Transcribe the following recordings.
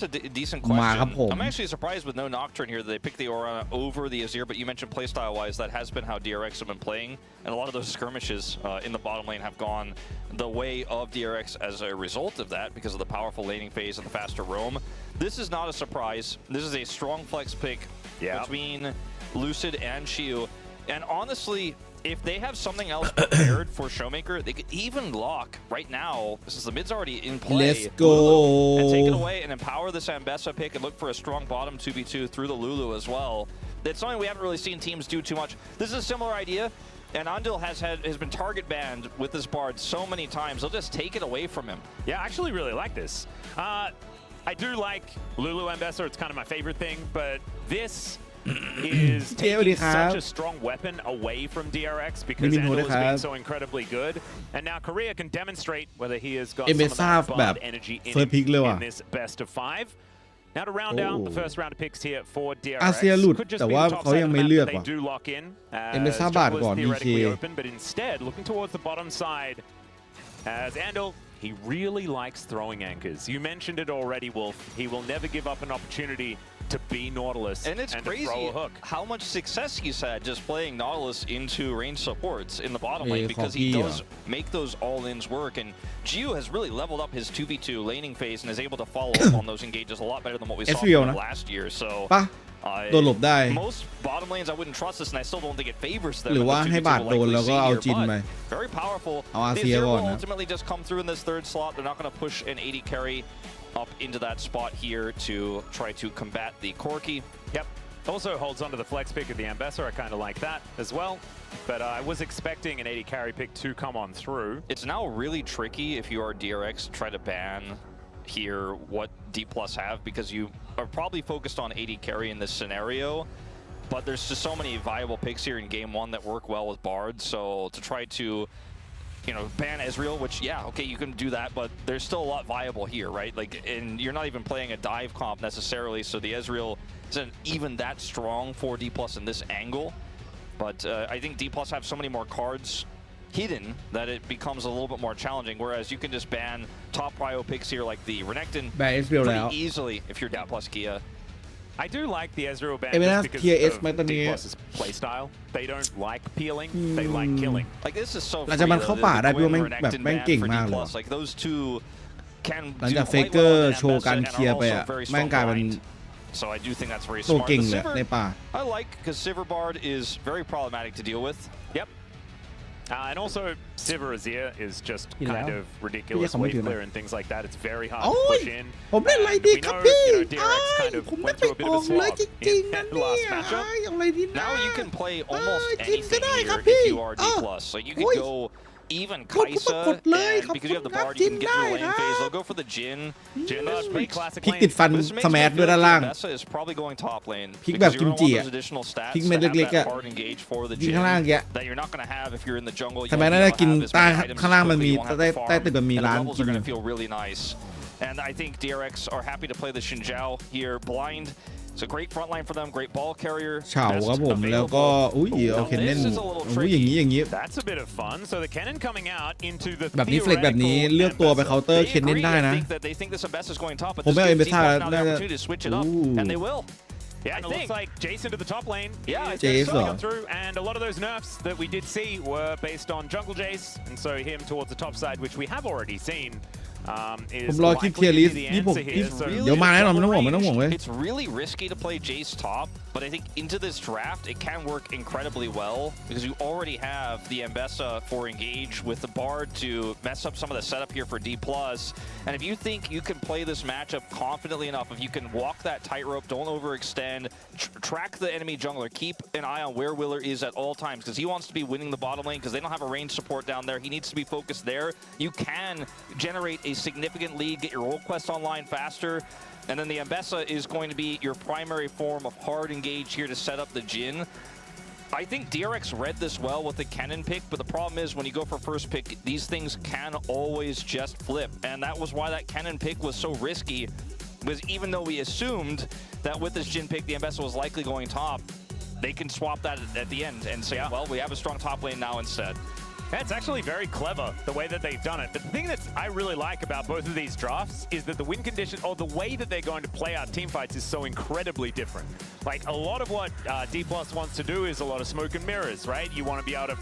A decent question. I'm actually surprised with no Nocturne here that they picked the Orianna over the Azir, but you mentioned playstyle-wise, that has been how DRX have been playing, and a lot of those skirmishes in the bottom lane have gone the way of DRX as a result of that, because of the powerful laning phase and the faster roam. This is not a surprise. This is a strong flex pick between Lucid and Shiu, and honestly, if they have something else prepared for Showmaker, they could even lock right now, since the mid's already in play, let's go, and take it away and empower this Ambessa pick and look for a strong bottom 2v2 through the Lulu as well. That's something we haven't really seen teams do too much. This is a similar idea, and Andil has been target banned with this Bard so many times. They'll just take it away from him. Yeah, I actually really like this. I do like Lulu Ambessa. It's kind of my favorite thing, but this is taking such a strong weapon away from DRX because Andil has been so incredibly good, and now Korea can demonstrate whether he has got some of that Bard energy in this best of 5. Now to round out the first round of picks here for DRX. Could just be the top side of the map that they do lock in. As jungle is theoretically open, but instead looking towards the bottom side as Andil. He really likes throwing anchors. You mentioned it already, Wolf. He will never give up an opportunity to be Nautilus and it's crazy to throw a hook. How much success he's had just playing Nautilus into range supports in the bottom lane, because he does make those all-ins work, and Gio has really leveled up his 2v2 laning phase and is able to follow up on those engages a lot better than what we saw from last year. So most bottom lanes I wouldn't trust this, and I still don't think it favors them. Very powerful. The Azir will ultimately just come through in this third slot. They're not going to push an 80 carry up into that spot here to try to combat the Corki. Yep. Also holds onto the flex pick of the Ambessa. I kind of like that as well. But I was expecting an 80 carry pick to come on through. It's now really tricky if you are DRX to try to ban here what D+ have, because you are probably focused on 80 carry in this scenario. But there's just so many viable picks here in game 1 that work well with Bard. So to try to ban Ezreal, which, yeah, okay, you can do that, but there's still a lot viable here, right? Like, and you're not even playing a dive comp necessarily, so the Ezreal isn't even that strong for D+ in this angle. But I think D+ have so many more cards hidden that it becomes a little bit more challenging, whereas you can just ban top prio picks here like the Renekton pretty easily if you're D+ Kia. I do like the Ezreal ban just because of D+'s playstyle. They don't like peeling, they like killing. Like, this is so free, the Renekton ban for D+. Like, those two can do quite well in Ambessa and are also very strong blind. So I do think that's very smart. Sivir, I like, because Sivir Bard is very problematic to deal with. Yep. And also, Sivir Azir is just kind of ridiculous wave clear and things like that. It's very hard to push in. We know, DRX kind of went through a bit of a slog in the last matchup. Now you can play almost anything here if you are D+. Like, you can go even Kai'Sa, and because you have the Bard, you can get through the lane phase. They'll go for the Jhin. Jhin is pretty classic lane. Ambessa is probably going top lane because you're going to want those additional stats to have that hard engage for the Jhin that you're not going to have if you're in the jungle. You don't have as many items quickly, you won't have to farm, and the levels are going to feel really nice. And I think DRX are happy to play the Xinjiao here blind. It's a great front line for them, great ball carrier. เฉาครับผมแล้วก็เอาเคนเน่นอย่างนี้ That's a bit of fun. So the cannon coming out into the แบบนี้เฟล็กแบบนี้เลือกตัวไปเคาน์เตอร์เคนเน่นได้นะผมไม่เอาเอ็มเบซ่าน่าจะ Yeah, it looks like Jason to the top lane. Yeah, Jason through, and a lot of those nerfs that we did see were based on jungle Jace, and so him towards the top side, which we have already seen. ผมรอคลิปเทียร์ลิสต์นี่ผมเดี๋ยวมาแน่นอนไม่ต้องห่วงเลย It's really risky to play Jace top, but I think into this draft it can work incredibly well because you already have the Ambessa for engage with the Bard to mess up some of the setup here for D+. And if you think you can play this matchup confidently enough, if you can walk that tightrope, don't overextend, track the enemy jungler, keep an eye on where Willer is at all times because he wants to be winning the bottom lane because they don't have a range support down there. He needs to be focused there. You can generate a significant lead, get your ult quest online faster, and then the Ambessa is going to be your primary form of hard engage here to set up the Jhin. I think DRX read this well with the Kennen pick, but the problem is when you go for first pick, these things can always just flip, and that was why that Kennen pick was so risky, because even though we assumed that with this Jhin pick the Ambessa was likely going top, they can swap that at the end and say, well, we have a strong top lane now instead. It's actually very clever the way that they've done it. But the thing that I really like about both of these drafts is that the win condition or the way that they're going to play out team fights is so incredibly different. Like a lot of what D+ wants to do is a lot of smoke and mirrors, right? You want to be able to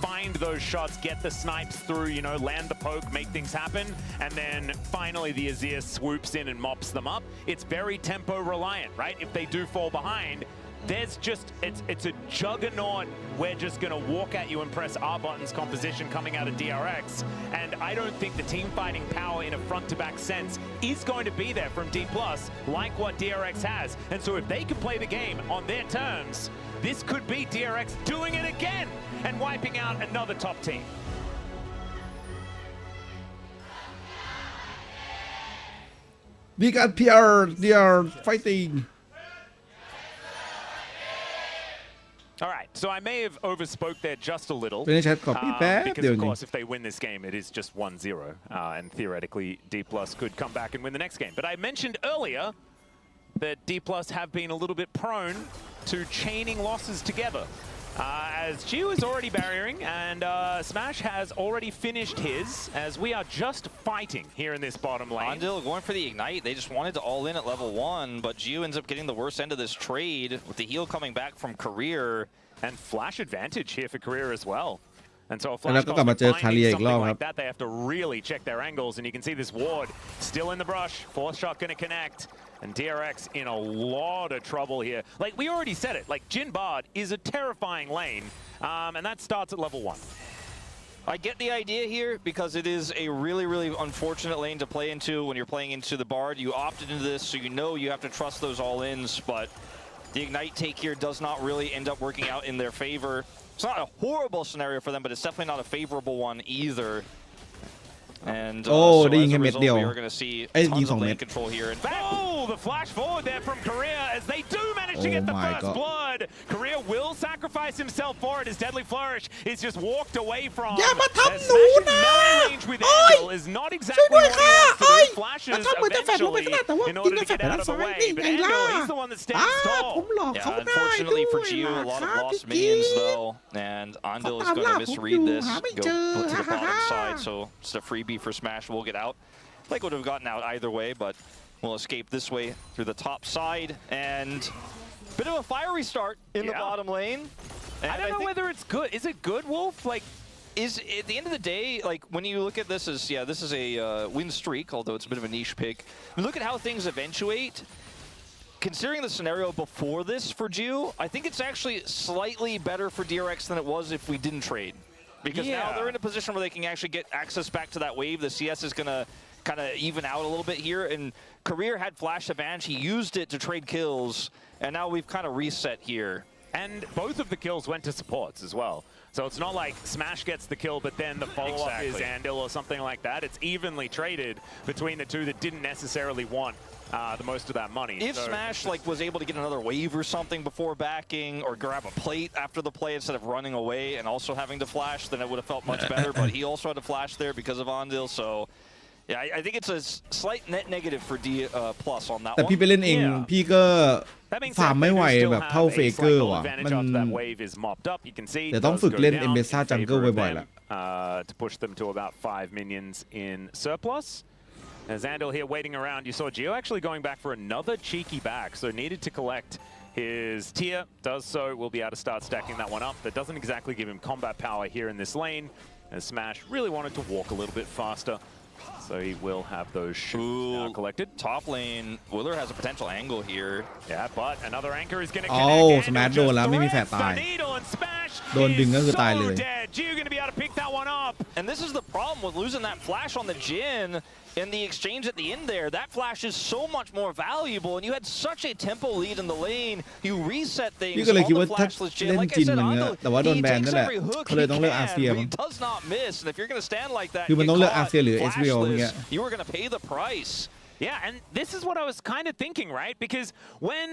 find those shots, get the snipes through, you know, land the poke, make things happen, and then finally the Azir swoops in and mops them up. It's very tempo reliant, right? If they do fall behind, there's just, it's a juggernaut. We're just going to walk at you and press R buttons composition coming out of DRX. And I don't think the team fighting power in a front-to-back sense is going to be there from D+, like what DRX has. And so if they can play the game on their terms, this could be DRX doing it again and wiping out another top team. We got PR, they are fighting. All right, so I may have overspoke there just a little. เป็นในแชทขอพี่แป๊บ because เดี๋ยว of นี้ course, if they win this game, it is just 1-0, and theoretically, D+ could come back and win the next game. But I mentioned earlier that D+ have been a little bit prone to chaining losses together. As Gio is already barriering, and Smash has already finished his, as we are just fighting here in this bottom lane. Ondil going for the Ignite. They just wanted to all in at level 1, but Gio ends up getting the worst end of this trade with the heal coming back from Career. And flash advantage here for Career as well. And so if แล้วก็กลับมาเจอคาเรียอีกรอบ something ครับ like that, they have to really check their angles, and you can see this ward still in the brush. Fourth shot going to connect. And DRX in a lot of trouble here. Like, we already said it. Like, Jin Bard is a terrifying lane, and that starts at level 1. I get the idea here because it is a really, really unfortunate lane to play into when you're playing into the Bard. You opted into this, so you know you have to trust those all-ins, but the Ignite take here does not really end up working out in their favor. It's not a horrible scenario for them, but it's definitely not a favorable one either. And so as a result, we are going to see tons of lane control here. In fact, the flash forward there from Korea as they do manage to get the first blood. Korea will sacrifice himself for it as Deadly Flourish is just walked away from. Smash's melee range with Angel is not exactly what he wants to do. Flashes eventually in order to get out of the way, but Angel, he's the one that stands tall. Yeah, unfortunately for Gio, a lot of lost minions though, and Ondil is going to misread this, go to the bottom side, so it's a freebie for Smash. We'll get out. Like would have gotten out either way, but we'll escape this way through the top side, and bit of a fiery start in the bottom lane. And I don't know whether it's good. Is it good, Wolf? Like, is at the end of the day, like when you look at this as, yeah, this is a win streak, although it's a bit of a niche pick. But look at how things eventuate. Considering the scenario before this for Gio, I think it's actually slightly better for DRX than it was if we didn't trade. Because now they're in a position where they can actually get access back to that wave. The CS is going to kind of even out a little bit here. And Career had flash advantage. He used it to trade kills. And now we've kind of reset here. And both of the kills went to supports as well. So it's not like Smash gets the kill, but then the follow-up is Andil or something like that. It's evenly traded between the two that didn't necessarily want the most of that money. If Smash like was able to get another wave or something before backing, or grab a plate after the play instead of running away and also having to flash, then it would have felt much better. But he also had to flash there because of Ondil, so yeah, I think it's a slight net negative for D+ on that one. แต่พี่ไปเล่นเองพี่ก็ฟาร์มไม่ไหวแบบเท่าเฟเกอร์ว่ะมันเดี๋ยวต้องฝึกเล่นเอมเบซ่าจังเกิลบ่อยๆแหละ to push them to about 5 minions in surplus. As Andil here waiting around, you saw Gio actually going back for another cheeky back, so needed to collect his tier. Does so, will be able to start stacking that one up. That doesn't exactly give him combat power here in this lane, as Smash really wanted to walk a little bit faster. So he will have those shoots now collected. Top lane, Willer has a potential angle here. Yeah, but another anchor is going to connect. Smash โดนแล้วไม่มีแฟร์ตายโดนดึงก็คือตายเลย Gio going to be able to pick that one up. And this is the problem with losing that flash on the Jin. In the exchange at the end there, that flash is so much more valuable, and you had such a tempo lead in the lane. You reset things on the flashless Jin. Like I said, Ondil, he takes every hook he can, but he does not miss. And if you're going to stand like that, you are going to pay the price. Yeah, and this is what I was kind of thinking, right? Because when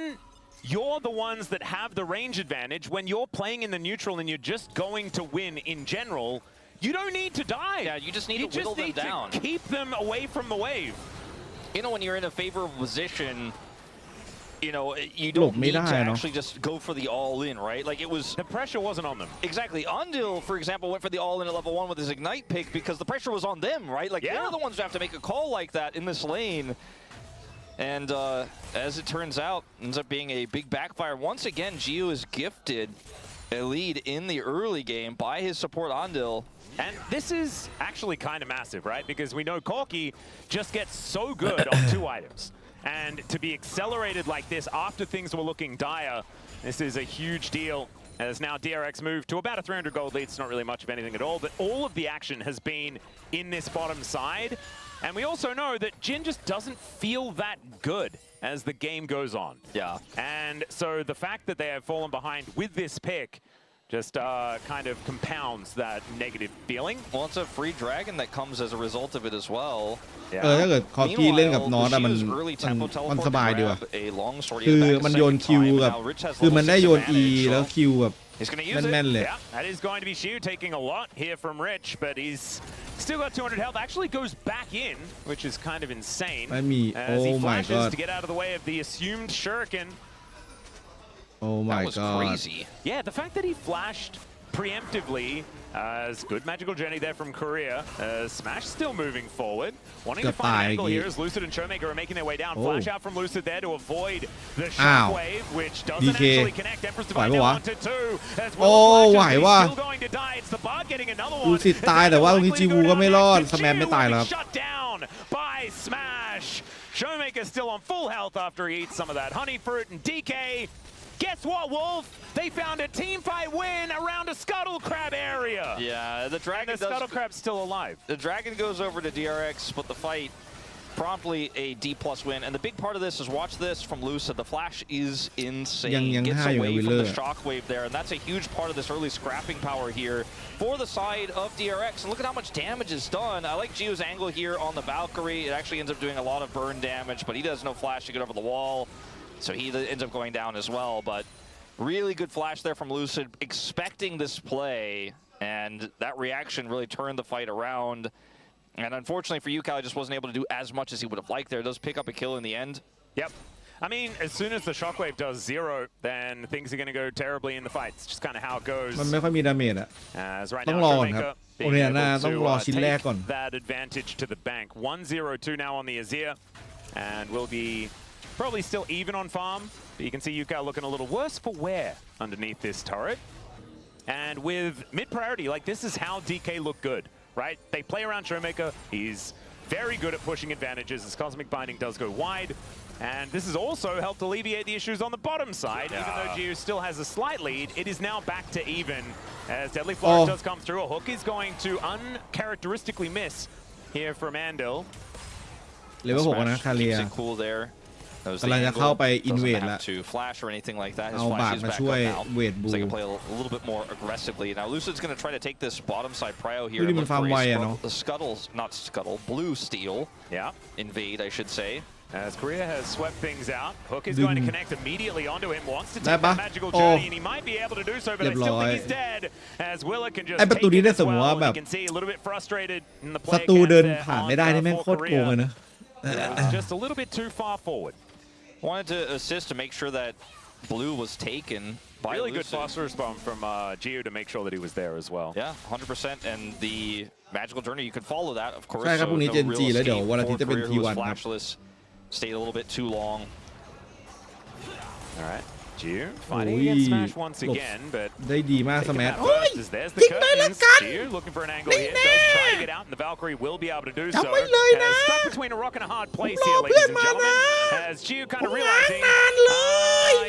you're the ones that have the range advantage, when you're playing in the neutral and you're just going to win in general, you don't need to die. Yeah, you just need to whittle them down. Keep them away from the wave. You know, when you're in a favorable position, you know, you don't need to actually just go for the all-in, right? Like, it was... The pressure wasn't on them. Exactly. Undil, for example, went for the all-in at level 1 with his Ignite pick because the pressure was on them, right? Like, they're the ones who have to make a call like that in this lane. And as it turns out, ends up being a big backfire. Once again, Gio is gifted a lead in the early game by his support Undil. And this is actually kind of massive, right? Because we know Corki just gets so good on 2 items. And to be accelerated like this after things were looking dire, this is a huge deal. As now DRX moved to about a 300 gold lead. It's not really much of anything at all, but all of the action has been in this bottom side. And we also know that Jin just doesn't feel that good as the game goes on. Yeah. And so the fact that they have fallen behind with this pick just kind of compounds that negative feeling. Well, it's a free dragon that comes as a result of it as well. ถ้าเกิดคอร์กี้เล่นกับนอตมันสบายดีว่ะคือมันโยนคิวกับคือมันได้โยน E แล้วคิวแบบแม่นๆเลย That is going to be Shu taking a lot here from Rich, but he's still got 200 health. Actually goes back in, which is kind of insane. ไม่มี as he Oh my flashes god to get out of the way of the assumed shuriken. Oh my god. That was crazy. Yeah, the fact that he flashed preemptively as good magical journey there from Korea. Smash still moving forward. Wanting to find an angle here as Lucid and Showmaker are making their way down. Flash out from Lucid there to avoid the shockwave, which doesn't actually connect. Empress Divine down onto 2. As well as still going to die. It's the bot getting another one. Lucid ตายแต่ว่าตรงนี้จีวูก็ไม่รอดสแมมไม่ตายแล้ว Shut down by Smash. Showmaker still on full health after he eats some of that honey fruit, and DK. Guess what, Wolf? They found a team fight win around a Scuttle Crab area. Yeah, the Dragon and the Scuttle Crab's still alive. The Dragon goes over to DRX, but the fight promptly a D+ win. And the big part of this is watch this from Lucid. The flash is insane. Gets away from the shockwave there, and that's a huge part of this early scrapping power here for the side of DRX. And look at how much damage is done. I like Gio's angle here on the Valkyrie. It actually ends up doing a lot of burn damage, but he does no flash to get over the wall. So he ends up going down as well, but really good flash there from Lucid, expecting this play, and that reaction really turned the fight around. And unfortunately for Yukali, just wasn't able to do as much as he would have liked there. Does pick up a kill in the end. Yep. I mean, as soon as the shockwave does 0, then things are going to go terribly in the fight. It's just kind of how it goes. มันไม่ค่อยมีดาเมจอะ As right ต้อง now, รอก่อนครับ โอเนียน่าต้องรอชิ้นแรกก่อน that advantage to the bank. 1-0-2 now on the Azir, and will be probably still even on farm. But you can see Yuka looking a little worse for wear underneath this turret. And with mid priority, like this is how DK look good, right? They play around Showmaker. He's very good at pushing advantages as Cosmic Binding does go wide. And this has also helped alleviate the issues on the bottom side. Even though Gio still has a slight lead, it is now back to even as Deadly Flourish does come through. A hook is going to uncharacteristically miss here from Andil. Level 6 นะคาเรีย cool there. กำลังจะเข้าไปอินเวดแล้ว flash or anything like that. เอาบาทมาช่วยเวทบู so they can play a little bit more aggressively. Now Lucid's going to try to take this bottom side prio here. ดูดิมันฟาร์มไวอะเนาะ The Scuttle's not Scuttle, Blue Steel. Invade, I should say. As Korea has swept things out, Hook is going to connect immediately onto him. Wants to take that magical journey, and he might be able to do so, but I still think he's dead. As Willa can just take it as well. You can see a little bit frustrated in the play. ศัตรูเดินผ่านไม่ได้นี่แม่งโคตรโกงเลยนะ Just a little bit too far forward. Wanted to assist to make sure that Blue was taken by really Lucid. Good foster response from Gio to make sure that he was there as well. Yeah, 100%. And the magical journey, you can follow that, of course. ใช่ครับพรุ่งนี้ Gen G แล้วเดี๋ยววันอาทิตย์จะเป็น T1 ครับ Stayed a little bit too long. All right. Gio fighting against Smash once again, but ได้ดีมากสแมท there's the curtains. Gio looking for an angle here. Does try to get out, and the Valkyrie will be able to do so. Stuck between a rock and a hard place here, ladies and gentlemen. As Gio kind of realizing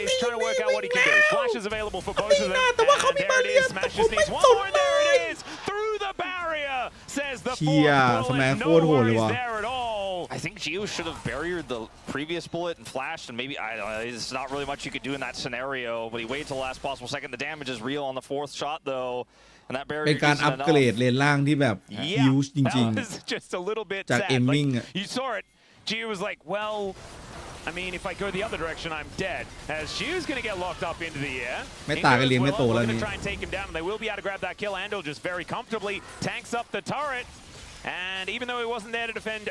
he's trying to work out what he can do. Flash is available for both of them, and there it is. Smash just needs one more, and there it is. Through the barrier, says the fourth bullet. No worries there at all. I think Gio should have buried the previous bullet and flashed, and maybe, I don't know, there's not really much you could do in that scenario, but he waited till the last possible second. The damage is real on the 4th shot, though, and that barrier เป็นการอัปเกรดเลนล่างที่แบบ huge จริง ๆ just a little bit จาก aiming you saw it. Gio was like, well, I mean, if I go the other direction, I'm dead. As Gio's going to get locked up into the air. ไม่ต่างกันเลี้ยงไม่โตแล้ว นี่ try and take him down. They will be able to grab that kill. Andil just very comfortably tanks up the turret. And And even though he wasn't there to defend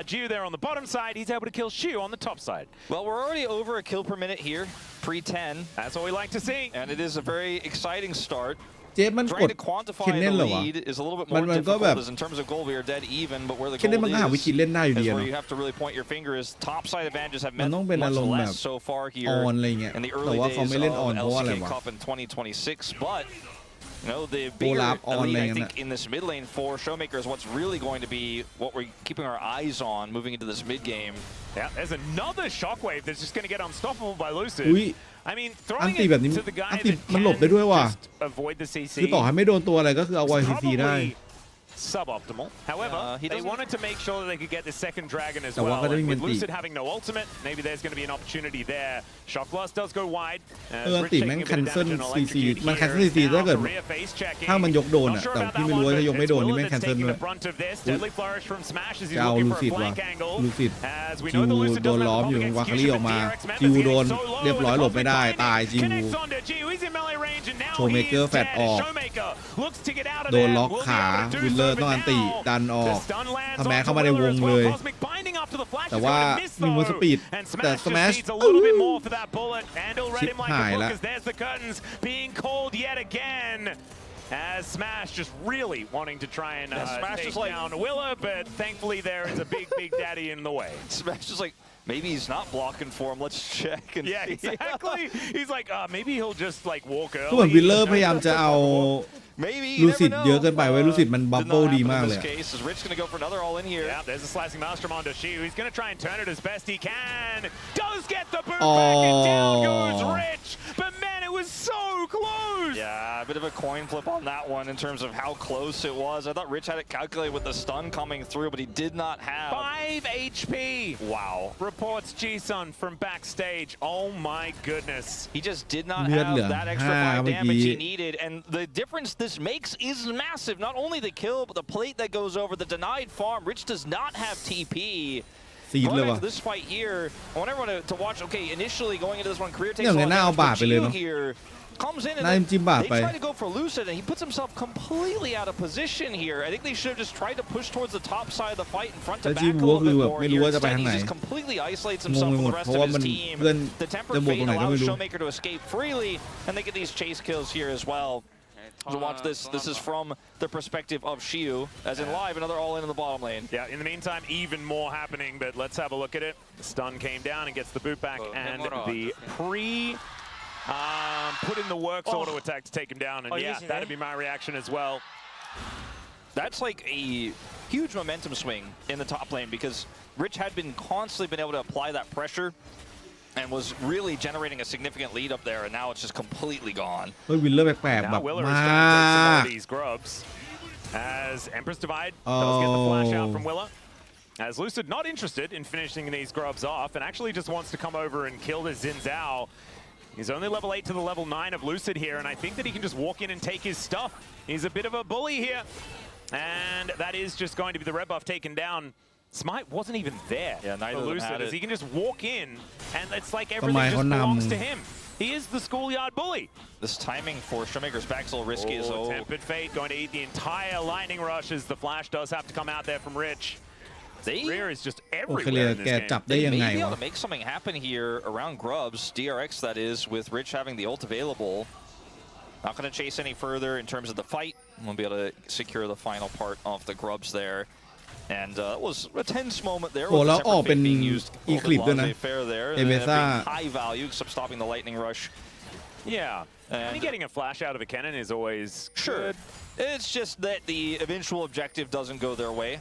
Jiu there on the bottom side, he's able to kill Shu on the top side. Well, we're already over a kill per minute here, pre-10. That's what we like to see. And it is a very exciting start. เจฟมันกด Trying to เคน quantify เน่น the เหรอวะ lead is a little bit มั more นก็แบบ difficult, as in terms of goal we are dead even, but where the เคนเน่น goal มันก็หาวิธี is เล่นได้อยู่ดี is อะ where เนาะ you have to really point your finger is top side advantages have มัน meant ต้องเป็น much อารมณ์แบบ less so far อ here อนอะไรเงี้ย in the แต่ early ว่าเขา days ไม่เล่นออน of เพราะว่าอะไร LCK วะ Cup in 2026, but you know, the bigger Olaf on lead, I lane think, in this mid lane for Showmaker is what's really going to be what we're keeping our eyes on moving into this mid game. Yeah, there's another shockwave that's just going to get unstoppable by Lucid. อุ้ย I mean, อัน throwing ตีแบบนี้ it to the อั guy นตี that มันหลบได้ด้วย can ว่ะ just avoid the CC. คือต่อให้ไม่โดนตัวอะไรก็คือเอา YCC ได้ Suboptimal. However, he they doesn't- wanted to make sure that they could get the second dragon as แต่ว่า well. ก็ได้ And มี with อันติ Lucid having no ultimate, maybe there's going to be an opportunity there. Shock Blast does go wide. อันติแม่ง cancel CC มัน cancel CC ถ้าเกิดถ้ามันยกโดนอะแต่พี่ไม่รู้ว่าถ้ายกไม่โดนนี่แม่ง cancel ด้วยจะเอาลูซิดว่ะลูซิดจิวโดนล้อมอยู่วาคารี่ออกมาจิวโดนเรียบร้อยหลบไม่ได้ตายจิวโชว์เมเกอร์แฟดออกโดนล็อกขาวิลเลอร์ต้องอันติดันออกทำแม้เข้ามาในวงเลยแต่ว่ามีมูสปีดแต่สแมชชิบหายแล้ว As Smash just really wanting to try and Smash take is like, down Willa, but thankfully there is a big daddy in the way. Smash is like, maybe he's not blocking for him. Let's check and Yeah, see. exactly. He's like, maybe he'll just like walk ก็เหมือน early. วิลเลอร์พยายามจะเอา Maybe ลู you ซิด never เยอะ know. เกินไปไว้ลูซิดมันบับ Did เบิล not ดี happen มาก in เลย this case. Is Rich going to go for another all in here? Yeah, there's a slicing maelstrom onto Shu. He's going to try and turn it as best he can. Does get the boot back and down goes Rich. But man, it was so close. Yeah, a bit of a coin flip on that one in terms of how close it was. I thought Rich had it calculated with the stun coming through, but he did not have 5 HP. Wow. Reports G-Sun from backstage. Oh my goodness. He just did not เลือด have เหลือ that extra 5 5 เมื่อ damage กี้ he needed, and the difference this makes is massive. Not only the kill, but the plate that goes over, the denied farm. Rich does not have TP. ซีดเลย Going ว่ะ into this fight here, I want everyone to watch. Okay, initially going into this one, career เนี่ takes ย a ไง lot น่า of เอา damage, บาป but ไปเลย Gio เนาะ here comes in and น่าจิ้มบาป they ไป try to go for Lucid, and he puts himself completely out of position here. I think they should have just tried to push towards the top side of the fight and front to แล้ว back จิ a ว little คือ bit แบบ more ไม่ here. รู้ว่าจะไป Instead, ทาง he ไหน just completely isolates งง himself ไป from หม the ด rest เพราะ of ว่า his มัน team. เพื่อน The จะ tempered บวก fate ตรงไหนก็ไม่ allows รู้ Showmaker to escape freely, and they get these chase kills here as well. So watch this. This is from the perspective of Shiu, as in live, another all in the bottom lane. Yeah, in the meantime, even more happening, but let's have a look at it. The stun came down and gets the boot back, and the put in the works auto attack to take him down, and yeah, that'd be my reaction as well. That's like a huge momentum swing in the top lane because Rich had been constantly been able to apply that pressure and was really generating a significant lead up there, and now it's just completely gone. เฮ้ยวิลเลอร์แปลกๆแบ Now บ Willer is มา going to take some more ก of these grubs as Empress Divide does get the flash out from Willer. As Lucid not interested in finishing these grubs off and actually just wants to come over and kill this Xin Zhao. He's only level 8 to the level 9 of Lucid here, and I think that he can just walk in and take his stuff. He's a bit of a bully here. And that is just going to be the red buff taken down. Smite wasn't even there. Yeah, neither for of them Lucid, had as it. he can just walk in, and it's like everything just belongs to him. He is the schoolyard bully. This timing for Showmaker's back is a little risky. So Tempered Fate going to eat the entire lightning rush as the flash does have to come out there from Rich. Rear is just โอเคเล everywhere ย in แก this จับ game. ได้ they ยัง may ไง be able วะ to make something happen here around Grubs, DRX that is, with Rich having the ult available. Not going to chase any further in terms of the fight. We'll be able to secure the final part of the Grubs there. And it was a tense moment there. โอ้ with แล้ว the ออก tempered เป็น fate being used a อี little คลิป bit ด้วยนะ laissez-faire there. เอเม And ซ่า being high value, except stopping the lightning rush. Yeah. I mean, getting a flash out of a cannon is always Sure. good. It's just that the eventual objective doesn't go their way.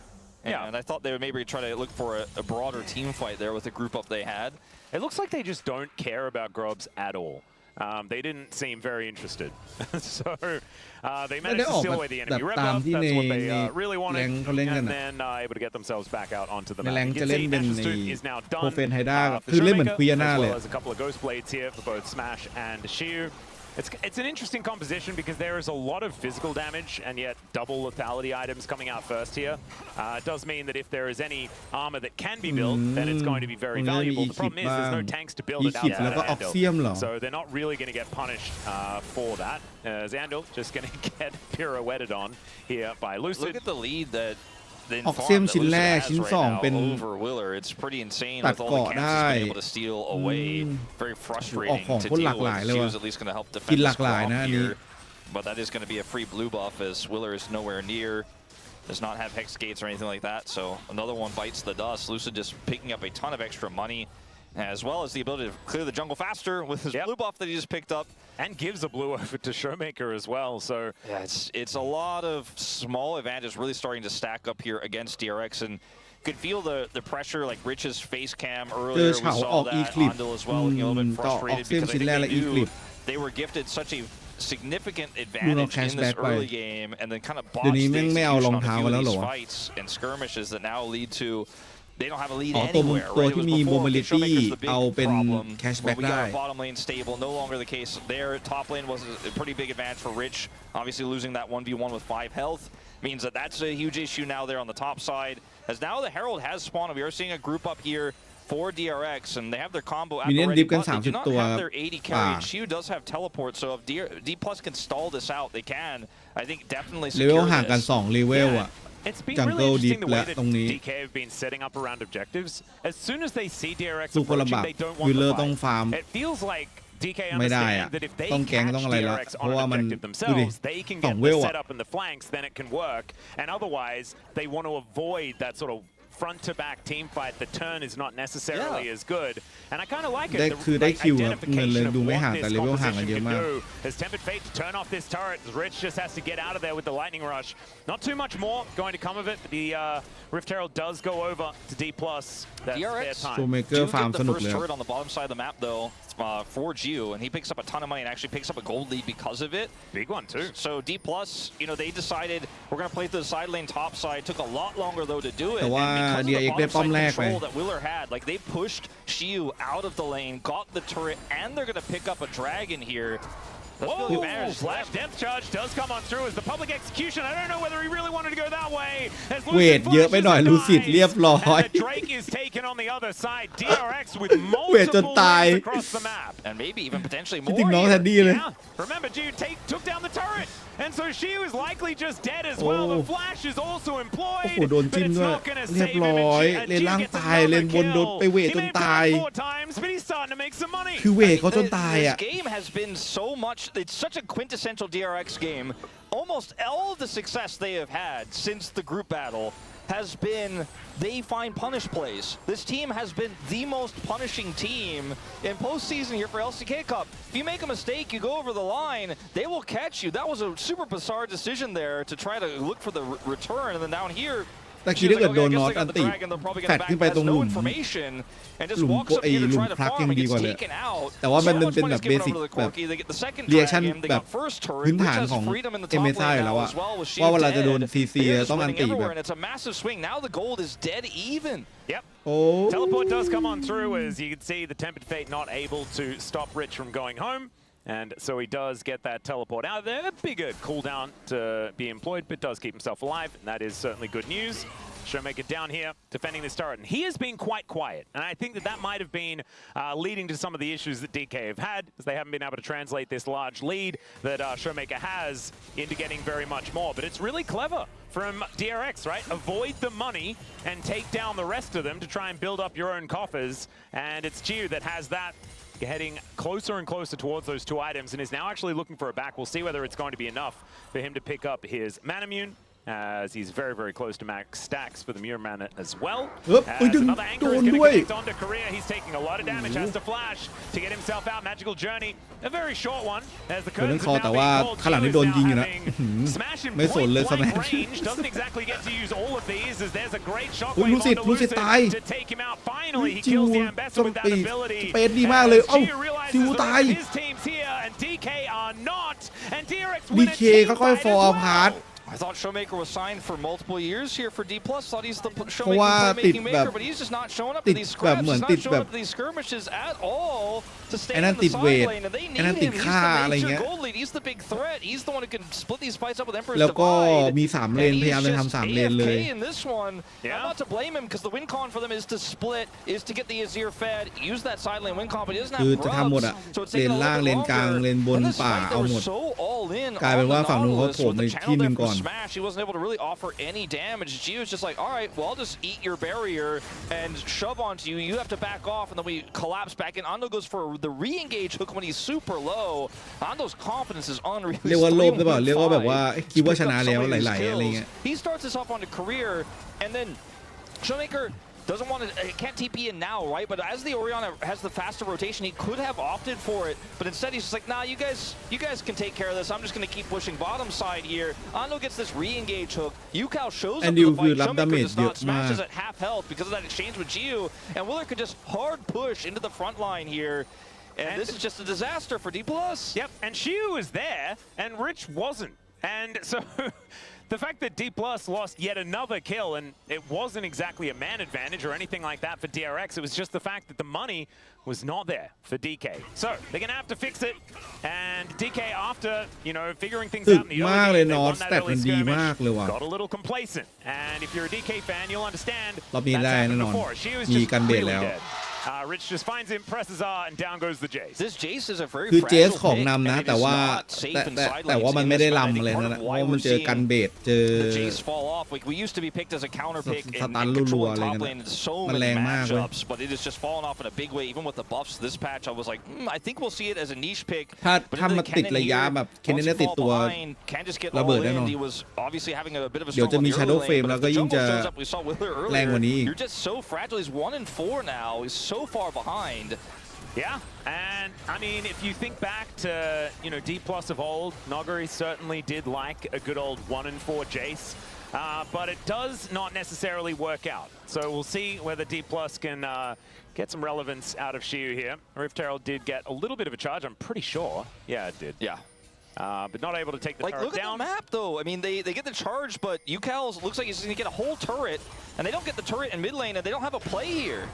Yeah. And I thought they would maybe try to look for a broader team fight there with the group up they had. It looks like they just don't care about Grubs at all. They didn't seem very interested. So they ไม่ได้ managed อ to อก steal แบบ away the แบบ enemy red ตาม buff. ที่ใน That's what they ใน really แรง wanted. เขาเล่นกัน And อะ then able to get themselves back out onto the ในแรง map. You จะ can เล่น see เป็น Nash's ใน Street is now โค done เฟนไฮด้า for คือเล่นเหมือน Showmaker, คุยาน่า as เลย well as a couple of Ghost Blades here for both Smash and Shiu. It's an interesting composition because there is a lot of physical damage and yet double lethality items coming out first here. It does mean that if there is any armor that can be built, then it's going to be very ตรงนี้มี valuable. อี The คลิป problem is บ้าง there's no tanks to build อี it คลิป outside แล้ว of ก็ออก Andal. เซียมเหรอ So they're not really going to get punished for that. As Andal just going to get pirouetted on here by Lucid. Look at the lead that ออกเซียมชิ้นแรกชิ้น2เป็นตัดเกาะได้ออกของคนหลากหลายเลยว่ะกินหลากหลายนะอันนี้ But that is going to be a free blue buff as Willer is nowhere near. Does not have hex gates or anything like that. So another one bites the dust. Lucid just picking up a ton of extra money, as well as the ability to clear the jungle faster with his blue buff that he just picked up. And gives a blue over to Showmaker as well. So yeah, it's a lot of small advantages really starting to stack up here against DRX, and could feel the pressure, like Rich's face cam earlier. We saw that Ondel as well, looking a little bit frustrated because I think they knew they were gifted such a significant advantage in this early game, and then kind of botched the execution on a few of these fights and skirmishes that now lead to they don't have a lead anywhere. ตัวที่มี mobility เอาเป็น cashback ได้ Bottom lane stable, no longer the case there. Top lane was a pretty big advantage for Rich. Obviously losing that 1v1 with 5 health means that that's a huge issue now there on the top side. As now the Herald has spawned, we are seeing a group up here for DRX, and they have their combo at the ready, but they do not have their 80 carry. Shiu does have teleport, so if D Plus can stall this out, they can. I think definitely secure this. เลเวลห่างกัน2เลเวลอ่ะ It's been really interesting the way that DK have been setting up around objectives. As soon as they see DRX approaching, they don't want to fight. It feels like DK understand that if they catch DRX on an objective themselves, they can get the setup in the flanks, then it can work. And otherwise, they want to avoid that sort of front-to-back team fight. The turn is not necessarily as good, and I kind of like it. The identification of what this composition can do. As Tempered Fate to turn off this turret, Rich just has to get out of there with the lightning rush. Not too much more going to come of it. The Rift Herald does go over to D+. That's their time. Showmaker farm the first turret on the bottom side of the map though. For Gio, and he picks up a ton of money and actually picks up a gold lead because of it. Big one too. So D+, you know, they decided we're going to play to the side lane top side. Took a lot longer though to do it. And because of the bottom side control that Willer had, like they pushed Shiu out of the lane, got the turret, and they're going to pick up a dragon here. Whoa! Flash Depth Charge does come on through as the public execution. I don't know whether he really wanted to go that way. เวทเยอะไปหน่อยลูซิดเรียบร้อย And the Drake is taken on the other side. DRX with multiple lanes across the map. And maybe even potentially more. จริงน้องแทนดี้เลย Remember, Jude took down the turret. And so she was likely just dead as well. The flash is also employed. โอ้โหโดนจิ้มด้วยเรียบร้อยเลนล่างตายเลนบนโดนไปเวทจนตาย คือเวทเขาจนตายอ่ะ This game has been so much. It's such a quintessential DRX game. Almost all of the success they have had since the group battle has been they find punish plays. This team has been the most punishing team in postseason here for LCK Cup. If you make a mistake, you go over the line, they will catch you. That was a super bizarre decision there to try to look for the return, and then down here. แต่คิดถ้าเกิดโดนน็อตอันติแฟดขึ้นไปตรงหลุมไอ้หลุมพลักยังดีกว่าเลยแต่ว่ามันเป็นแบบเบสิกแบบเรีแอคชั่นแบบพื้นฐานของ MSI อยู่แล้วอะว่าเวลาจะโดน CC ต้องอันติแบบ Yep. Teleport does come on through as you can see the Tempered Fate not able to stop Rich from going home. And so he does get that teleport out there. A bigger cooldown to be employed, but does keep himself alive, and that is certainly good news. Showmaker down here defending this turret, and he has been quite quiet. And I think that might have been leading to some of the issues that DK have had, as they haven't been able to translate this large lead that Showmaker has into getting very much more. But it's really clever from DRX, right? Avoid the money and take down the rest of them to try and build up your own coffers. And it's Gio that has that. Heading closer and closer towards those two items and is now actually looking for a back. We'll see whether it's going to be enough for him to pick up his Manamune, as he's very, very close to max stacks for the Muir Mana as well. As another anchor is going to connect onto Korea. He's taking a lot of damage, has to flash to get himself out. Magical Journey, a very short one, as the curtains have now been called. Smash him point blank range, doesn't exactly get to use all of these, as there's a great shockwave on Lucid to take him out. Finally, he kills the Ambassador with that ability. As Gio realizes that his team's here, and DK are not, and DRX win a team fight as well. I thought Showmaker was signed for multiple years here for D+. Thought he's the Showmaker playmaking maker, but he's just not showing up to these scraps. He's not showing up to these skirmishes at all to stay in the side lane. And they need him. He's the major gold lead. He's the big threat. He's the one who can split these fights up with Emperor's Divide. แล้วก็มี3เลนพยายามจะทำ3เลนเลย in this one. I'm not to blame him because the win con for them is to split, is to get the Azir fed, use that side lane win con, but he doesn't have grubs. So it's taking a little bit longer. And this fight, they were so all in. กลายเป็นว่าฝั่งนู้นเขาโถมในที่หนึ่งก่อน smash, he wasn't able to really offer any damage. Gio was just like, all right, well, I'll just eat your barrier and shove onto you. You have to back off, and then we collapse back in. Ando goes for the re-engage hook when he's super low. Ando's confidence is unreal. เรียกว่าโลภหรือเปล่าเรียกว่าแบบว่าคิดว่าชนะแล้วไหลๆอะไรเงี้ย He starts this off on a career, and then Showmaker doesn't want to, can't TP in now, right? But as the Orianna has the faster rotation, he could have opted for it, but instead he's just like, nah, you guys can take care of this. I'm just going to keep pushing bottom side here. Ando gets this re-engage hook. Yukao shows up to the fight. Showmaker does not, smashes at half health because of that exchange with Gio, and Willer could just hard push into the front line here. And this is just a disaster for D+. Yep, and Xiu was there, and Rich wasn't. And so the fact that D+ lost yet another kill, and it wasn't exactly a man advantage or anything like that for DRX, it was just the fact that the money was not there for DK. So they're going to have to fix it, and DK, after, you know, figuring things out in the early game, they won that early skirmish, got a little complacent. And if you're a DK fan, you'll understand that's happened before. Xiu is just really dead. Rich just finds him, presses R, and down goes the Jace. This Jace is a very คือเจส fragile ของ pick, นำนะ and it แต่ is ว่า not safe in side แต่ว่า lanes มัน in ไม่ this ได้ meta. I ลำ think อะไร part นั่ of นนะเพ why ราะมัน we're เจอกัน seeing เบสเจอ the Jace fall off. Like we used to be picked as a counter pick in สตันรัว controlling ๆอะไร top เงี้ย lane in so มัน many แรงมากเลย matchups, but it has just fallen off in a big way. Even with the buffs this patch, I was like, I think we'll see it as a niche pick. ถ้ามันติดระยะแบบเคนเนติดตัวระเบิดแน่นอน He was obviously having a bit of a เดี๋ยวจะมี Shadow Flame แล้วก็ยิ่งจะ we saw Willer แรงกว่านี้ earlier. You're just so fragile. He's 1-4 now. He's so far behind. Yeah, and I mean, if you think back to, you know, D+ of old, Noguri certainly did like a good old 1-4 Jace, but it does not necessarily work out. So we'll see whether D+ can get some relevance out of Xiu here. Rift Herald did get a little bit of a charge, I'm pretty sure. Yeah, it did. Yeah. But not able to take the turret look down. At the map, though. I mean, they get the charge, but Yukao looks like he's going to get a whole turret, and they don't get the turret in mid lane, and they don't have a play here.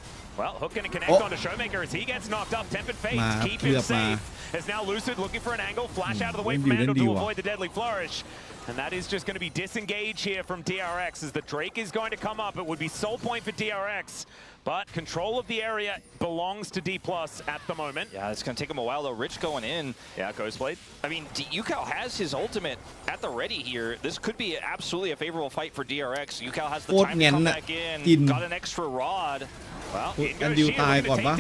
Well, Hook gonna connect onto Showmaker as he gets knocked up. Tempered Fate, keep him safe. As now Lucid looking for an angle, flash out of the way from Andal to avoid the deadly flourish. And that is just going to be disengaged here from DRX as the Drake is going to come up. It would be soul point for DRX, but control of the area belongs to D+ at the moment. Yeah, it's going to take him a while, though. Rich going in. Yeah, Ghostblade. I mean, Yukao has his ultimate at the ready here. This could be absolutely a favorable fight for DRX. Yukao has the time to come back in. Got an extra rod. Well, อันดิวตายก่อนปะ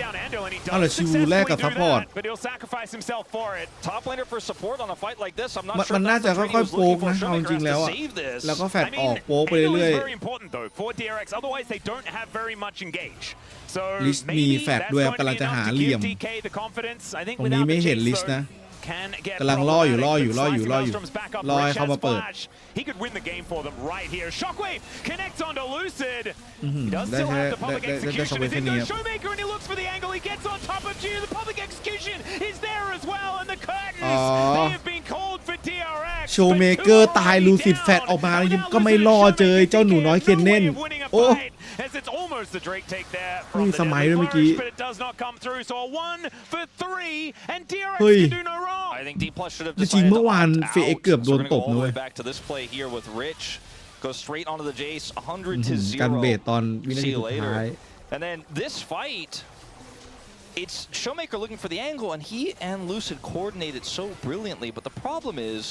เอาล่ะชิวแรกกับซัพพอร์ต but he'll sacrifice himself for it. Top laner for support on a fight like this. I'm not sure. มันน่าจะค่อยๆโป๊กนะเอาจริงแล้วอะแล้วก็แฟดออกโป๊กไปเรื่อย very important though for DRX. Otherwise they don't have very much engage. So ลิสมีแฟดด้วยกำลังจะหาเหลี่ยมตรงนี้ไม่เห็นลิสนะกำลังล่ออยู่รอให้เขามาเปิด He could win the game for them right here. Shockwave connects onto Lucid. He does still have the public execution. As he goes Showmaker and he looks for the angle. He gets on top of Gio. The public execution is there as well. And the curtains, they have been called for DRX. Showmaker ตายลูซิดแฟดออกมายังก็ไม่รอเจอเจ้าหนูน้อยเคนเน่นโอ้ As it's almost the Drake take there มี from ส the มัยด้วยเมื่อกี้ but it does not come through. So a 1 for 3 and DRX can do no wrong. I think D+ should have จริง decided เมื่อ to วาน opt เฟเอ็ก out. เกือบโด So น we're ต gonna บ go all เล the ย way back to this play here with Rich. Go straight onto the Jace, 100 to กันเบ 0. สตอนวินาที See you สุดท้าย later. And then this fight, it's Showmaker looking for the angle, and he and Lucid coordinated so brilliantly. But the problem is,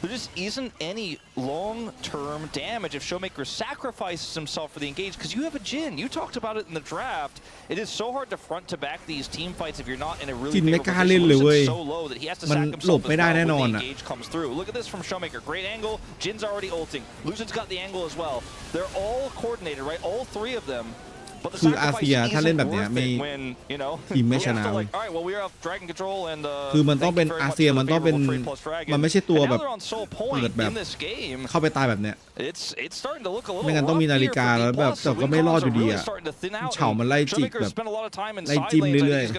there just isn't any long-term damage if Showmaker sacrifices himself for the engage, because you have a Jhin. You talked about it in the draft. It is so hard to front to back these team fights if you're not in a really favorable position. Lucid's so low that he has to sack himself as well when the engage comes through. Look at this from Showmaker. Great angle. Jin's already ulting. Lucid's got the angle as well. They're all coordinated, right? All three of them. คืออาเซียถ้าเล่นแบบเนี้ยไม่ทีมไม่ชนะเลยคือมันต้องเป็นอาเซียมันต้องเป็นมันไม่ใช่ตัวแบบเปิดแบบเข้าไปตายแบบเนี้ยไม่งั้นต้องมีนาฬิกาแล้วแบบแต่ก็ไม่รอดอยู่ดีอ่ะเฉามันไล่จิกแบบไล่จิ้มเรื่อยๆ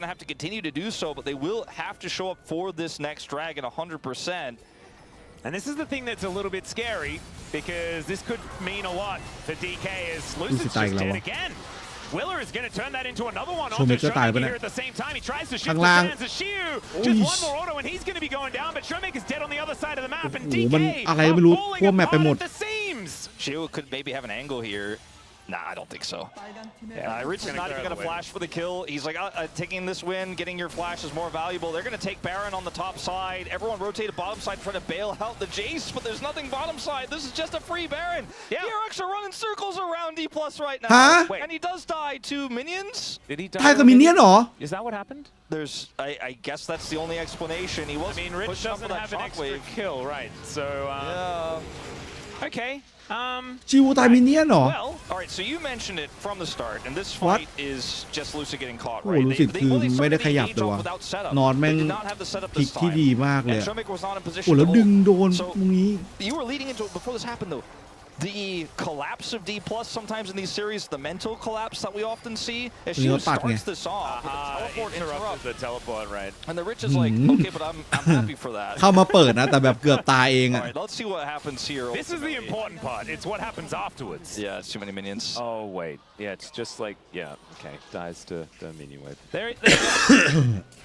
And this is the thing that's a little bit scary because this could mean a lot for DK as Lucid's just dead again. Willer is going to turn that into another one onto Showmaker here at the same time. He tries to shift the sands to Xiu. Just one more auto and he's going to be going down, but Showmaker's dead on the other side of the map. And DK falling apart at the seams. Xiu could maybe have an angle here. Nah, I don't think so. Rich is not even going to flash for the kill. He's like, taking this win, getting your flash is more valuable. They're going to take Baron on the top side. Everyone rotated bottom side trying to bail out the Jace, but there's nothing bottom side. This is just a free Baron. DRX are running circles around D+ right now. And he does die to minions. Did he die? ตายกับมินเนี่ยนเหรอ Is that what happened? I guess that's the only explanation. He was. I mean, Rich doesn't have an extra kill, right? So, okay. จิวตายมินเนี่ยนเหรอ Well, all right. So you mentioned it from the start, and this fight is just Lucid getting caught, โอ้ right? รู้สึกคือไม่ได้ขยับเลยวะนอนแม่งพลิกที่ดีมากเลยโอ้แล้วดึงโดนตรงนี้ You were leading into it before this happened, though. The collapse of D+ sometimes in these series, the mental collapse that we often see, as she starts this off, teleport interrupts the teleport, right? And the Rich is like, okay, but I'm happy for that. เข้ามาเปิดนะแต่แบบเกือบตายเองอะ All right, let's see what happens here. This is the important part. It's what happens afterwards. Yeah, it's too many minions. Oh wait, yeah, it's just like okay, dies to the minion wave.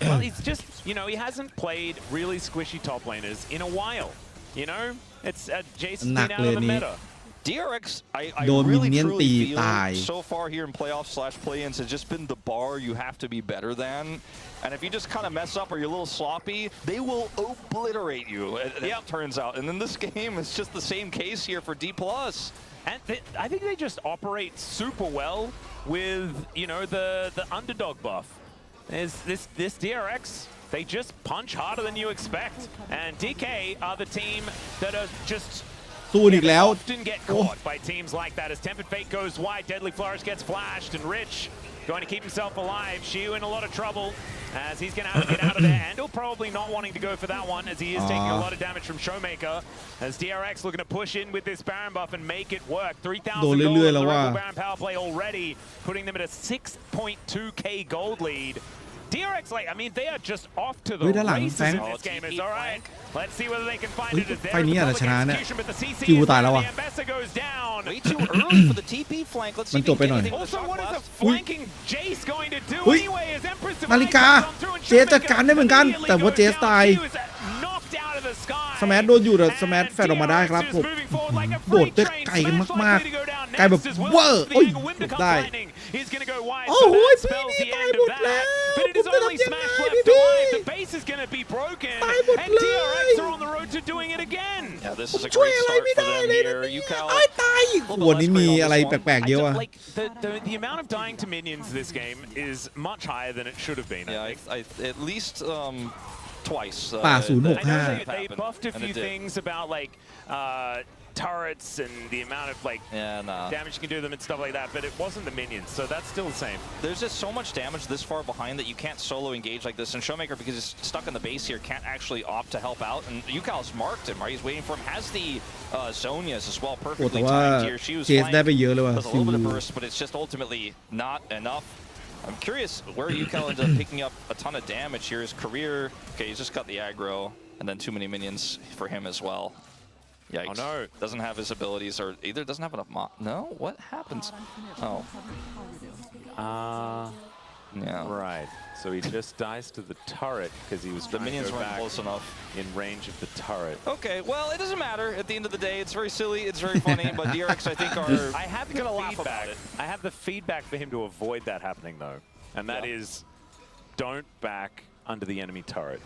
Well, he's just he hasn't played really squishy top laners in a while. It's Jason's been out of the meta. DRX, I really truly feel so far here in playoffs/play-ins has just been the bar you have to be better than. And if you just kind of mess up or you're a little sloppy, they will obliterate you, it turns out. And in this game, it's just the same case here for D+. And I think they just operate super well with, the underdog buff. This DRX, they just punch harder than you expect. And DK are the team that are just... สู้อีกแล้ว often get caught by teams like that as Tempered Fate goes wide, Deadly Flourish gets flashed, and Rich going to keep himself alive. Shiu in a lot of trouble as he's going to have to get out of there. Andal probably not wanting to go for that one as he is taking a lot of damage from Showmaker. As DRX looking to push in with this Baron buff and make it work. 3,000 gold on the Baron power play already, putting them at a 6.2k gold lead. DRX, they are just off to the races in this game. It's all right. Let's see whether they can find it. ไฟนี้อาจจะชนะเนี่ย but the CC จิวตายแล้ววะ goes down. Way too early for the TP flank. Let's see มันจบไปหน่อย Also, what is a flanking Jace going to do anyway? As Empress นาฬิกาเจสจัดการได้เหมือนกันแต่ว่าเจสตายสแมทโดนอยู่แต่สแมทแฟดออกมาได้ครับผมโดดได้ไกลกันมากๆไกลแบบเวอร์โอ้ยได้โอ้โหพี่นี่ตายหมดแล้วผมจะทำยังไงพี่ตายหมดเลยผมช่วยอะไรไม่ได้เลยนะเนี่ยตายอีกวันนี้มีอะไรแปลกๆเยอะอะ The amount of dying to minions this game is much higher than it should have been. Yeah, at least twice. ป่า I know they buffed a few things about turrets and the amount of damage you can do to them and stuff like that, but it wasn't the minions, so that's still the same. There's just so much damage this far behind that you can't solo engage like this, and Showmaker, because he's stuck in the base here, can't actually opt to help out, and Yukal's marked him, right? He's waiting for him, has the Zonias as well, perfectly timed here. She was flanked, does a little bit of burst, but it's just ultimately not enough. I'm curious where Yukal ended up picking up a ton of damage here. His career, okay, he's just got the aggro, and then too many minions for him as well. Yikes. Oh no. Doesn't have his abilities, or either doesn't have enough No? What happens? Oh. Yeah. Right. So he just dies to the turret because he was the minions weren't close enough in range of the turret. Okay, well, it doesn't matter. At the end of the day, it's very silly, it's very funny, but DRX, I think, are... I have the feedback. I have the feedback for him to avoid that happening, though. And that is, don't back under the enemy turret.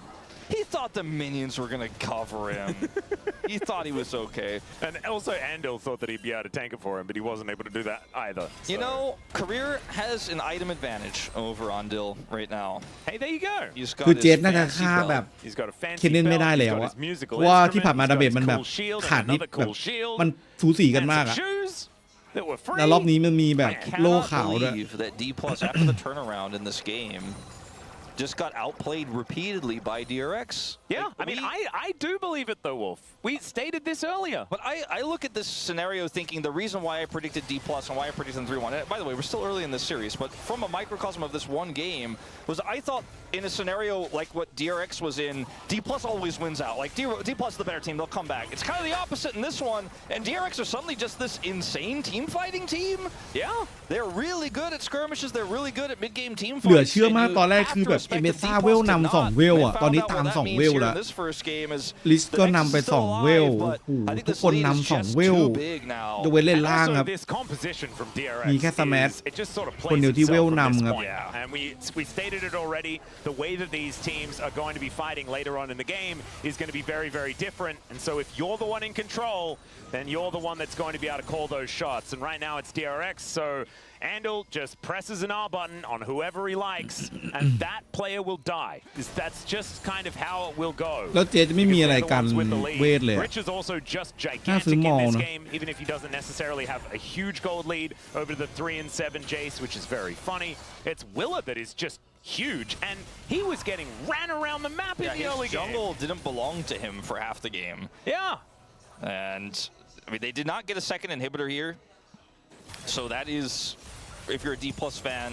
He thought the minions were going to cover him. He thought he was okay. And also Andal thought that he'd be able to tank it for him, but he wasn't able to do that either. So. You know, Career has an item advantage over Andil right now. Hey, there you go. คือเจสน่าจะฆ่าแบบเคนเนนไม่ได้แล้วอะว่าที่ผ่านมาดาเมจมันแบบขาดนิดแบบมันสูสีกันมากอะแล้วรอบนี้มันมีแบบโล่ขาวด้วย that D+ after the turnaround in this game just got outplayed repeatedly by DRX. Yeah, I do believe it though, Wolf. We stated this earlier. But I look at this scenario thinking the reason why I predicted D+ and why I predicted 3-1, by the way, we're still early in this series, but from a microcosm of this one game, was I thought in a scenario like what DRX was in, D+ always wins out. Like D+ is the better team, they'll come back. It's kind of the opposite in this one, and DRX are suddenly just this insane team fighting team. Yeah, they're really good at skirmishes, they're really good at mid-game team fights. เหลือเชื่อมากตอนแรกคือแบบ perspective, เอเมซ่า D+ เวล did นำ not. 2 เวล They อ่ะ ตอน found นี้ out ตาม what that 2 means เวล here แล้ว in this first game is ลิสก็ the นำไป Nexus is still 2 เวล alive, โอ้ but โห I think ทุก this คน lead is นำ 2 just เวล too big now. ยกเว้นเล่น And ล่าง also ครับ this composition from DRX มีแค่สแมัท it just sort of คน plays เดียวที่ itself เวล from นำ this ครับ point out. And we stated it already. The way that these teams are going to be fighting later on in the game is going to be very, very different. And so if you're the one in control, then you're the one that's going to be able to call those shots. And right now it's DRX. So Andal just presses an R button on whoever he likes, and that player will die. That's just kind of how it will go. แล้วเจจะไม่มีอะไรกันเวทเลย Rich is also just gigantic in this game, even if he doesn't necessarily have a huge gold lead over the 3 and 7 Jace, which is very funny. It's Willa that is just huge, and he was getting ran around the map in the early game. Jungle didn't belong to him for half the game. Yeah. And I mean, they did not get a second inhibitor here. So that is, if you're a D+ fan,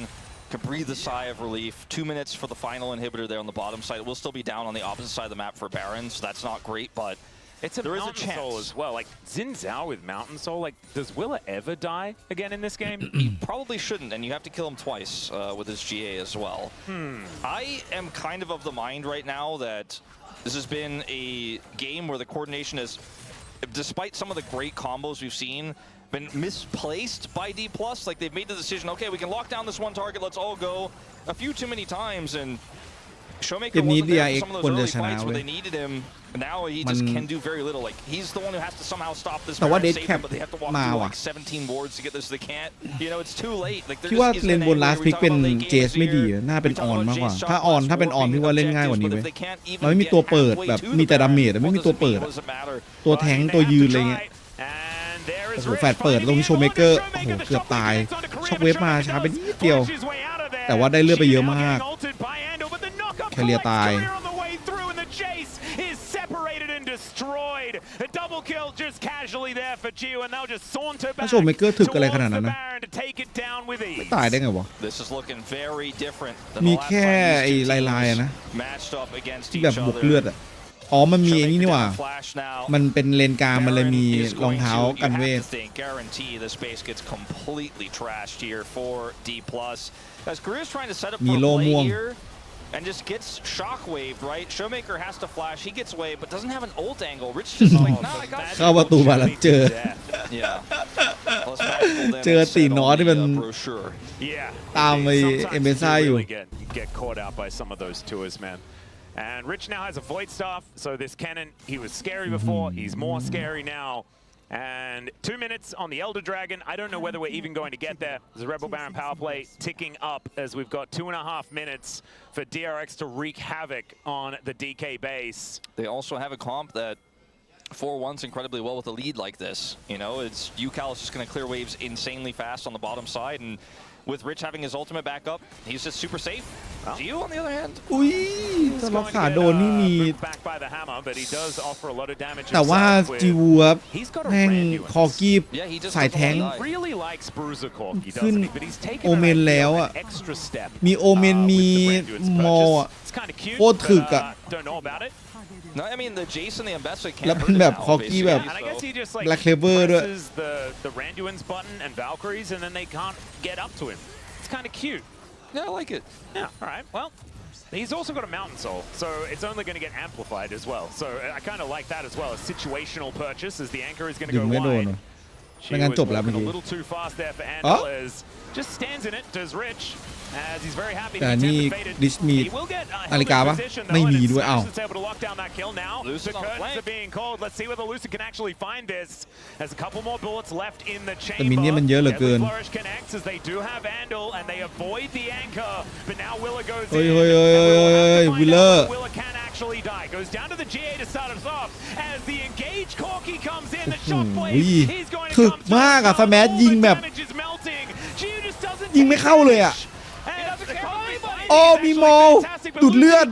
can breathe a sigh of relief. 2 minutes for the final inhibitor there on the bottom side. It will still be down on the opposite side of the map for Baron, so that's not great, but there is a chance. Soul as well. Like Xin Zhao with Mountain Soul, like does Willa ever die again in this game? He probably shouldn't, and you have to kill him twice with his GA as well. I am kind of the mind right now that this has been a game where the coordination is, despite some of the great combos we've seen, been misplaced by D+. Like they've made the decision, okay, we can lock down this one target, let's all go a few too many times, and Showmaker wasn't there for some of those early fights where they needed him. Now he just can do very little. Like he's the one who has to somehow stop this, save him, but they have to walk through like 17 wards to get this. They can't. You know, it's too late. Like พี่ว่าเลนบนลาสพิกเป็นเจสไม่ดีน่าเป็นออนมากกว่าถ้าเป็นออนพี่ว่าเล่นง่ายกว่านี้เว้ยมันไม่มีตัวเปิดแบบมีแต่ดาเมจไม่มีตัวเปิดตัวแทงตัวยืนอะไรเงี้ยโอ้โหแฟดเปิดลงโชว์เมเกอร์โอ้โหเกือบตายช็อกเวฟมาช้าไปนิดเดียวแต่ว่าได้เลือดไปเยอะมากแคเรียตายถ้าโชว์เมเกอร์ถึกอะไรขนาดนั้นนะไม่ตายได้ไงวะมีแค่ไอ้ลายๆนะที่แบบบวกเลือดอ่ะอ๋อมันมีไอ้นี่นี่หว่ามันเป็นเลนกลางมันเลยมีรองเท้ากันเวทมีโลม่วงand just gets shockwaved, right? Showmaker has to flash, he gets away, but doesn't have an ult angle. Rich just like, nah, I got เข้าประตูมาแล้วเจอ เจอตีน้อยที่มันตามไปเอเมซ่าอยู่ get caught out by some of those tours, man. And Rich now has a Void Staff, so this cannon, he was scary before, he's more scary now. And 2 minutes on the Elder Dragon. I don't know whether we're even going to get there. There's a Rebel Baron power play ticking up as we've got 2.5 minutes for DRX to wreak havoc on the DK base. They also have a comp that 4-1s incredibly well with a lead like this. You know, it's UCal is just going to clear waves insanely fast on the bottom side, and with Rich having his ultimate back up, he's just super safe. Gio, on the other hand, อุ้ยถ้าล็อกขาโดนนี่มีแต่ว่าจิวครับแม่งคอกี้สายแทงขึ้นโอเมนแล้วอ่ะมีโอเมนมีมออ่ะโคตรถึกอ่ะ No, I mean the Jason, the Ambessa can't. แล้วเป็นแบบคอกี้แบบ Black Clever ด้วย the Randuin's button and Valkyries, and then they can't get up to him. It's kind of cute. Yeah, I like it. Yeah, all right. Well, he's also got a Mountain Soul, so it's only going to get amplified as well. So I kind of like that as well. A situational purchase as the anchor is going to go wide. She was walking a little too fast there for Andal as just stands in it, does Rich. As he's very happy to be Dish meet นาฬิกาปะไม่มีด้วยอ้าว The curtains are being called. Let's see whether Lucid can actually find this. There's a couple more bullets left in the chamber. แต่มินเนี่ยมันเยอะเหลือเกิน Flourish connects as they do have Andal and they avoid the anchor. But now Willa goes in. เฮ้ยวิลเลอร์ Willa can actually die. Goes down to the GA to start us off. As the engaged Corky comes in, the shockwave. He's going to ถึก come มากอะสแมัทยิงแบบยิงไม่เข้าเลยอะโอ้มีโมดูดเลือด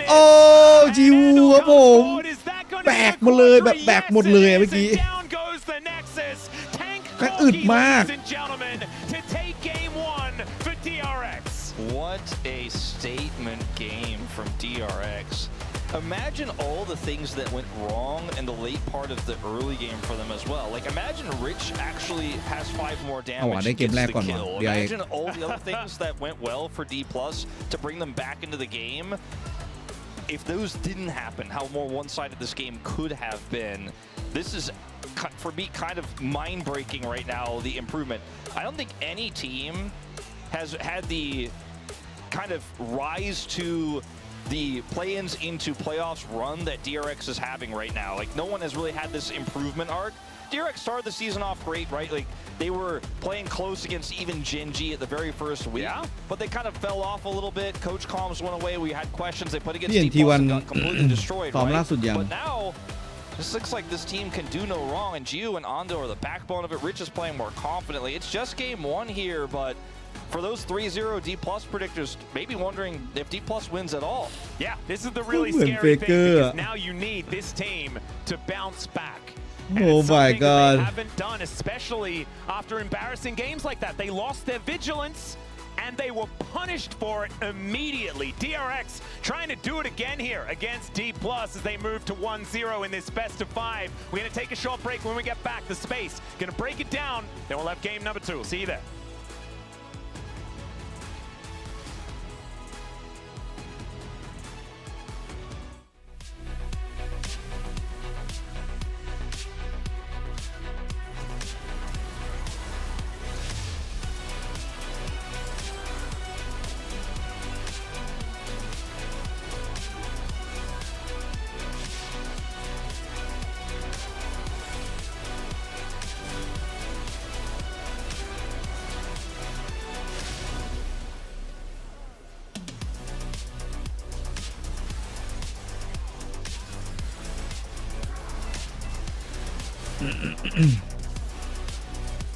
โอ้จิวครับผมแบกหมดเลยแบบแบกหมดเลยเมื่อกี้แม่งอึดมาก What a statement game from DRX. Imagine all the things that went wrong in the late part of the early game for them as well. Like imagine Rich actually has 5 more damage, gets the kill. Imagine all the other things that went well for D+ to bring them back into the game. If those didn't happen, how more one-sided this game could have been. This is, for me, kind of mind-breaking right now, the improvement. I don't think any team has had the kind of rise to the play-ins into playoffs run that DRX is having right now. Like, no one has really had this improvement arc. DRX started the season off great, right? Like, they were playing close against even Gen G at the very first week, but they kind of fell off a little bit. Coach Comms went away. We had questions. They put against D+ and got completely destroyed, right? But now, this looks like this team can do no wrong, and Gio and Ando are the backbone of it. Rich is playing more confidently. It's just game 1 here, but for those 3-0 D+ predictors, maybe wondering if D+ wins at all. Yeah, this is the really scary thing, because now you need this team to bounce back. Oh my God. They haven't done, especially after embarrassing games like that. They lost their vigilance and they were punished for it immediately. DRX trying to do it again here against D+ as they move to 1-0 in this best of 5. We're going to take a short break. When we get back, the space, going to break it down. Then we'll have game number 2. See you there.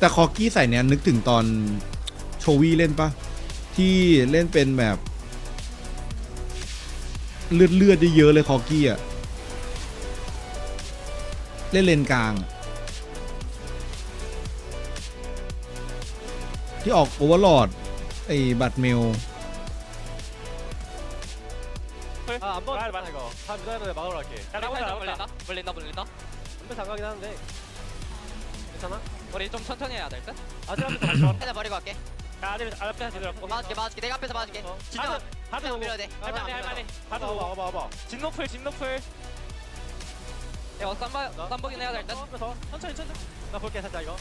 แต่คอกี้ใส่เนี้ยนึกถึงตอนโชวี่เล่นปะที่เล่นเป็นแบบเลือดเยอะเลยคอกี้อ่ะเล่นเลนกลางที่ออกโอเวอร์ลอดไอ้บัตเมล안 봐도 돼 이거. 다 누가 막으러 갈게. 야 나보다 물린다. 근데 장각이긴 하는데 괜찮아? 우리 좀 천천히 해야 될 듯? 아직 앞에서 다시 와. 해다 버리고 갈게. 야 앞에 제대로 잡고. 맞을게. 내가 앞에서 맞을게. 하드 밀어야 돼. 할만해. 하드 와봐. 진노플. 이거 쌈버긴 해야 될 듯? 천천히. 나 볼게 살짝 이거.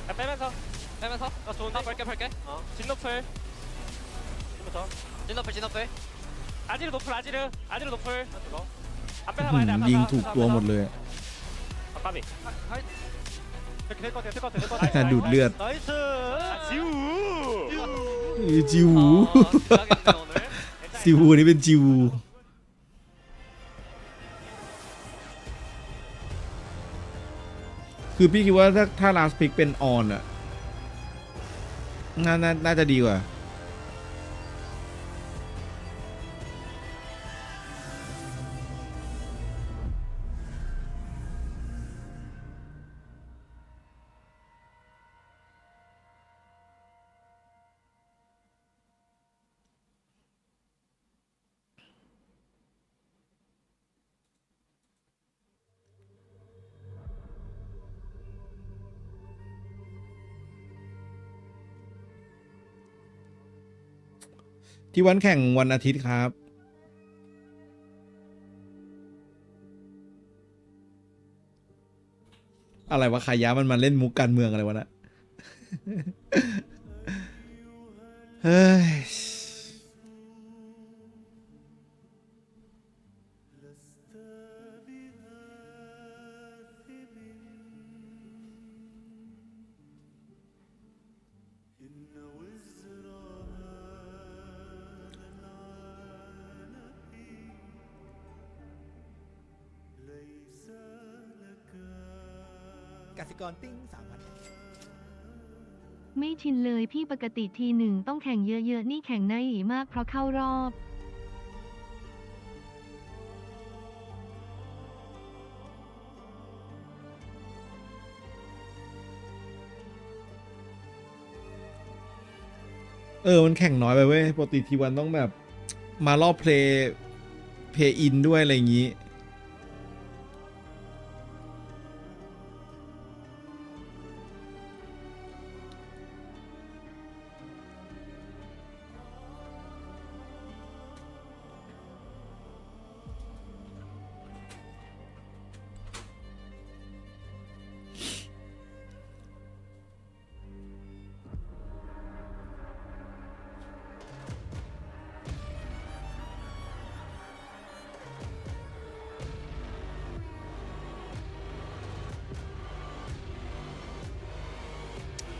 야 빼면서. 나 좋은데. 볼게. 진노플. 진노플. 아지르 노플. 앞에서 봐야 돼. ยิงถูกตัวหมดเลย 아까비. 이렇게 될 것 같아. แต่ดูดเลือด 나이스. 지우. จิว 들어가겠네 오늘. ซิวนี่เป็นจิวคือพี่คิดว่าถ้าลาสพิกเป็นออนอ่ะน่าจะดีกว่าที่วันแข่งวันอาทิตย์ครับอะไรวะขายะมันมาเล่นมุกการเมืองอะไรวะนะเฮ้ยกสิกรติ้ง3,000ไม่ชินเลยพี่ปกติทีหนึ่งต้องแข่งเยอะๆนี่แข่งได้อีมากเพราะเข้ารอบมันแข่งน้อยไปเว้ยปกติทีวันต้องแบบมารอบเพลย์ เพย์อินด้วยอะไรอย่างนี้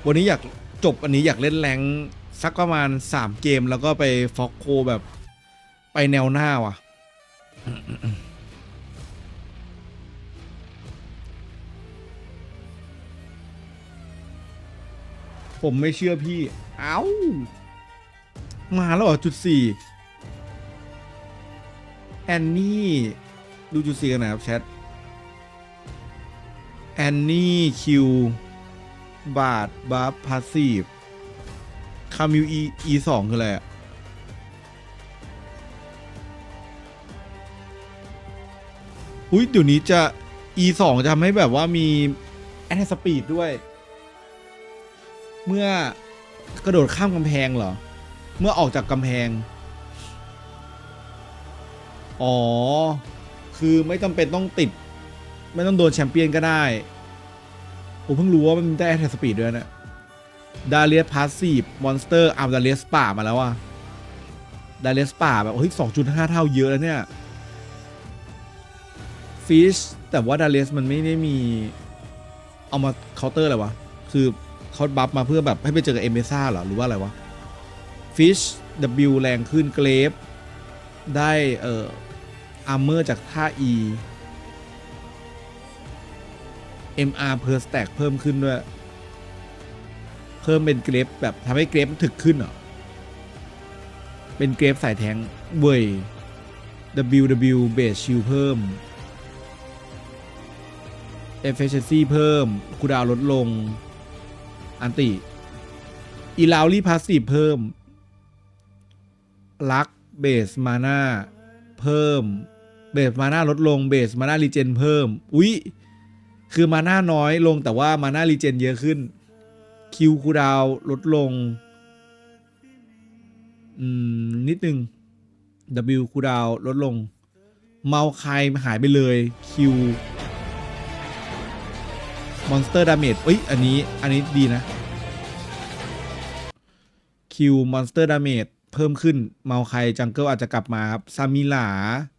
วันนี้อยากจบอันนี้อยากเล่นแรงสักประมาณ3เกมแล้วก็ไปฟ็อกโคแบบไปแนวหน้าว่ะ ผมไม่เชื่อพี่เอ้ามาแล้วเหรอจุด4แอนนี่ดูจุด4กันหน่อยครับแชทแอนนี่คิวบาทบัฟพาสซีฟคามิวE2คืออะไรอ่ะอุ้ยเดี๋ยวนี้จะ E2 จะทำให้แบบว่ามีแอตแทกสปีดด้วยเมื่อกระโดดข้ามกำแพงเหรอเมื่อออกจากกำแพงอ๋อคือไม่จำเป็นต้องติดไม่ต้องโดนแชมเปี้ยนก็ได้ผมเพิ่งรู้ว่ามันมีได้แอตแทกสปีดด้วยนะดาเลียสพาสซีฟมอนสเตอร์ดาเลียสป่ามาแล้วอ่ะดาเลียสป่าแบบเฮ้ย 2.5 เท่าเยอะแล้วเนี่ยฟิชแต่ว่าดาเลียสมันไม่ได้มีเอามาเคาน์เตอร์อะไรวะคือเขาบัฟมาเพื่อแบบให้ไปเจอกับเอเมซ่าเหรอหรือว่าอะไรวะฟิช W แรงขึ้นเกรฟได้อาร์เมอร์จากท่า E MR per stack เพิ่มขึ้นด้วยเพิ่มเป็นเกรฟแบบทำให้เกรฟมันถึกขึ้นเหรอเป็นเกรฟสายแทงเว้ย WW base shield เพิ่ม efficiency เพิ่มคูลดาวน์ลดลงอันติอีลาวลี่พาสซีฟเพิ่มลักเบสมาน่าเพิ่มเบสมาน่าลดลงเบสมาน่ารีเจนเพิ่มอุ๊ยคือมาน่าน้อยลงแต่ว่ามาน่ารีเจนเยอะขึ้นคิวคูลดาวน์ลดลงนิดนึง W คูลดาวน์ลดลงเมาคายหายไปเลยคิวมอนสเตอร์ดาเมจเอ้ยอันนี้ดีนะคิวมอนสเตอร์ดาเมจเพิ่มขึ้นเมาคายจังเกิลอาจจะกลับมาครับซามิหลา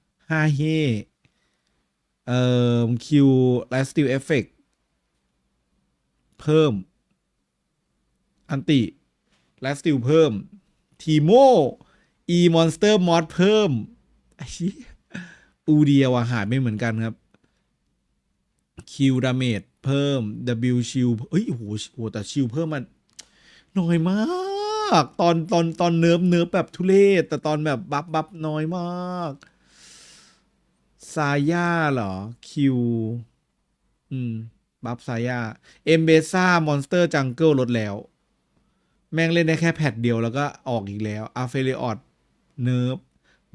5เฮคิวไลฟ์สติลเอฟเฟกต์เพิ่มอันติไลฟ์สติลเพิ่มทีโมอีมอนสเตอร์มอดเพิ่มปูเดียวหายไม่เหมือนกันครับคิวดาเมจเพิ่ม W ชิลเอ้ยโหแต่ชิลเพิ่มมันน้อยมากตอนเนิร์ฟแบบทุเรศแต่ตอนแบบบัฟน้อยมากซาย่าเหรอคิวบัฟซาย่าเอมเบซ่ามอนสเตอร์จังเกิลลดแล้วแม่งเล่นได้แค่แพทเดียวแล้วก็ออกอีกแล้วอาเฟเรออดเนิร์ฟ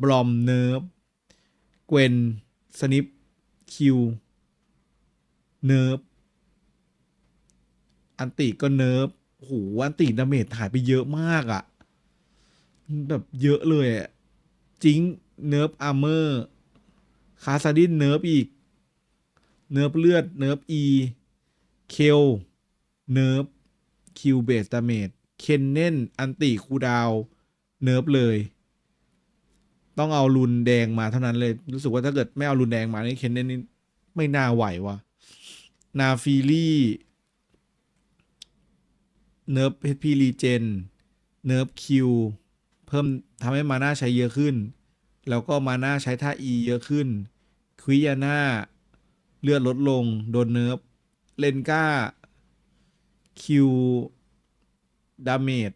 บลอมเนิร์ฟเกวนสนิปคิวเนิร์ฟอันติก็เนิร์ฟโหอันติดาเมจหายไปเยอะมากอะแบบเยอะเลยอะจิงเนิร์ฟอาร์เมอร์คาซาดินเนิร์ฟอีกเนิร์ฟเลือดเนิร์ฟอีเคลเนิร์ฟคิวเบสดาเมจเคนเน่นอันติคูดาวเนิร์ฟเลยต้องเอารุนแดงมาเท่านั้นเลยรู้สึกว่าถ้าเกิดไม่เอารุนแดงมานี่เคนเน่นนี่ไม่น่าไหววะนาฟีลี่เนิร์ฟเพชรพีรีเจนเนิร์ฟคิวเพิ่มทำให้มาน่าใช้เยอะขึ้นแล้วก็มาน่าใช้ท่า E เยอะขึ้นควิยาน่าเลือดลดลงโดนเนิร์ฟเลนก้าคิวดาเมจ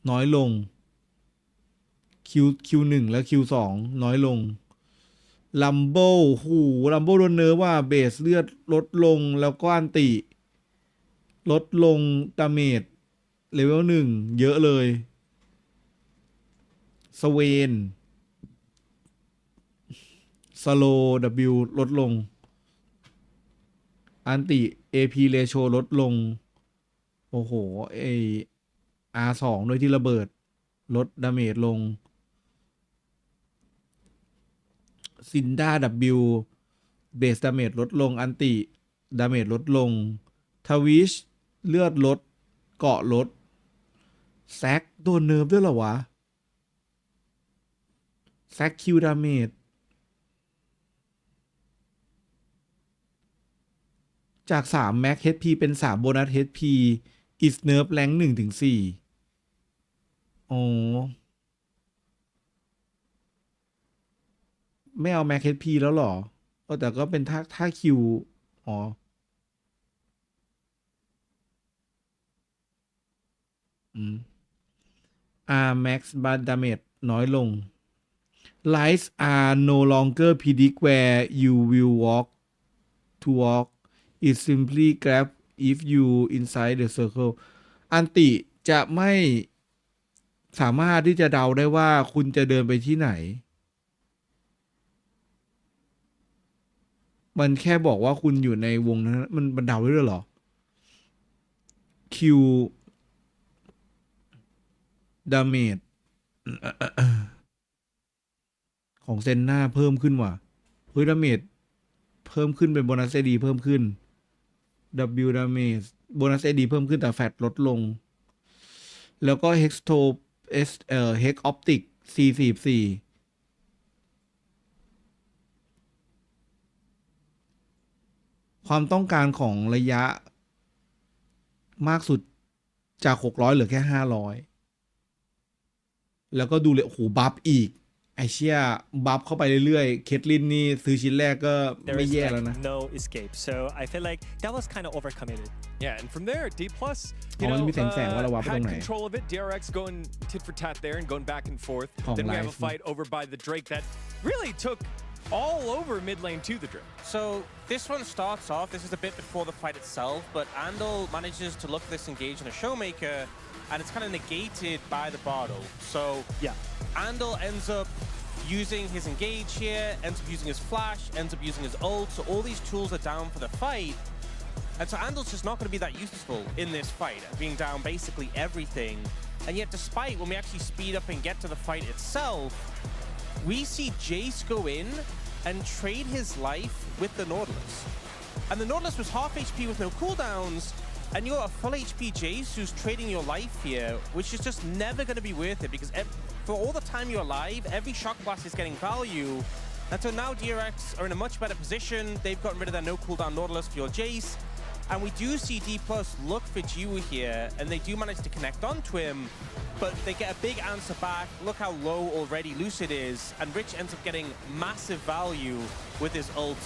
น้อยลงคิว1แล้วคิว2น้อยลงลัมโบลัมโบโดนเนิร์ฟว่าเบสเลือดลดลงแล้วก็อันติลดลงดาเมจเลเวล1เยอะเลย สเวนสโล W ลดลงอันติ AP ratio ลดลงโอ้โหR2 ด้วยที่ระเบิดลดดาเมจลงซินด้า W เบสดาเมจลดลงอันติดาเมจลดลงทวิชเลือดลดเกาะลดแซกโดนเนิร์ฟด้วยเหรอวะแซกคิวดาเมจจาก3 Max HP เป็น3 โบนัส HP is nerf แรง1 ถึง 4อ๋อไม่เอา Max HP แล้วหรอแต่ก็เป็นท่าคิวอ๋อMax Bar Damage น้อยลง Lights are no longer predict where you will walk to walk it simply grab if you inside the circle อันติจะไม่สามารถที่จะเดาได้ว่าคุณจะเดินไปที่ไหนมันแค่บอกว่าคุณอยู่ในวงนั้นมันเดาได้ด้วยเหรอ Q Damage ของเซนน่าเพิ่มขึ้นว่ะเฮ้ย Damage เพิ่มขึ้นเป็นโบนัส AD เพิ่มขึ้น W Damage โบนัส AD เพิ่มขึ้นแต่แฟตลดลงแล้วก็ Hexto Hex Optic C44ความต้องการของระยะมากสุดจาก600เหลือแค่500แล้วก็ดูเลยโอ้โหบัฟอีกไอเชี่ยบัฟเข้าไปเรื่อยๆเคทลินนี่ซื้อชิ้นแรกก็ไม่แย่แล้วนะ no escape so I feel like that was kind of overcommitted yeah and from there D plus you know had control of it DRX going tit for tat there and going back and forth then we have a fight over by the Drake that really took all over mid lane to the Drake. So this one starts off, this is a bit before the fight itself, but Andal manages to look this engage in a Showmaker, and it's kind of negated by the Bardo. So yeah, Andal ends up using his engage here, ends up using his flash, ends up using his ult, so all these tools are down for the fight. And so Andal's just not going to be that useful in this fight, being down basically everything. And yet despite when we actually speed up and get to the fight itself, we see Jace go in and trade his life with the Nautilus. And the Nautilus was half HP with no cooldowns, and you're a full HP Jace who's trading your life here, which is just never going to be worth it because for all the time you're alive, every shock blast is getting value. And so now DRX are in a much better position. They've gotten rid of their no cooldown Nautilus for your Jace. And we do see D Plus look for Jiwoo here, and they do manage to connect onto him, but they get a big answer back. Look how low already Lucid is, and Rich ends up getting massive value with his ult,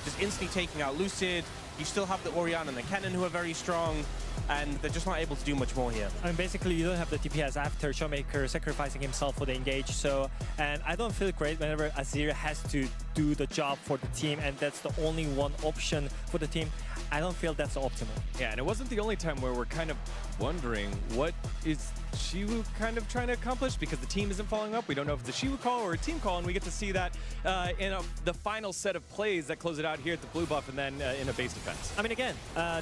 just instantly taking out Lucid. You still have the Orianna and the Kennen who are very strong, and they're just not able to do much more here. I mean, basically, you don't have the DPS after Showmaker sacrificing himself for the engage. So, and I don't feel great whenever Azir has to do the job for the team, and that's the only one option for the team. I don't feel that's optimal. Yeah, and it wasn't the only time where we're kind of wondering what is Shiwu kind of trying to accomplish because the team isn't following up. We don't know if it's a Shiwu call or a team call, and we get to see that in the final set of plays that close it out here at the blue buff and then in a base defense. I mean, again,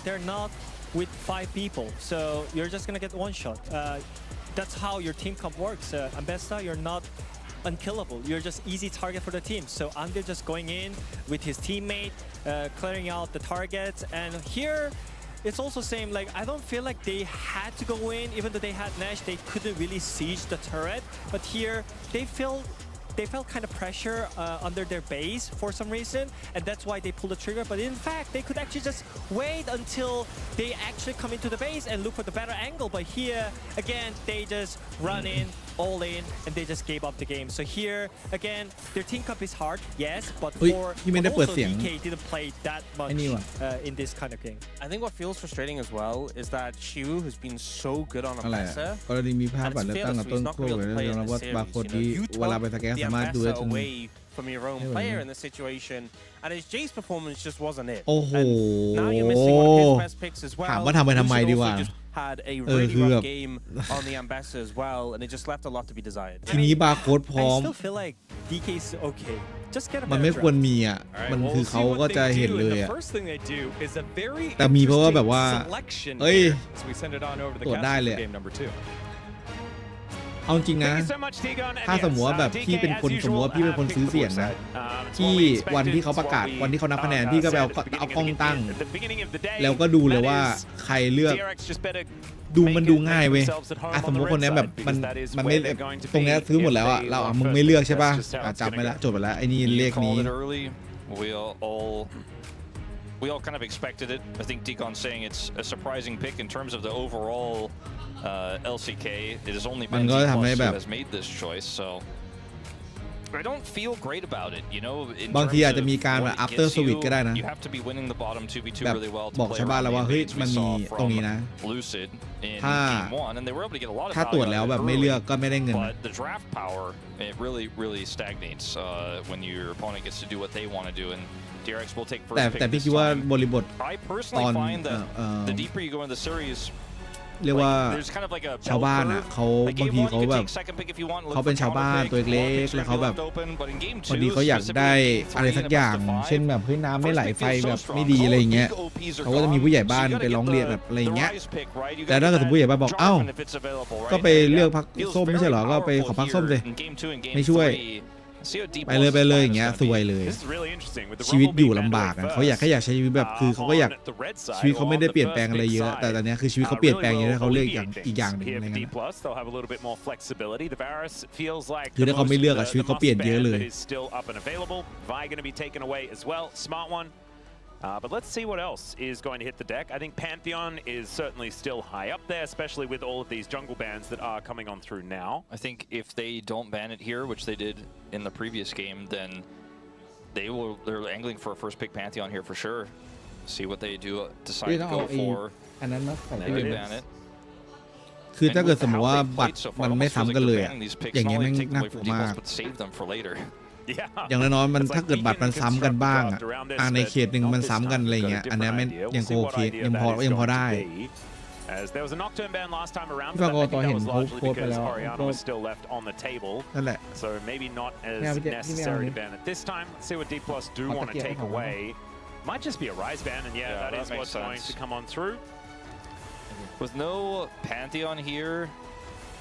they're not with 5 people, so you're just gonna get one shot. That's how your team comp works. Ambessa, you're not unkillable. You're just easy target for the team. So Andre just going in with his teammate, clearing out the targets, and here it's also same. Like I don't feel like they had to go in, even though they had Nash, they couldn't really siege the turret. But here they felt kind of pressure under their base for some reason, and that's why they pulled the trigger. But in fact, they could actually just wait until they actually come into the base and look for the better angle. But here, again, they just run in, all in, and they just gave up the game. So here, again, their team cup is hard, yes, but also DK didn't play that much in this kind of game. I think what feels frustrating as well is that Shiwu has been so good on Ambessa. กรณีมีภาพบัตรเลือกตั้งกับต้นขั้วเลยนะว่าบางคนที่เวลาไปสแกนสามารถดูได้จน from your own player in this situation, and his Jace performance just wasn't it. โอ้โห now you're missing one of his best picks as well. ถามว่าทำไปทำไมดีกว่า had a really rough แบบ game on the Ambassador as well, and it just left a lot to be desired. ทีนี้บาร์โค้ดพร้อ I ม still feel like DK is okay. Just get a มัน better ไม่ควร draft. มีอ่ะ มันคือเขาก็จะเห็นเลยอ่ะ First thing they do is a very แต่มีเพราะว่าแบบว่า selection เอ้ย so we send it on over to the ตรวจได้ cast เลย for game number 2. เอาจริงนะ ถ้าสมมติว่าแบบพี่เป็นคนสมมติว่าพี่เป็นคนซื้อเสียงนะที่วันที่เขาประกาศวันที่เขานับคะแนนพี่ก็ไปเอากล้องตั้งแล้วก็ดูเลยว่าใครเลือกดูมันดูง่ายเว้ยสมมติคนนี้แบบมันไม่ตรงนี้ซื้อหมดแล้วอ่ะเรามึงไม่เลือกใช่ป่ะจำไปแล้วจดไปแล้วไอ้นี่เลขนี้ We all kind of expected it. I think Deacon's saying it's a surprising pick in terms of the overall LCK. It has only been Takluz who has made this choice, so I don't feel great about it. You know, บางทีอาจจะมีการแบบ after switch ก็ได้นะ You have to be winning the bottom 2v2 really well to บอก play ชาวบ้านแล้วว่าเฮ้ยมันมีตรงนี้นะ Lucid in ถ้า game 1, and they were able to get a lot of ถ้าตรวจแล้วแบบไม่เลือกก็ไม่ได้เงิน but the draft power it really stagnates when your opponent gets to do what they want to do, and DRX will take first pick แต่พี่คิดว่าบริบท I personally find that the deeper you go in the series เรียกว่าชาวบ้านอ่ะเขาบางทีเขาแบบเขาเป็นชาวบ้านตัวเล็กแล้วเขาแบบบางทีเขาอยากได้อะไรสักอย่างเช่นแบบเฮ้ยน้ำไม่ไหลไฟแบบไม่ดีอะไรอย่างเงี้ยเขาก็จะมีผู้ใหญ่บ้านไปร้องเรียนแบบอะไรอย่างเงี้ยแต่ถ้าเกิดผู้ใหญ่บ้านบอกเอ้าก็ไปเลือกพรรคส้มไม่ใช่เหรอก็ไปขอพรรคส้มเลยไม่ช่วยไปเลยอย่างเงี้ยซวยเลยชีวิตอยู่ลำบากเขาอยากใช้ชีวิตแบบคือเขาก็อยากชีวิตเขาไม่ได้เปลี่ยนแปลงอะไรเยอะแต่ตอนนี้คือชีวิตเขาเปลี่ยนแปลงเยอะเขาเลือกอีกอย่างหนึ่งอะไรเงี้ยคือถ้าเขาไม่เลือกชีวิตเขาเปลี่ยนเยอะเลย But let's see what else is going to hit the deck. I think Pantheon is certainly still high up there, especially with all of these jungle bans that are coming on through now. I think if they don't ban it here, which they did in the previous game, then they're angling for a first pick Pantheon here for sure. See what they do decide to go for. อันนั้นนะของ They could ban it. คือถ้าเกิดสมมติว่าบัตรมันไม่ซ้ำกันเลยอย่างเงี้ยแม่งน่ากลัวมากอย่างน้อยๆมันถ้าเกิดบัตรมันซ้ำกันบ้างอ่ะในเขตหนึ่งมันซ้ำกันอะไรเงี้ยอันนี้มันยังโอเคยังพอได้พี่ฟังก็ตอนเห็นเขาโพสไปแล้วนั่นแหละพี่ไม่เอาเนี่ย Might just be a rise ban, and that is what's going to come on through. With no Pantheon here,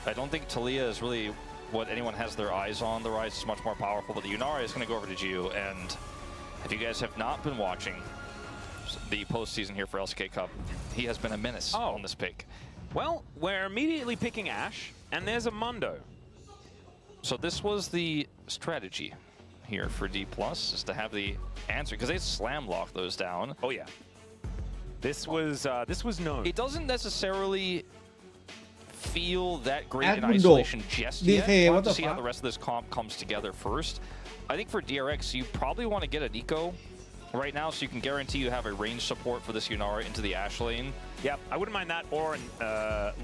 I don't think Talia is really what anyone has their eyes on. The Rise is much more powerful, but the Yunara is going to go over to Jiu. And if you guys have not been watching the postseason here for LCK Cup, he has been a menace on this pick. Well, we're immediately picking Ash, and there's a Mundo. So this was the strategy here for D+, is to have the answer, because they slam lock those down. Oh yeah. This was known. It doesn't necessarily feel that great in isolation just yet. We'll have to see how the rest of this comp comes together first. I think for DRX, you probably want to get an Eco right now so you can guarantee you have a range support for this Yunara into the Ashe lane. Yep, I wouldn't mind that, or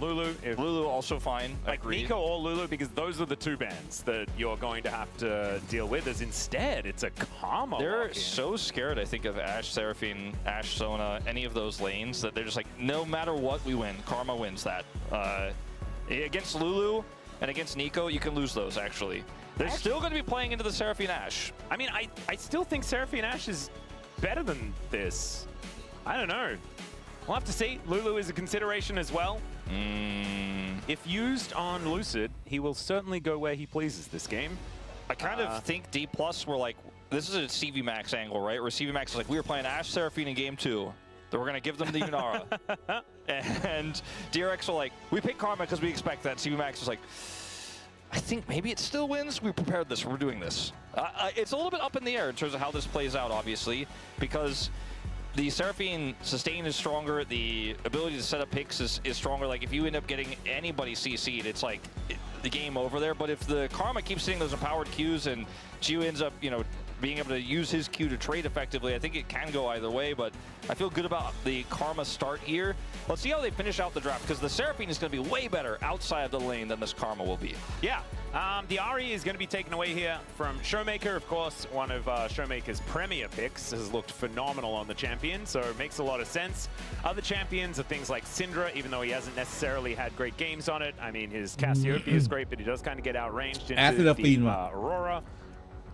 Lulu. Lulu also fine. Like Nico or Lulu, because those are the two bans that you're going to have to deal with. As instead, it's a Karma. They're so scared, I think, of Ashe Seraphine, Ashe Sona, any of those lanes that they're just like, no matter what, we win. Karma wins that. Against Lulu and against Nico, you can lose those, actually. They're still going to be playing into the Seraphine Ashe. I mean, I still think Seraphine Ashe is better than this. I don't know. We'll have to see. Lulu is a consideration as well. If used on Lucid, he will certainly go where he pleases this game. I kind of think D+ were like, this is a CV Max angle, right? Where CV Max is like, we were playing Ashe Seraphine in game 2. That we're going to give them the Yunara. And DRX were like, we pick Karma because we expect that. CV Max was like, I think maybe it still wins. We prepared this. We're doing this. It's a little bit up in the air in terms of how this plays out, obviously, because the Seraphine sustain is stronger. The ability to set up picks is stronger. Like, if you end up getting anybody CC'd, it's like the game over there. But if the Karma keeps hitting those empowered Qs and Jiu ends up, being able to use his Q to trade effectively. I think it can go either way, but I feel good about the Karma start here. Let's see how they finish out the draft, because the Seraphine is going to be way better outside of the lane than this Karma will be. Yeah, the RE is going to be taken away here from Showmaker. Of course, one of Showmaker's premier picks has looked phenomenal on the champion, so it makes a lot of sense. Other champions are things like Syndra, even though he hasn't necessarily had great games on it. I mean, his Cassiopeia is great, but he does kind of get outranged into the Aurora.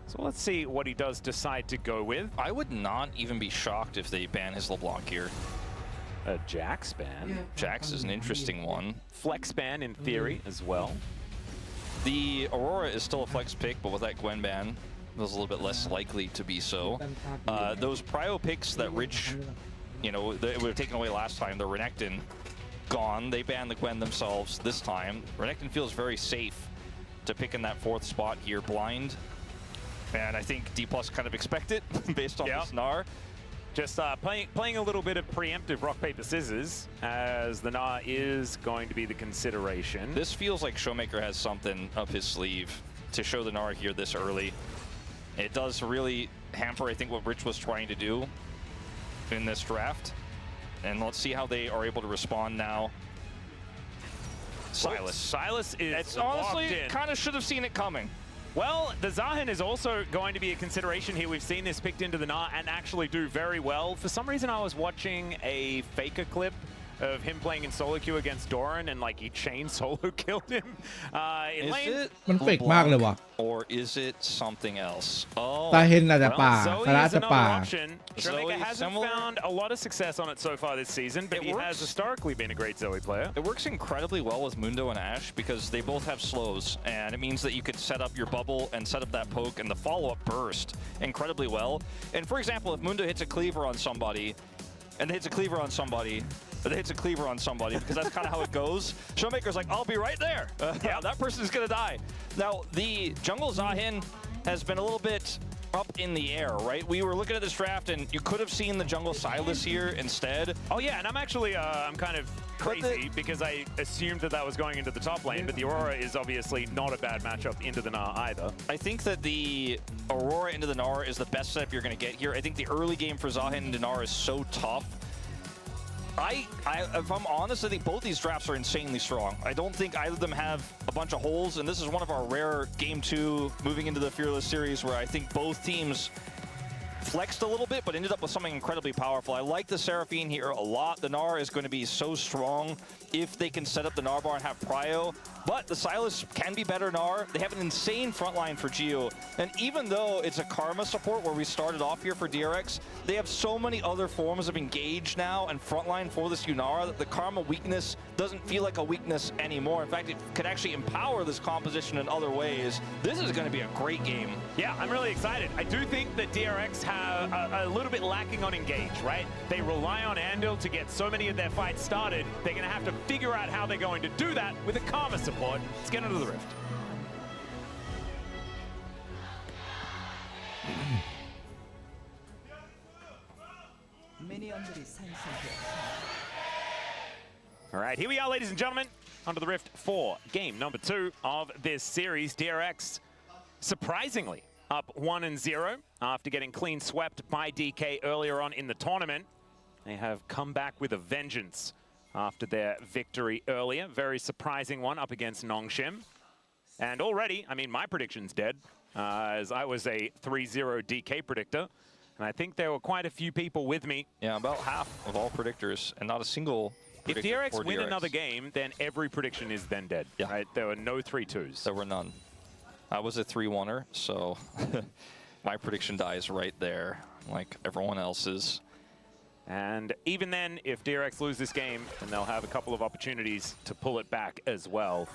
So let's see what he does decide to go with. I would not even be shocked if they ban his LeBlanc here. A Jax ban? Jax is an interesting one. Flex ban in theory as well. The Aurora is still a flex pick, but with that Gwen ban, it was a little bit less likely to be so. Those prio picks that Rich, you know, they were taken away last time, the Renekton, gone. They banned the Gwen themselves this time. Renekton feels very safe to pick in that 4th spot here, blind. And I think D+ kind of expect it based on this Gnar. Just playing a little bit of preemptive rock, paper, scissors, as the Gnar is going to be the consideration. This feels like Showmaker has something up his sleeve to show the Gnar here this early. It does really hamper, I think, what Rich was trying to do in this draft. And let's see how they are able to respond now. Silas is it's honestly kind of should have seen it coming. Well, the Zahin is also going to be a consideration here. We've seen this picked into the Gnar and actually do very well. For some reason, I was watching a Faker clip of him playing in solo queue against Doran, and like he chain solo killed him in lane. Is it มันเฟกมากเลยว่ะ or is it something else? Oh, ตาเห็นอาจจะป่า Zoe ตาลา is จะ another ป่า option. Showmaker hasn't found a lot of success on it so far this season, but he has historically been a great Zoe player. It works incredibly well with Mundo and Ashe because they both have slows, and it means that you could set up your bubble and set up that poke and the follow-up burst incredibly well. And for example, if Mundo hits a cleaver on somebody, and they hits a cleaver on somebody, but they hits a cleaver on somebody, because that's kind of how it goes. Showmaker's like, I'll be right there. Yeah, that person is going to die. Now, the jungle Zahin has been a little bit up in the air, right? We were looking at this draft, and you could have seen the jungle Silas here instead. Oh, yeah, and I'm actually, I'm kind of crazy because I assumed that was going into the top lane, but the Aurora is obviously not a bad matchup into the Gnar either. I think that the Aurora into the Gnar is the best setup you're going to get here. I think the early game for Zahin into Gnar is so tough. If I'm honest, I think both these drafts are insanely strong. I don't think either of them have a bunch of holes, and this is one of our rare Game 2 moving into the Fearless series where I think both teams flexed a little bit, but ended up with something incredibly powerful. I like the Seraphine here a lot. The Gnar is going to be so strong if they can set up the Gnar bar and have prio, but the Silas can be better Gnar. They have an insane frontline for Geo, and even though it's a Karma support where we started off here for DRX, they have so many other forms of engage now and frontline for this Yunara that the Karma weakness doesn't feel like a weakness anymore. In fact, it could actually empower this composition in other ways. This is going to be a great game. Yeah, I'm really excited. I do think that DRX have a little bit lacking on engage, right? They rely on Andil to get so many of their fights started. They're going to have to figure out how they're going to do that with a Karma support. Let's get into the Rift. All right, here we are, ladies and gentlemen, onto the Rift for game number 2 of this series. DRX, surprisingly, up 1-0 after getting clean swept by DK earlier on in the tournament. They have come back with a vengeance after their victory earlier. Very surprising one up against Nongshim. And already, I mean, my prediction's dead, as I was a 3-0 DK predictor. And I think there were quite a few people with me. Yeah, about half of all predictors, and not a single If DRX win another game, then every prediction is then dead. Yeah. Right? There were no 3-2s. There were none. I was a 3-1er, so my prediction dies right there, like everyone else's. And even then, if DRX lose this game, then they'll have a couple of opportunities to pull it back as well.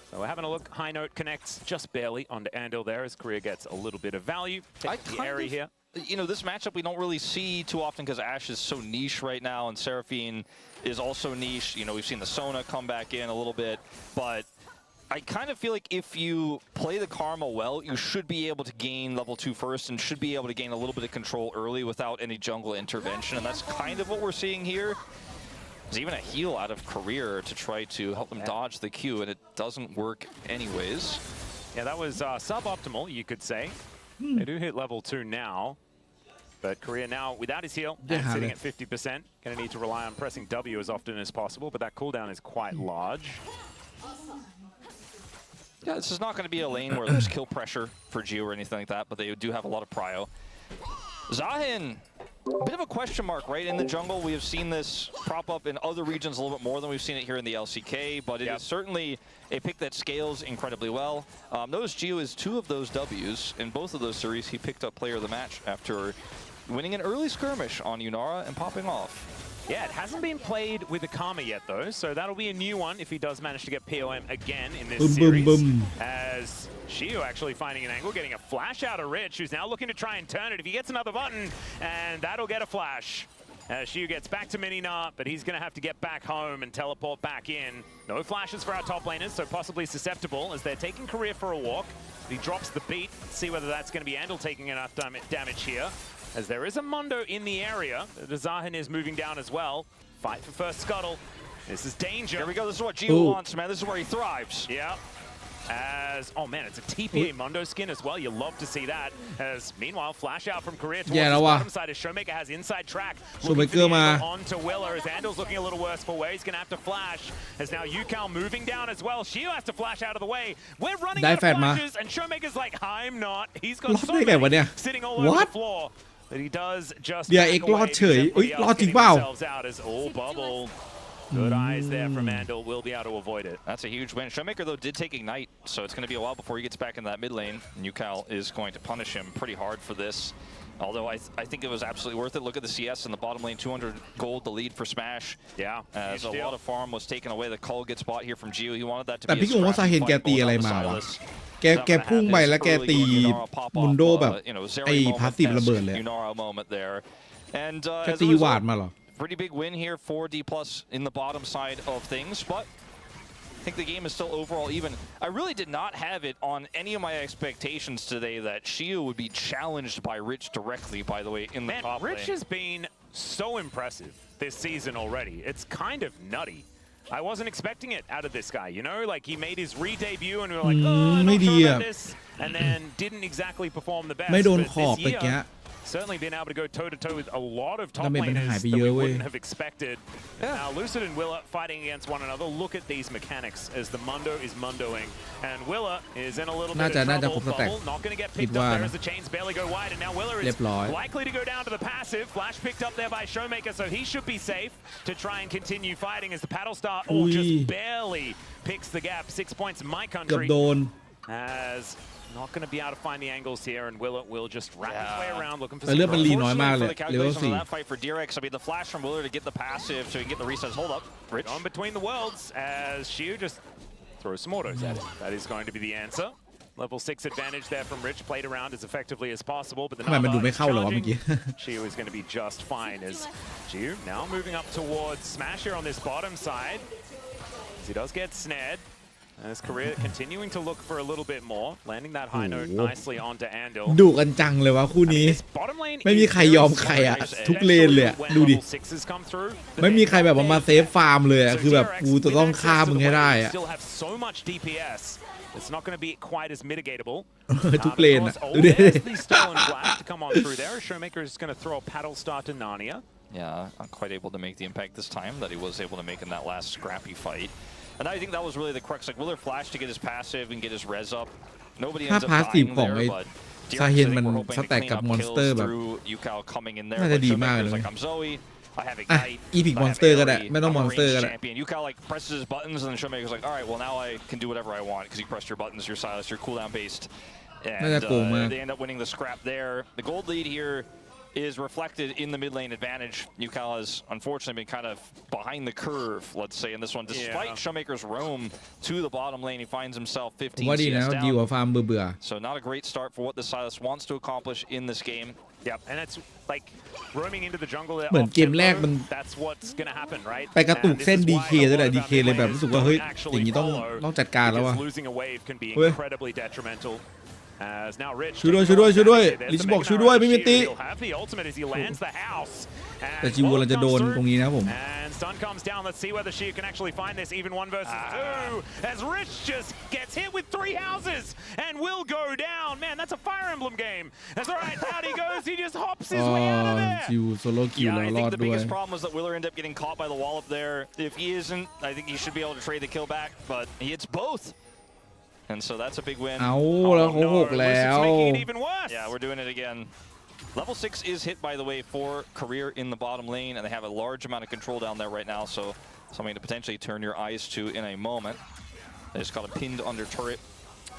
So we're having a look. High Note connects just barely onto Andil there as Korea gets a little bit of value. Takes the area here. You know, this matchup we don't really see too often because Ashe is so niche right now, and Seraphine is also niche. You know, we've seen the Sona come back in a little bit, but I kind of feel like if you play the Karma well, you should be able to gain level 2 first and should be able to gain a little bit of control early without any jungle intervention, and that's kind of what we're seeing here. There's even a heal out of Career to try to help them dodge the Q, and it doesn't work anyways. Yeah, that was suboptimal, you could say. They do hit level 2 now, but Korea now without his heal and sitting at 50%. Going to need to rely on pressing W as often as possible, but that cooldown is quite large. Yeah, this is not going to be a lane where there's kill pressure for Geo or anything like that, but they do have a lot of prio. Zahin, a bit of a question mark, right? In the jungle, we have seen this crop up in other regions a little bit more than we've seen it here in the LCK, but it is certainly a pick that scales incredibly well. Notice Geo is 2 of those Ws. In both of those series, he picked up player of the match after winning an early skirmish on Yunara and popping off. Yeah, it hasn't been played with the Karma yet, though, so that'll be a new one if he does manage to get POM again in this series. As Shiu actually finding an angle, getting a flash out of Rich, who's now looking to try and turn it. If he gets another button, and that'll get a flash. Shiu gets back to Minina, but he's going to have to get back home and teleport back in. No flashes for our top laners, so possibly susceptible as they're taking Korea for a walk. He drops the beat. See whether that's going to be Andal taking enough damage here. As there is a Mundo in the area, the Zahin is moving down as well. Fight for first scuttle. This is danger. Here we go. This is what Geo wants, man. This is where he thrives. Yeah. As, oh man, it's a TPA Mundo skin as well. You love to see that. As meanwhile, flash out from Korea towards the bottom side as Showmaker has inside track. Looking onto Willer as Andal's looking a little worse for where he's going to have to flash. As now Yukal moving down as well. Shiu has to flash out of the way. We're running out of flashes and Showmaker's like, I'm not. He's got so many sitting all over the floor. But he does just DRX รอดเฉยรอดจริงเปล่า bubble. Good eyes there from Andal. Will be able to avoid it. That's a huge win. Showmaker, though, did take Ignite, so it's going to be a while before he gets back in that mid lane. Yukal is going to punish him pretty hard for this. Although I think it was absolutely worth it. Look at the CS in the bottom lane, 200 gold, the lead for Smash. Yeah. As a lot of farm was taken away. The cull gets bought here from Geo. He wanted that to be a แต่พี่กงว่าสาเหตุแกตีอะไรมาวะแกพุ่งไปแล้วแกตีมุนโดแบบไอ้พาสซีฟระเบิดเลยแกตีวาดมาเหรอ Pretty big win here for D+ in the bottom side of things, but I think the game is still overall even. I really did not have it on any of my expectations today that Shiu would be challenged by Rich directly, by the way, in the top lane. Rich has been so impressive this season already. It's kind of nutty. I wasn't expecting it out of this guy, you know? Like, he made his re-debut and we were like, oh, not sure about this, and then didn't exactly perform the best. ไม่โดนขอบไปแก certainly been able to go toe-to-toe with a lot of top laners that we wouldn't have expected. Now, Lucid and Willa fighting against one another. Look at these mechanics as the Mundo is Mundoing. And Willa is in a little bit of trouble. Bubble not going to get picked up there as the chains barely go wide. And now Willa is likely to go down to the passive. Flash picked up there by Showmaker, so he should be safe to try and continue fighting as the Paddle Star just barely picks the gap. 6 points in my country. As not going to be able to find the angles here, and will just wrap his way around looking for some for the calculation of that fight for DRX. I mean, the flash from Willer to get the passive so he can get the resets. Hold up, Rich. On between the worlds as Shiu just throws some autos at it. That is going to be the answer. Level 6 advantage there from Rich, played around as effectively as possible, but the Shiu is going to be just fine as Shiu now moving up towards Smash here on this bottom side. As he does get snared. As Korea continuing to look for a little bit more, landing that high note nicely onto Andal. ดุกันจังเลยวะคู่นี้ไม่มีใครยอมใครอ่ะทุกเลนเลยดูดิไม่มีใครแบบมาเซฟฟาร์มเลยอ่ะคือแบบกูจะต้องฆ่ามึงให้ได้อ่ะ It's not going to be quite as mitigatable. ทุกเลนอ่ะดูดิ Showmaker is going to throw a paddle star to Narnia. Yeah, not quite able to make the impact this time that he was able to make in that last scrappy fight. And I think that was really the crux. Like, Willer flash to get his passive and get his res up. Nobody ends up dying there, but DRX, I think we're hoping to clean up kills through Yukal coming in there. But Showmaker's like, I'm Zoe, I have Ignite, Epic Monster ก็ได้ไม่ต้อง Monster ก็ได้ Yukal like presses his buttons and then Showmaker's like, all right, well now I can do whatever I want because you pressed your buttons, you're silenced, you're cooldown based. And they end up winning the scrap there. The gold lead here is reflected in the mid lane advantage. Yukal has unfortunately been kind of behind the curve, let's say, in this one. Despite Showmaker's roam to the bottom lane, he finds himself 15 CS down. So not a great start for what the Silas wants to accomplish in this game. Yep, and it's like roaming into the jungle. เหมือนเกมแรกมัน That's what's gonna happen, right? ไปกระตุกเส้น DK ด้วยแหละ DK เลยแบบรู้สึกว่าเฮ้ยอย่างนี้ต้องจัดการแล้วว่ะ Losing a wave can be incredibly detrimental. As now Rich ช่วยด้วยลิชบอกช่วยด้วยไม่มีตีแต่จีวัวเราจะโดนตรงนี้นะผม And Stun comes down. Let's see whether she can actually find this even 1 versus 2 as Rich just gets hit with 3 houses and will go down. Man, that's a Fire Emblem game. That's all right. Out he goes. He just hops his way out of there. จิวโซโล่คิว Yeah, แล้ว I รอ think ด the ด้วย biggest problem was that Willer ended up getting caught by the wall up there. If he isn't, I think he should be able to trade the kill back, but he hits both. And so that's a big win. เอาแล้วเขาหกแล้ว Yeah, we're doing it again. Level 6 is hit, by the way, for Career in the bottom lane, and they have a large amount of control down there right now, so something to potentially turn your eyes to in a moment. They just got a pinned under turret.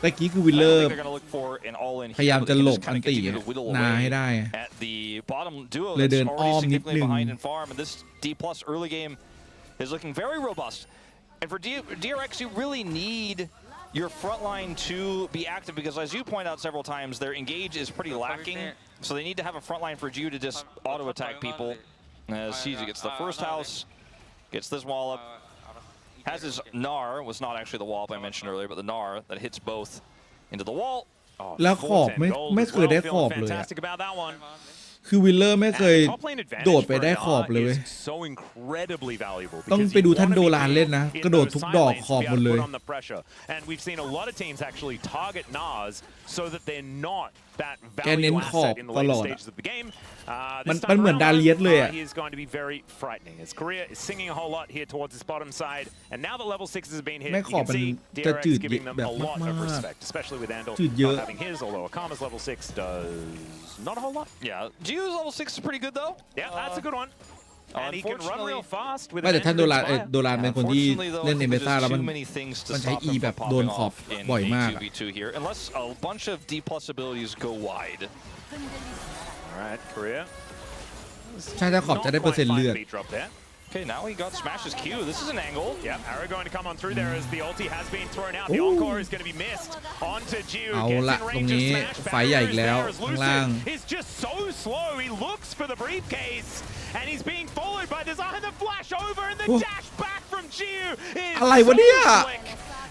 แต่กี้คือวิลเลอร์ They're going to look for an all-in พยายาม here, จะ but หล they บ just อั kind น of ติ continue to whittle นา away ให้ได้ at the bottom duo เลย that's เดินอ้อม already นิด significantly นึง behind in farm, and this D+ early game is looking very robust. And for DRX, you really need your front line to be active because, as you point out several times, their engage is pretty lacking. So they need to have a front line for Gio to just auto-attack people. As CJ gets the first house, gets this wall up. Has his Gnar, was not actually the wall I mentioned earlier, but the Gnar that hits both into the wall. แล้วขอบไม่เคยได้ขอบเลยอะคือวิลเลอร์ไม่เคยโดดไปได้ขอบเลยต้องไปดูท่านโดรานเล่นนะกระโดดทุกดอกขอบหมดเลย แกเน้นขอบตลอดมันเหมือนดาเลียสเลยอะไม่ขอบมันจะจืดแบบมากๆจืดเยอะ Not a whole lot. Yeah, Gio's level 6 is pretty good though. Yeah, that's a good one. And he can run real fast with ไม่แต่ท่านโดรานเป็นคนที่เล่นในเมตาแล้วมันใช้ E แบบโดนขอบบ่อยมาก Unless a bunch of D+ abilities go wide. All right, Korea. ใช่ถ้าขอบจะได้เปอร์เซ็นต์เลือด Okay, now he got Smash's Q. This is an angle. Yeah, Arrow going to come on through there as the ulti has been thrown out. The encore is going to be missed onto Jiu. เอาละตรงนี้ไฟใหญ่อีกแล้วข้างล่าง He's just so slow. He looks for the briefcase, and he's being followed by the Zion. The flash over and the dash back from Jiu is อะไรวะเนี่ย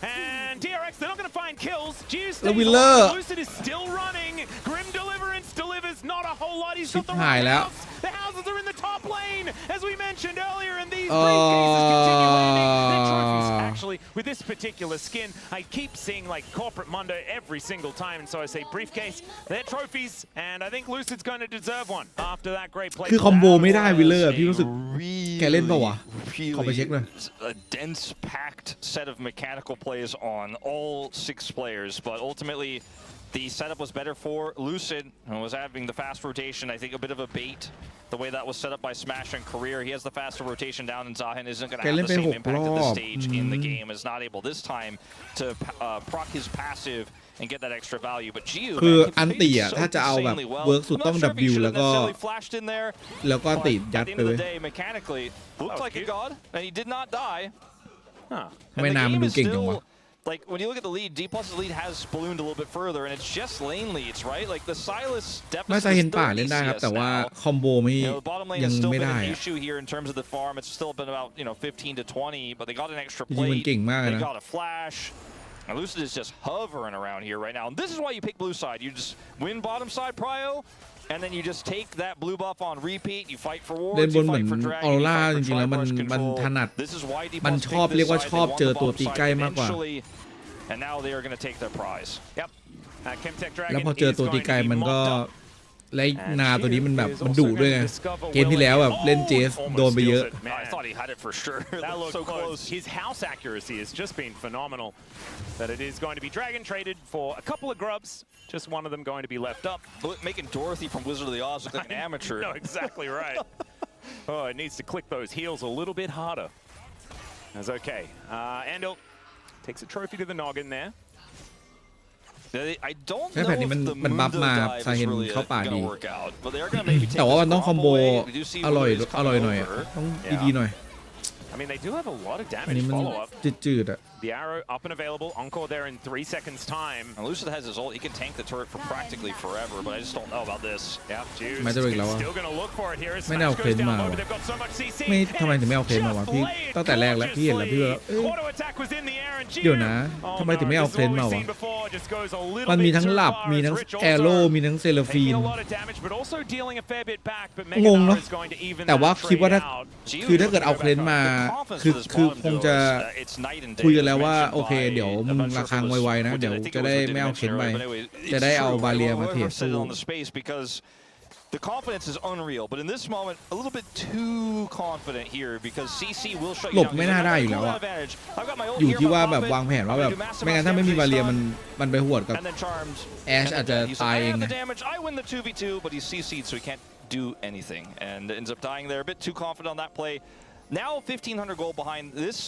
And DRX, they're not going to find kills. Jiu แล้ว stays วิลเลอร์ on. Lucid is still running. Grim Deliverance delivers not a whole lot. He's got the หาย right แล้ว house. The houses are in the top lane, as we mentioned earlier, and these briefcases continue landing. Their trophies, actually, with this particular skin, I keep seeing like Corporate Mundo every single time, and so I say briefcase, they're trophies, and I think Lucid's going to deserve one after that great play. คือคอมโบไม่ได้วิลเลอร์พี่รู้สึกแกเล่นเปล่าวะขอไปเช็คหน่อย A dense, packed set of mechanical plays on all 6 players, but ultimately the setup was better for Lucid and was having the fast rotation. I think a bit of a bait, the way that was set up by Smash and Career. He has the faster rotation down, and Zahin isn't going to have the same impact at this stage in the game. Is not able this time to proc his passive and get that extra value. But Gio คืออันติอ่ะถ้าจะเอาแบบเวิร์กสุดต้อง W แล้วก็ติดยัดไปเลย mechanically looked like a god, and he did not die. ทำไมนามันดูเก่งจังวะ Like, when you look at the lead, D+'s lead has ballooned a little bit further, and it's just lane leads, right? Like, the Silas ไม่ deficit ใช่เห็น is ป่า 30 เล่นได้ครับ CS แต่ว่า now. คอมโบไม่ The bottom lane ยัง has still ไม่ been ได้ an อะ issue here in terms of the farm. It's still been about, 15 to 20, but they got an extra จริงๆมัน plate. เก่งมาก They นะ got a flash. And Lucid is just hovering around here right now. And this is why you pick blue side. You just win bottom side prio, and then you just take that blue buff on repeat. You fight for wards, เล่นบน you เหมือน fight for ออ dragon, โร you รา fight จ for ริงๆแล้วมัน tri-brush มัน control. ถนัด This is why D+ มันชอบ take เรียก this ว่า side. ชอบ They won เจอ the ตัว bottom ตี side ใกล้มากกว่า eventually, and now they are going to take their prize. Yep. Chemtech Dragon แล้วพอเจอตัวตีไกล is going to be มันก็ mopped up. และนาตัวนี้มันแบบมันดุด้วยไงเกมที่แล้วแบบเล่นเจสโดนไปเยอะ I thought he had it for sure. That looked so close. His house accuracy has just been phenomenal. That it is going to be dragon traded for a couple of grubs. Just one of them going to be left up. Making Dorothy from Wizard of the Oz look like an amateur. No, exactly right. Oh, it needs to click those heels a little bit harder. That's okay. Andal takes a trophy to the noggin there. I don't ใช่แพทนี้ know มัน if the บัฟ Mundo มา dive ซา is เห็น really เข้าป่า going ดี to work out. But they are going to maybe take แต่ว่ามัน this ต้องคอม bomb โบ away. We do see อร่อย Mundo is อร่อย coming หน่อยอะ over. ต้องดีๆหน่อย I mean, they do have a lot of อัน damage นี้มัน follow-up. จืดๆอะ The arrow up and available. Encore there in 3 seconds time. And Lucid has his ult. He can tank the turret for practically forever, but I just don't know about this. Yeah, Juice ไม่จะอีกแล้ว is อะ still going to look for it here. As ไม่ได้เอา Smash เคล goes น down มา low, วะ but they've got so much CC. ไม่ทำไมถึงไม่เอาเคลนมาวะพี่ตั้งแต่แรกแล้วพี่เห็นแล้วพี่ว่า Auto attack was in the air and เดี๋ยว Jiu. นะ Oh ทำไม no, ถึงไม่เอา this เคล is น what มา we've วะ seen before. Just goes a little มันมี bit ทั้ง too หลับ far มี as ทั้ง Rich แอโร่ also มีทั้งเซราฟี taking น a lot of damage, but also dealing a fair bit back. But งง Meganar เนาะ is going to even แต่ว่า that คิดว่า trade ถ้า out. คือถ้าเกิดเอาเคลนมา The confidence คือ for this bottom คง duo จะ is, it's night and day. คุยกันแล้ว แล้วว่าโอเคเดี๋ยวมึงระฆังไวๆนะเดี๋ยวจะได้ไม่เอาเข็นไปจะได้เอาบาเรียมาเทรดสู้ The confidence is unreal, but in this moment, a little bit too confident here because CC will shut you down. หลบไม่น่าได้อยู่แล้วอะอยู่ที่ว่าแบบวางแผนว่าแบบไม่งั้นถ้าไม่มีบาเรียมันไปหวดกับแอชอาจจะตายเองนะ I win the 2v2, but he's CC'd, so he can't do anything, and ends up dying there. A bit too confident on that play. Now 1,500 gold behind. This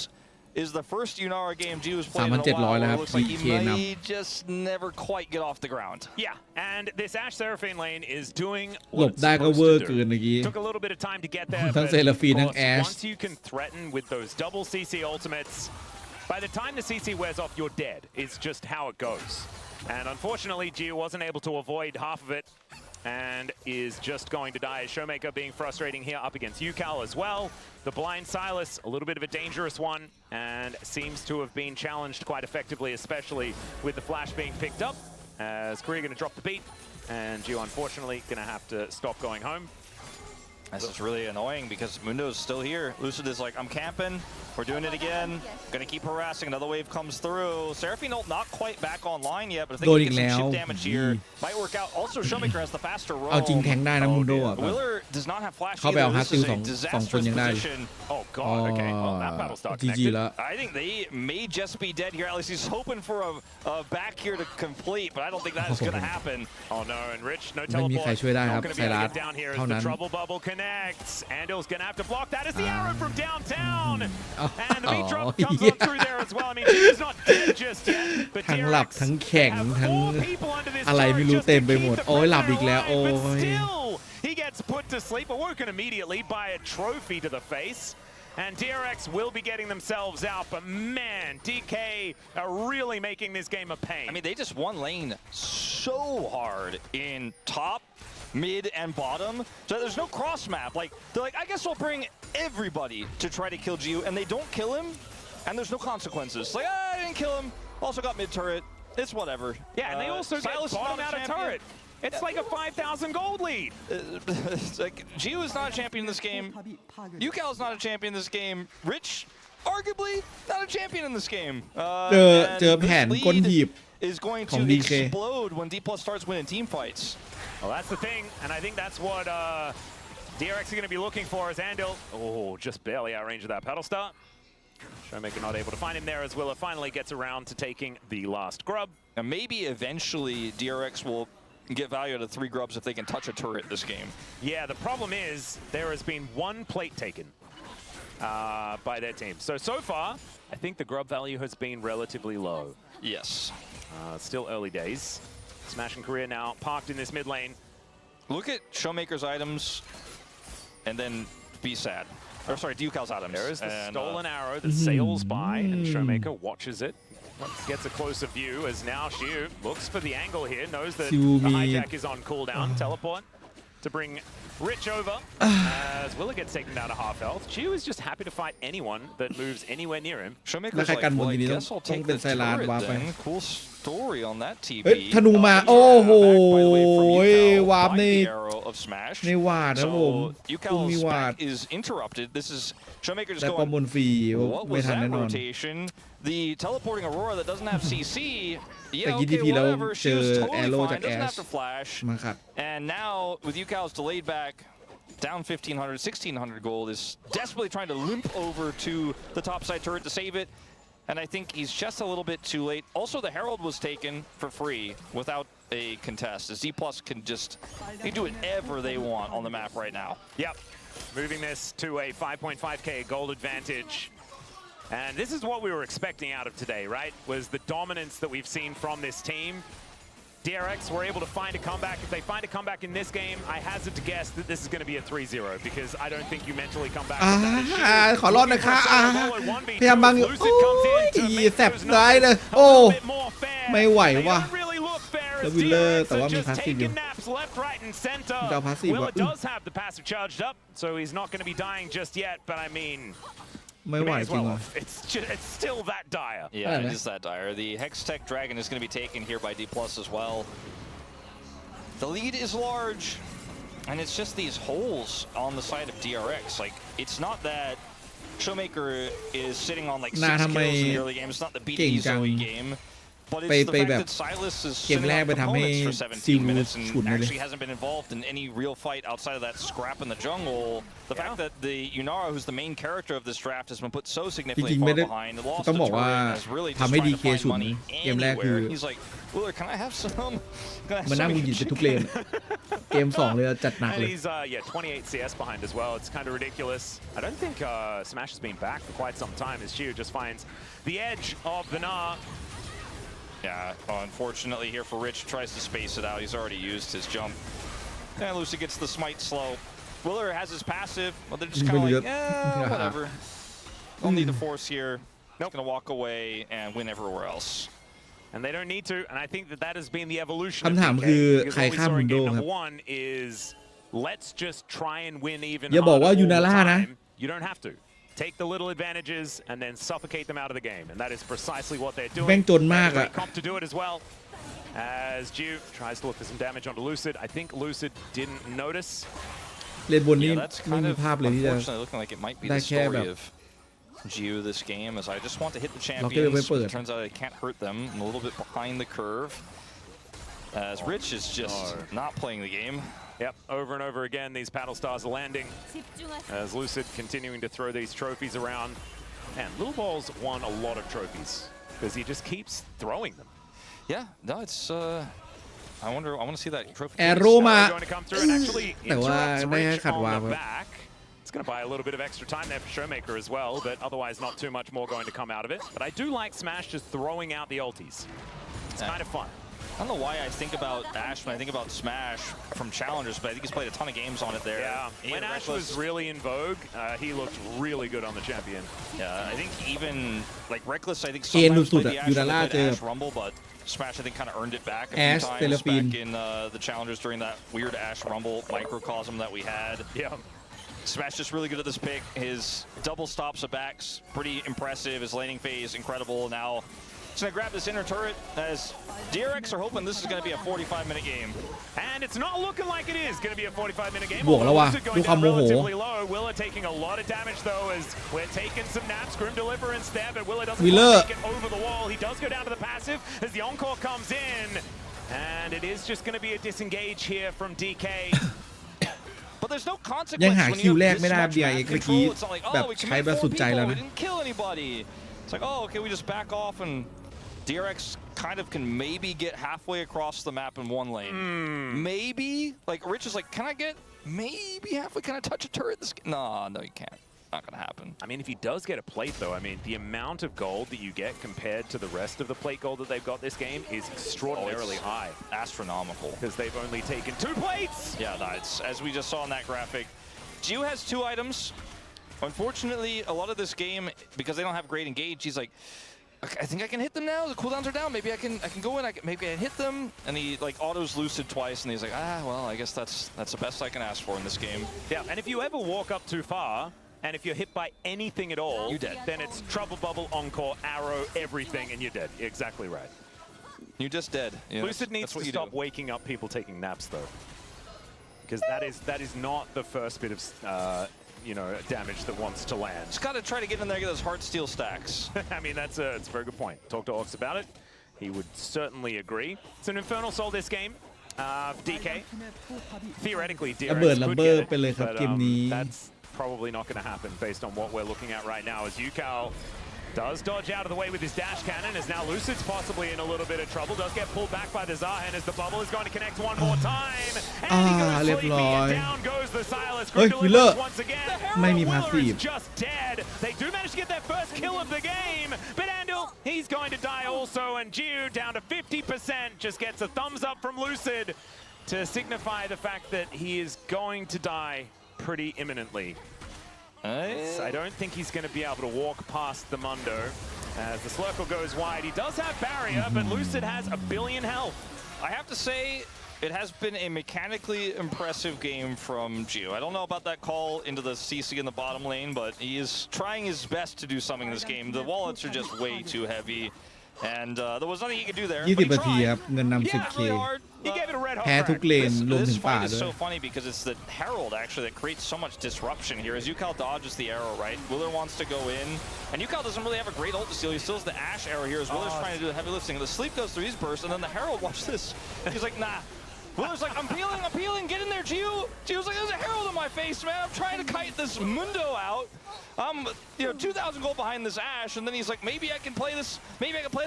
is the first Unara game G was playing in a while. It looks like he may just never quite get off the ground. Yeah, and this Ashe Seraphine lane is doing หล what บ it's ได้ก็ supposed เวอร์ to เกิน do. เมื่อกี้ Took a little bit of time to get there, ทั้ง but เซราฟีนทั้ง of แอ course, ช once you can threaten with those double CC ultimates, by the time the CC wears off, you're dead. It's just how it goes. And unfortunately, Gio wasn't able to avoid half of it and is just going to die. Showmaker being frustrating here up against UCal as well. The blind Silas, a little bit of a dangerous one, and seems to have been challenged quite effectively, especially with the flash being picked up. As Korea going to drop the beat, and Gio unfortunately going to have to stop going home. This is really annoying because Mundo's still here. Lucid is like, I'm camping. We're doing it again. Gonna keep harassing. Another wave comes through. Seraphine ult not quite back online yet, but I think he gets some chip damage here. Might work out. Also, Showmaker has the faster roll. เอาจริงแทงได้นะมุนโดอ่ะ Willer does not have flash เขาไปเอา either. ฮาร์ด This ซิล is a สองคน disastrous ยังได้ position. Oh god, okay. Well, that battle stock GG connected. แล้ว I think they may just be dead here. At least he's hoping for a back here to complete, but I don't think that is gonna happen. Oh no, and Rich, no ไม่มี teleport. ใครช่วยได้ครับ Not gonna ไซ be able รั to ส get down here as เท่า the นั้น trouble bubble connects. Andal's gonna have to block that as the arrow from downtown. And the beat drop comes on through there as well. I mean, he's not dead just yet. But ทั้งหลับ DRX ทั้งแข็ง have ทั้ง 4 people under this อะไร turret ไม่รู้ just เต็ม to ไปหมด keep the โอ้ยหลับอีกแล้ว perimeter โอ้ alive, but ย still, he gets put to sleep, awoken immediately by a trophy to the face. And DRX will be getting themselves out, but man, DK are really making this game a pain. I mean, they just won lane so hard in top, mid, and bottom. So there's no cross map. Like, they're like, I guess we'll bring everybody to try to kill Gio, and they don't kill him, and there's no consequences. Like, I didn't kill him. Also got mid turret. It's whatever. Yeah, and they also get bottom out of turret. It's like a 5,000 gold lead. It's like, Gio is not a champion in this game. UCal is not a champion in this game. Rich, arguably, not a champion in this game. เจอแผนก้นหีบ is going ของ to DK explode when D+ starts winning team fights. Well, that's the thing, and I think that's what DRX are going to be looking for as Andal. Oh, just barely out range of that pedal start. Showmaker not able to find him there as Willer finally gets around to taking the last grub. And maybe eventually DRX will get value out of 3 grubs if they can touch a turret this game. Yeah, the problem is there has been 1 plate taken by their team. So far, I think the grub value has been relatively low. Yes. Still early days. Smash and Korea now parked in this mid lane. Look at Showmaker's items and then be sad. Or sorry, UCal's items. There is the stolen arrow that sails by, and Showmaker watches it. Gets a closer view as now Shiu looks for the angle here, knows that the hijack is on cooldown. Teleport to bring Rich over as Willer gets taken down to half health. Shiu is just happy to fight anyone that moves anywhere near him. Showmaker's like, well, I guess I'll take the turret then. Cool story on that TP. เฮ้ยธนูมาโอ้โหวาร์ปในวาดครับผมคุณมีวาด is interrupted. This is Showmaker just แต่ประม going. วลฟรี What ไม่ was ทัน that แน่นอน rotation? The teleporting Aurora that doesn't have CC. แต่ Yeah, กี้ที okay, พีแล้ว whatever. เจ She อ was แอ totally โร่ fine. จากแอ Doesn't ช have to flash. มาขัด And now with UCal's delayed back, down 1,500, 1,600 gold, is desperately trying to limp over to the top side turret to save it. And I think he's just a little bit too late. Also, the Herald was taken for free without a contest. As D+ can just they do whatever they want on the map right now. Yep, moving this to a 5.5k gold advantage. And this is what we were expecting out of today, right? Was the dominance that we've seen from this team. DRX were able to find a comeback. If they find a comeback in this game, I hazard to guess that this is going to be a 3-0 because I don't think you mentally come back from that issue. ขอรอดนะคะพยายามบังอยู่โอ้ยแสบร้ายเลยโอ้ไม่ไหวว่ะแล้ววิลเลอร์แต่ว่ามีพาสซีฟอยู่จะเอาพาสซีฟว่ะ does have the passive charged up, so he's not going to be dying just yet, but I mean, ไม่ไหวจริงว่ะ it's still that dire. Yeah, it is that dire. The Hex Tech Dragon is going to be taken here by D+ as well. The lead is large, and it's just these holes on the side of DRX. Like, it's not that Showmaker is sitting on like นา 6 ทำไม kills in the early game. It's not the เก่ง BT จัง Zoe game. But ไป it's the ไป fact แบบ that Silas is เกม sitting แรก on ไปทำให้ components for ซี 17 วู minutes ฉุน and เลย actually hasn't been involved in any real fight outside of that scrap in the jungle. The fact that the Yunara, who's the main character of this draft, has been put so จ significantly ริงๆไม่ far ได้ behind, lost ต้อง the บอกว่า turret, and is really just ทำให้ trying to DK find ฉุน money เกมแรกคือ anywhere. He's like, Willer, can I have some? มันนั่งหยิบไปทุกเลนเกม2เลยจัดหนัก And เลย he's 28 CS behind as well. It's kind of ridiculous. I don't think Smash has been back for quite some time as Chiu just finds the edge of the Na. Yeah, unfortunately here for Rich, tries to space it out. He's already used his jump. And Lucy gets the smite slow. Willer has his passive, but they're just kind of like, yeah, whatever. Don't need the force here. Nope. Gonna walk away and win everywhere else. And they don't need to, and I think that has been the evolution คำถาม of คือ DK. ใครข้ามวินโดว์ครับ Number one is let's just try and win even อย่าบอกว่า harder all the Yunara นะ time. You don't have to. Take the little advantages and then suffocate them out of the game, and that is precisely what they're doing. แม่งจนมากอะ Great comp to do it as well. As Ju tries to look for some damage onto Lucid. I think Lucid didn't notice. เลนบนนี้ Yeah, that's ไม่ kind มี of ภาพเลยที่จะ unfortunately looking like it might be ได้ the แค่แบบ story of Gio this game, as I just want to hit the เราก็เลยไม่ champions. เปิด Turns out I can't hurt them. I'm a little bit behind the curve. As Rich is just not playing the game. Yep, over and over again, these paddle stars are landing. As Lucid continuing to throw these trophies around. And Little Ball's won a lot of trophies because he just keeps throwing them. Yeah, no, it's. I want to see that trophy. แอโร่มา Going to come through and actually แต่ว่า interrupts ได้แค่ Rich ขัด on วาง the ครับ back. It's going to buy a little bit of extra time there for Showmaker as well, but otherwise not too much more going to come out of it. But I do like Smash just throwing out the ultis. It's kind of fun. I don't know why I think about Ash when I think about Smash from Challengers, but I think he's played a ton of games on it there. Yeah, when Ash was really in vogue, he looked really good on the champion. Yeah, I think even like Reckless, I think เกณฑ์ sometimes สุด played ๆ the อะ Ash ยู when ดา they ร่า played เจอ Ash Rumble, but Smash I think kind of earned it back a Ash few times เซราฟิน back in the Challengers during that weird Ash Rumble microcosm that we had. Yeah. Smash just really good at this pick. His double stops at backs, pretty impressive. His laning phase, incredible. Now, he's going to grab this inner turret as DRX are hoping this is going to be a 45-minute game. And it's not looking like it is going to be a 45-minute game. บวกแล้วว่ะ Lucid ดู going ความ down โมโห relatively low. Willa taking a lot of damage though as we're taking some naps. Grim Deliverance there, but Willa doesn't Willer. quite make it over the wall. He does go down to the passive as the encore comes in. And it is just going to be a disengage here from DK. But there's no ยัง consequence หา when คิว you แร have ก this ไม่ได้ much DRX map เมื่อกี้ control. It's not like, แบบ oh, we ใช้ commit แบบ 4 สุดใจ people, แล้ว we นะ didn't kill anybody. It's like, oh, okay, we just back off and DRX kind of can maybe get halfway across the map in one lane. Maybe. Like, Rich is like, can I get maybe halfway? Can I touch a turret this game? No, you can't. Not going to happen. I mean, if he does get a plate, though, I mean, the amount of gold that you get compared to the rest of the plate gold that they've got this game is extraordinarily high. Astronomical. Because they've only taken 2 plates! Yeah, that's, as we just saw in that graphic. Gio has 2 items. Unfortunately, a lot of this game, because they don't have great engage, he's like, okay, I think I can hit them now. The cooldowns are down. Maybe I can go in. Maybe I can hit them. And he like autos Lucid twice, and he's like, well, I guess that's the best I can ask for in this game. Yeah, and if you ever walk up too far, and if you're hit by anything at all, you're dead. Then it's trouble bubble, encore, arrow, everything, and you're dead. You're exactly right. You're just dead. Yeah, Lucid needs to stop waking up people taking naps, though, because that is not the first bit of damage that wants to land. Just got to try to get in there and get those heart steel stacks. I mean, that's a very good point. Talk to Orcs about it. He would certainly agree. It's an Infernal Soul this game. DK. Theoretically, DRX ระเบิด could get it, ไปเลยครับ but เกมนี้ that's probably not going to happen based on what we're looking at right now as Yukao does dodge out of the way with his dash cannon as now Lucid's possibly in a little bit of trouble. Does get pulled back by the Zahen as the bubble is going to connect one more time. And he goes sleepy and down goes the Silas. Willer once again. ไม่มี Willer พาสซีฟ is just dead. They do manage to get their first kill of the game, but Andal, he's going to die also, and Gio down to 50% just gets a thumbs up from Lucid to signify the fact that he is going to die pretty imminently. I don't think he's going to be able to walk past the Mundo as the Slurkle goes wide. He does have barrier, but Lucid has 1 billion health. I have to say, it has been a mechanically impressive game from Gio. I don't know about that call into the CC in the bottom lane, but he is trying his best to do something in this game. The wallets are just way too heavy, and there was nothing he could do there. 20 นาทีครับเงินนำ 10K He gave it a red แพ้ทุกเลนรวมถึ This งป่า fight is ด้วย so funny because it's the Herald actually that creates so much disruption here. As Yukal dodges the arrow, right? Willer wants to go in, and Yukal doesn't really have a great ult to steal. He steals the Ashe arrow here as Willer's trying to do the heavy lifting. The sleep goes through his burst, and then the Herald, watch this. He's like, nah. Willer's like, I'm peeling, get in there, Gio. Gio's like, there's a Herald in my face, man. I'm trying to kite this Mundo out. I'm, 2,000 gold behind this Ashe, and then he's like, maybe I can play this.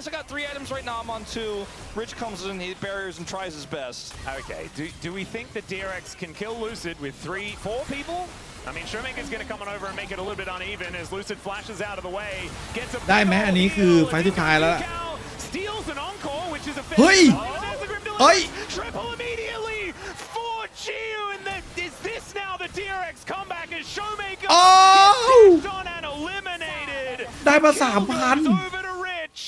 I got 3 items right now. I'm on 2. Rich comes in, he barriers and tries his best. Okay, do we think that DRX can kill Lucid with 4 people? I mean, Showmaker's going to come on over and make it a little bit uneven as Lucid flashes out of the way. Gets a ได้ไหมอันนี้คือไฟท์สุดท้ายแล้ว steals an encore, which is a เฮ้ย เฮ้ย triple immediately for Gio, and is this now the DRX comeback as Showmaker โอ้ gets on and eliminated. ได้มา Over to Rich,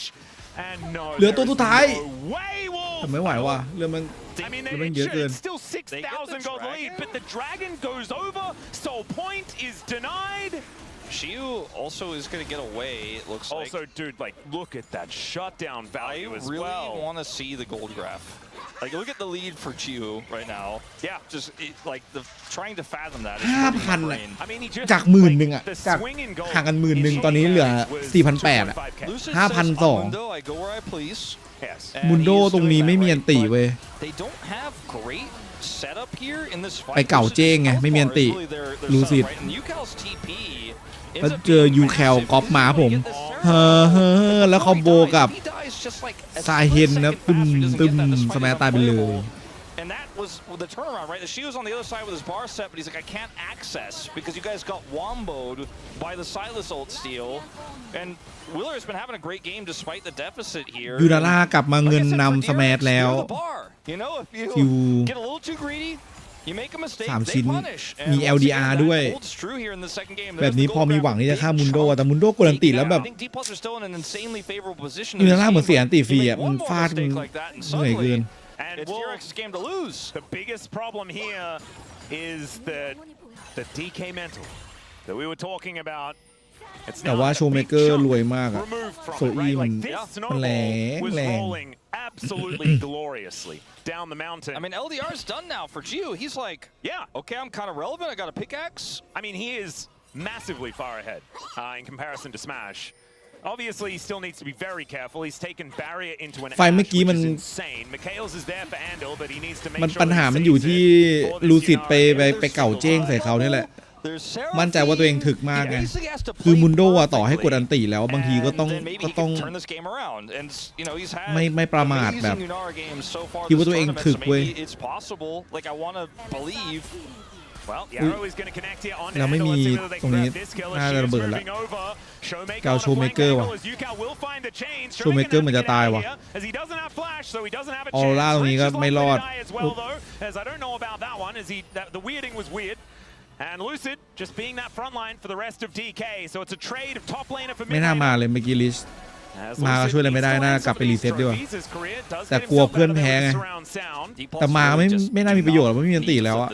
and no, เหลือตัวสุดท้าย no way, Wolf. แต่ไม่ไหวว่ะเรื่องมัน I mean, มันเยอะเกิน it's still 6,000 gold lead, but the dragon goes over. Soul point is denied. Shiu also is going to get away, it looks like. Also, dude, like, look at that shutdown value as well. I really want to see the gold graph. Like, look at the lead for Chiu right now. Yeah, just like trying to fathom that. 5,000 brain. I mean, he just จาก 10,000 อ่ะจากห่างกัน 10,000 ตอนนี้เหลือ 4,800 อ่ะ Lucid 5,200 says, "On Mundo, I go where I please." Yes. มุนโดตรงนี้ไม่มีอันติเว้ย They don't have great setup here in this fight. ไปเก่าเจ้งไงไม่มีอันติ ลูซิด แล้วเจอยูแคลก๊อปมาผมเฮ้อแล้วคอมโบกับซาเฮนนะตึมสมัยตายไปเลย And that was the turnaround, right? The Shield was on the other side with his bar set, but he's like, I can't access because you guys got womboed by the Silas ult steal. And Willer has been having a great game despite the deficit here. ยูดาร่ากลับมาเงินนำสแมทแล้ว You know, if you get a little too greedy, you make a mistake, 3 they ชิ้น punish. มี LDR ด้วย แบบนี้พอมีหวังที่จะฆ่ามุนโดแต่มุนโดกดอันติแล้วแบบยูดาร่าเหมือนเสียอันติฟรีอ่ะมันฟาดมันเหนื่อยเกินAnd it's DRX's game to lose. The biggest problem here is that the DK mental that we were talking about. แต่ว่าโชว์เมเกอร์รวยมากอะโซอีมันแรงabsolutely gloriously down the mountain. I mean, LDR's done now for Gio. He's like, yeah, okay, I'm kind of relevant. I got a pickaxe. I mean, he is massively far ahead in comparison to Smash. Obviously, he still needs to be very careful. He's taken barrier into an Ashe, which is insane. Mikhail's is there for Andal, but he needs to make sure ปัญหามันอยู่ที่ลูซิดไปเก่าเจ้งใส่เขานี่แหละมั่นใจว่าตัวเองถึกมากไงคือมุนโดต่อให้กดอันติแล้วบางทีก็ต้องไม่ประมาทแบบคิดว่าตัวเองถึกเว้ยแล้วไม่มีตรงนี้น่าจะระเบิดแล้วเกาโชว์เมเกอร์ว่ะโชว์เมเกอร์เหมือนจะตายว่ะออร่าตรงนี้ก็ไม่รอดAnd Lucid just being that front line for the rest of DK, so it's a trade of top laner for ไม่น่ามาเลยเมื่อกี้ลิสมาก็ช่วยอะไรไม่ได้น่ากลับไปรีเซ็ตดีกว่าแต่กลัวเพื่อนแพ้ไงแต่มาไม่น่ามีประโยชน์ไม่มีอันติแล้วอะ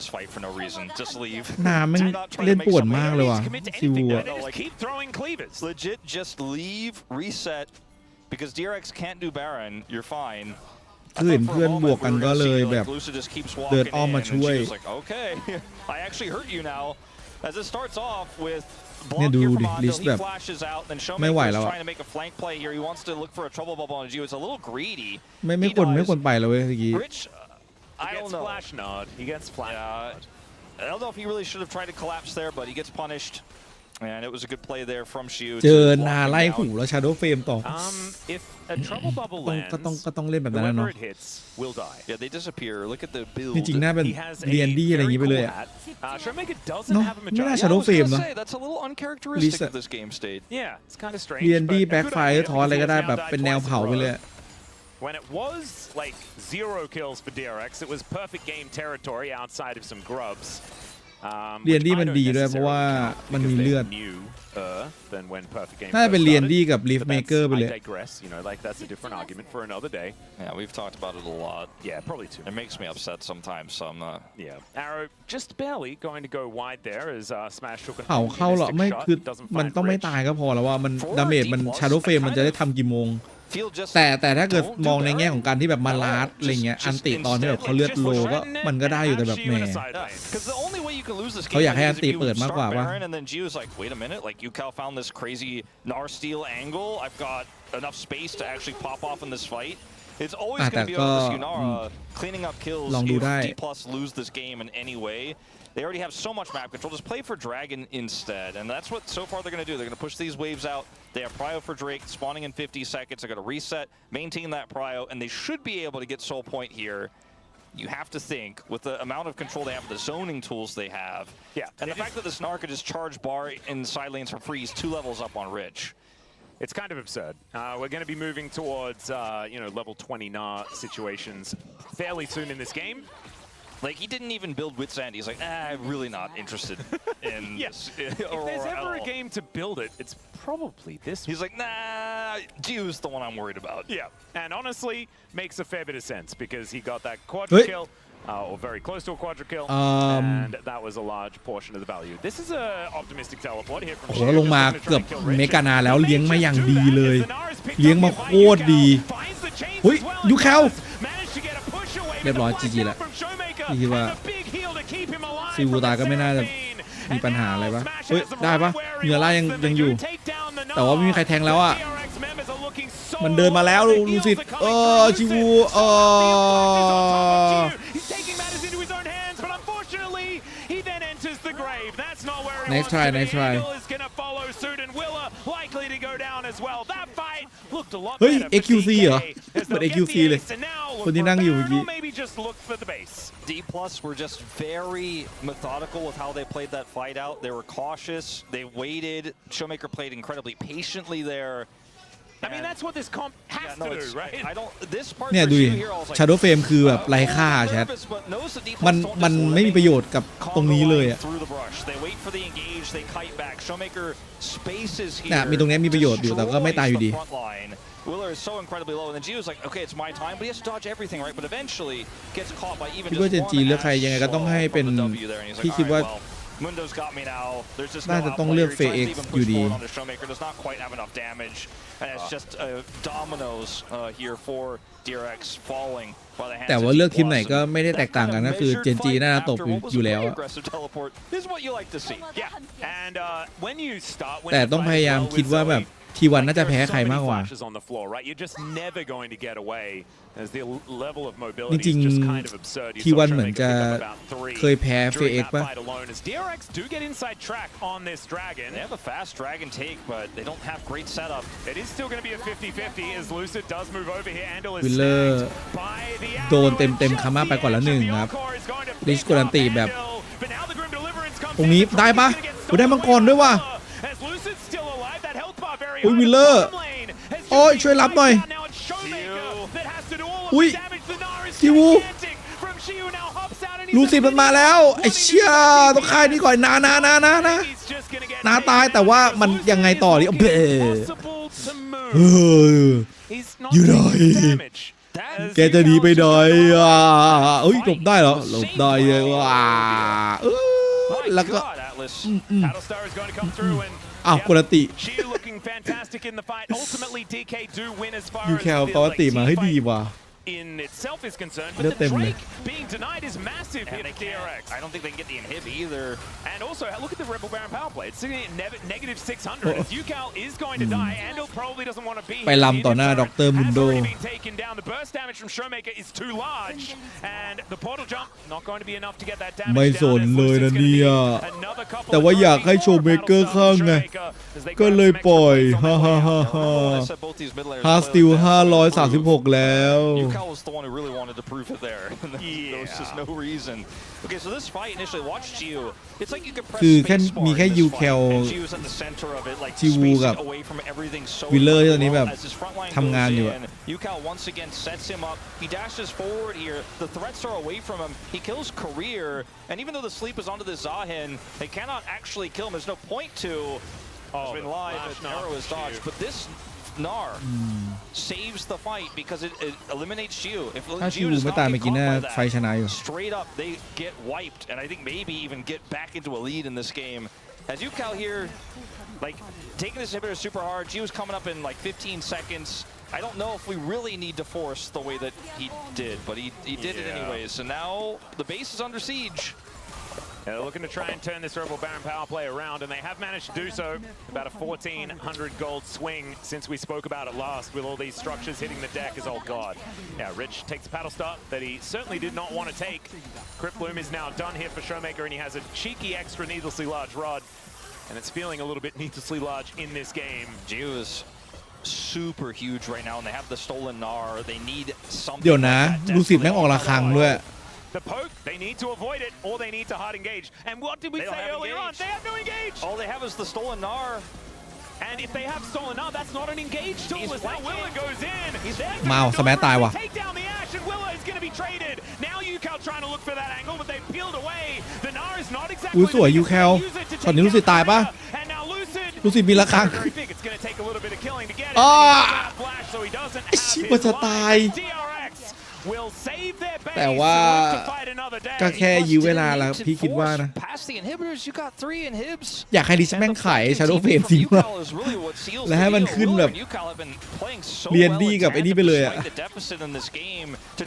นาไม่เล่นปวดมากเลยว่ะซิวอะ Legit just leave reset because DRX can't do Baron. You're fine. คือเห็นเพื่อนบวกกันก็เลยแบบเดินอ้อมมาช่วยเนี่ยดูดิลิสแบบไม่ไหวแล้วไม่ควรไปแล้วเว้ยเมื่อกี้ I don't know. Flash nod. He gets flash nod. I don't know if he really should have tried to collapse there, but he gets punished. And it was a good play there from Shiu. เจอนาไล่หูแล้ว Shadow Flame ต่อ If a trouble bubble lands, ก็ต้องเล่นแบบนั้นเนาะ whoever it hits will die. Yeah, they disappear. Look at the build. จริงๆน่าเป็นเรียนดี้อะไรอย่างงี้ไปเลยอะ Showmaker เนาะ doesn't have a ไม่น่า majority. Shadow Flame เนาะ That's a little uncharacteristic of this game state. Yeah, it's kind of strange. เรียนดี้ but a good แบ็คไฟร์ idea ทอนอะไรก็ได้ because แบบ he's now เป็นแนว died เผา twice ไป in a เลย row. When it was like 0 kills for DRX, it was perfect game territory outside of some grubs. เรียนดี้มันดีด้วยเพราะว่ามันมีเลือด than when perfect game น่าจะเป็นเรียนดี้กับลิฟเมเกอร์ไปเลย I digress, you know, like that's a different argument for another day. Yeah, we've talked about it a lot. Yeah, probably too. It makes me upset sometimes, so I'm not. Yeah, Arrow just barely going to go wide there as Smash took an เข้าหรอไม่คือมันต้องไม่ตายก็พอแล้วว่ามันดาเมจมัน Shadow Flame มันจะได้ทำกี่โมง feel just แต่ถ้าเกิดมองในแง่ของการที่แบบมาลาดอะไรเงี้ยอันติตอนที่แบบเขาเลือดโลก็มันก็ได้อยู่แต่แบบแหมเขาอยากให้อันติเปิดมากกว่าป่ะ and then Gio's like wait a minute like UCal found this crazy Gnar steal angle I've got enough space to actually pop off in this fight it's always going to be over to Gnar cleaning up kills if D+ lose this game in any way they already have so much map control just play for Dragon instead and that's what so far they're going to do they're going to push these waves out they have prio for Drake spawning in 50 seconds they're going to reset maintain that prio and they should be able to get soul point here you have to think with the amount of control they have, the zoning tools they have, and the fact that the Snar could just charge bar in side lanes for freeze 2 levels up on Rich. It's kind of absurd. We're going to be moving towards level 20 Gnar situations fairly soon in this game. Like he didn't even build Wits End. He's like, I'm really not interested in yes. If there's ever a game to build it, it's probably this. He's like, nah, Gio's the one I'm worried about. Yeah, and honestly, makes a fair bit of sense because he got that quadra kill, or very close to a quadra kill, and that was a large portion of the value. This is a optimistic teleport here from ลงมาเกือบเมกานาแล้วเลี้ยงมาอย่างดีเลยเลี้ยงมาโคตรดีเฮ้ยยูแคลเรียบร้อยจีจีแล้วพี่คิดว่าซิวูตาก็ไม่น่าจะมีปัญหาอะไรปะเฮ้ยได้ปะเหนือล่ายังอยู่แต่ว่าไม่มีใครแทงแล้วอ่ะมันเดินมาแล้วลูซิดชิวูNice try เฮ้ย AQC เหรอเปิด AQC เลยคนที่นั่งอยู่เมื่อกี้ D+ were just very methodical with how they played that fight out. They were cautious. They waited. Showmaker played incredibly patiently there. I mean, that's what this comp has to do, right? I don't. This part เนี่ยดูดิ Shadow Frame คือแบบไร้ค่าแชทมันไม่มีประโยชน์กับตรงนี้เลยอ่ะเนี่ยมีตรงนี้มีประโยชน์อยู่แต่ก็ไม่ตายอยู่ดีWiller is so incredibly low, and then Gio's like, okay, it's my time, but he has to dodge everything, right? But eventually gets caught by even just one ash. เลือกใครยังไงก็ต้องให้เป็นที่คิดว่า Mundo's got me now. There's just น่าจะต้องเลือกเฟเอ็กซ์อยู่ดี does not quite have enough damage, and it's just dominoes here for DRX falling by the hands. แต่ว่าเลือกทีมไหนก็ไม่ได้แตกต่างกันก็คือเจนจีน่าตกอยู่แล้วแต่ต้องพยายามคิดว่าแบบทีวันน่าจะแพ้ใครมากกว่าจริงๆทีวันเหมือนจะเคยแพ้เฟเอ็กป่ะ วิลเลอร์โดนเต็มคาม่าไปก่อนแล้ว1ครับลิชกรันตีแบบตรงนี้ได้ปะได้มังกรด้วยว่ะอุ้ยวิลเลอร์โอ้ยช่วยรับหน่อยอุ้ยซิวูลูซิมันมาแล้วไอ้เชี่ยต้องฆ่านี่ก่อนนาตายแต่ว่ามันยังไงต่อดิอยู่ไหนแกจะหนีไปไหนเฮ้ยหลบได้เหรอหลบได้เลยว่ะแล้วก็อ้าวกดติยูแคลปกติมาให้ดีว่ะ in itself is concerned, but the Drake being denied is massive here at DRX. I don't think they can get the inhib either. And also, look at the Rebel Baron power play. It's sitting at negative 600. As UCal is going to die, Andal probably doesn't want to be here. ไปลำต่อหน้าดร. Mundo. Has already been taken down. The burst damage from Showmaker is too large, and the portal jump not going to be enough to get that damage down. ไม่สนเลยนะเนี่ยแต่ว่าอยากให้โชว์เมเกอร์ข้างไงก็เลยปล่อยฮ่าฮาสติล536แล้ว Cal was the one who really wanted to prove it there. There was just no reason. Okay, so this fight initially, watch Gio. It's like you could press space bar in this fight, and Gio's at the center of it, like spacing away from everything so well as his front line goes in. UCal once again sets him up. He dashes forward here. The threats are away from him. He kills Career, and even though the sleep is onto the Zahin, they cannot actually kill him. There's no point to. It's been live, an arrow is dodged, but this Gnar saves the fight because it eliminates Gio. If Gio does not get caught by that, straight up they get wiped, and I think maybe even get back into a lead in this game. As UCal here, like taking this inhibitor super hard, Gio's coming up in like 15 seconds. I don't know if we really need to force the way that he did, but he did it anyways. So now the base is under siege. They're looking to try and turn this Rebel Baron power play around, and they have managed to do so. About a 1,400 gold swing since we spoke about it last, with all these structures hitting the deck as, oh god. Yeah, Rich takes a paddle start that he certainly did not want to take. Crypt Bloom is now done here for Showmaker, and he has a cheeky extra needlessly large rod, and it's feeling a little bit needlessly large in this game. Geo is super huge right now, and they have the stolen Gnar. They need something. เดี๋ยวนะลูซิดแม่งออกระฆังด้วย The poke, they need to avoid it, or they need to hard engage. And what did we say earlier on? They have no engage! All they have is the stolen Gnar. And if they have stolen Gnar, that's not an engage tool. As now Willa goes in. มาสแมัตายว่ะ Take down the Ash, and Willa is going to be traded. Now UCal trying to look for that angle, but they peeled away. The Gnar is not exactly. อุ้ยสวยยูแคลตอนนี้ลูซิดตายปะ And now Lucid. ลูซิดมีระฆัง It's going to take a little bit of killing to get it. อ้า Flash, so he doesn't ไอ้ชิบมันจะตาย DRX will save their base. แต่ว่าก็แค่ยื้อเวลาแล้วพี่คิดว่านะ อยากให้ดิชแม่งขาย Shadow Flame ทิ้งว่ะแล้วให้มันขึ้นแบบเรียนดีกับไอ้นี่ไปเลยอะ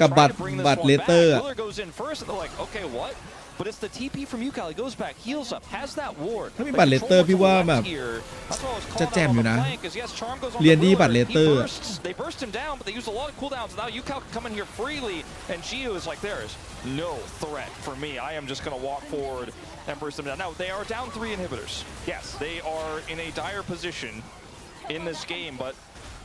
กับบัตรเลเตอร์อะ But it's the TP from UCal. He goes back, heals up, has that ward. ถ้ามีบัตรเลเตอร์พี่ว่าแบบจะแจมอยู่นะเรียนดีบัตรเลเตอร์ They burst him down, but they use a lot of cooldowns. Now UCal can come in here freely, and Geo is like, there is no threat for me. I am just going to walk forward and burst them down. Now, they are down 3 inhibitors. Yes, they are in a dire position in this game, but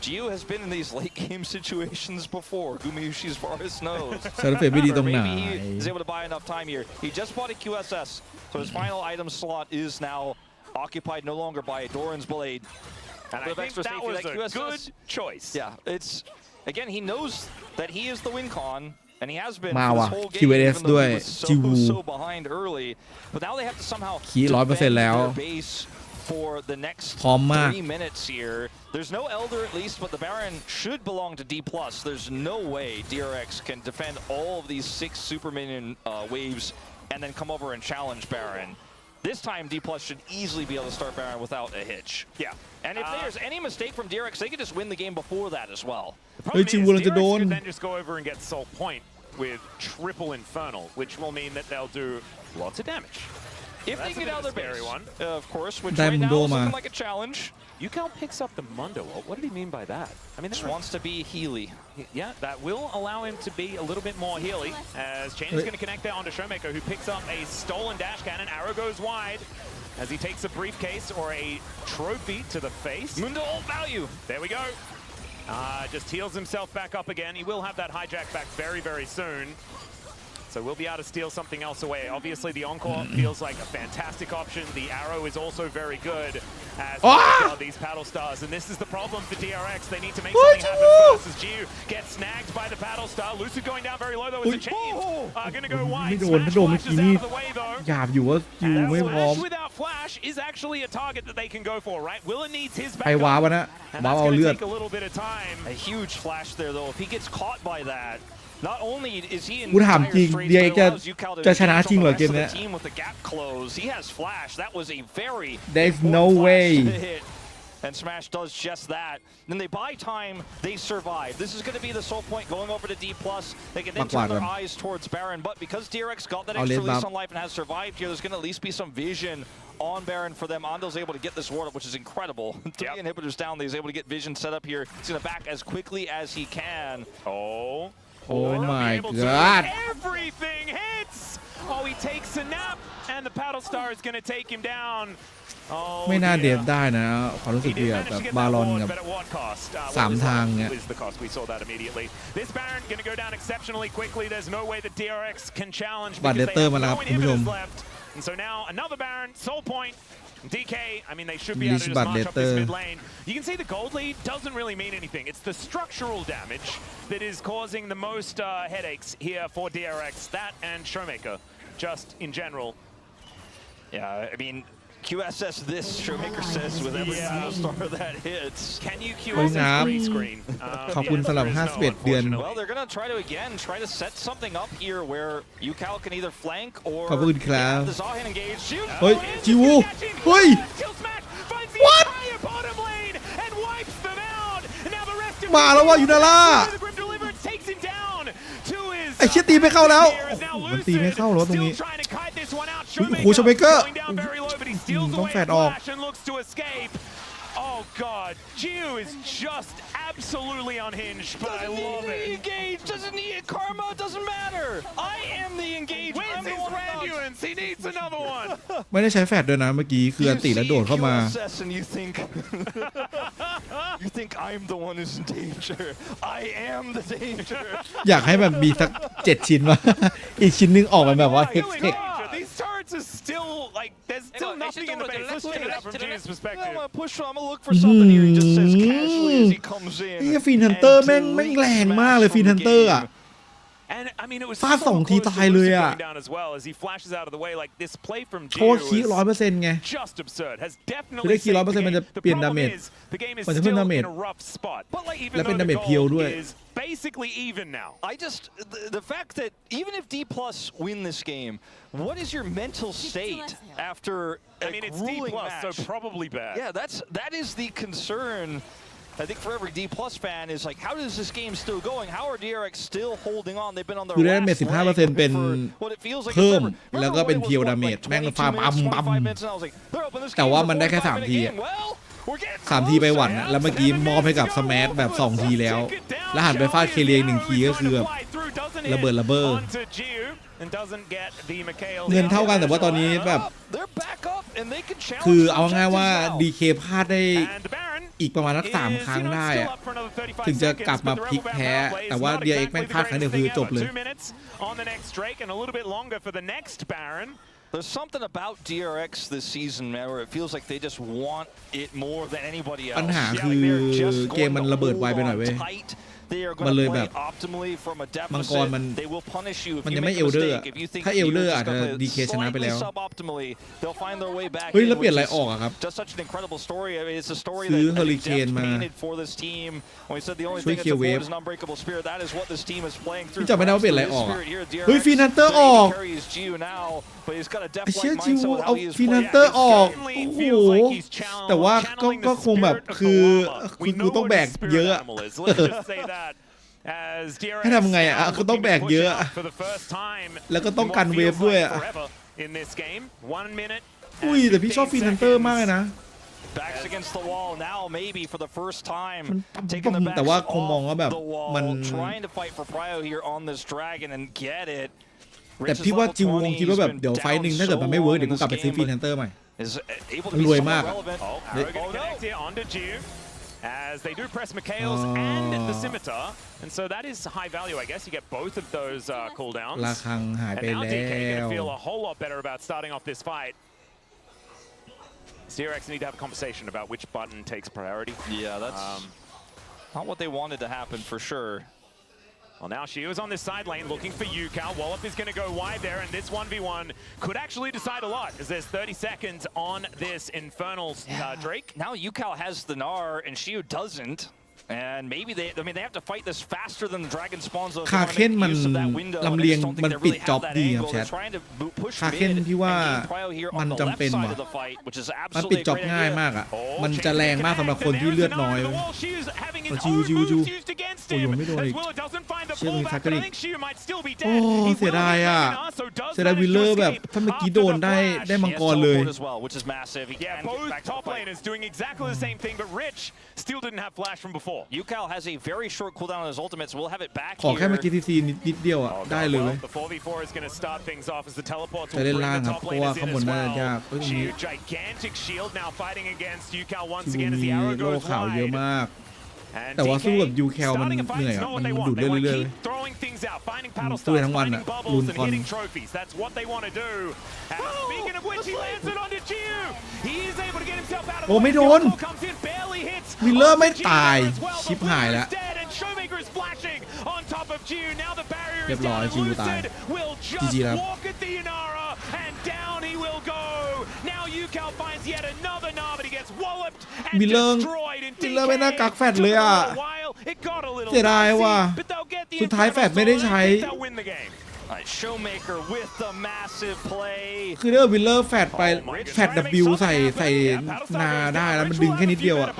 Geo has been in these late game situations before. Gumayushi, as far as knows. Maybe he is able to buy enough time here. He just bought a QSS, so his final item slot is now occupied no longer by Doran's Blade. And I think that was a good choice. Yeah, it's again he knows that he is the win con. And he has been มา for ว่ะ this whole game, QSS even though ด้วย he was จิวู so behind early. But now they have to somehow คี 100% แล้ว defend their base for the next พร้อมมาก 3 minutes here. There's no Elder at least, but the Baron should belong to D+. There's no way DRX can defend all of these 6 super minion waves and then come over and challenge Baron. This time D+ should easily be able to start Baron without a hitch. Yeah. And if there's any mistake from DRX, they could just win the game before that as well. The problem is DRX could then just go over and get Soul Point with triple Infernal, which will mean that they'll do lots of damage. If they get out of their base, one. Of course, which right now is looking like a challenge. UCal picks up the Mundo. What did he mean by that? I mean, just wants to be Healy. Yeah, that will allow him to be a little bit more Healy, as Chain is going to connect there onto Showmaker, who picks up a stolen dash cannon. Arrow goes wide as he takes a briefcase or a trophy to the face. Mundo ult value. There we go. Just heals himself back up again. He will have that hijack back very, very soon. So we'll be able to steal something else away. Obviously, the Encore feels like a fantastic option. The Arrow is also very good as these paddle stars. And this is the problem for DRX. They need to make something happen first as Geo gets snagged by the paddle star. Lucid going down very low though as the Chains are going to go wide. Smash flashes out of the way though. หยาบอยู่ว่าอยู่ไม่พร้อม Flash without flash is actually a target that they can go for, right? Willa needs his back ไปว้าวะนะว้าวเอาเลือด take a little bit of time. A huge flash there though. If he gets caught by that, not only is he in กูถามจริง DRX จะชนะจริงเหรอเกมเนี้ย team with the gap close. He has flash. That was a very There's no way. And Smash does just that. Then they buy time, they survive. This is going to be the soul point going over to D+. They can then turn their eyes towards Baron, but because DRX got that extra lease on life and has survived here, there's going to at least be some vision on Baron for them. Ando's able to get this ward up, which is incredible. 3 inhibitors down, he's able to get vision set up here. He's going to back as quickly as he can. Oh my god. Everything hits! Oh, he takes a nap, and the paddle star is going to take him down. ไม่น่าเดฟได้นะความรู้สึกดีแบบบารอนกับ3 ทางเนี่ย This Baron going to go down exceptionally quickly. There's no way that DRX can challenge บัตรเลเตอร์มาแล้วครับคุณผู้ชม And so now another Baron, Soul Point. DK, I mean, they should be able to just march up this mid lane. You can see the gold lead doesn't really mean anything. It's the structural damage that is causing the most headaches here for DRX. That and Showmaker, just in general. Yeah, I mean, QSS this, Showmaker says, with every battle star that hits. Can you QSS green screen? ขอบคุณสำหรับ51 เดือน Well, they're going to try to set something up here where UCal can either flank or ขอบคุณครับ the Zahin engage. เฮ้ยจิวูเฮ้ย What? Bottom lane and wipes them out. Now the rest of มาแล้วว่ายูนาร่าไอ้เชี่ยตีไม่เข้าแล้วมันตีไม่เข้าแล้วตรงนี้โอ้โหชเบเกอร์ต้องแฟดออก Oh God, Jiu is just absolutely unhinged, but I love it. Engage doesn't need it. Karma doesn't matter. I am the engage. Where's his Randuins? He needs another one. ไม่ได้ใช้แฟดด้วยนะเมื่อกี้คืออันติแล้วโดดเข้ามา You think I'm the one who's in danger. I am the danger. อยากให้แบบมีสัก7 ชิ้นวะอีกชิ้นนึงออกมาแบบว่าเฮก These turrets are still like there's still nothing in the base. Let's check it out from Jiu's perspective. I'm gonna push. I'm gonna look for something here. He just says casually as he comes in. ไอ้ฟีนฮันเตอร์แม่งแรงมากเลยฟีนฮันเตอร์อ่ะ And I mean, it was ฟาด2 ทีตายเลยอ่ะ down as well as he flashes out of the way. Like this play from โทษ Jiu คี 100% ไง just absurd. Has คือได้ definitely คี 100% มันจะเปลี่ยนดาเมจ the game is มันจะ still เพิ่มดาเมจ in a rough spot. But like even และเป็น though ดาเม the จเพียว goal ด้วย is basically even now. The fact that even if D+ win this game, what is your mental state after a it's D+, grueling match? so probably bad. Yeah, that is the concern. I think for every D+ fan is like, how is this game still going? How are DRX still holding on? They've been on their คือได้ last ดาเมจ 15% เป็น what it feels like เพิ่ม forever. แล้วก็เป็น Remember เพียว when it ดา was เม what, จ like แม่ง 22 ฟาร์ม minutes, ปั๊ม 25 minutes, and I was like, they're open this แต่ game ว่า for มันได้แค่ 45 3 ที minute อะ game. Well, we're getting 3 ทีไปหวั่น close, อะ man. แล้วเมื่อกี้มอบให้กับสมาร์ทแบบ2 ทีแล้วแล้วหันไปฟาดเคเลีย1 ทีก็คือแบบระเบิดระเบ้อเงินเท่ากันแต่ว่าตอนนี้แบบคือเอาง่ายว่า DK พลาดได้อีกประมาณสัก3 ครั้งได้อะถึงจะกลับมาพลิกแพ้แต่ว่า DRX แม่งพลาดครั้งเดียวคือจบเลย There's something about DRX this season, man, where it feels like they just want it more than anybody else. ปัญหาคือเกมมันระเบิดไวไปหน่อยเว้ยมันเลยแบบมังกรมันยังไม่เอลเดอร์ถ้าเอลเดอร์อาจจะดีเคชนะไปแล้วเฮ้ยแล้วเปลี่ยนอะไรออกอะครับซื้อเฮอริเคนมาช่วยเคลียร์เวฟพี่จำไม่ได้ว่าเปลี่ยนอะไรออกอะเฮ้ยฟีนันเตอร์ออกไอเชี่ยจิวเอาฟีนันเตอร์ออกโอ้โหแต่ว่าก็คงแบบคือต้องแบกเยอะให้ทำไงอ่ะคือต้องแบกเยอะแล้วก็ต้องกันเวฟด้วยอ่ะอุ้ยแต่พี่ชอบฟีนันเตอร์มากเลยนะแต่ว่าคงมองว่าแบบมันแต่พี่ว่าจิวคงคิดว่าแบบเดี๋ยวไฟนึงถ้าเกิดมันไม่เวิร์กเดี๋ยวกูกลับไปซื้อฟีนันเตอร์ใหม่รวยมากAs they do press Mikhail's and the Scimitar, and so that is high value, I guess. You get both of those cooldowns. ราคังหายไปแล้ว And now DK going to feel a whole lot better about starting off this fight. DRX need to have a conversation about which button takes priority. Yeah, that's not what they wanted to happen for sure. Well, now Shiu is on this side lane looking for Yukal. Wallop is going to go wide there, and this 1v1 could actually decide a lot, as there's 30 seconds on this Infernal Drake. Now Yukal has the Gnar, and Shiu doesn't. And maybe they have to fight this faster than the Dragon spawns. คาเคนมันลำเลียงมันปิดจ็อบดีครับแชทคาเคนพี่ว่ามันจำเป็นว่ะมันปิดจ็อบง่ายมากอ่ะมันจะแรงมากสำหรับคนที่เลือดน้อยจิวโอ้ยไม่โดนอีกเชื่อมีทักกันอีกโอ้เสียดายอ่ะเสียดายวิลเลอร์แบบถ้าเมื่อกี้โดนได้มังกรเลย Yeah, both top laners doing exactly the same thing, but Rich still didn't have flash from before. Yukal has a very short cooldown on his ultimate, so we'll have it back ขอแค่เมื่อกี้ทีนิดเดียวอ่ะได้เลยเว้ย The 4v4 is going to start things off as the teleport will จะเล่น bring ล่าง the ครับ top เพราะว่า laners ข้าง in บน as น่าจะ well. ยากตรงนี้ Gigantic shield now fighting against Yukal once จิว again as มี the arrow โล่ goes ขาวเยอะ wide. มากแต่ว่าสู้กับยูแคลมันเหนื่อยอ่ะมันดูดเรื่อยๆสู้ทั้งวันอ่ะลุนคอนโอ้ไม่โดนวิลเลอร์ไม่ตายชิปหายแล้วเรียบร้อยจิวตายจีแล้ววิลเลอร์ไม่น่ากักแฟดเลยอ่ะเสียดายว่ะสุดท้ายแฟดไม่ได้ใช้ Showmaker with the massive play คือเดอร์วิลเลอร์แฟดไปแฟด W ใส่นาได้แล้วมันดึงแค่นิดเดียวอะ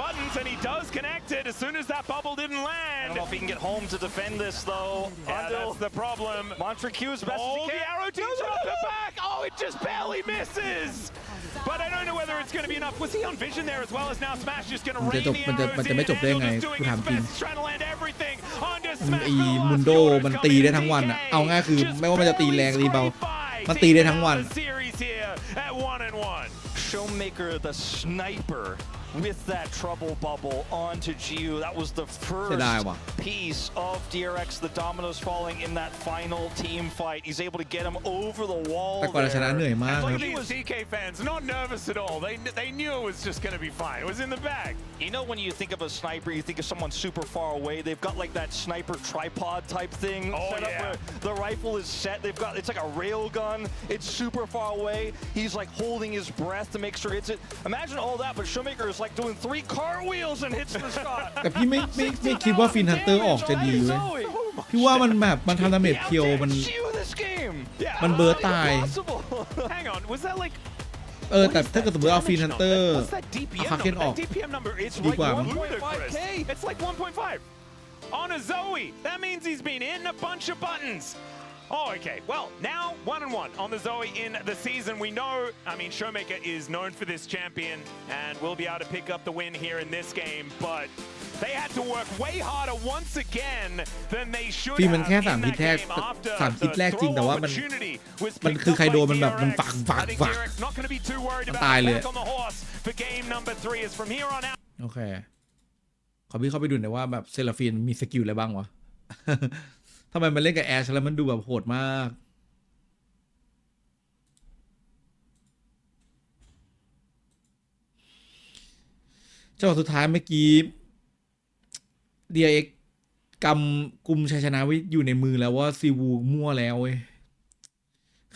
As soon as that bubble didn't land. I don't know if he can get home to defend this though. Yeah, that's the problem. Montracue is best as he Oh, can. the arrow team dropped it back. Oh, it just barely misses. But I don't know whether it's going to be enough. Was he on vision there as well as now Smash just going to rain the arrows มันจะไม่จบได้ไง Angel just กู doing ถาม his จริง best. He's trying to land everything onto Smash. อีมุนโดมันตีได้ทั้งวันอะเอาง่ายคือไม่ว่ามันจะตีแรงตีเบามันตีได้ทั้งวัน Showmaker the sniper with that trouble bubble onto Giu. That was the first piece of DRX, the dominoes falling in that final team fight. He's able to get him over the wall แต่ก่อนชนะเหนื่อยมากครับ These CK fans not nervous at all. They knew it was just going to be fine. It was in the bag. You know when you think of a sniper, you think of someone super far away. They've got like that sniper tripod type thing set up where the rifle is set. It's like a rail gun. It's super far away. He's like holding his breath to make sure it's it. Imagine all that, but Showmaker is like doing 3 cartwheels and hits the shot. แต่พี่ไม่คิดว่าฟินฮันเตอร์ออกจะดีเว้ยพี่ว่ามันแบบมันทำดาเมจเคียวมันเบิร์ตตาย Hang on, was that like แต่ถ้าเกิดสมมติเอาฟินฮันเตอร์เอาคาเคนออกดีกว่ามั้ง It's like 1.5 on a Zoe. That means he's been hitting a bunch of buttons. Oh, okay. Well, now 1-1 on the Zoe in the season. We know, I mean, Showmaker is known for this champion and will be able to pick up the win here in this game, but they had to work way harder once again than they should ฟี have มันแค่3 ฮิตแรก3 ฮิตแรกจริงแต่ว่ามันคือใครโดนมันแบบมันฝักมันตายเลยโอเคขอพี่เข้าไปดูหน่อยว่าแบบเซราฟีนมีสกิลอะไรบ้างวะ ทำไมมันเล่นกับแอชแล้วมันดูแบบโหดมากจังหวะสุดท้ายเมื่อกี้ DRX กุมชัยชนะไว้อยู่ในมือแล้วว่าซีวูมั่วแล้วเว้ย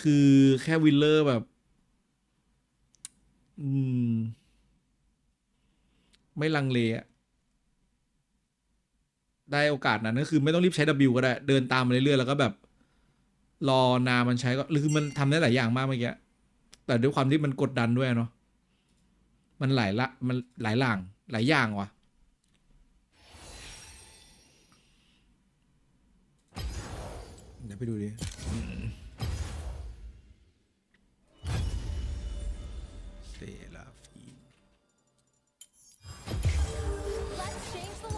คือแค่วิลเลอร์แบบไม่ลังเลอะได้โอกาสนั้นก็คือไม่ต้องรีบใช้ W ก็ได้เดินตามมาเรื่อยๆแล้วก็แบบรอนามันใช้ก็คือมันทำได้หลายอย่างมากเมื่อกี้แต่ด้วยความที่มันกดดันด้วยเนาะมันหลายอย่างว่ะเดี๋ยวไปดูดิเซรา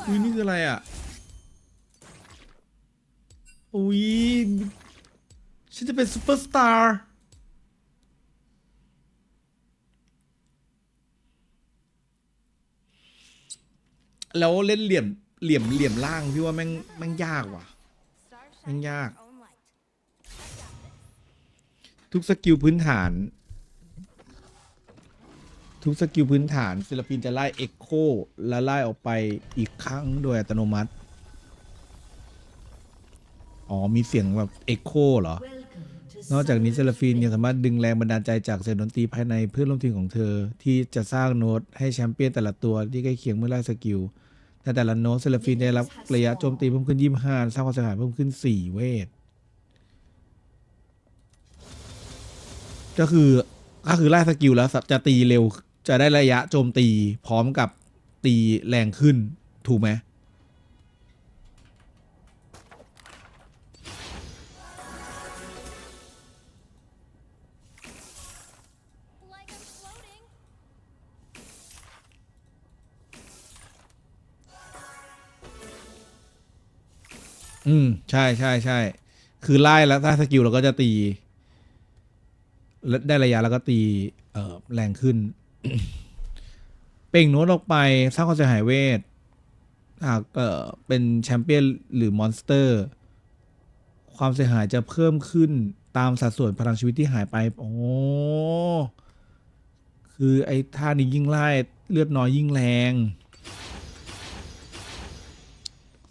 ฟีนนี่คืออะไรอ่ะอุ้ยฉันจะเป็นซูเปอร์สตาร์แล้วเล่นเหลี่ยมล่างพี่ว่าแม่งยากว่ะแม่งยากทุกสกิลพื้นฐานศิลปินจะไล่เอ็กโคและไล่ออกไปอีกครั้งโดยอัตโนมัติอ๋อมีเสียงแบบเอ็กโคเหรอนอกจากนี้เซราฟีนยังสามารถดึงแรงบันดาลใจจากเสียงดนตรีภายในเพื่อนร่วมทีมของเธอที่จะสร้างโน้ตให้แชมเปี้ยนแต่ละตัวที่ใกล้เคียงเมื่อไล่สกิลแต่ละโน้ตเซราฟีนได้รับระยะโจมตีเพิ่มขึ้น25สร้างความเสียหายเพิ่มขึ้น4เวทก็คือไล่สกิลแล้วจะตีเร็วจะได้ระยะโจมตีพร้อมกับตีแรงขึ้นถูกไหมใช่คือไล่แล้วถ้าสกิลเราก็จะตีได้ระยะแล้วก็ตีแรงขึ้น เป่งโน้ตออกไปสร้างความเสียหายเวทหากเป็นแชมเปี้ยนหรือมอนสเตอร์ความเสียหายจะเพิ่มขึ้นตามสัดส่วนพลังชีวิตที่หายไปโอ้คือไอ้ท่านี้ยิ่งไล่เลือดน้อยยิ่งแรง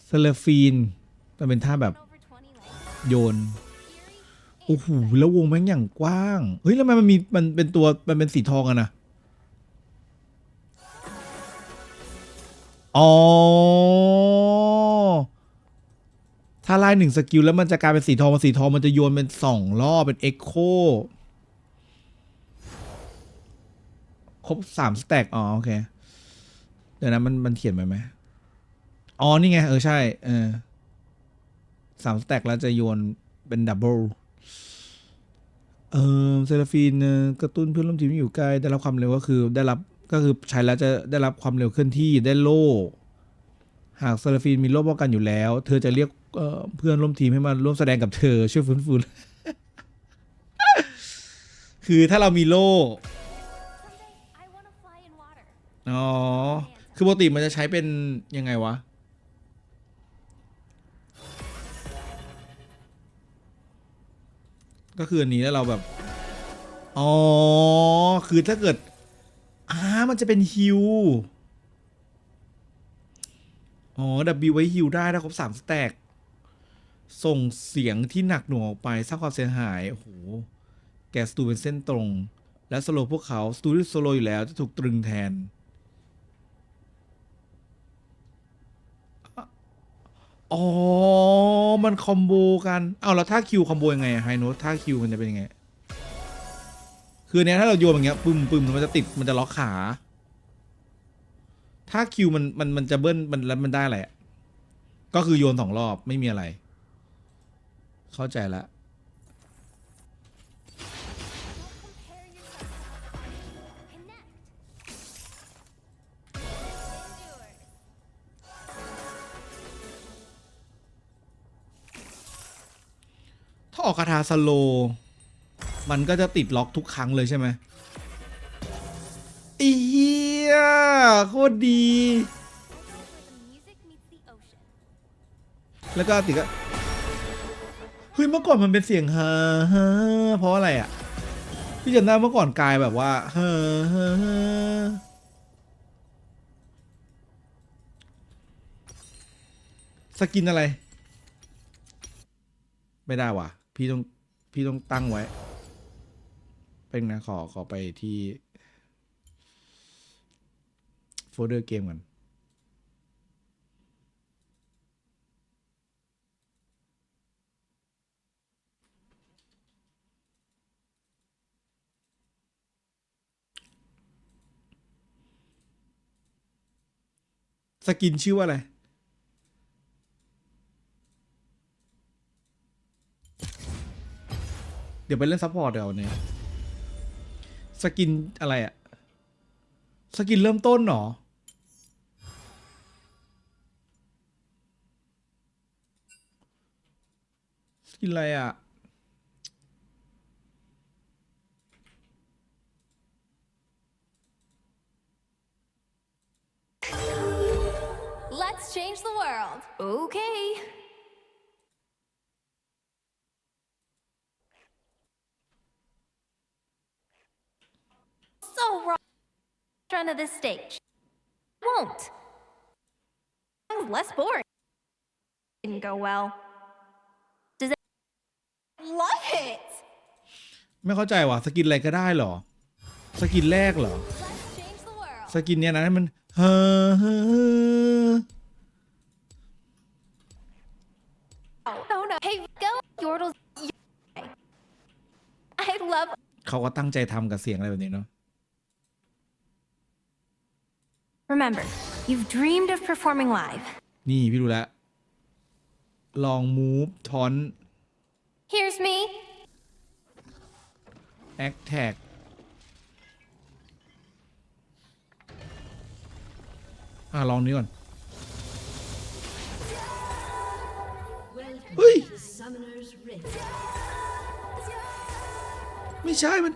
เซเลฟีนมันเป็นท่าแบบโยนโอ้โหแล้ววงแม่งอย่างกว้างเฮ้ยแล้วมันเป็นตัวมันเป็นสีทองอะนะอ๋อ ถ้าไล่1สกิลแล้วมันจะกลายเป็นสีทองมันจะโยนเป็น2รอบเป็นเอ็กโคครบ3สแต็กอ๋อโอเคเดี๋ยวนะมันเขียนไว้ไหมอ๋อนี่ไงใช่3สแต็กแล้วจะโยนเป็นดับเบิลเซราฟีนกระตุ้นเพื่อนร่วมทีมที่อยู่ใกล้ได้รับความเร็วก็คือใช้แล้วจะได้รับความเร็วเคลื่อนที่ได้โล่หากเซราฟีนมีโล่ป้องกันอยู่แล้วเธอจะเรียกเพื่อนร่วมทีมให้มาร่วมแสดงกับเธอช่วยฟื้นฟู คือถ้าเรามีโล่อ๋อคือปกติมันจะใช้เป็นยังไงวะก็คืออันนี้แล้วเราแบบอ๋อคือถ้าเกิดมันจะเป็นฮิวอ๋อ W ไว้ฮิวได้ถ้าครบ3สแต็กส่งเสียงที่หนักหน่วงออกไปสร้างความเสียหายโอ้โหแกสตูเป็นเส้นตรงและสโลพวกเขาสตูที่โซโลอยู่แล้วจะถูกตรึงแทนอ๋อมันคอมโบกันแล้วถ้าคิวคอมโบยังไงไฮโน้ตถ้าคิวมันจะเป็นยังไงคือเนี้ยถ้าเราโยนอย่างเงี้ยปึ้มมันจะติดมันจะล็อกขาถ้าคิวมันจะเบิ้ลแล้วมันได้อะไรก็คือโยน2รอบไม่มีอะไรเข้าใจละถ้าออกคาถาสโลมันก็จะติดล็อกทุกครั้งเลยใช่ไหมอีเหี้ยโคตรดีแล้วก็ติดก็เฮ้ยเมื่อก่อนมันเป็นเสียงฮาเพราะอะไรพี่จำได้เมื่อก่อนกายแบบว่าสกินอะไรไม่ได้ว่ะพี่ต้องตั้งไว้เป็นนะขอไปที่โฟลเดอร์เกมกันสกินชื่อว่าอะไรเดี๋ยวไปเล่นซัพพอร์ตเดี๋ยวนี้สกินอะไรสกินเริ่มต้นหรอสกินอะไรLet's change the world. Okay. So wrong in front of this stage. Won't. Less boring. Didn't go well. Does it? Love it. ไม่เข้าใจว่ะสกินอะไรก็ได้หรอสกินแรกเหรอสกินเนี้ยนะมันNo. Hey, go. Yordles. I love. เขาก็ตั้งใจทำกับเสียงอะไรแบบนี้เนาะ Remember, you've dreamed of performing live. นี่พี่รู้แล้วลองมูฟทอน Here's me. แอคแท็กลองนี้ก่อนเฮ้ยไม่ใช่มัน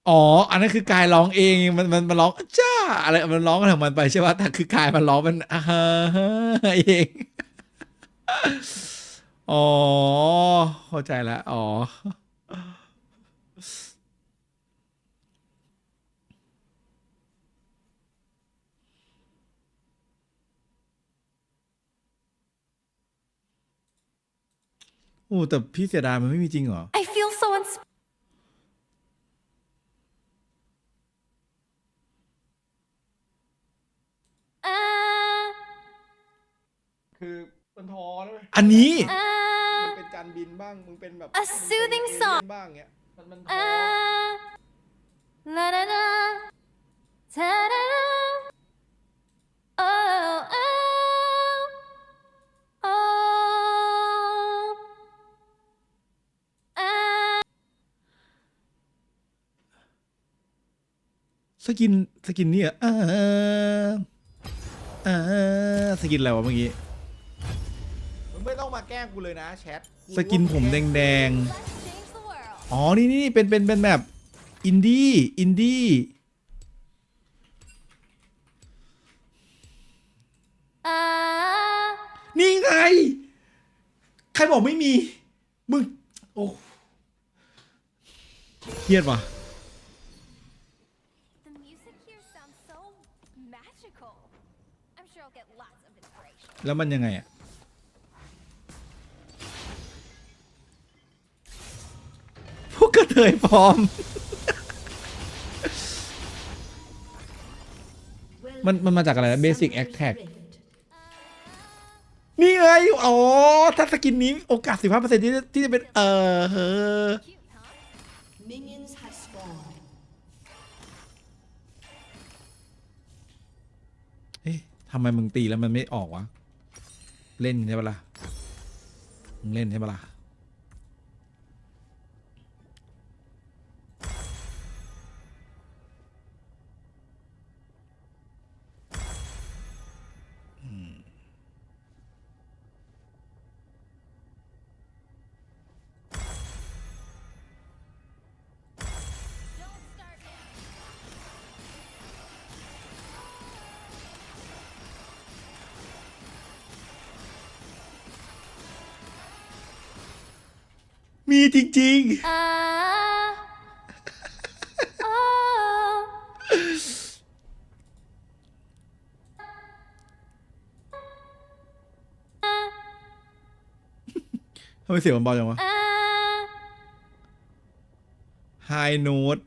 อ๋ออันนั้นคือกายร้องเองมันร้องจ้าอะไรมันร้องกันของมันไปใช่ป่ะแต่คือกายมันร้องมันเองอ๋อเข้าใจแล้วอ๋อโอ้แต่พี่เสียดายมันไม่มีจริงเหรอ I feel so inspired. คือมันท้อเลยอันนี้มันเป็นการบินบ้างมึงเป็นแบบ a soothing song บ้างเงี้ยมันท้อ la la la ta da da oh oh oh สกินนี่อ่ะสกินอะไรวะเมื่อกี้มึงไม่ต้องมาแกล้งกูเลยนะแชทสกินผมแดงๆอ๋อนี่เป็นแบบอินดี้นี่ไงใครบอกไม่มีมึงโอ้เครียดว่ะแล้วมันยังไงอ่ะพวกกระเทยพร้อม มันมาจากอะไรนะ Basic Attack นี่ไงอ๋อถ้าสกินนี้โอกาส 15% ที่จะเป็นเอ๊ะทำไมมึงตีแล้วมันไม่ออกวะเล่นใช่ปะล่ะมึงเล่นใช่ปะล่ะมีจริงๆทำไมเสียงมันเบาจังวะ High Note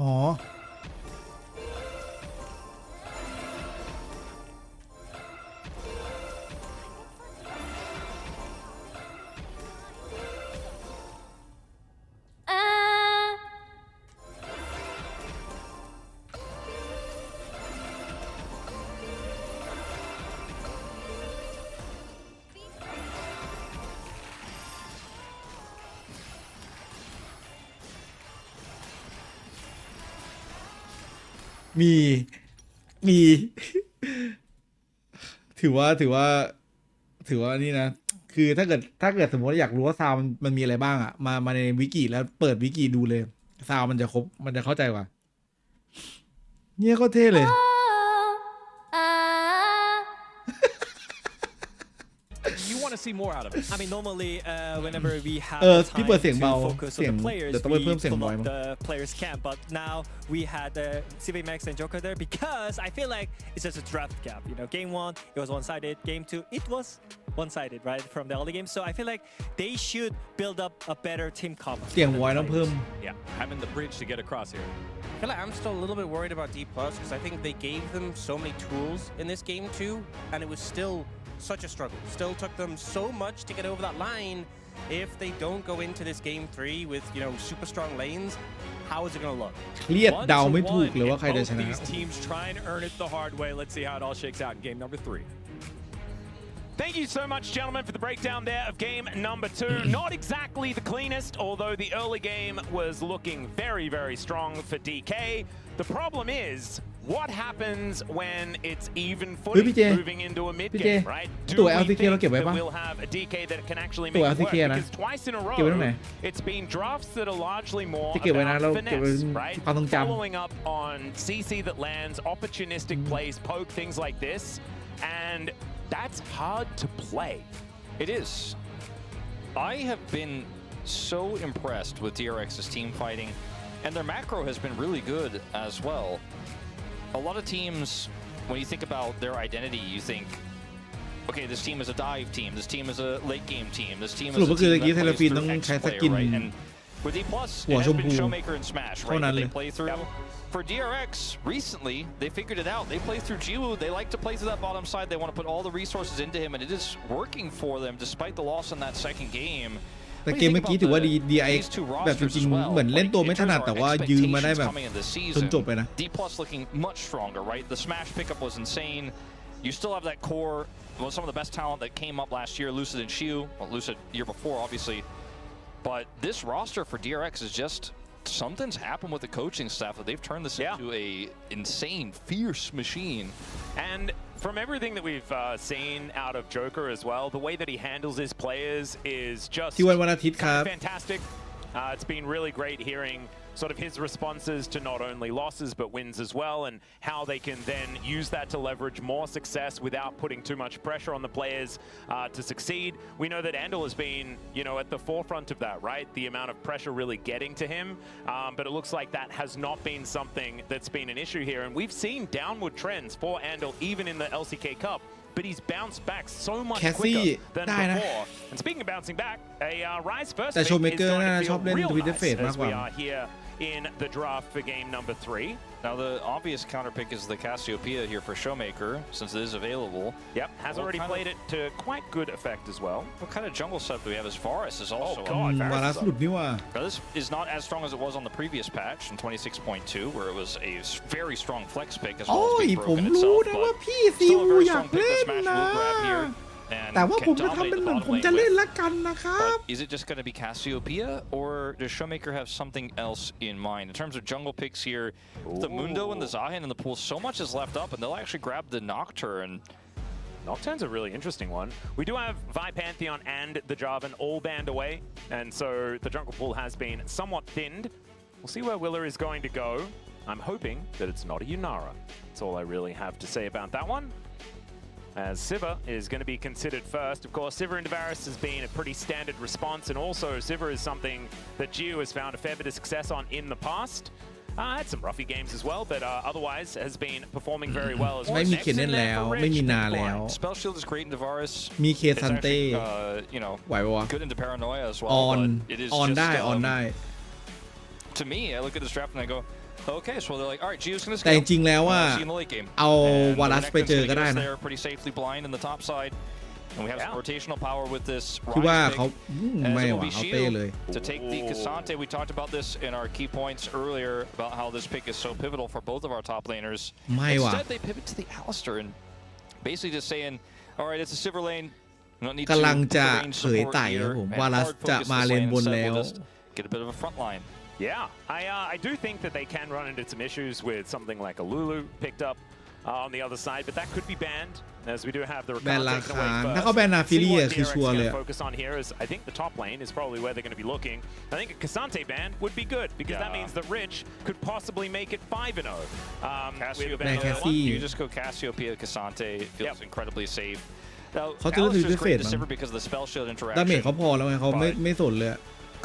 อ๋อมี ถือว่านี่นะคือถ้าเกิดสมมติอยากรู้ว่าซาวมันมีอะไรบ้างอ่ะมาในวิกิแล้วเปิดวิกิดูเลยซาวมันจะครบมันจะเข้าใจกว่าเนี่ยก็เท่เลย You want to see more out of it. I mean, normally whenever we have time to focus on the players, we pull up the players camp. But now we had CVMax and Joker there because I feel like it's just a draft gap. You know, game 1 it was one-sided. Game 2 it was one-sided, right, from the early game. So I feel like they should build up a better team comp. เสียงไว้ต้องเพิ่ม Yeah, having the bridge to get across here. I feel like I'm still a little bit worried about D+ because I think they gave them so many tools in this game too, and it was still such a struggle. Still took them so much to get over that line. If they don't go into this game 3 with, you know, super strong lanes, how is it going to look? เครียดเดาไม่ถูกเลยว่าใครจะชนะ These teams trying to earn it the hard way. Let's see how it all shakes out in game number 3. Thank you so much, gentlemen, for the breakdown there of game number 2. Not exactly the cleanest, although the early game was looking very, very strong for DK. The problem is, what happens when it's even footing moving into a mid game, right? Do we think that we'll have a DK that can actually make it work? Because twice in a row, it's been drafts that are largely more about finesse, right? Following up on CC that lands, opportunistic plays, poke, things like this, and that's hard to play. It is. I have been so impressed with DRX's team fighting, and their macro has been really good as well. A lot of teams, when you think about their identity, you think, okay, this team is a dive team, this team is a late game team, this team is a team that plays through X player, right? And with D+, it has been Showmaker and Smash, right, that they play through. For DRX, recently, they figured it out. They play through Jiwoo. They like to play through that bottom side. They want to put all the resources into him, and it is working for them despite the loss in that second game. แต่เกมเมื่อกี้ถือว่า DRX แบบจริงๆเหมือนเล่นตัวไม่ถนัดแต่ว่ายืมมาได้แบบจนจบเลยนะ D+ looking much stronger, right? The Smash pickup was insane. You still have that core, well, some of the best talent that came up last year, Lucid and Shiu. Well, Lucid year before, obviously. But this roster for DRX is just, something's happened with the coaching staff that they've turned this into a insane, fierce machine. And from everything that we've seen out of Joker as well, the way that he handles his players is just fantastic. It's been really great hearing sort of his responses to not only losses but wins as well, and how they can then use that to leverage more success without putting too much pressure on the players to succeed. We know that Andal has been, you know, at the forefront of that, right? The amount of pressure really getting to him, but it looks like that has not been something that's been an issue here, and we've seen downward trends for Andal even in the LCK Cup. But he's bounced back so much quicker than before. And speaking of bouncing back, a Rise first pick is going to feel real nice as we are here in the draft for game number 3. Now the obvious counter pick is the Cassiopeia here for Showmaker, since it is available. Yep, has already played it to quite good effect as well. What kind of jungle setup do we have as Varus is also Varusหลุดนี่ว่า Now this is not as strong as it was on the previous patch in 26.2, where it was a very strong flex pick as well as Big Broken itself, but still a very strong pick that Smash will grab here. แต่ว่าผมจะทำเป็นเหมือนผมจะเล่นละกันนะครับ Is it just going to be Cassiopeia, or does Showmaker have something else in mind? In terms of jungle picks here, the Mundo and the Zahin in the pool, so much is left up, and they'll actually grab the Nocturne. Nocturne's a really interesting one. We do have Vi Pantheon and the Jarvan all banned away, and so the jungle pool has been somewhat thinned. We'll see where Willer is going to go. I'm hoping that it's not a Yunara. That's all I really have to say about that one. As Sivir is going to be considered first. Of course, Sivir into Varus has been a pretty standard response, and also Sivir is something that Jiu has found a fair bit of success on in the past. Had some roughy games as well, but otherwise has been performing very well as well. ไม่มีเคนเล่นแล้วไม่มีนาแล้ว Spell Shield is great into Varus. มีเคซันเต้ you know, ไหวปะวะ good into Paranoia as well. ออนได้ To me, I look at this draft and I go, okay, so they're like, all right, Gio's gonna แต่จริงๆแล้วว่า see in the late game. เอาวารัสไปเจอก็ได้นะ They're pretty safely blind in the top side. And we have some rotational power with this คือว่า Rise เขา pick. ไม่หวังเอาเต้เลย To take the Cassante, we talked about this in our key points earlier about how this pick is so pivotal for both of our top laners. ไม่หวัง Instead, they pivot to the Alistar and basically just saying, all right, it's a Sivir lane. We don't need กำลังจะ range เผย support ไต่ครับ here. ผม And วารัส hard จะ focus มา this เลน lane บน instead. แล้ว We'll just get a bit of a front line. Yeah, I do think that they can run into some issues with something like a Lulu picked up on the other side, but that could be banned, as we do have the แบน Rakan รา taken คา away ถ้าเขา first. แบนนาฟิ See ลี่ what คือ DRX ชัวร์เลย can focus on here is, I think the top lane is probably where they're going to be looking. I think a Cassante ban would be good, because that means that Rich could possibly make it 5-0. You just go Cassiopeia, Cassante. It feels incredibly safe. Now, เขาจะเลือก Alistar's ดิเฟ great ต to มั้ง Sivir because of the spell shield ดาเมจ interaction. เขาพอแล้วไงเขาไม่สนเลย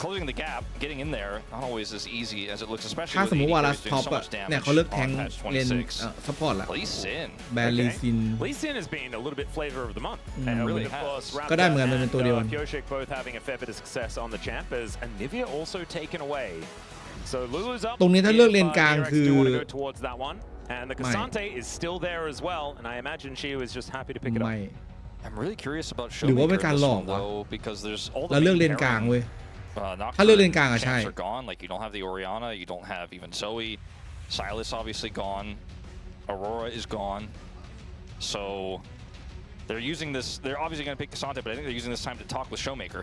Closing the gap, getting in there, not always as easy as it looks, especially ถ้า with สมมติ AD วารัส carries ท็อ doing ป so อะ much เนี่ย damage เขาเลือกแทง on patch เลน 26. ซัพพอร์ตละ Lee Sin. แบนลีซิน Lee Sin has been a little bit flavor of the month. And And really of course, has. ก็ได้เหมือนกันเป็นตัวเดียวกัน Pioshik both having a fair bit of success on the champ, as Anivia also taken away. So Lulu's up. ตรงนี้ถ้าเลือกเลนกลาง DRX คือ do want to go towards that one. And the Cassante is still there as well, and I imagine she was just happy to pick it up. ไม่ I'm really curious about หรือว่า Showmaker เป็น in การ this หลอก one วะ though, because there's all the เราเลือก main เลนกลาง pairing. เว้ย Nocturne ถ้าเลือกเลนกลางอะใช่ champs are gone. Like you don't have the Orianna, you don't have even Zoe. Silas obviously gone. Aurora is gone. So they're using this. They're obviously going to pick Cassante, but I think they're using this time to talk with Showmaker.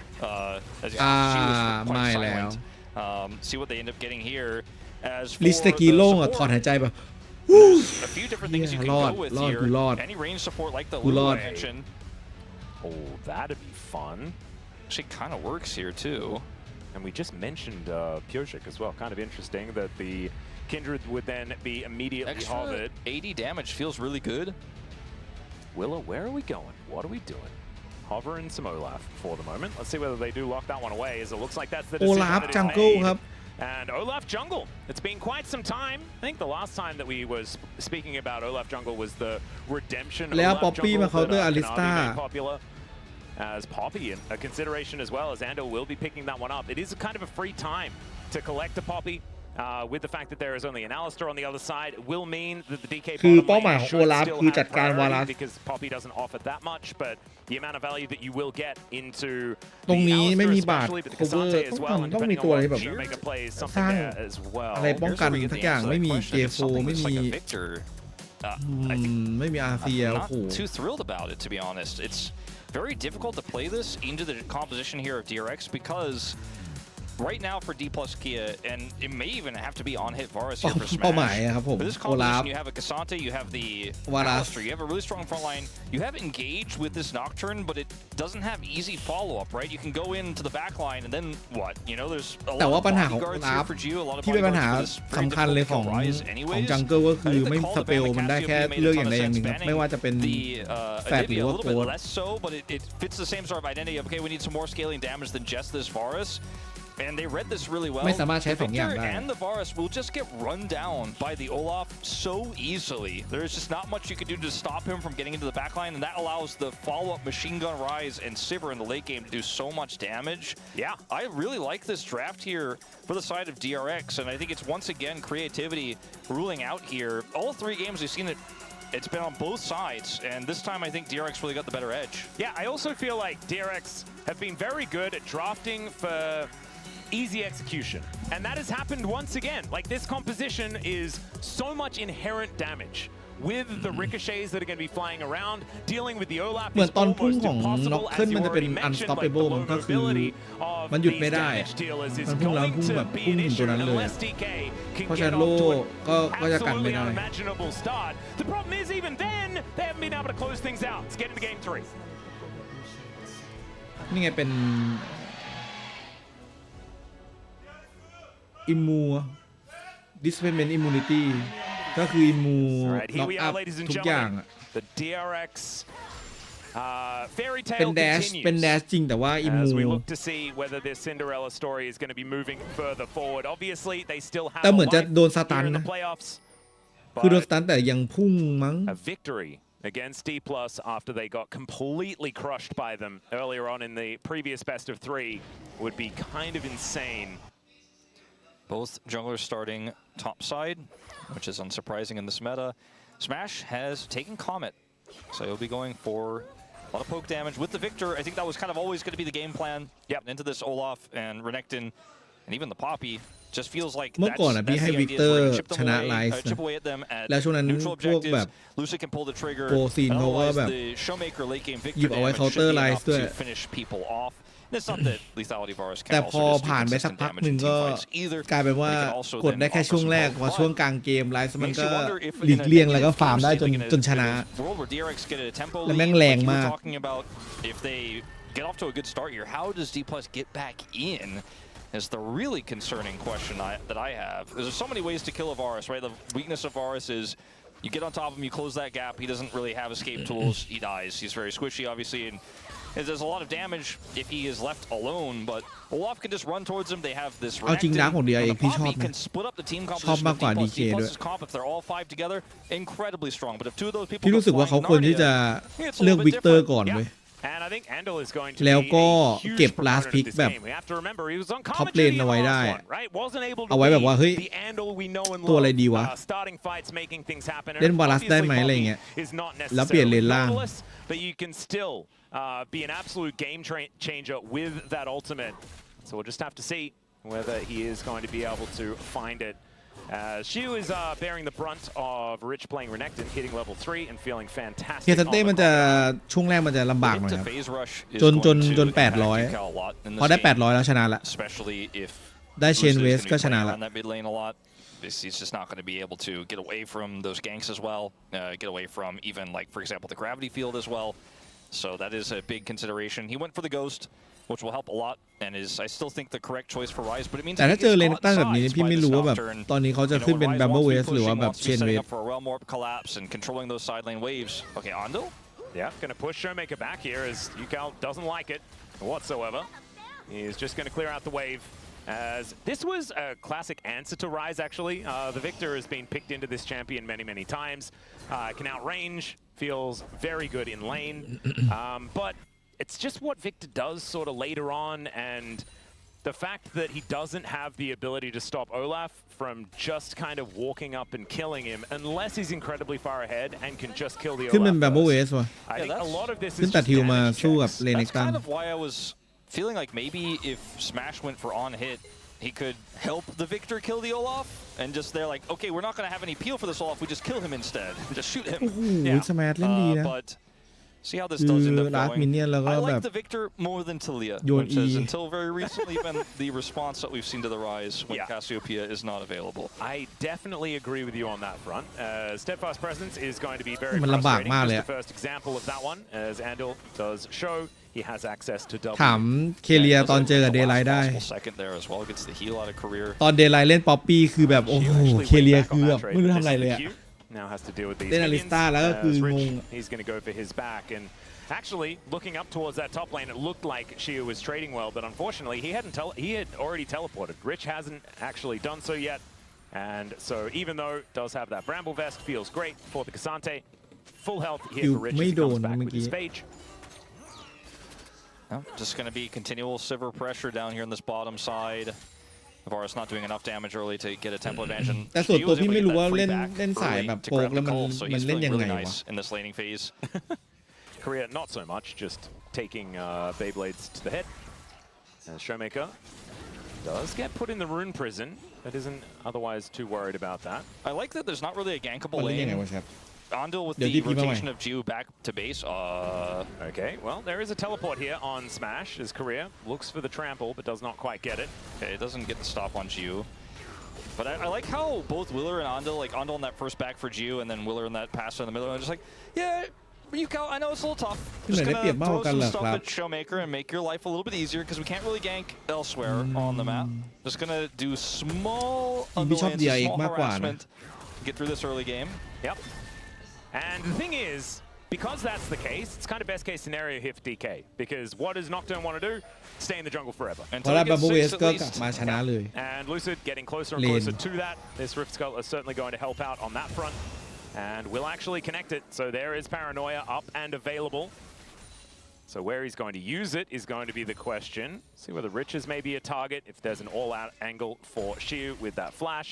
As you can see, she was quite ไม่แล้ว silent. See what they end up getting here. As for ลิสตะกี้โล่งอะ the ถอน support, หายใจแบบ there's a few different things you can รอด go with รอด here. กูรอด Any range support like the กูร Lulu อด I mentioned Oh, that'd be fun. actually kind of works here too. And we just mentioned Pioshik as well. Kind of interesting that the Kindred would then be immediately Extra halted. 80 damage feels really good. Willow, where are we going? What are we doing? Hover and some Olaf for the moment. Let's see whether they do lock that one away, as it looks like that's the decision. Olaf jungle ครับ And Olaf jungle. It's been quite some time. I think the last time that we was speaking about Olaf jungle was the redemption. แล้ว Poppy มาเคาน์เตอร์ Alista as Poppy a consideration as well, as Ando will be picking that one up. It is kind of a free time to collect a Poppy. With the fact that there is only an Alistair on the other side, it will mean that the DK คือเป้าหมายของ Olaf คือจัดการ Varus because Poppy doesn't offer that much, but the amount of value that you will get into ตรงนี้ไม่มีบาท cover ต้องมีตัวอะไรแบบสร้าง as well อะไรป้องกันทุกอย่างไม่มี J4 ไม่มีไม่มี RCL โอ้โห too thrilled about it, to be honest. It's very difficult to play this into the composition here of DRX because right now for D plus Kia, and it may even have to be on hit Varus here for Smash. But this composition, you have a Cassante, you have the Alistair, you have a really strong front line. You have Engage with this Nocturne, but it doesn't have easy follow-up, right? You can go into the back line and then what? You know, there's a lot of bodyguards here for Gio, a lot of bodyguards for this very difficult to rise anyways. จังเกิลก็คือไม่สเปลมันได้แค่เลือกอย่างใดอย่างหนึ่งครับไม่ว่าจะเป็นแฟดหรือว่าโค้ด less so, but it fits the same sort of identity of, okay, we need some more scaling damage than just this Varus. And they read this really well. ไม่สามารถใช้สองอย่างได้ and the Varus will just get run down by the Olaf so easily. There's just not much you can do to stop him from getting into the backline, and that allows the follow-up machine gun Rise and Sivir in the late game to do so much damage. Yeah, I really like this draft here for the side of DRX, and I think it's once again creativity ruling out here. All three games we've seen it. It's been on both sides, and this time I think DRX really got the better edge. Yeah, I also feel like DRX have been very good at drafting for easy execution, and that has happened once again. Like, this composition is so much inherent damage with the ricochets that are going to be flying around. Dealing with the Olaf เหมือน is ตอนพุ่ง almost ของ impossible, น็อก as ขึ้น you มันจะเป็น already mentioned. Like, the unstoppable มันก็คือ vulnerability of มันหยุด these ไม่ได้ damage dealers is มันพุ่งแล้ว going พุ่ง to แบบ be พุ่ง an ถึงตัว issue นั้นเลย unless DK can เพราะ get ฉะนั้นโล off to ก็จะกัน an ไม่ได้ absolutely unimaginable start. The problem is, even then, they haven't been able to close things out. Let's get into game 3. นี่ไงเป็นอิมมูDisplacement Immunity ก็คืออิมมูน็อกอัพทุกอย่าง The DRX fairy เป็น tale เป็น continues แดชจริงแต่ว่าอิมมู as we look to see whether this Cinderella story is going to be moving further forward. Obviously, they still have แต่เหมือนจะโดนสตัน here in นะ the playoffs. คือโดนสตันแต่ยังพุ่งมั้ง A victory against D+ after they got completely crushed by them earlier on in the previous best of 3 would be kind of insane. Both junglers starting top side, which is unsurprising in this meta. Smash has taken Comet, so he'll be going for a lot of poke damage with the Victor. I think that was kind of always going to be the game plan. Yep, into this Olaf and Renekton, and even the Poppy. Just feels like เมื่อก่อนพี่ให้วิกเตอร์ชนะไลซ์แล้วช่วงนั้นพวกแบบโปรซีนเขาก็แบบหยิบเอาไว้เคาน์เตอร์ไลซ์ด้วยแต่พอผ่านไปสักพักหนึ่งก็กลายเป็นว่ากดได้แค่ช่วงแรกพอช่วงกลางเกมไลซ์มันก็หลีกเลี่ยงแล้วก็ฟาร์มได้จนชนะและแม่งแรงมาก Get off to a good start here. How does D+ get back in? Is the really concerning question that I have. There's so many ways to kill a Varus, right? The weakness of Varus is you get on top of him, you close that gap. He doesn't really have escape tools. He dies. He's very squishy, obviously, and there's a lot of damage if he is left alone. But Olaf can just run towards him. They have this. เอาจริงนะของ DRX พี่ชอบนะ can split up the team ชอบ composition มากกว่า of DK ด้วย comp if they're all 5 together. Incredibly strong. But if 2 of those people พี่รู้สึกว่าเขาควรที่จะเลือกวิกเตอร์ก่อนเว้ย And I think Andal is going to แล้วก็ be a เก็บ huge last proponent pick of this แบบ game. We have to remember he was on ท็อป commentary เลน in the เอาไว้ได้ last one, right? Wasn't able to เอาไว้แบบว่าเฮ้ย be the Andal we know and ตัวอะไร love. ดีวะ Starting fights, making things happen. เล่นวารัสได้ไหมอะไรเงี้ย Is not แล้วเปลี่ยนเลน necessarily ล่าง flawless, but you can still be an absolute game changer with that ultimate. So we'll just have to see whether he is going to be able to find it. She is bearing the brunt of Rich playing Renekton, hitting level 3 and feeling เฮ fantastic. สเต้มันจะช่วงแรกมันจะลำบากหน่อยครับจน800พอได้800แล้วชนะละได้เชนเวสก็ชนะละ He's just not going to be able to get away from those ganks as well, get away from even, like, for example, the gravity field as well. So that is a big consideration. He went for the Ghost, which will help a lot, and is, I still think, the correct choice for Rise. But it means แต่ถ้าเจอเลนตั้งแบบนี้พี่ไม่รู้ว่าแบบตอนนี้เขาจะขึ้นเป็น Bumble Wave หรือว่าแบบ Chain Wave for a realm warp collapse and controlling those side lane waves. Okay, Ando Yeah, going to push Showmaker back here as Yukal doesn't like it whatsoever. He's just going to clear out the wave. As this was a classic answer to Rise, actually. The Victor has been picked into this champion many times. Can outrange, feels very good in lane. But it's just what Victor does sort of later on, and the fact that he doesn't have the ability to stop Olaf from just kind of walking up and killing him, unless he's incredibly far ahead and can just kill the Olaf. ขึ้นเป็นแบบโบเวสว่ะ I think a lot of this ขึ้น is ตัด just ฮิวมา damage สู้กับ checks. เลนเน็ก That's ตัน kind of why I was feeling like maybe if Smash went for on hit, he could help the Victor kill the Olaf, and just they're like, okay, we're not going to have any peel for this Olaf, we just kill him instead, just shoot him. โอ้โหสมาร์ทเล่นดีนะ But see how this คือ does end up ลาส going. มินเนี่ยนแล้วก็ I แบ like บ the Victor more than Talia, Yon which has E. until very recently been the response that we've seen to the Rise when Yeah. Cassiopeia is not available. I definitely agree with you on that front. Steadfast Presence is going to be very มันลำบาก frustrating. มากเลย Just the first example of that one, as Andal does show he has access to double. ถามเคเลียตอนเจอกับเดย์ไลท์ได้ Second there as well, gets the heal out of career. ตอนเดย์ไลท์เล่นป๊อปปี้คือแบบโอ้โห Actually เคเลีย went back คือ on แบบ that trade, ไม่รู้ but ทำอะไร this is เลย the อะ queue. Now has to deal with these เล่นอลิสตาแล้วก็คืองง He's going to go for his back, and actually looking up towards that top lane, it looked like Shia was trading well, but unfortunately he had already teleported. Rich hasn't actually done so yet, and so even though it does have that Bramble Vest, feels great for the Cassante. Full health here for Rich as he comes back with his Phage. Just going to be continual Sivir pressure down here on this bottom side. Varus not doing enough damage early to get a tempo advantage. แต่ส่วนตัวพี่ไม่รู้ว่าเล่นสายแบบโปกแล้วมันเล่นยังไงวะ in this laning phase. Korea not so much, just taking Beyblades to the head. And Showmaker does get put in the rune prison, but isn't otherwise too worried about that. I like that there's not really a gankable มันเล่นยังไง lane. วะครับ Ondil with They'll the DP มาใหม่ rotation of Jiu back to base. Okay, well, there is a teleport here on Smash as Korea looks for the trample, but does not quite get it. Okay, it doesn't get the stop on Jiu. But I like how both Willer and Ondil, like Ondil in that first back for Jiu, and then Willer in that pass in the middle, and just like, yeah, Yukal, I know it's a little tough. Just gonna throw some stuff at Showmaker and make your life a little bit easier, because we can't really gank elsewhere on the map. Just gonna do small annoyance, small harassment, get through this early game. Yep. And the thing is, because that's the case, it's kind of best case scenario here for DK. Because what does Nocturne want to do? Stay in the jungle forever. เพราะว่าบัมเบิลเวสก็กลับมาชนะเลย And Lucid getting closer and closer to that. This Rift Skull is certainly going to help out on that front. And will actually connect it. So there is Paranoia up and available. So where he's going to use it is going to be the question. See whether Rich is maybe a target. If there's an all-out angle for Shiu with that flash.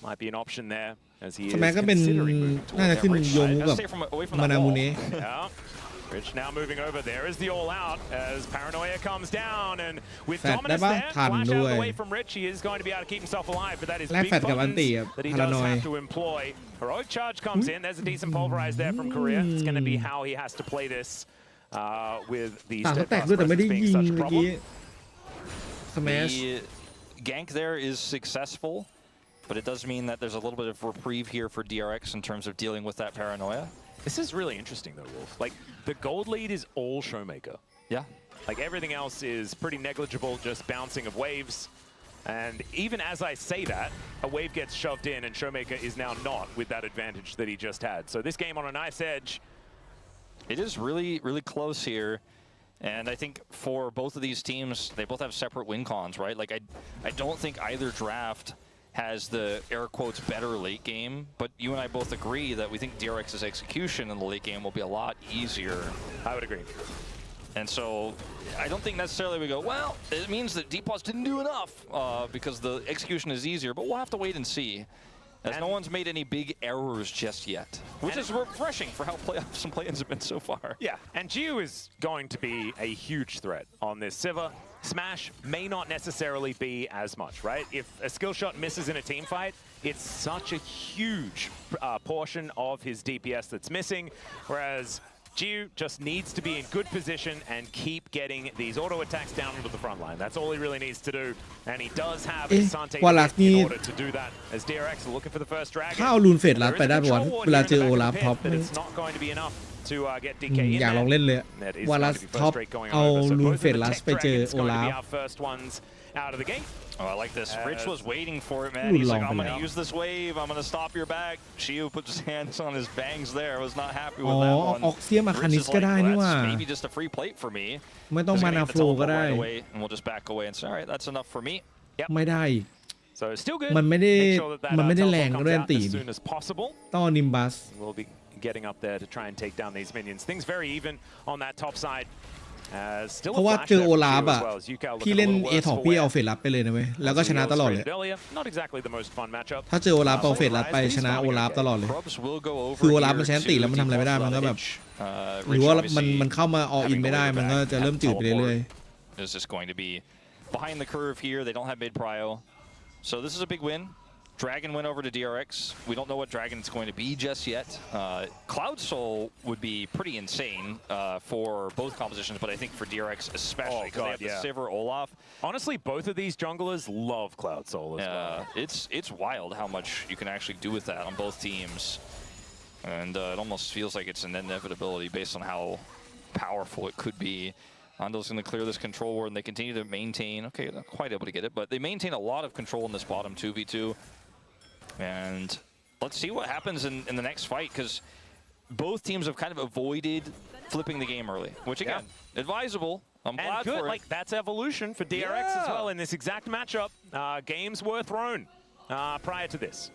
Might be an option there. As he is สมัยก็เป็น considering moving น่าจะ towards ขึ้น that โย Rich มู side. กับมานามูเน่ Yeah. Rich now moving over. There is the all-out as Paranoia comes down, and with Fat Dominus ได้ปะ there, ทัน flash ด้ out ว of ย the way from Rich. He is going to be able to keep himself alive, but that is แลก big แฟตกับอัน buttons ติอะ that he พารา does นอย have to employ. Heroic charge comes in. There's a decent pulverize there from Korea. It's going to be how he has to play this with the ต่างก็แตก steadfast ด้วยแต่ไม่ได้ presence ยิ being ง such a เมื่อกี้ problem. สแมช The gank there is successful, but it does mean that there's a little bit of reprieve here for DRX in terms of dealing with that paranoia. This is really interesting though, Wolf. Like, the gold lead is all Showmaker. Yeah. Like, everything else is pretty negligible, just bouncing of waves. And even as I say that, a wave gets shoved in and Showmaker is now not with that advantage that he just had. So this game on a nice edge. It is really, really close here. And I think for both of these teams, they both have separate win cons, right? Like, I don't think either draft has the air quotes better late game, but you and I both agree that we think DRX's execution in the late game will be a lot easier. I would agree. And so I don't think necessarily we go, well, it means that DPOS didn't do enough because the execution is easier, but we'll have to wait and see. As no one's made any big errors just yet, which is refreshing for how playoffs and play-ins have been so far. Yeah, and Jiu is going to be a huge threat on this Sivir. Smash may not necessarily be as much, right? If a skill shot misses in a team fight, it's such a huge portion of his DPS that's missing, whereas Jiu just needs to be in good position and keep getting these auto attacks down into the front line. That's all he really needs to do. And he does have Cassante in order to do that. As DRX are looking for the first dragon. ถ้าเอาลูนเฟดลัดไปได้ป่ะเวลาเจอโอลาฟท็อป But it's not going to be enough to get DK in อยากลองเล่นเลย That is วา going ลั to ส be ท็อป frustrating going เอา over. So ลูน both เฟ of ด the ลัส tech ไปเจอ dragons โอ going ลา to ฟ be our first ones out of the gate. Oh, I like this. Rich was waiting for it, man. He's like, I'm going to use this wave. I'm going to stop your back. Shiu puts his hands on his bangs there. Was not happy with that one. ออกเสียมาคานิสก็ได้นี่ว่า Maybe just a free plate for me. ไม่ต้องมานาโฟลก็ได้ And we'll just back away and say, all right, that's enough for me. ไม่ได้ So still good. มันไม่ได้แรงก็ได้ตีต้องนิมบัส We'll be getting up there to try and take down these minions. Things very even on that top side. เพราะว่าเจอโอลาฟอ่ะพี่เล่น A2 พี่เอาเฟดลับไปเลยนะเว้ยแล้วก็ชนะตลอดเลยถ้าเจอโอลาฟเอาเฟดลับไปชนะโอลาฟตลอดเลยคือโอลาฟมันใช้ตีแล้วมันทำอะไรไม่ได้มันก็แบบหรือว่ามันเข้ามาอออินไม่ได้มันก็จะเริ่มจืดไปเรื่อยๆ Is just going to be behind the curve here. They don't have mid prio, so this is a big win. Dragon went over to DRX. We don't know what Dragon is going to be just yet. Cloud Soul would be pretty insane for both compositions, but I think for DRX especially because they have the Sivir Olaf. Honestly, both of these junglers love Cloud Soul as well. It's wild how much you can actually do with that on both teams, and it almost feels like it's an inevitability based on how powerful it could be. Ando's going to clear this control ward, and they continue to maintain. Okay, not quite able to get it, but they maintain a lot of control in this bottom 2v2. And let's see what happens in the next fight, because both teams have kind of avoided flipping the game early, which again, advisable. I'm glad for it. Like that's evolution for DRX as well in this exact matchup. Games were thrown prior to this.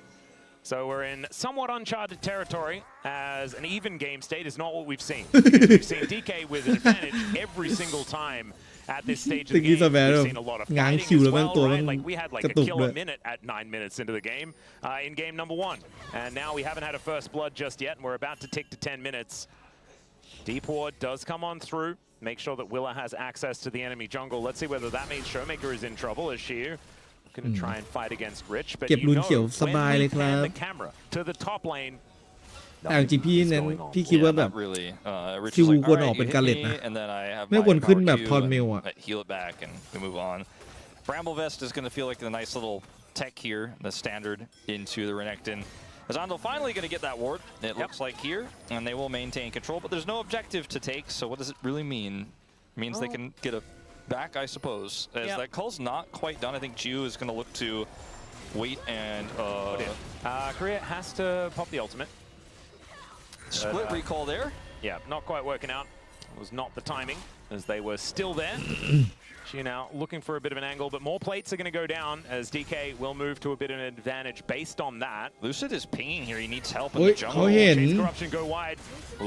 So we're in somewhat uncharted territory, as an even game state is not what we've seen. We've seen DK with an advantage every single time at this stage of the game. We've seen a lot of fighting as well, right? Like we had like a kill a minute at 9 minutes into the game in game number 1. And now we haven't had a first blood just yet, and we're about to tick to 10 minutes. Deep Ward does come on through. Make sure that Willa has access to the enemy jungle. Let's see whether that means Showmaker is in trouble as Shiu going to try and fight against Rich, but you know when we pan the camera to the top lane, แต่จริงพี่เน้นพี่คิดว่าแบบซิวควรออกเป็นกาเลตนะไม่ควรขึ้นแบบทอนเมลอ่ะ Heal it back and we move on. Bramble Vest is going to feel like a nice little tech here, the standard into the Renekton. As Andal finally going to get that ward, it looks like here, and they will maintain control, but there's no objective to take, so what does it really mean? It means they can get a back, I suppose. As that call's not quite done, I think Ju is going to look to wait and Korea has to pop the ultimate. Split recall there. Yeah, not quite working out. It was not the timing, as they were still there. She now looking for a bit of an angle, but more plates are going to go down as DK will move to a bit of an advantage based on that. Lucid is pinging here. He needs help in the jungle. Chains Corruption go wide.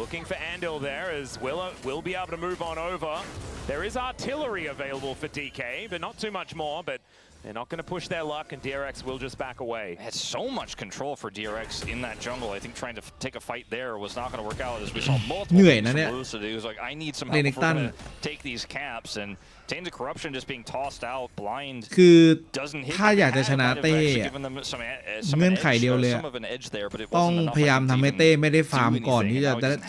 Looking for Andil there as Willa will be able to move on over. There is artillery available for DK, but not too much more. But they're not going to push their luck, and DRX will just back away. Had so much control for DRX in that jungle. I think trying to take a fight there was not going to work out, as we saw multiple things from Lucid. He was like, I need some help if we're going to take these caps. And Chains of Corruption just being tossed out blind คือถ้าอยากจะชนะเต้เงื่อนไขเดียวเลยต้องพยายามทำให้เต้ไม่ได้ฟาร์มก่อนที่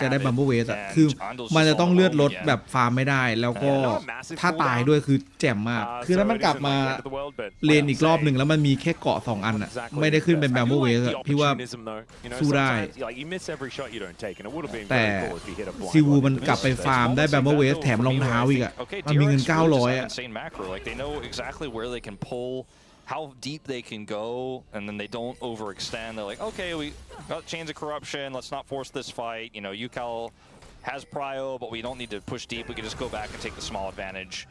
จะได้บัมเบิลเวสอ่ะคือมันจะต้องเลือดลดแบบฟาร์มไม่ได้แล้วก็ถ้าตายด้วยคือแจ่มมากคือถ้ามันกลับมาเลนอีกรอบหนึ่งแล้วมันมีแค่เกาะ2 อันอ่ะไม่ได้ขึ้นเป็นบัมเบิลเวสพี่ว่าสู้ได้แต่ซิวูมันกลับไปฟาร์มได้บัมเบิลเวสแถมรองเท้าอีกอ่ะมันมีเงินinsane macro. Like they know exactly where they can pull, how deep they can go, and then they don't overextend. They're like, okay, we got Chains of Corruption. Let's not force this fight. You know, Yukal has prio, but we don't need to push deep. We can just go back and take the small advantage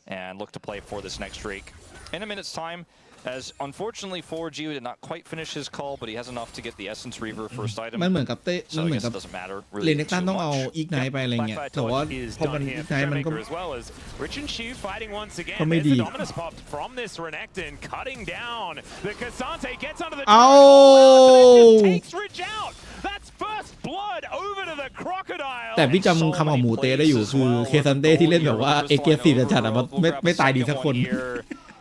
and look to play for this next Drake in a minute's time. As unfortunately for Gio did not quite finish his call, but he has enough to get the Essence Reaver first item. มันเหมือนกับเต้มันเหมือนกับเลนเนตันต้องเอาอีกไนท์ไปอะไรเงี้ยแต่ว่าพอมันอีกไนท์มันก็ไม่ดีเอาแต่พี่จำคำของหมูเต้ได้อยู่คือเคซันเต้ที่เล่นแบบว่าเอเกซีจัดๆอ่ะมันไม่ตายดีสักคน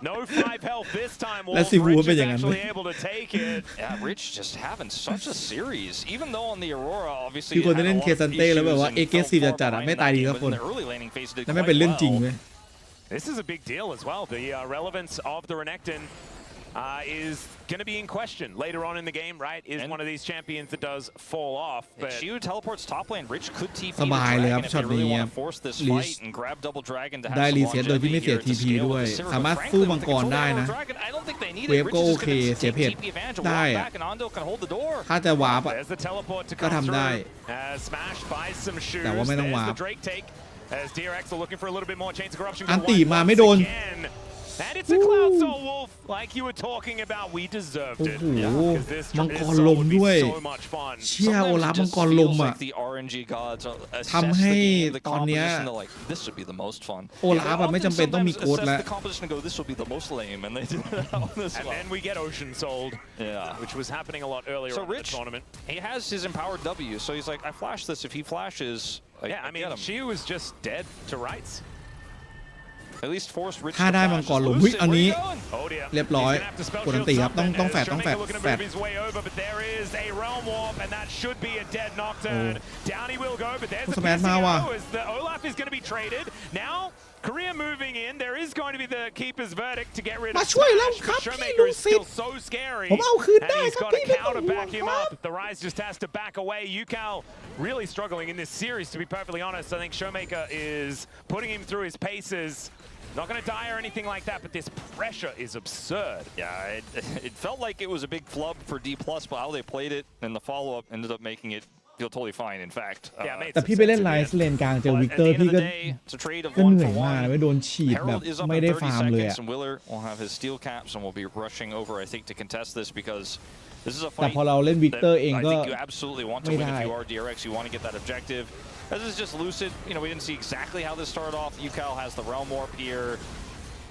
No 5 health this time. Rich is actually able to take it. Yeah, Rich just having such a series. Even though on the Aurora, obviously, คือคนที่เล่นเคซันเต้แล้วแบบว่าเอเกซีจัดๆอ่ะไม่ตายดีสักคนนั่นไม่เป็นเรื่องจริงเว้ย This is a big deal as well. The relevance of the Renekton is going to be in question later on in the game, right? Is one of these champions that does fall off. But Shiu teleports top lane. Rich could TP สบายเลยครับช็อตนี้ ได้รีเซ็ตโดยที่ไม่เสีย TP ด้วยสามารถสู้มังกรได้นะเวฟก็โอเคเสียเพจได้อะถ้าจะวาร์ปก็ทำได้แต่ว่าไม่ต้องวาร์ปอันตีมาไม่โดนAnd it's a Cloud Soul Wolf, like you were talking about. We deserved it. โอ้โหมังกรลมด้วยเชี่ยโอลาฟมังกรลมอ่ะทำให้ตอนเนี้ยโอลาฟไม่จำเป็นต้องมีโค้ดแล้ว And then we get Ocean sold, which was happening a lot earlier in the tournament. He has his empowered W, so he's like, I flash this. If he flashes, I mean, Shiu is just dead to rights. ถ้าได้มังกรลมอันนี้เรียบร้อยกดอันตีครับต้องแฟดแฟดสแมนมาว่ะ Korea moving in. There is going to be the keeper's verdict to get rid of มาช่วยแล้วครับพี่ลูซิดผมเอาคืนได้ครับพี่ไม่ต้องห่วงครับ The Rise just has to back away. Yukal really struggling in this series, to be perfectly honest. I think Showmaker is putting him through his paces. Not going to die or anything like that, but this pressure is absurd. Yeah, it felt like it was a big flub for D+, but how they played it and the follow-up ended up making it feel totally fine, in fact. แต่พี่ไปเล่นไลฟ์เลนกลางเจอวิกเตอร์พี่ก็เหนื่อยมากไม่โดนฉีดแบบไม่ได้ฟาร์มเลยอะ Willer will have his steel caps and will be rushing over, I think, to contest this because this is a แต่ fight พอเราเล่นวิกเตอร์เอง I ก็ think you absolutely want to win if you are DRX. You want to get that objective. This is just lucid. You know, we didn't see exactly how this started off. Yukal has the Realm Warp here.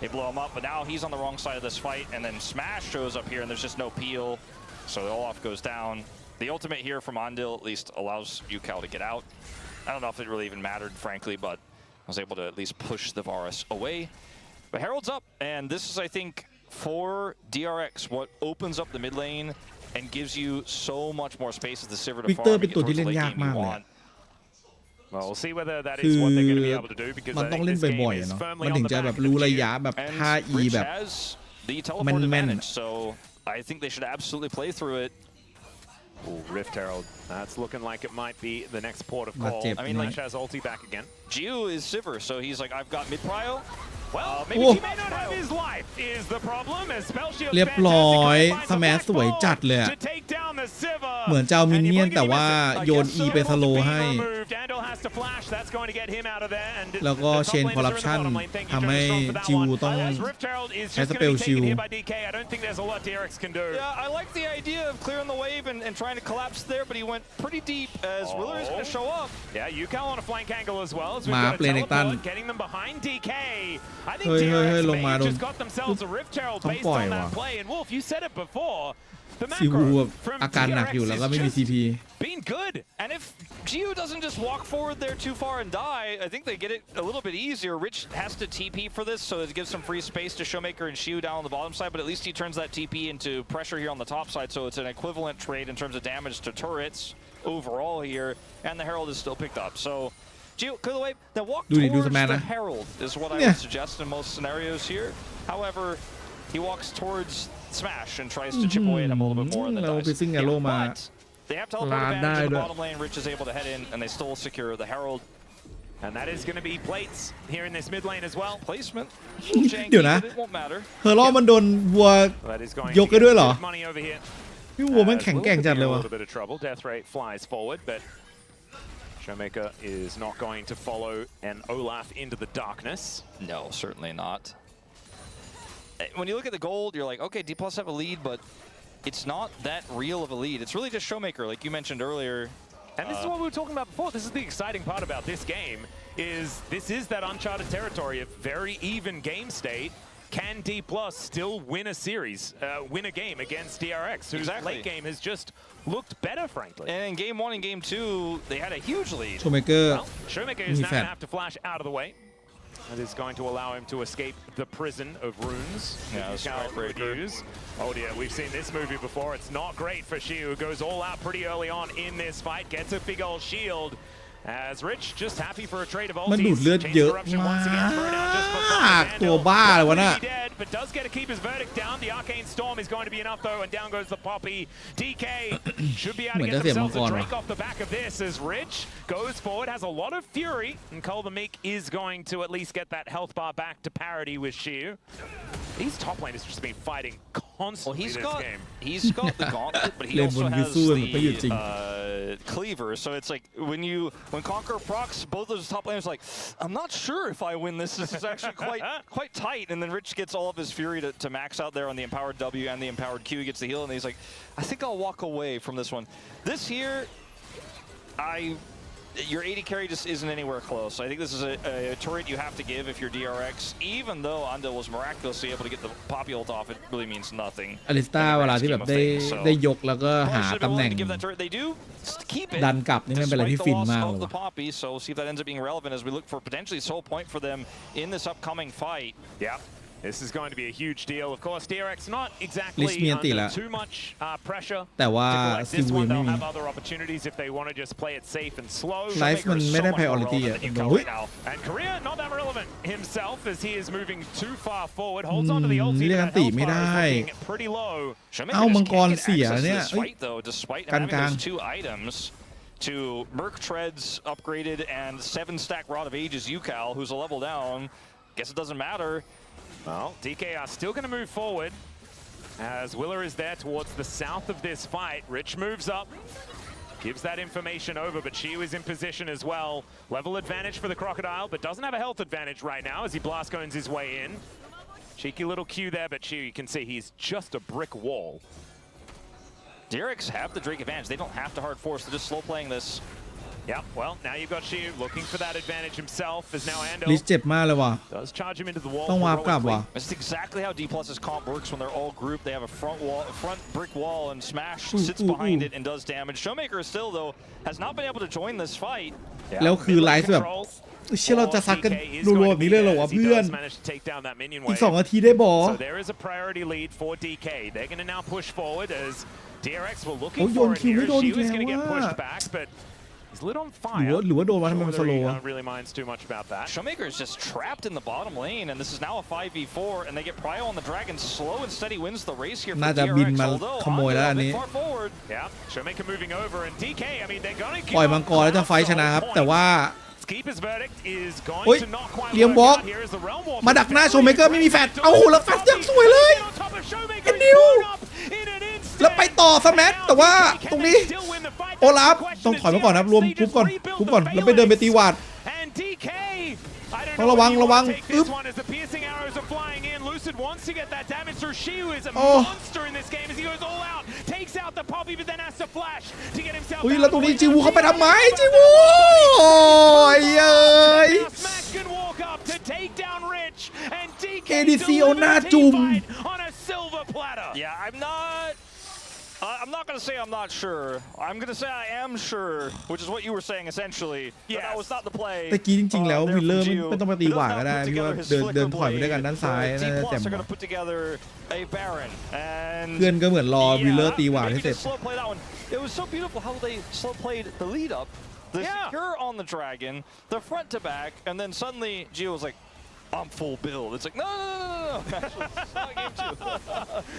They blow him up, but now he's on the wrong side of this fight, and then Smash shows up here, and there's just no peel, so the Olaf goes down. The ultimate here from Ondil at least allows Yukal to get out. I don't know if it really even mattered, frankly, but I was able to at least push the Varus away. But Herald's up, and this is, I think, for DRX, what opens up the mid lane and gives you so much more space as the Sivir to farm and get towards the late game you want. Well, we'll see whether that is what they're going to be able to do because I think this game is firmly on the back of the and Rich has the teleport advantage, so I think they should absolutely play through it. Ooh, Rift Herald. That's looking like it might be the next port of call. I mean, Lynch has ulti back again. Gio is Sivir, so he's like, I've got mid prio. Well, maybe he may not have his life is the problem. As Spell Shield เรียบร้อยสแมสสวยจัดเลยเหมือนเจ้ามินเนี่ยนแต่ว่าโยน E ไปสโลให้แล้วก็เชนคอร์รัปชันทำให้จิวต้องใช้สเปลชิล Yeah, I like the idea of clearing the wave and trying to collapse there, but he went pretty deep as Willer is going to show up. Yeah, Yukal on a flank angle as well. As มาเปลนเอกตัน getting them behind DK. I think เฮ้ย ลงมา DRX โดน just got themselves a Rift Herald based on that play. And Wolf, you said it before. The ซิวู macro แบบ from อาการหนักอยู่ DRX แล้วก็ is ไม่มี just CP being good. And if Gio doesn't just walk forward there too far and die, I think they get it a little bit easier. Rich has to TP for this, so it gives some free space to Showmaker and Shiu down on the bottom side, but at least he turns that TP into pressure here on the top side, so it's an equivalent trade in terms of damage to turrets overall here, and the Herald is still picked up. So Gio, clear the way. Now walk towards the Herald is what I would suggest in most scenarios here. However, he walks towards Smash and tries to chip away at him a little bit more, and then dies. But they have teleport advantage in the bottom lane. Rich is able to head in, and they still secure the Herald. And that is going to be plates here in this mid lane as well. Placement. เดี๋ยวนะเฮอร์ลมันโดนวัวยกกันด้วยเหรอพี่วัวมันแข็งแกร่งจัดเลยวะ Death rate flies forward, but Showmaker is not going to follow an Olaf into the darkness. No, certainly not. When you look at the gold, you're like, okay, D+ have a lead, but it's not that real of a lead. It's really just Showmaker, like you mentioned earlier. And this is what we were talking about before. This is the exciting part about this game, is this is that uncharted territory of very even game state. Can D+ still win a series, win a game against DRX, whose late game has just looked better, frankly. And in game 1 and game 2, they had a huge lead. Showmaker is now going to have to flash out of the way. That is going to allow him to escape the prison of runes. Oh dear, we've seen this movie before. It's not great for Shiu, who goes all out pretty early on in this fight, gets a big old shield. As Rich just happy for a trade of ultis. มันดูดเลือดเยอะมากตัวบ้าเลยวะน่ะ but does get to keep his verdict down. The Arcane Storm is going to be enough, though, and down goes the Poppy. DK should be able to get themselves a Drake off the back of this as Rich goes forward, has a lot of fury, and Cole the Meek is going to at least get that health bar back to parity with Shiu. These top laners just been fighting constantly this game. He's got the gauntlet, but he also has the cleaver. So it's like when Conqueror procs, both those top laners like, I'm not sure if I win this. This is actually quite tight. And then Rich gets all of his fury to max out there on the empowered W and the empowered Q. He gets the heal, and he's like, I think I'll walk away from this one. This here, your 80 carry just isn't anywhere close. I think this is a turret you have to give if you're DRX. Even though Ando was miraculously able to get the Poppy ult off, it really means nothing. อลิสตาเวลาที่แบบได้ยกแล้วก็หาตำแหน่งดันกลับนี่มันเป็นอะไรที่ฟินมากเลย So see if that ends up being relevant as we look for potentially sole point for them in this upcoming fight. Yeah. This is going to be a huge deal. Of course, DRX not exactly under too much pressure. แต่ว่าซิวูไม่มี have other opportunities if they want to just play it safe and slow. ไลฟ์มันไม่ได้ priority อ่ะ And Korea not that relevant himself as he is moving too far forward. Holds on to the ulti. เรียกอันติไม่ได้ pretty low. เอ้ามังกรเสียเนี่ย Despite having those 2 items. To Merc Treads upgraded and 7-stack Rod of Ages Yukal, who's a level down. Guess it doesn't matter. Well, DK are still going to move forward as Willer is there towards the south of this fight. Rich moves up, gives that information over, but Shiu is in position as well. Level advantage for the Crocodile, but doesn't have a health advantage right now as he blast goes his way in. Cheeky little Q there, but Shiu, you can see he's just a brick wall. DRX have the Drake advantage. They don't have to hard force. They're just slow playing this. Yeah, well, now you've got Shiu looking for that advantage himself. As now Ando ลิสเจ็บมากเลยว่ะ does charge him into the wall. ต้องวาร์ปกลับว่ะ This is exactly how D+'s comp works when they're all grouped. They have a front brick wall, and Smash sits behind it and does damage. Showmaker still, though, has not been able to join this fight. แล้วคือไลฟ์แบบเชื่อเราจะซัดกันรัวๆแบบนี้เลยเหรอวะเพื่อนอีก2 นาทีได้บอ So there is a priority lead for DK. They're going to now push forward as DRX were looking for it here. Shiu is going to get pushed back, but he's lit on fire. หรือว่าโดนมาทำไมมันสโลว์ really minds too much about that. Showmaker is just trapped in the bottom lane, and this is now a 5v4, and they get Prio on the Dragon. Slow and steady wins the race here for น่าจะบินมาขโมยแล้วอันนี้ Yeah, Showmaker moving over, and DK, I mean, they're going to ปล่อยมังกรแล้วจะไฟชนะครับแต่ว่า keep his verdict is going to not quite เลี้ยงบล็อกมาดักหน้าโชว์เมเกอร์ไม่มีแฟตเอาแล้วแฟตยังสวยเลยเอ็นดิวแล้วไปต่อสแมทแต่ว่าตรงนี้โอลาฟต้องถอยมาก่อนนะครับรวมปุ๊บก่อนแล้วไปเดินไปตีวาดต้องระวังอึ๊บอุ้ยแล้วตรงนี้จิวูเขาไปทำไมจิวูโอ้ยเอ้ย ADC เอาหน้าจุ่ม Yeah, I'm not going to say I'm not sure. I'm going to say I am sure, which is what you were saying essentially. Yeah, that was not the play. ตะกี้จริงๆแล้ววิลเลอร์ไม่ต้องมาตีหวาดก็ได้พี่ว่าเดินถอยไปด้วยกันด้านซ้ายน่าจะแจ่มเพื่อนก็เหมือนรอวิลเลอร์ตีหวาดให้เสร็จ It was so beautiful how they slow played the lead up, the secure on the Dragon, the front to back, and then suddenly Gio was like, I'm full build. It's like, no. Actually, it's not game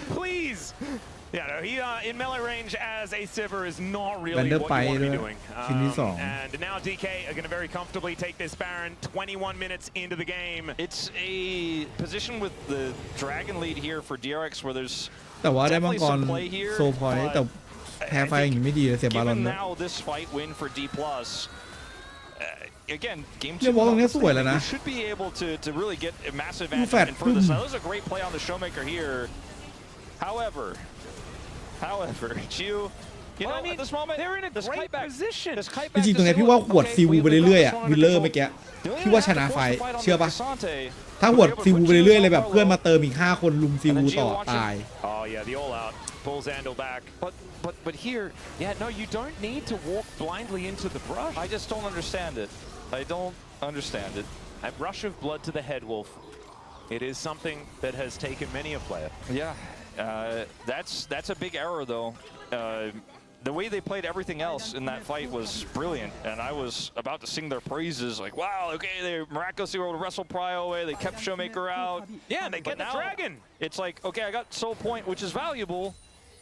2. Please. Yeah, no, he in melee range as a Sivir is not really what you want to be doing. And now DK are going to very comfortably take this Baron 21 minutes into the game. It's a position with the Dragon lead here for DRX where there's แต่ว่าได้มังกรโซพอยต์แต่แพ้ไฟอย่างนี้ไม่ดีเลยเสียบาลอน Given now this fight win for D+. Again, game 2 should be able to really get a massive advantage in front of this. Now, there's a great play on the Showmaker here. However, Chiu, you know, at this moment, they're in a great position. จริงๆตรงนี้พี่ว่าหวดซีวูไปเรื่อยๆอ่ะวิลเลอร์เมื่อกี้พี่ว่าชนะไฟเชื่อปะถ้าหวดซีวูไปเรื่อยๆเลยแบบเพื่อนมาเติมอีก5 คนลุมซีวูต่อตาย Oh yeah, the all out pulls Andal back. But here, yeah, no, you don't need to walk blindly into the brush. I just don't understand it. I don't understand it. A rush of blood to the head wolf. It is something that has taken many a player. Yeah, that's a big error though. the way they played everything else in that fight was brilliant, and I was about to sing their praises, like, wow, okay, they miraculously were able to wrestle Prio away, they kept Showmaker out. Yeah, and they get the dragon. It's like, okay, I got Soul Point, which is valuable.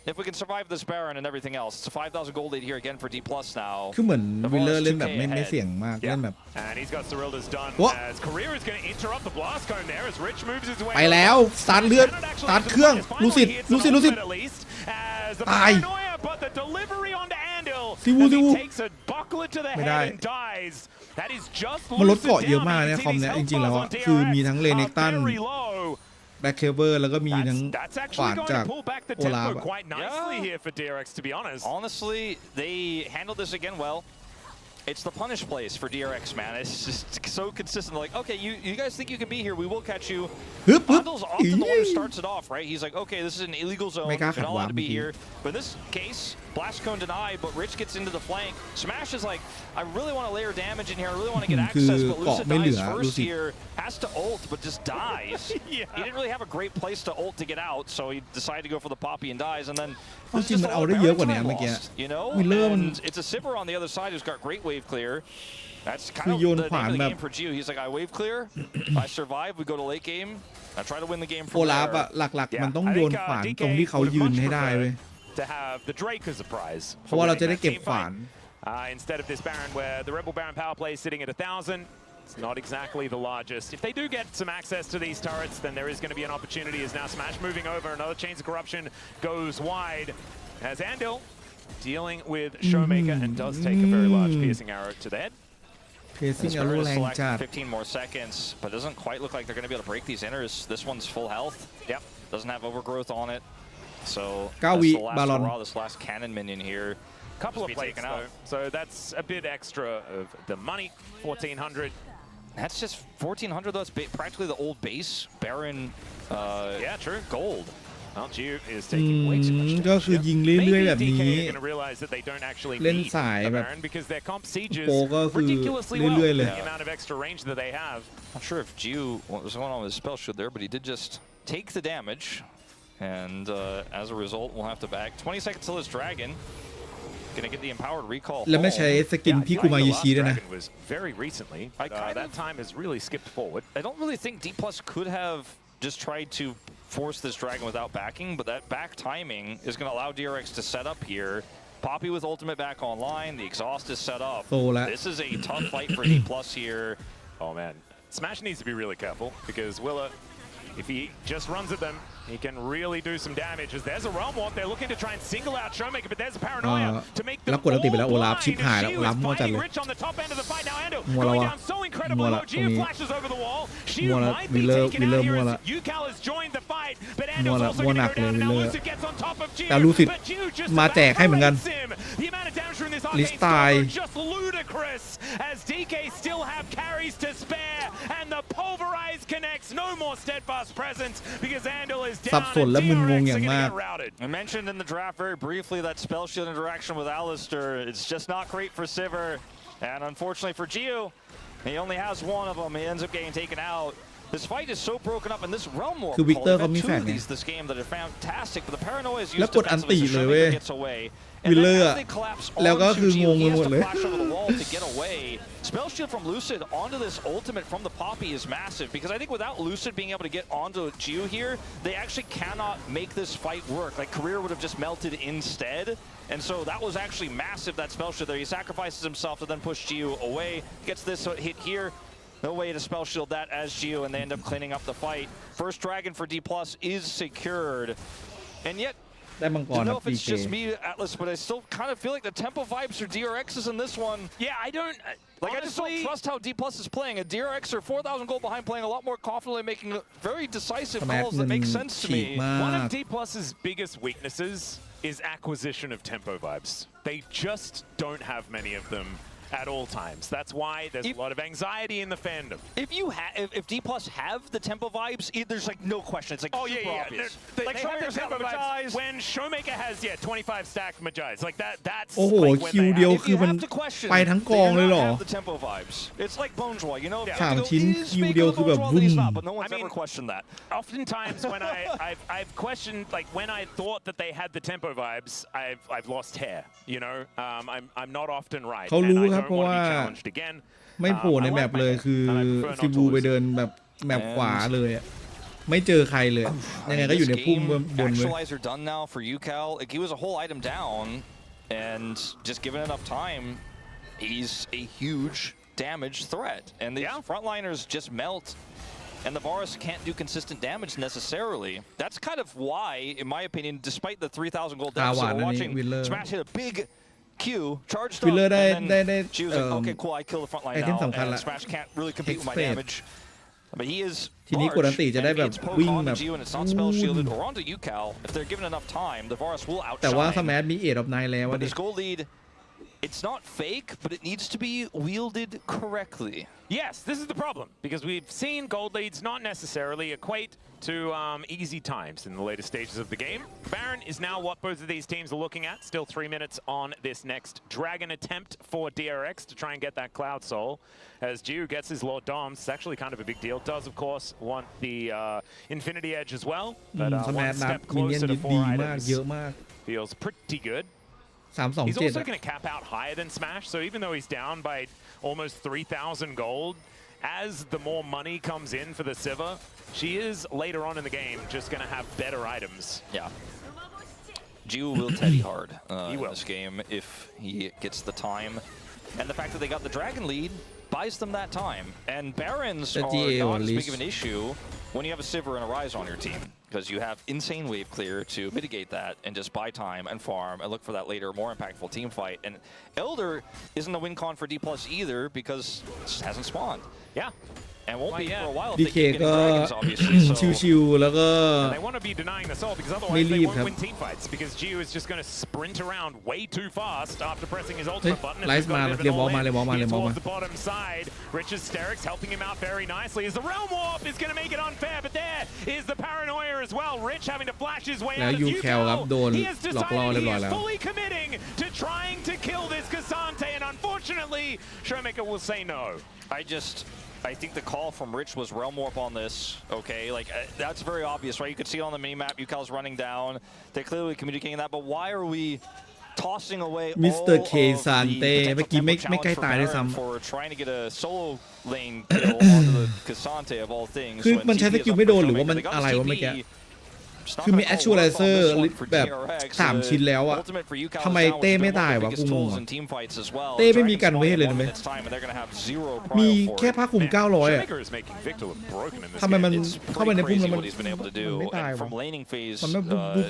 If we can survive this Baron and everything else, it's a 5,000 gold lead here again for D+ now. คือเหมือนวิลเลอร์เล่นแบบไม่เสี่ยงมากเล่นแบบ And he's got Cyrilda's done as Career is going to interrupt the blast cone there as Rich moves his way. ไปแล้วสตาร์ทเลือดสตาร์ทเครื่องลูซิดตายซิวูไม่ได้มันลดเกาะเยอะมากเนี่ยคอมเนี่ยจริงๆแล้วคือมีทั้งเลเนกตันแบ็คเคเบิลแล้วก็มีทั้งขวานจากโอลาฟ Honestly, they handled this again well. It's the punish place for DRX, man. It's just so consistent. Like, okay, you guys think you can be here? We will catch you. Bundle's often the one who starts it off, right? He's like, okay, this is an illegal zone. You're not allowed to be here. But in this case, Blast Cone denied, but Rich gets into the flank. Smash is like, I really want to layer damage in here. I really want to get access, but Lucid dies first here. Has to ult, but just dies. He didn't really have a great place to ult to get out, so he decided to go for the Poppy and dies. And then this is just a lot of time lost, you know? And it's a Sivir on the other side who's got great wave clear. That's kind of the name of the game for Gio. He's like, I wave clear, I survive, we go to late game, I try to win the game from โอลาฟอะหลักๆมันต้องโยนขวานตรงที่เขายืนให้ได้เว้ย to have the Drake as a prize เพราะว่าเราจะได้เก็บขวาน instead of this Baron where the Rebel Baron power play is sitting at 1,000. It's not exactly the largest. If they do get some access to these turrets, then there is going to be an opportunity as now Smash moving over. Another Chains of Corruption goes wide as Andil dealing with Showmaker and does take a very large piercing arrow to the head. Piercing arrow แรงจัด 15 more seconds, but it doesn't quite look like they're going to be able to break these inners. This one's full health. Yep, doesn't have overgrowth on it. So that's the last hurrah, this last cannon minion here. Couple of plates though, so that's a bit extra of the money, 1,400. That's just 1,400 though, that's practically the old base Baron yeah, true. gold. Gio is taking way too much damage. ก็คือยิงเรื่อยๆแบบนี้ Maybe DK are going to realize that they don't actually need the Baron because their comp sieges โปก็คือ ridiculously เรื่อยๆ well เลย the amount of extra range that they have. Not sure if Gio was going on with his spell shield there, but he did just take the damage. And as a result, we'll have to back 20 seconds till this dragon. Gonna get the empowered recall. แล้วไม่ใช้สกินพี่กุมายิชิด้วยนะ was very recently. That time has really skipped forward. I don't really think D+ could have just tried to force this dragon without backing, but that back timing is going to allow DRX to set up here. Poppy with ultimate back online. The exhaust is set up. This is a tough fight for D+ here. Oh man, Smash needs to be really careful because Willa, if he just runs at them, he can really do some damage. As there's a realm walk, they're looking to try and single out Showmaker, but there's a paranoia to make them all blind. Rich on the top end of the fight now. Ando going down so incredibly low. Gio flashes over the wall. Shiu might be taken out here as Yukal has joined the fight, but Ando's also going to go down. Now Lucid gets on top of Gio, but Gio just obliterates him. The amount of damage from this arcane storm are just ludicrous as DK still have carries to spare, and the pulverize connects. No more steadfast presence because Andil is สับสนและมึนงงอย่างมาก I mentioned in the draft very briefly that spell shield interaction with Alistair. It's just not great for Sivir, and unfortunately for Gio, he only has one of them. He ends up getting taken out. This fight is so broken up in this realm war. คือวิกเตอร์เขามีแฟก this game that are fantastic, but the paranoia is แล้ว used กดอันติ defensively, เลย so เว้ย Showmaker gets away. วิลเลอร์แล้วก็คืองงไปหมดเลย Flash over the wall to get away. Spell shield from Lucid onto this ultimate from the Poppy is massive because I think without Lucid being able to get onto Gio here, they actually cannot make this fight work. Like Career would have just melted instead. And so that was actually massive, that spell shield there. He sacrifices himself to then push Gio away. Gets this hit here. No way to spell shield that as Gio, and they end up cleaning up the fight. First dragon for D+ is secured. And yet, I don't know if it's just me, Atlas, but I still kind of feel like the tempo vibes for DRXs in this one. Yeah, I don't... Like, honestly, I just don't trust how D+ is playing. A DRX are 4,000 gold behind, playing a lot more confidently, making very decisive calls that make sense to me. One of D+'s biggest weaknesses is acquisition of tempo vibes. They just don't have many of them. at all times. That's why there's a lot of anxiety in the fandom. If D+ have the tempo vibes, there's like no question. It's like super obvious. They have the tempo vibes when Showmaker has 25 stack Majais. Like that's โอ้โหคิวเดียวคือมันไปทั้งกองเลยเหรอ The tempo vibes. It's like Bonejoy, you know. สามชิ้นคิวเดียวคือแบบบุ้ม But no one's ever questioned that. Oftentimes when I've questioned, like when I thought that they had the tempo vibes, I've lost hair. You know, I'm not often right. เขารู้ครับเพราะว่าไม่โผล่ในแมปเลยคือซิบูไปเดินแบบแมปขวาเลยอ่ะไม่เจอใครเลยยังไงก็อยู่ในพุ่มบนเลย Actualizer done now for UCal. Like he was a whole item down, and just given enough time, he's a huge damage threat. And the frontliners just melt, and the Varus can't do consistent damage necessarily. That's kind of why, in my opinion, despite the 3,000 gold deficit, we're watching Smash hit a big Q, charged up, and then she was like, okay, cool, I kill the frontline now, and Smash can't really compete with my damage. But he is ทีนี้กดอันติจะได้แบบวิ่งแบบ it's not spell shielded or onto UCal. If they're given enough time, the Varus will outshine. แต่ว่าสแมชมี8 of 9 แล้ว But this gold lead, it's not fake, but it needs to be wielded correctly. Yes, this is the problem, because we've seen gold leads not necessarily equate to easy times in the later stages of the game. Baron is now what both of these teams are looking at. Still 3 minutes on this next Dragon attempt for DRX to try and get that Cloud Soul. As Jiu gets his Lord Doms, it's actually kind of a big deal. Does, of course, want the Infinity Edge as well. But one step closer to 4 items feels pretty good. He's also going to cap out higher than Smash, so even though he's down by almost 3,000 gold, as the more money comes in for the Sivir, she is later on in the game just going to have better items. Yeah. Jiu will Teddy hard in this game if he gets the time. And the fact that they got the Dragon lead buys them that time. And Barons are not as big of an issue when you have a Sivir and a Ryze on your team, because you have insane wave clear to mitigate that and just buy time and farm and look for that later, more impactful team fight. And Elder isn't a win con for D+ either because it just hasn't spawned. Yeah. And won't be for a while if DK they keep getting dragons, obviously. So ชิวๆแล้วก็ they want to be denying the soul because otherwise they won't win team fights, because Jiu is just going to sprint around way too fast after pressing his ultimate button. Lightsมาเดี๋ยวบอลมาเลยบอลมา towards the bottom side. Rich's Sterix helping him out very nicely as the Realm Warp is going to make it unfair, but there is the Paranoia as well. Rich having to flash his way out of UCal. He has decided he is fully committing to trying to kill this Cassante, and unfortunately, Showmaker will say no. I think the call from Rich was Realm Warp on this, okay? Like, that's very obvious, right? You could see it on the minimap, UCal's running down. They're clearly communicating that, but why are we tossing away all of the potential for trying to get a solo lane kill onto the Cassante of all things? คือมันใช้สกิลไม่โดนหรือว่ามันอะไรวะเมื่อกี้คือมี Actualizer แบบ3 ชิ้นแล้วอะทำไมเต้ไม่ตายวะกูงงอะเต้ไม่มีกันเวทเลยนะเว้ยมีแค่ผ้าคลุม900อะทำไมมันเข้าไปในพุ่มแล้วมันไม่ตายวะมันไม่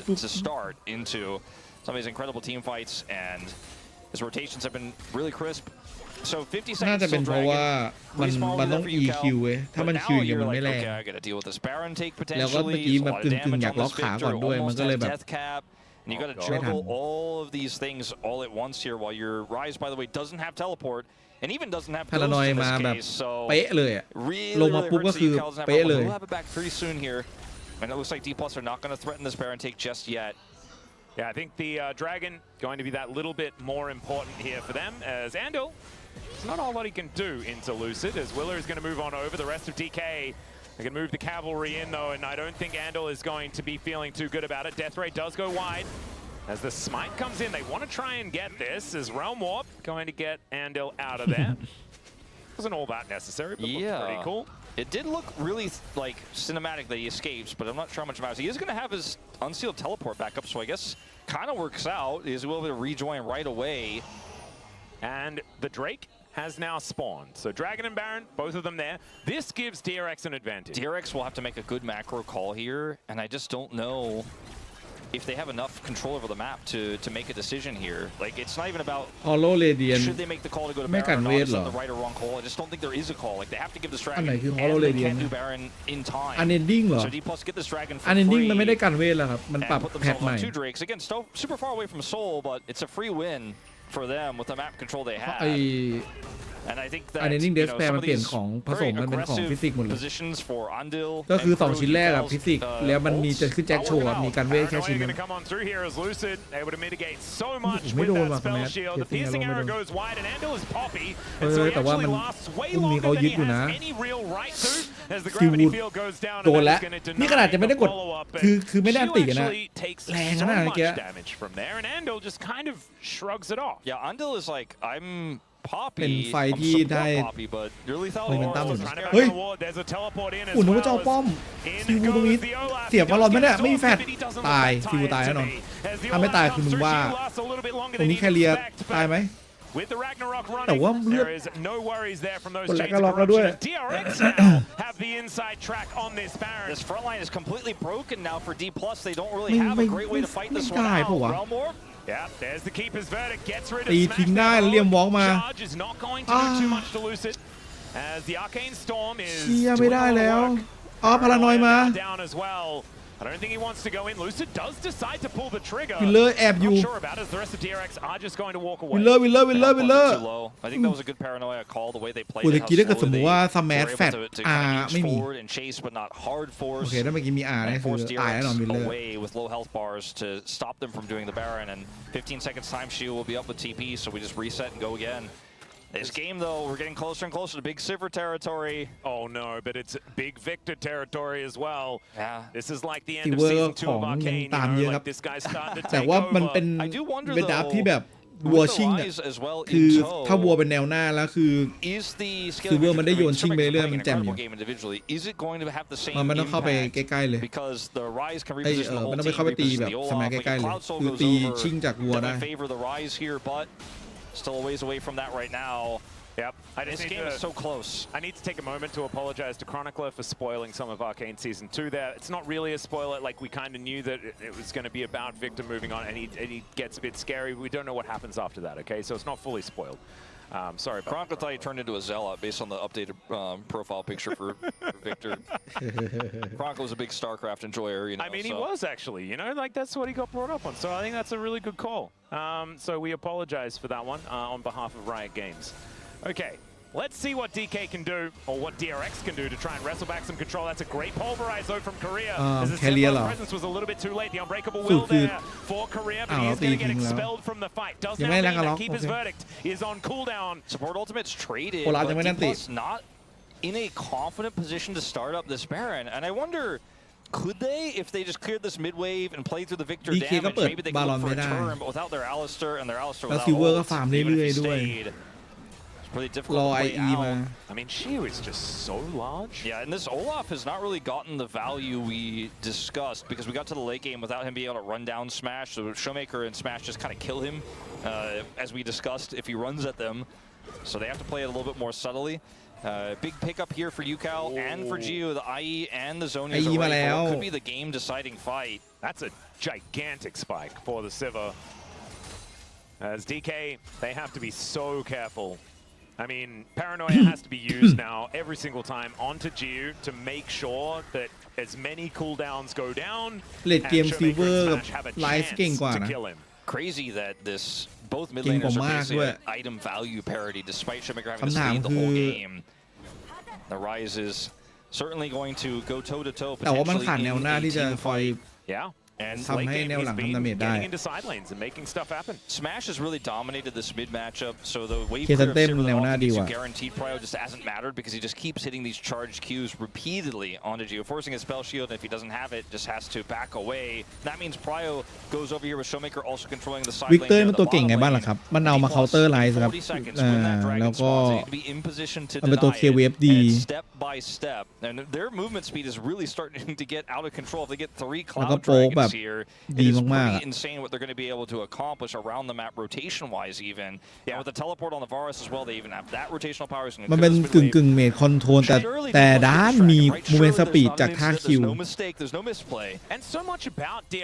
บุ๊บ some of these incredible team fights, and his rotations have been really crisp. So 50 seconds น่าจะเป็นเพราะว่ามันต้อง EQ เว้ยถ้ามัน Q อย่างมันไม่แรงแล้วก็เมื่อกี้แบบกึ่งอยากล็อกขาก่อนด้วยมันก็เลยแบบ And you got to juggle all of these things all at once here, while your Ryze, by the way, doesn't have teleport and even doesn't have ghost in this case. So เป๊ะเลยอะ really, ลงมาปุ๊บก็คือเป๊ะเลย We'll have it back pretty soon here, and it looks like D+ are not going to threaten this Baron take just yet. Yeah, I think the Dragon going to be that little bit more important here for them, as Andal, there's not a whole lot he can do into Lucid, as Willer is going to move on over. The rest of DK, they can move the cavalry in though, and I don't think Andal is going to be feeling too good about it. Death Ray does go wide. As the smite comes in, they want to try and get this, as Realm Warp going to get Andal out of there. Wasn't all that necessary, but looked pretty cool. It did look really like cinematic that he escapes, but I'm not sure how much matters. He is going to have his unsealed teleport back up, so I guess kind of works out. He's able to rejoin right away. And the Drake has now spawned. So Dragon and Baron, both of them there. This gives DRX an advantage. DRX will have to make a good macro call here, and I just don't know if they have enough control over the map to make a decision here. Like, it's not even about should they make the call to go to Baron or not. It's not the right or wrong call. I just don't think there is a call. Like, they have to give this Dragon, and they can't do Baron in time. Unending เหรอ So D+ get this Dragon for Unending free. มันไม่ได้กันเวทแล้วครับมันปรับ put แพท themselves ใหม่ on 2 Drakes. Again, still super far away from Soul, but it's a free win. for them with the map control they had. And I think that Unending Despair มันเปลี่ยนของผสมมันเป็นของฟิสิกส์หมดเลยก็คือ2ชิ้นแรกอะฟิสิกส์แล้วมันมีจะขึ้นแจ็คโชว์มีการเวทแค่ชิ้นนึงไม่โดนว่ะแมทเทียบไม่โดนแต่ว่ามันพรุ่งนี้เขายึดอยู่นะซิวโดนแล้วนี่ขนาดจะไม่ได้กดคือไม่ได้ติกันนะแรงขนาดนี้แกเป็นไฟที่ได้โมเมนตัมเฮ้ยอุ่นนึกว่าจะเอาป้อมซิวตรงนี้เสียบอลลอนไหมเนี่ยไม่มีแฟดตายซิวตายแน่นอนถ้าไม่ตายคือมึงว่าตรงนี้แคเรียตายไหมแต่ว่าเลือดคนแรกก็ล็อกแล้วด้วย This front line is completely broken now for D+. They don't really have a great way to fight this one out. Yeah, there's the keeper's verdict. Gets rid of ตีทิ้งได้เลี่ยมวอล์กมา Charge is not going to do too much to Lucid as the arcane storm is เชียไม่ได้แล้วพารานอยมา down as well. I don't think he wants to go in. Lucid does decide to pull the trigger. วิลเลอร์แอบอยู่ Not sure about it. The rest of DRX are just going to walk away. วิลเลอร์ I think that was a good paranoia call the way they played. กูตะกี้ถ้าเกิดสมมติว่าสแมชแฟดไม่มีโอเคถ้าเมื่อกี้มีได้คือตายแน่นอนวิลเลอร์ with low health bars to stop them from doing the Baron, and 15 seconds time shield will be up with TP, so we just reset and go again. This game, though, we're getting closer and closer to Big Sivir territory. Oh no, but it's Big Victor territory as well. Yeah. This is like the end of season 2 of Arcane. You know, like this guy's starting to take over. แต่ว่ามันเป็นดับที่แบบวัวชิงคือถ้าวัวเป็นแนวหน้าแล้วคือวัวมันได้โยนชิงไปเรื่อยมันแจ่มอยู่มันต้องเข้าไปใกล้ๆเลยมันต้องไปเข้าไปตีแบบสมัยใกล้ๆเลยคือตีชิงจากวัวได้ Still a ways away from that right now. Yep. This game is so close. I need to take a moment to apologize to Chronicler for spoiling some of Arcane Season 2 there. It's not really a spoiler, like we kind of knew that it was going to be about Victor moving on and he gets a bit scary. We don't know what happens after that, okay? So it's not fully spoiled. Sorry. Chronicler thought he turned into a zealot based on the updated profile picture for Victor. Chronicler was a big StarCraft enjoyer, you know. I mean, he was actually, you know, like that's what he got brought up on. So I think that's a really good call. So we apologize for that one on behalf of Riot Games. Okay, let's see what DK can do, or what DRX can do to try and wrestle back some control. That's a great pulverize though from Korea. As the presence was a little bit too late. The unbreakable will there for Korea, but he's going to get expelled from the fight. Does now mean that Keeper's verdict is on cooldown. Support ultimate's traded, but D+ not in a confident position to start up this Baron. And I wonder, could they, if they just cleared this mid wave and played through the Victor damage, maybe they could look for a turn, but without their Alistair and their Alistair without ult, even if he stayed. Really difficult to play out. I mean, Shiu is just so large. Yeah, and this Olaf has not really gotten the value we discussed because we got to the late game without him being able to run down Smash. So Showmaker and Smash just kind of kill him, as we discussed, if he runs at them. So they have to play it a little bit more subtly. Big pickup here for Yukao and for Gio. The IE and the Zone is away for what could be the game-deciding fight. That's a gigantic spike for the Sivir. As DK, they have to be so careful. I mean, Paranoia has to be used now every single time onto Gio to make sure that as many cooldowns go down, and Showmaker and Smash have a chance to kill him. Crazy that this both mid laners are basically at item value parity despite Showmaker having to lead the whole game. The Rise is certainly going to go toe-to-toe potentially in a team fight. Yeah. And ทำให้แนวหลังทำดาเมจได้ into side lanes and making stuff happen. Smash has really dominated this mid matchup, so the wave เคซันเต้มแนวหน้าดีกว่า guaranteed prio just hasn't mattered because he just keeps hitting these charged Qs repeatedly onto Gio, forcing his spell shield, and if he doesn't have it, just has to back away. That means prio goes over here with Showmaker also controlling the side lane. วิกเตอร์มันตัวเก่งไงบ้างล่ะครับมันเอามาเคาน์เตอร์ไลน์ครับแล้วก็มันเป็นตัว KWFD step by step, and their movement speed is really starting to get out of control. If they get 3 Cloud Dragons here, it's pretty insane what they're going to be able to accomplish around the map rotation-wise even. Yeah, with the teleport on the Varus as well, they even have that rotational power. มันเป็นกึ่งเมจคอนโทรลแต่ด้านมีมูเมนต์สปีดจากท่าคิว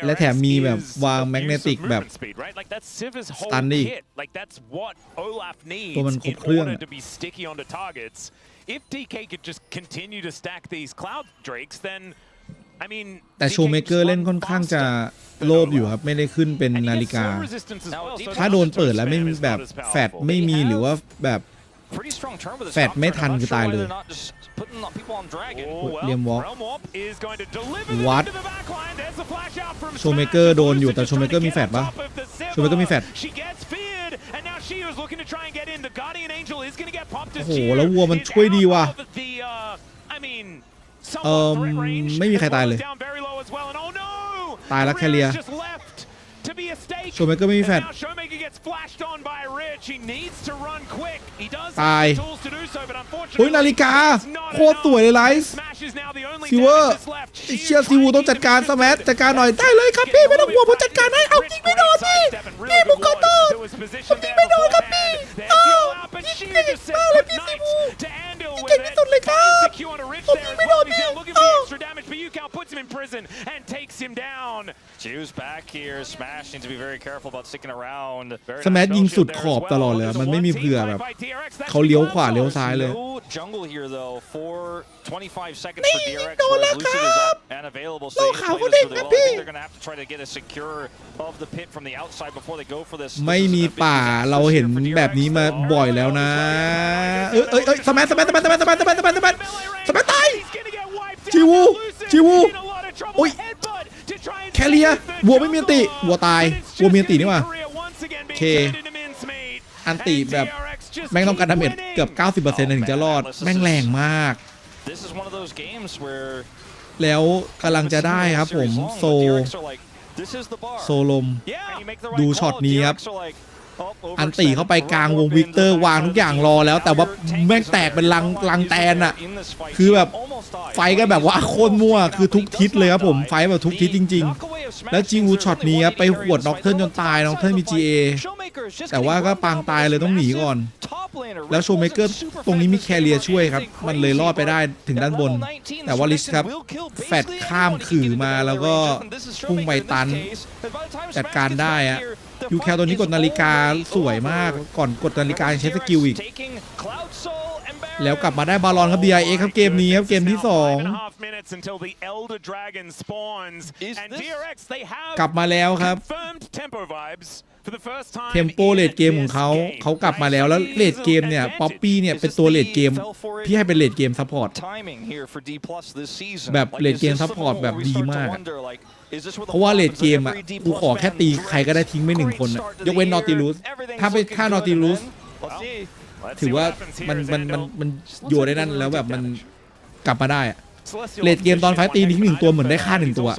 และแถมมีแบบวางแมกเนติกแบบสตันดี้ตัวมันครบเครื่อง If DK could just continue to stack these Cloud Drakes, then แต่โชว์เมเกอร์เล่นค่อนข้างจะโลภอยู่ครับไม่ได้ขึ้นเป็นนาฬิกาถ้าโดนเปิดแล้วไม่แบบแฟดไม่มีหรือว่าแบบแฟดไม่ทันคือตายเลยเรียมวอล์กวัดโชว์เมเกอร์โดนอยู่แต่โชว์เมเกอร์มีแฟดปะโชว์เมเกอร์มีแฟดโอ้โหแล้ววัวมันช่วยดีว่ะไม่มีใครตายเลยตายแล้วแคเรียโชว์เมเกอร์ไม่มีแฟดตายโอ้ยนาฬิกาโคตรสวยเลยไลฟ์ซิเวอร์เชียร์ซิวูต้องจัดการสแมทจัดการหน่อยได้เลยครับพี่ไม่ต้องห่วงผมจัดการให้เอาจริงไม่โดนพี่บุกเข้าโต้ผมยิงไม่โดนครับพี่พี่เก่งมากเลยพี่ซิวูเก่งที่สุดเลยครับผมยิงไม่โดนพี่สแมทยิงสุดขอบตลอดเลยมันไม่มีเผื่อแบบเขาเลี้ยวขวาเลี้ยวซ้ายเลยนี่โดนแล้วครับเราขาวก็เด็กนะพี่ไม่มีป่าเราเห็นแบบนี้มาบ่อยแล้วนะสแมทตายชิวูโอ้ยแคเรียวัวไม่มีอันติวัวตายวัวมีอันตินี่ว่ะเคอันติแบบแม่งต้องการดาเมจเกือบ 90% ถึงจะรอดแม่งแรงมากแล้วกำลังจะได้ครับผมโซลมดูช็อตนี้ครับอันตีเข้าไปกลางวงวิกเตอร์วางทุกอย่างรอแล้วแต่ว่าแม่งแตกเป็นลังแตนอะคือแบบไฟก็แบบว่าโคตรมั่วคือทุกทิศเลยครับผมไฟแบบทุกทิศจริงๆแล้วจิวูช็อตนี้ไปหวดน็อกเทิร์นจนตายน็อกเทิร์นมี GA แต่ว่าก็ปางตายเลยต้องหนีก่อนแล้วโชว์เมเกอร์ตรงนี้มีแคเรียช่วยครับมันเลยรอดไปได้ถึงด้านบนแต่ว่าลิชครับแฟดข้ามขื่อมาแล้วก็พุ่งไปตันจัดการได้อะยูแคลตัวนี้กดนาฬิกาสวยมากก่อนกดนาฬิกาใช้สกิลอีกแล้วกลับมาได้บาลอนครับ DRX ครับเกมนี้ครับเกมที่2กลับมาแล้วครับเทมโปเลดเกมของเขากลับมาแล้วเลดเกมเนี่ยป๊อปปี้เนี่ยเป็นตัวเลดเกมพี่ให้เป็นเลดเกมซัพพอร์ตแบบเลดเกมซัพพอร์ตแบบดีมากเพราะว่าเลดเกมกูขอแค่ตีใครก็ได้ทิ้งไม่1คนยกเว้นนอติลูสถ้านอติลูสถือว่ามันโยนได้นั่นแล้วแบบมันกลับมาได้เลดเกมตอนไฟตีทิ้ง1ตัวเหมือนได้ฆ่า1ตัว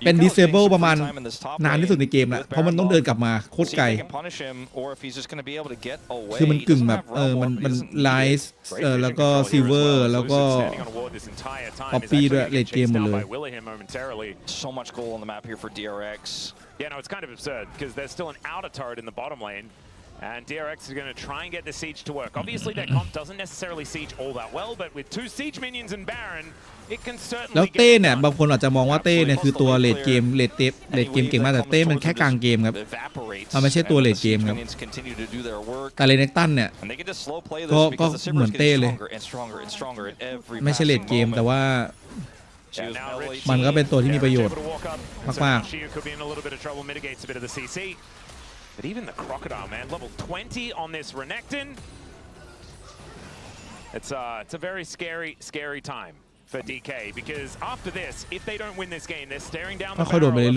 เป็น disable ประมาณนานที่สุดในเกมแหละเพราะมันต้องเดินกลับมาโคตรไกลคือมันกึ่งแบบมันไลท์แล้วก็ซิลเวอร์แล้วก็ป๊อปปี้ด้วยเลดเกมหมดเลย Yeah, no, it's kind of absurd because there's still an outer turret in the bottom lane. And DRX is going to try and get the siege to work. Obviously, their comp doesn't necessarily siege all that well, but with 2 siege minions and Baron, it can certainly. แล้วเต้เนี่ยบางคนอาจจะมองว่าเต้เนี่ยคือตัวเลดเกมเก่งมากแต่เต้มันแค่กลางเกมครับมันไม่ใช่ตัวเลดเกมครับแต่เลเนกตันเนี่ยก็เหมือนเต้เลยไม่ใช่เลดเกมแต่ว่ามันก็เป็นตัวที่มีประโยชน์มากๆBut even the Crocodile, man, level 20 on this Renekton. It's a very scary time for DK because after this, if they don't win this game, they're staring down the barrel of the match.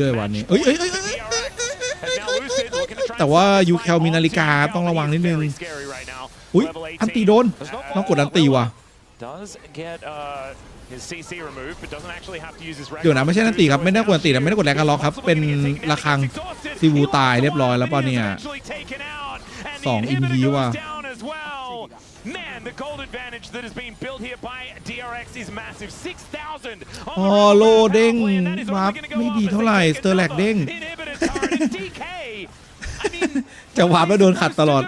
Has now Lucid looking to try. แต่ว่ายูแคลมีนาฬิกาต้องระวังนิดนึงอุ้ยอันตีโดนต้องกดอันตีว่ะเดี๋ยวนะไม่ใช่นันตีครับไม่ได้กดนันตีนะไม่ได้กดแรงกันล็อกครับเป็นระฆังซีวูตายเรียบร้อยแล้วป่ะเนี่ย2อินฮีว่ะอ๋อโลเด้งวับไม่ดีเท่าไหร่สเตอร์แลกเด้งจะวับแล้วโดนขัดตลอด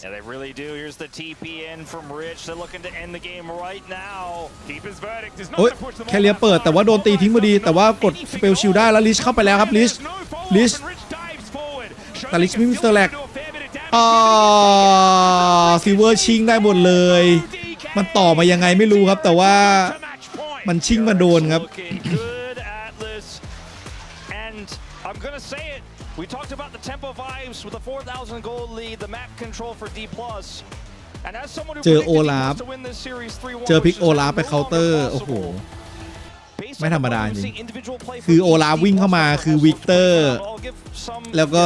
Yeah, they really do. Here's the TP in from Rich. They're looking to end the game right now. Keep his verdict. โอ้ยแคเรียเปิดแต่ว่าโดนตีทิ้งพอดีแต่ว่ากดสเปลชิลได้แล้วลิชเข้าไปแล้วครับลิชแต่ลิชไม่มีสเตอร์แลกซิลเวอร์ชิงได้หมดเลย มันต่อมายังไงไม่รู้ครับแต่ว่ามันชิงมาโดนครับ I'm gonna say it. We talked about the tempo vibes with the 4,000 gold lead, the map control for D+. And as someone who เจอโอ predicted ลาฟ to win this series 3-1, เจอพิกโอลาฟไปเคาน์เตอร์โอ้โหไม่ธรรมดาจริงคือโอลาฟวิ่งเข้ามาคือวิกเตอร์แล้วก็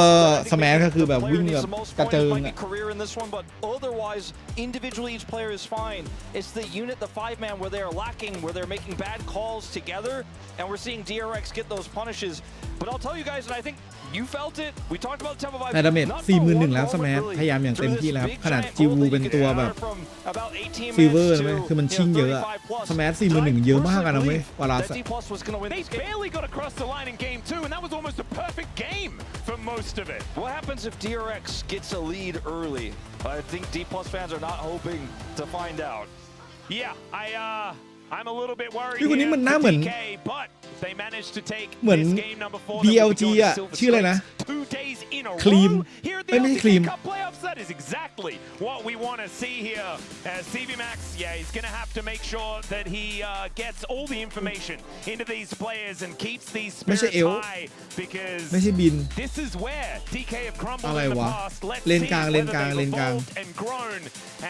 สแมชก็คือแบบวิ่งแบบกระเจิงอะ individually each player is fine. It's the unit, the 5-man, where they're lacking, where they're making bad calls together, and we're seeing DRX get those punishes. But I'll tell you guys, and I think you felt it. We talked about tempo vibes. แต่ดาเมจ 41,000 แล้วสแมชพยายามอย่างเต็มที่แล้วขนาดจิวูเป็นตัวแบบซิลเวอร์นะคือมันชิงเยอะอะสแมช 41,000 เยอะมากนะเว้ยวาลาส They barely got across the line in game 2, and that was almost a perfect game for most of it. What happens if DRX gets a lead early? I think D+ fans are not hoping to find out. Yeah, I'm a little bit worried พี่คนนี้มันหน้าเหมือน DK, but they managed to take เหมือน this game number 4 BLG อะชื่ออะไรนะ 2 days in a ครีม row here at the ไม่ใช่ LCK ครีม CUP Playoffs. That is exactly what we want to see here. CV Max, yeah, he's going to have to make sure that he gets all the information into these players and keeps these ไม่ใช่ spirits เอล high because ไม่ใช่บิน this is where DK have crumbled อะไร in the วะ past. Let's เลน see กลาง whether เลนกลาง they've เลนกลาง evolved and grown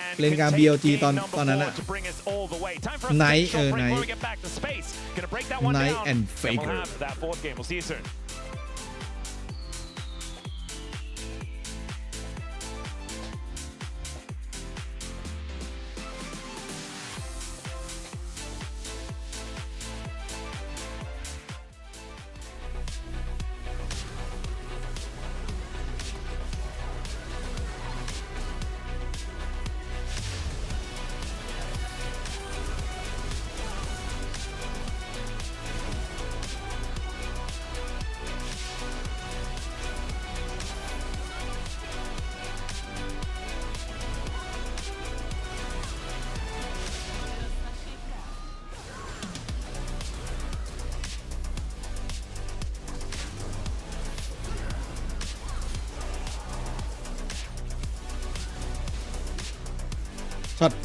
and เลนกลาง can take BLG game ตอน number นั้น 4 อะ to bring us all the way. Time for us to Night take a short break Night before we get back to space. Gonna break that one Night down. and We'll Faker have that fourth game. We'll see you soon.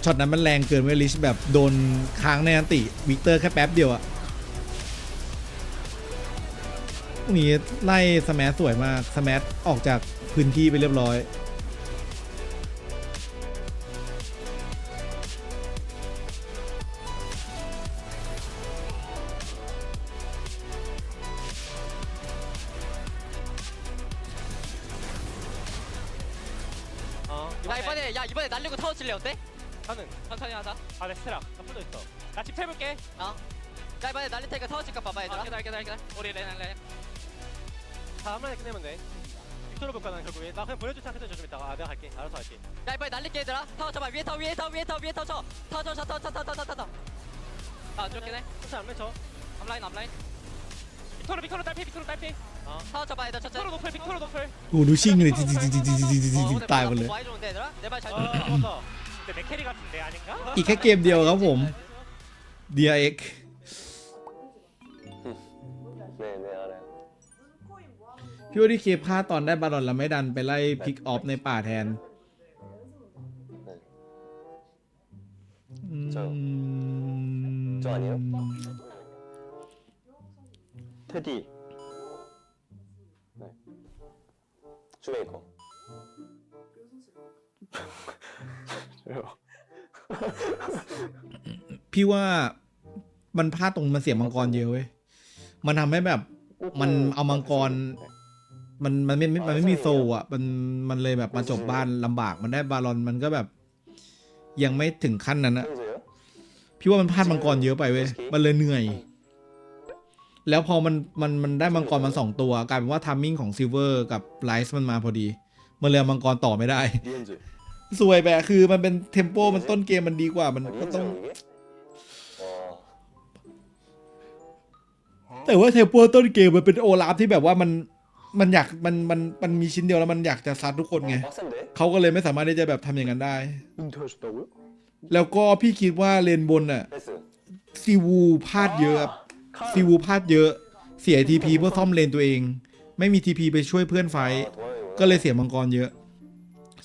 ช็อตนั้นมันแรงเกินเวลิชแบบโดนค้างในอันติวิกเตอร์แค่แป๊บเดียวอะพวกนี้ไล่สแมชสวยมากสแมชออกจากพื้นที่ไปเรียบร้อย이번에 날리고 타워 칠래 어때? 가능. 천천히 하자. 아, 내 스테라. 나 풀려 있어. 나 집 해볼게. 야 이번에 날릴 테니까 타워 칠까 봐봐 얘들아. 기다려. 우리 레. 다음 라인 끝내면 돼. 빅토르 볼 거야 결국에. 나 그냥 보내줄 생각해서 좀 이따가. 내가 갈게. 알아서 할게. 야 이번에 날릴게 얘들아. 타워 쳐봐. 위에 타워 쳐. 타워. 안 좋긴 해. 천천히 안 맺혀. 앞라인. 빅토르 딸피. 타워 쳐봐 얘들아 천천히. 빅토르 노플. โอ้ดูชิงเลยตายหมดเลย 많이 좋은데 얘들아. 내 말 잘 어, 들어. 맞다. 근데 맥캐리 같은데 아닌가? อีกแค่เกมเดียวครับผม DRXพี่ว่าที่เคพลาดตอนได้บาลอนแล้วไม่ดันไปไล่พิกออฟในป่าแทน저 아니에요? 테디. 네. 슈메이커. 왜요? พี่ว่ามันพลาดตรงมันเสียมังกรเยอะเว้ยมันทำให้แบบมันเอามังกรมันไม่มีโซอ่ะมันเลยแบบมาจบบ้านลำบากมันได้บาลอนมันก็แบบยังไม่ถึงขั้นนั้นนะพี่ว่ามันพลาดมังกรเยอะไปเว้ยมันเลยเหนื่อยแล้วพอมันได้มังกรมัน2ตัวกลายเป็นว่าทัมมิ่งของซิลเวอร์กับไลท์มันมาพอดีมันเลยมังกรต่อไม่ได้สวยแบบคือมันเป็นเทมโปมันต้นเกมมันดีกว่ามันก็ต้องแต่ว่าเทมโปต้นเกมมันเป็นโอลาฟที่แบบว่ามันอยากมันมีชิ้นเดียวแล้วมันอยากจะซัดทุกคนไงเขาก็เลยไม่สามารถที่จะแบบทำอย่างนั้นได้แล้วก็พี่คิดว่าเลนบนน่ะซีวูพลาดเยอะซีวูพลาดเยอะเสียทีพีเพื่อซ่อมเลนตัวเองไม่มีทีพีไปช่วยเพื่อนไฟก็เลยเสียมังกรเยอะ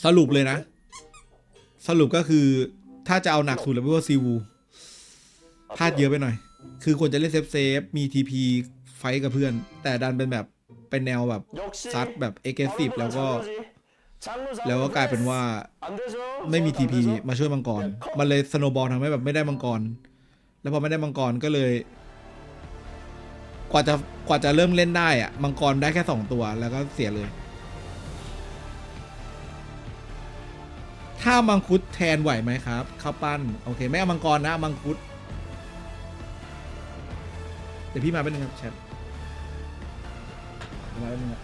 สรุปเลยนะสรุปก็คือ ถ้าจะเอาหนักสุดแล้วว่าซีวูพลาดเยอะไปหน่อยคือควรจะเล่นเซฟมีทีพีไฟกับเพื่อนแต่ดันเป็นแบบเป็นแนวแบบซัดแบบเอเกสซีฟแล้วก็กลายเป็นว่าไม่มีทีพีมาช่วยมังกรมันเลยสโนว์บอลทำให้แบบไม่ได้มังกรแล้วพอไม่ได้มังกรก็เลยกว่าจะเริ่มเล่นได้อะมังกรได้แค่2ตัวแล้วก็เสียเลยถ้ามังคุดแทนไหวไหมครับข้าวปั้นโอเคไม่เอามังกรนะมังคุดเดี๋ยวพี่มาเป็นหนึ่งครับแชทมาเป็นหนึ่งครับ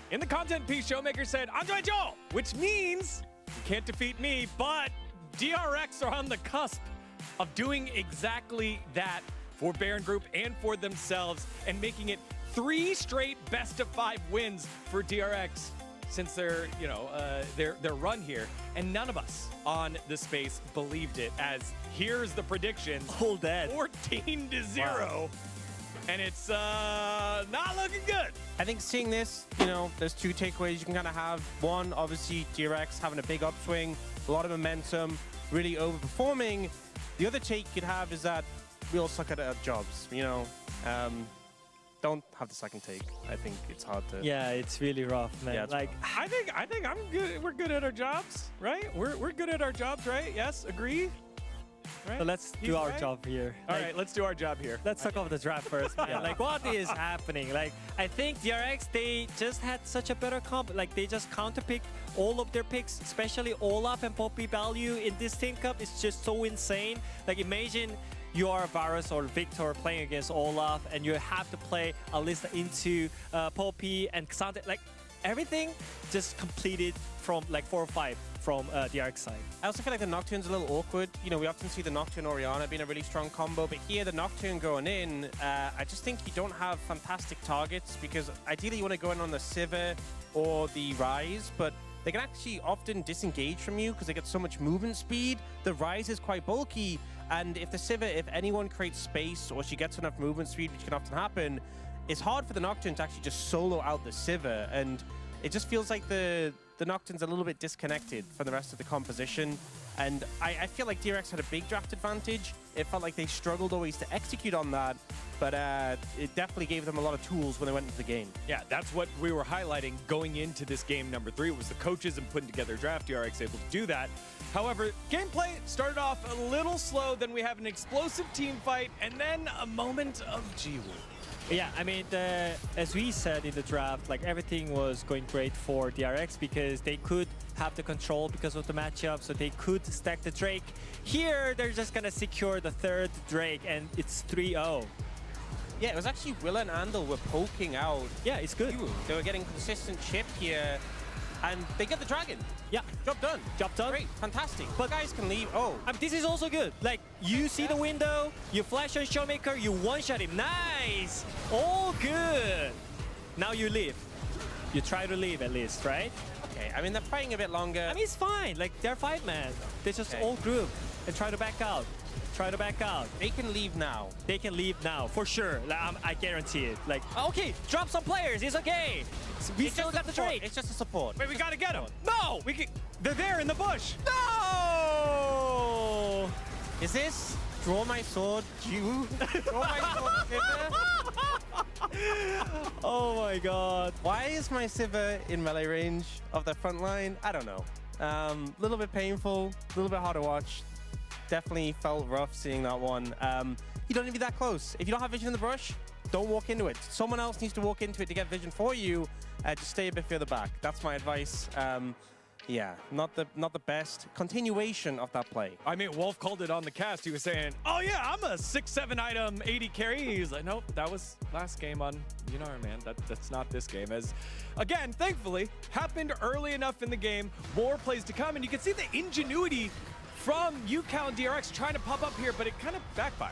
In the content piece, Showmaker said, Enjoy Joel, which means you can't defeat me, but DRX are on the cusp of doing exactly that for Baron Group and for themselves and making it 3 straight best-of-5 wins for DRX since their run here. And none of us on the space believed it, as here's the prediction. All dead. 14-0. Wow. And it's not looking good. I think seeing this, there's 2 takeaways you can kind of have. One, obviously, DRX having a big upswing, a lot of momentum, really overperforming. The other take you could have is that we all suck at our jobs, Don't have the second take. I think it's hard to... Yeah, it's really rough, man. Yeah, I think I'm good. We're good at our jobs, right? We're good at our jobs, right? Yes, agree? Right? So let's do our job here. All right, let's do our job here. Let's talk about the draft first, man. Yeah. Like, what is happening? Like, I think DRX, they just had such a better comp. Like, they just counterpicked all of their picks, especially Olaf and Poppy value in this Team Cup is just so insane. Like, imagine you are Varus or Victor playing against Olaf, and you have to play Alista into Poppy and Xante. Like, everything just completed from like 4 or 5 from DRX side. I also feel like the Nocturne's a little awkward. We often see the Nocturne Orianna being a really strong combo, but here the Nocturne going in, I just think you don't have fantastic targets because ideally you want to go in on the Sivir or the Ryze, but they can actually often disengage from you because they get so much movement speed. The Ryze is quite bulky, and if the Sivir, if anyone creates space or she gets enough movement speed, which can often happen, it's hard for the Nocturne to actually just solo out the Sivir, and it just feels like the Nocturne's a little bit disconnected from the rest of the composition. And I feel like DRX had a big draft advantage. It felt like they struggled always to execute on that, but it definitely gave them a lot of tools when they went into the game. Yeah, that's what we were highlighting going into this game number 3 was the coaches and putting together a draft. DRX able to do that. However, gameplay started off a little slow, then we have an explosive team fight, and then a moment of G-Woo. Yeah, I mean, as we said in the draft, like everything was going great for DRX because they could have the control because of the matchup, so they could stack the Drake. Here, they're just gonna secure the 3rd Drake, and it's 3-0. Yeah, it was actually Willa and Andal were poking out. Yeah, it's good. They were getting consistent chip here. and they get the dragon. Yeah. Job done. Job done. Great. Fantastic. But guys can leave. Oh. This is also good. Like, you see the window, you flash on Showmaker, you one-shot him. Nice. All good. Now you leave. You try to leave at least, right? Okay. I mean, they're fighting a bit longer. I mean, it's fine. Like, they're 5-man. They just all group and try to back out. Try to back out. They can leave now. They can leave now, for sure. I guarantee it. Like, okay, drop some players. It's okay. We still got the Drake. It's just a support. Wait, we gotta get them. No! They're there in the bush. No! Is this draw my sword, you? Draw my sword, Sivir? Oh my god. Why is my Sivir in melee range of the front line? I don't know. Little bit painful, a little bit hard to watch. Definitely felt rough seeing that one. You don't need to be that close. If you don't have vision in the brush, don't walk into it. Someone else needs to walk into it to get vision for you. Just stay a bit further back. That's my advice. Yeah, not the best continuation of that play. I mean, Wolf called it on the cast. He was saying, oh yeah, I'm a 6-7 item 80 carry. He's like, nope, that was last game on, you know, man, that's not this game. As, again, thankfully, happened early enough in the game, more plays to come, and you can see the ingenuity from UCal and DRX trying to pop up here, but it kind of backfires.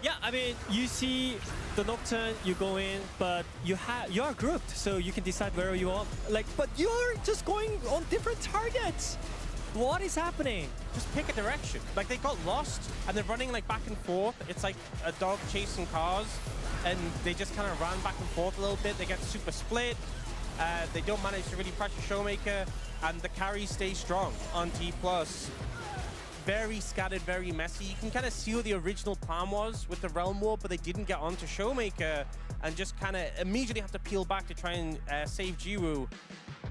Yeah, I mean, you see the Nocturne, you go in, but you are grouped, so you can decide where you want. Like, but you're just going on different targets. What is happening? Just pick a direction. Like, they got lost, and they're running like back and forth. It's like a dog chasing cars, and they just kind of ran back and forth a little bit. They get super split. They don't manage to really pressure Showmaker, and the carry stays strong on T+. Very scattered, very messy. You can kind of see what the original plan was with the Realm War, but they didn't get onto Showmaker and just kind of immediately have to peel back to try and save Jiwoo.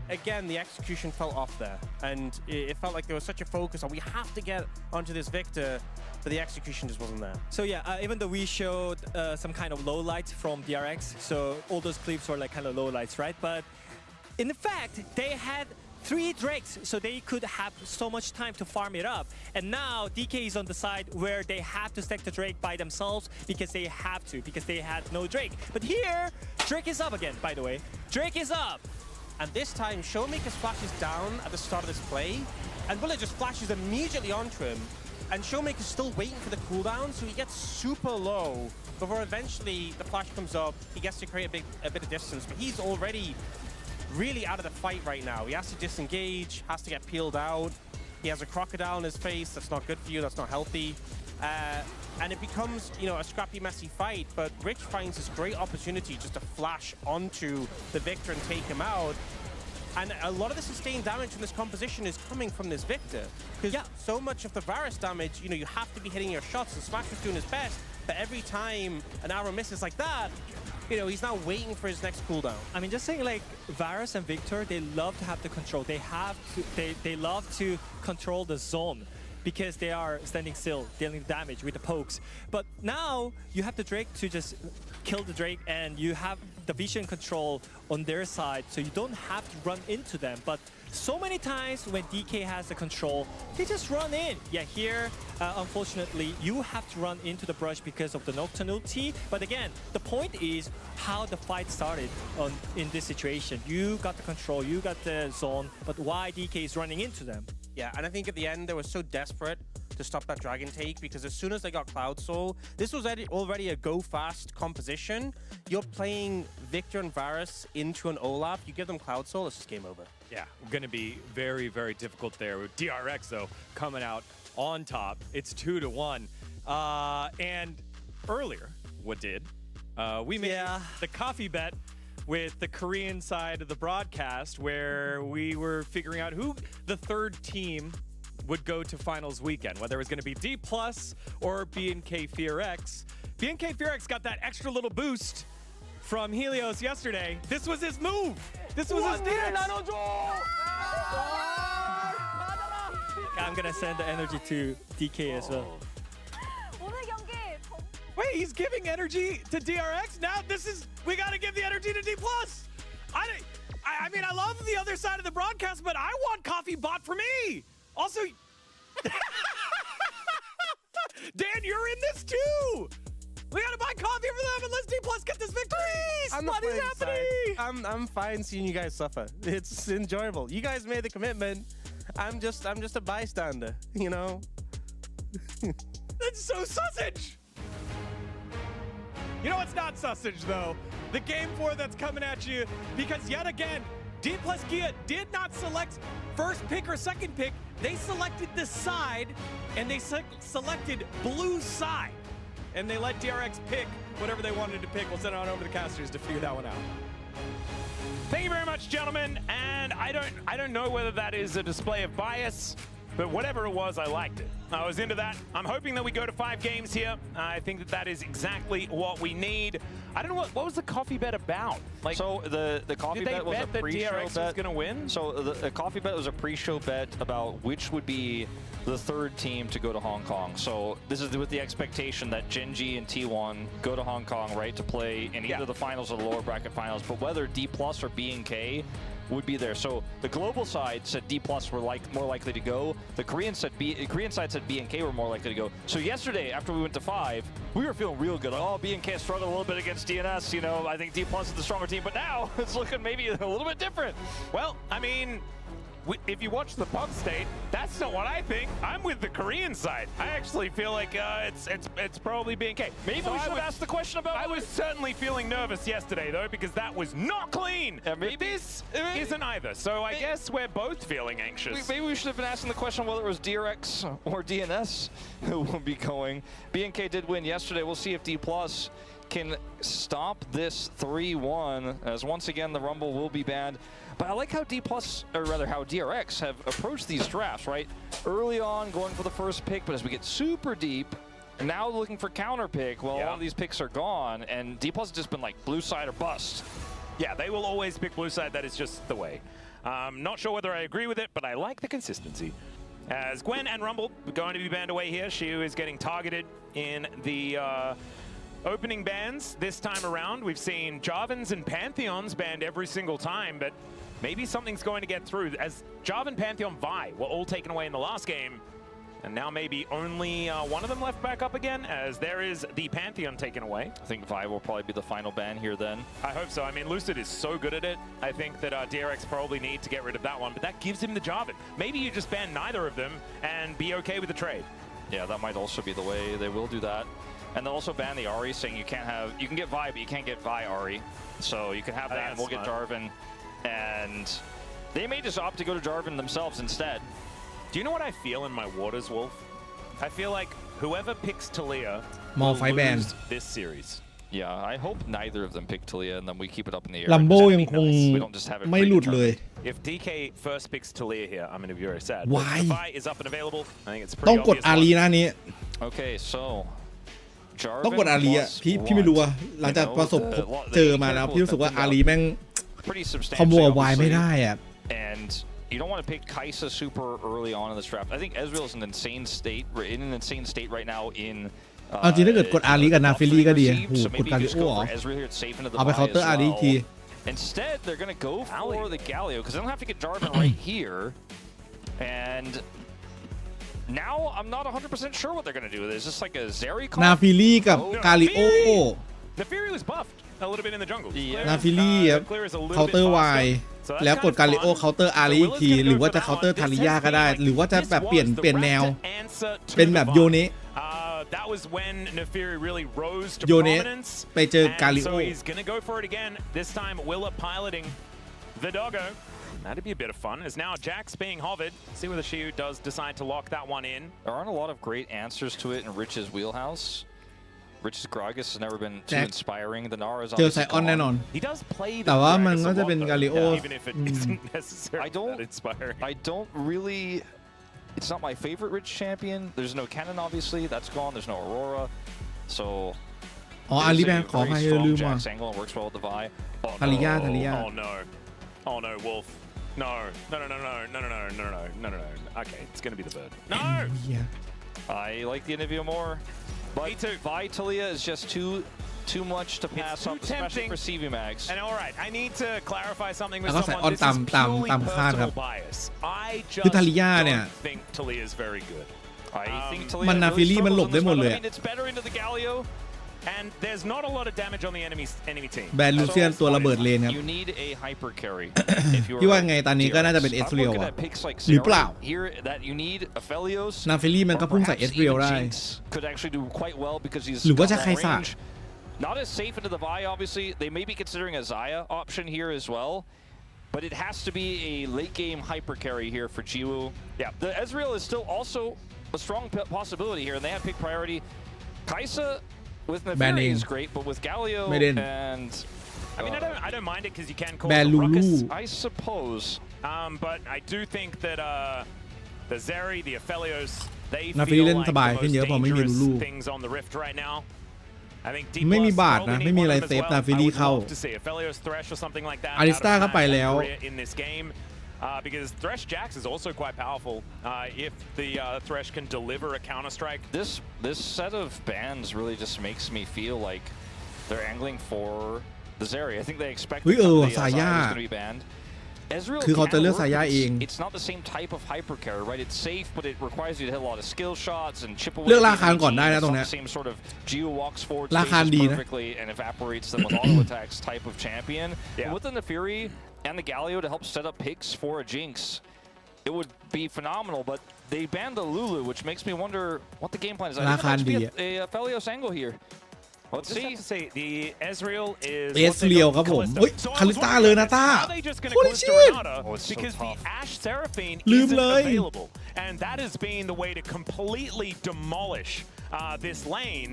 Again, the execution fell off there, and it felt like there was such a focus on we have to get onto this Victor, but the execution just wasn't there. So yeah, even though we showed some kind of low lights from DRX, so all those clips were like kind of low lights, right? But in fact, they had 3 Drakes, so they could have so much time to farm it up. And now DK is on the side where they have to stack the Drake by themselves because they have to, because they had no Drake. But here, Drake is up again, by the way. Drake is up. And this time, Showmaker splashes down at the start of this play, and Willa just flashes immediately onto him. And Showmaker's still waiting for the cooldown, so he gets super low before eventually the flash comes up. He gets to create a bit of distance, but he's already really out of the fight right now. He has to disengage, has to get peeled out. He has a crocodile in his face. That's not good for you. That's not healthy. And it becomes, you know, a scrappy, messy fight. But Rich finds this great opportunity just to flash onto the Victor and take him out. And a lot of the sustained damage from this composition is coming from this Victor. Because so much of the Varus damage, you know, you have to be hitting your shots, and Smash was doing his best. But every time an arrow misses like that, you know, he's now waiting for his next cooldown. I mean, just saying, like, Varus and Victor, they love to have the control. They love to control the zone because they are standing still, dealing damage with the pokes. But now you have the Drake to just kill the Drake, and you have the vision control on their side, so you don't have to run into them. But so many times when DK has the control, they just run in. Yeah, here, unfortunately, you have to run into the brush because of the Nocturne ulti. But again, the point is how the fight started in this situation. You got the control, you got the zone, but why DK is running into them? Yeah, and I think at the end, they were so desperate to stop that dragon take, because as soon as they got Cloud Soul, this was already a go fast composition. You're playing Victor and Varus into an Olaf, you give them Cloud Soul, it's just game over. Yeah, going to be very, very difficult there. With DRX, though, coming out on top. It's 2-1. And earlier, what did? We made the coffee bet with the Korean side of the broadcast, where we were figuring out who the third team would go to finals weekend, whether it was going to be D+ or BNK FearX. BNK FearX got that extra little boost from Helios yesterday. This was his move. This was his dance. I'm gonna send the energy to DK as well. Wait, he's giving energy to DRX? Now we gotta give the energy to D+. I mean, I love the other side of the broadcast, but I want coffee bought for me. Also, Dan, you're in this too. We gotta buy coffee for them and let's D+ get this victory. What is happening? I'm fine seeing you guys suffer. It's enjoyable. You guys made the commitment. I'm just a bystander, you know. That's so sausage. You know what's not sausage though? The game 4 that's coming at you, because yet again, D plus Kia did not select first pick or second pick. They selected the side, and they selected blue side. And they let DRX pick whatever they wanted to pick. We'll send it on over to the casters to figure that one out. Thank you very much, gentlemen. And I don't know whether that is a display of bias, but whatever it was, I liked it. I was into that. I'm hoping that we go to 5 games here. I think that is exactly what we need. I don't know what was the coffee bet about. Like, so the coffee bet was a pre-show bet. Was going to win. So the coffee bet was a pre-show bet about which would be the 3rd team to go to Hong Kong. So this is with the expectation that Gen.G and T1 go to Hong Kong, right, to play in either the finals or the lower bracket finals. But whether D plus or B and K would be there. So the global side said D plus were more likely to go. The Korean side said B and K were more likely to go. So yesterday, after we went to 5, we were feeling real good. Like, oh, B and K struggled a little bit against DNS. You know, I think D plus is the stronger team. But now it's looking maybe a little bit different. Well, I mean, if you watch the pub state, that's not what I think. I'm with the Korean side. I actually feel like it's probably B&K. Maybe we should have asked the question about. I was certainly feeling nervous yesterday though, because that was not clean. Maybe this isn't either. So I guess we're both feeling anxious. Maybe we should have been asking the question whether it was DRX or DNS who will be going. B&K did win yesterday. We'll see if D plus can stop this 3-1, as once again the Rumble will be banned. But I like how D plus, or rather how DRX have approached these drafts, right? Early on going for the first pick, but as we get super deep, now looking for counter pick, well, a lot of these picks are gone, and D plus has just been like blue side or bust. Yeah, they will always pick blue side. That is just the way. Not sure whether I agree with it, but I like the consistency. As Gwen and Rumble are going to be banned away here, Shiu is getting targeted in the opening bans this time around. We've seen Jarvans and Pantheons banned every single time, but maybe something's going to get through, as Jarvan, Pantheon, Vi were all taken away in the last game. And now maybe only one of them left back up again, as there is the Pantheon taken away. I think Vi will probably be the final ban here then. I hope so. I mean, Lucid is so good at it. I think that DRX probably need to get rid of that one, but that gives him the Jarvan. Maybe you just ban neither of them and be okay with the trade. Yeah, that might also be the way. They will do that. And they'll also ban the Ahri, saying you can get Vi, but you can't get Vi Ahri. So you can have that, and we'll get Jarvan. And they may just opt to go to Jarvan themselves instead. Do you know what I feel in my waters, Wolf? I feel like whoever picks Talia will lose this series. Yeah, I hope neither of them pick Talia, and then we keep it up in the air. Lambo ยังคงไม่หลุดเลย If DK first picks Talia here, I'm going to be very sad. Why? Vi is up and available. I think it's pretty ต้องกด obvious อารีหน้านี้ Okay, so ต้องกดอารีอ่ะพี่ไม่รู้อ่ะหลังจากประสบเจอมาแล้วพี่รู้สึกว่าอารีแม่งคอมโบกับวายไม่ได้อ่ะ and you don't want to pick Kai'Sa super early on in this draft. I think Ezreal is in an insane state right now in เอาจริงถ้าเกิดกดอารีกับนาฟิลี่ก็ดีโหกดกาลิโอเหรอเอาไปเคาน์เตอร์อารีอีกที Instead they're going to go for the Galio because they don't have to get Jarvan right here, and now I'm not 100% sure what they're going to do. There's just like a Zeri นาฟิลี่กับกาลิโอ Nefiri was buffed a little bit in the jungle. นาฟิลี่เคาน์เตอร์วายแล้วกดกาลิโอเคาน์เตอร์อารีอีกทีหรือว่าจะเคาน์เตอร์ทาริยาก็ได้หรือว่าจะแบบเปลี่ยนแนวเป็นแบบโยเนะ That was when Nefiri really rose to prominence ไปเจอกาลิโอ So he's going to go for it again. This time Willa piloting the doggo. That'd be a bit of fun, as now Jack's being hovered. See whether Shiu does decide to lock that one in. There aren't a lot of great answers to it in Rich's wheelhouse. Rich's Gragas has never been too inspiring. The Nara's เจอไซออนแน่นอน He does play แต่ว่ามันก็จะเป็นกาลิโอ even if it isn't necessarily that inspiring. I don't really. It's not my favorite Rich champion. There's no Cannon, obviously. That's gone. There's no Aurora. So. อ๋ออารีแบงขอให้ลืมว่ะ angle and works well with the Vi. ทาริยา Oh no. Oh no, Wolf. No. Okay, it's gonna be the bird. No! I like the Anivia more. But Vi Talia is just too much to pass up, especially for CV Mags. And all right, I need to clarify something with แล้วก็ใส่ออน someone. This is ตาม purely คาดครับ personal bias. I คือ just ทาริยาเนี่ย don't think Talia is very good. I think Talia มันนาฟิลี่มันหลบได้หมดเลย I mean, it's better into the Galio. and there's not a lot of damage on the enemy team แบนลูเซียนตัวระเบิดเลนครับ You need a hyper carry พี่ว่าไงตอนนี้ก็น่าจะเป็นเอสเรียลอะหรือเปล่า Here that you need a Felios นาเฟลี่มันก็พุ่งใส่เอสเรียลได้ could actually do quite well because he's หรือว่าจะใครสะ not as safe into the Vi obviously they may be considering a Xayah option here as well but it has to be a late game hyper carry here for Jiwoo. Yeah, the Ezreal is still also a strong possibility here and they have pick priority. Kaisa with Neferi is great but with Galio and I mean I don't mind it because you can call it a ruckus I suppose but I do think that the Zeri the Aphelios they feel like the most dangerous things on the Rift right now I think ไม่มีบาทนะไม่มีอะไรเซฟนาฟิลี่เข้าอาริสตาก็ไปแล้ว because Thresh Jax is also quite powerful if the Thresh can deliver a counter strike. This set of bans really just makes me feel like they're angling for the Zeri. I think they expect the Xayah is going to be banned. Ezreal คือเขาจะเลือกซายาเอง It's not the same type of hyper carry, right? It's safe, but it requires you to hit a lot of skill shots and chip away. เลือกราคาก่อนได้นะตรงนี้ Same sort of Geo walks forward, ราคาดีนะ perfectly and evaporates them with auto attacks type of champion. With the Neferi and the Galio to help set up picks for a Jinx, it would be phenomenal. But they banned the Lulu, which makes me wonder what the game plan is. I think it might be a Felios angle here. Let's see. Say the Ezreal is เอสเรียลครับผมเฮ้ยคาริต้าเลยนะต้าโคตรชิต because the Ashe Seraphine ลืม isn't เลย available and that has been the way to completely demolish this lane.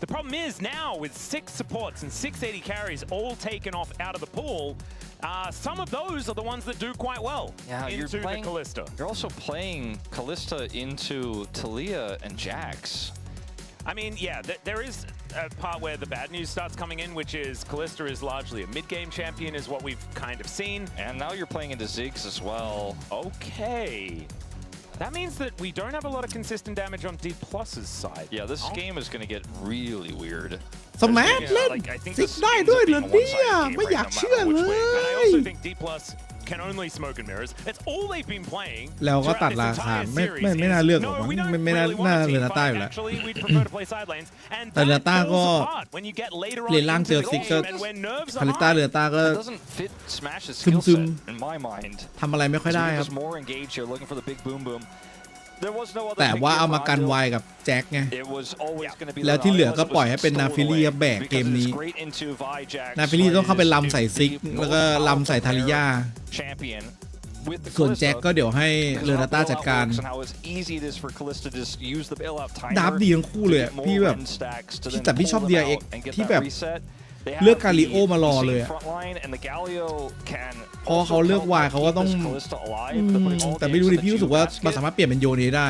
The problem is now with 6 supports and 680 carries all taken off out of the pool, some of those are the ones that do quite well into the Kalista. You're also playing Kalista into Talia and Jax. I mean, yeah, there is a part where the bad news starts coming in, which is Kalista is largely a mid-game champion, is what we've kind of seen. And now you're playing into Ziggs as well. Okay. That means that we don't have a lot of consistent damage on D+'s side. Yeah, this game is going to get really weird. สมัครเล่นซิกได้ด้วยเหรอเนี่ยไม่อยากเชื่อเลย And I also think D+ can only smoke and mirrors. That's all they've been playing. แล้วก็ตัดราคาไม่น่าเลือกหรอกไม่น่าเลือกใต้อยู่แล้วแต่เลือกใต้ก็เรียนล่างเจอซิกก็คาริต้าเลือกใต้ก็ซึมทำอะไรไม่ค่อยได้ครับแต่ว่าเอามากันไวกับแจ็คไงแล้วที่เหลือก็ปล่อยให้เป็นนาฟิลี่แบกเกมนี้นาฟิลี่ต้องเข้าไปลำใส่ซิกแล้วก็ลำใส่ทาริยาส่วนแจ็คก็เดี๋ยวให้เรนาต้าจัดการดับดีทั้งคู่เลยพี่แบบแต่พี่ชอบ DRX ที่แบบเลือกกาลิโอมารอเลยพอเขาเลือกวายเขาก็ต้องแต่ไม่รู้ดิพี่รู้สึกว่ามันสามารถเปลี่ยนเป็นโยเนได้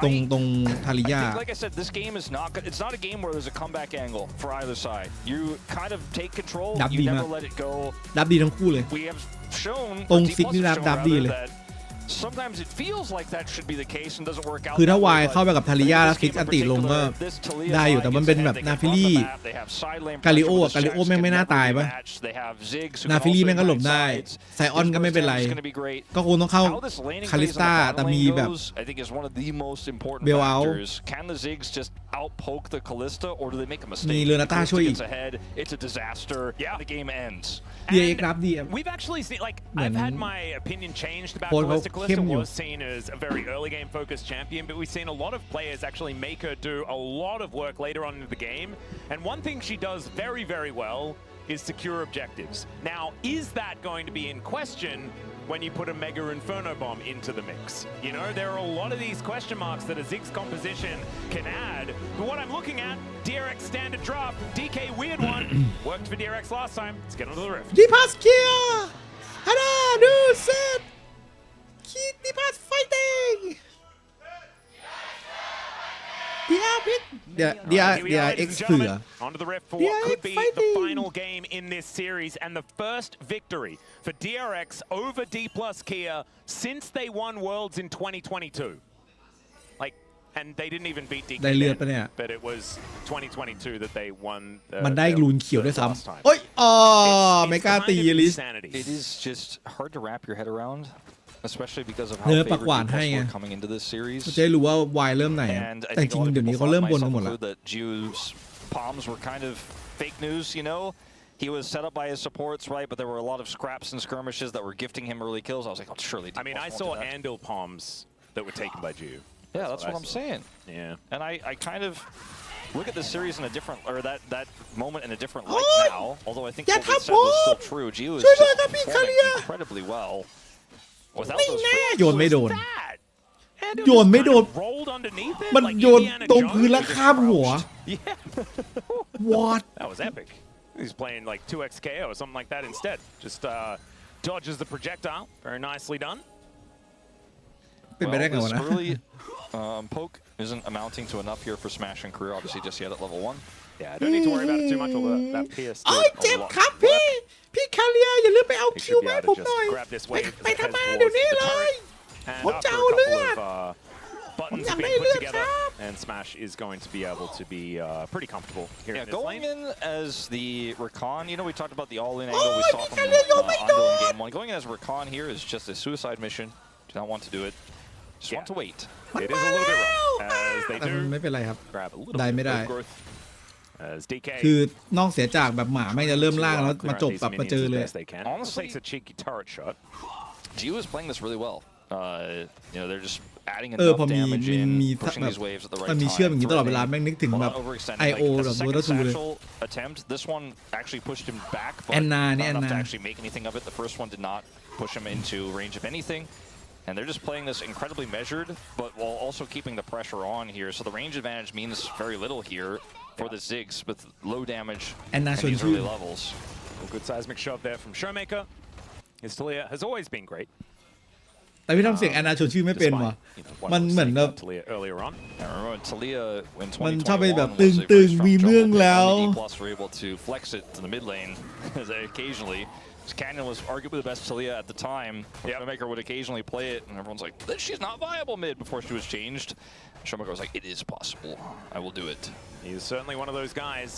ตรงทาริยาดับดีมากดับดีทั้งคู่เลยตรงซิกนี่ดับดีเลยคือถ้าวายเข้าไปกับทาริยาแล้วคลิกอันติลงก็ได้อยู่แต่มันเป็นแบบนาฟิลี่กาลิโอแม่งไม่น่าตายปะนาฟิลี่แม่งก็หลบได้ไซออนก็ไม่เป็นไรก็คงต้องเข้าคาริสตาแต่มีแบบเบลเอามีเรนาต้าช่วยอีกDRX รับดีWe've actually seen, like, I've had my opinion changed about Kalista. Kalista was seen as a very early game focused champion, but we've seen a lot of players actually make her do a lot of work later on in the game. And one thing she does very, very well is secure objectives. Now, is that going to be in question when you put a Mega Inferno Bomb into the mix? You know, there are a lot of these question marks that a Ziggs composition can add. But what I'm looking at, DRX standard drop, DK weird one, worked for DRX last time. Let's get onto the Rift. D-Pass kill! Hada, do set! Keep D-Pass fighting! DRX เสือ Onto the Rift for what could be the final game in this series and the first victory for DRX over D+ Kia since they won Worlds in 2022. Like, and they didn't even beat DK then, but it was 2022 that they won. มันได้ลูนเขียวด้วยซ้ำเฮ้ยไม่กล้าตีลิส It is just hard to wrap your head around. Especially because of how favored were coming into this series. จะรู้ว่าวายเริ่มไหนแต่จริงเดี๋ยวนี้เขาเริ่มบนกันหมดแล้ว Palms were kind of fake news, you know. He was set up by his supports, right? But there were a lot of scraps and skirmishes that were gifting him early kills. I was like, oh, surely. I mean, I saw Andal Palms that were taken by Jew. Yeah, that's what I'm saying. Yeah. And I kind of look at the series in a different, or that moment in a different light now. Although I think what we said was still true. Gio is just performing incredibly well. Without those โยนไม่โดนโยนไม่โดนมันโยนตรงพื้นแล้วข้ามหัว What That was epic. He's playing like 2x KO or something like that instead. Just dodges the projectile. Very nicely done. เป็นไปได้ไงวะนะ early poke isn't amounting to enough here for smashing career. Obviously, just yet at level 1. Yeah, I don't need to worry about it too much. Although that PS. โอ้ยเจ็บครับพี่คาเรียอย่าลืมไปเอาคิวมาให้ผมหน่อยไปทำมาเดี๋ยวนี้เลยผมจะเอาเลือด Buttons are being put together, and Smash is going to be able to be pretty comfortable here in this going lane. in as the Rakan, you know, we talked about the all-in angle we saw from Andal in Game 1. Going in as Rakan here is just a suicide mission. Do not want to do it. Just want to wait. It is a little bit rough, as they do ไม่เป็นไรครับ grab a little ได้ bit ไม่ได้ of growth. As DK คือนอกเสียจากแบบหมาไม่จะเริ่มล่างแล้วมาจบแบบมาเจอเลย Honestly, takes a cheeky turret shot. Gio is playing this really well. You know, they're just adding พอ enough มี damage มี in, pushing แบบ these waves at the right มัน time. มีเชื่อมอย่างนี้ตลอดเวลาแม่งนึกถึงแบบ I.O. แบบโดตาทูเลย attempt. This one actually pushed him back, but แอนนา not เนี่ยแอน enough นา to actually make anything of it. The first one did not push him into range of anything. And they're just playing this incredibly measured, but while also keeping the pressure on here. So the range advantage means very little here for the Ziggs with low damage in these early levels. A good seismic shove there from Showmaker. His Talia has always been great. แต่พี่ทำเสียงแอนนาชวนชื่อไม่เป็นว่ะมันเหมือนแบบมันชอบไปแบบตึงๆมีเรื่องแล้ว were able to flex it to the mid lane occasionally. Canyon was arguably the best Talia at the time. Showmaker would occasionally play it, and everyone's like, she's not viable mid before she was changed. Showmaker was like, it is possible. I will do it. He's certainly one of those guys.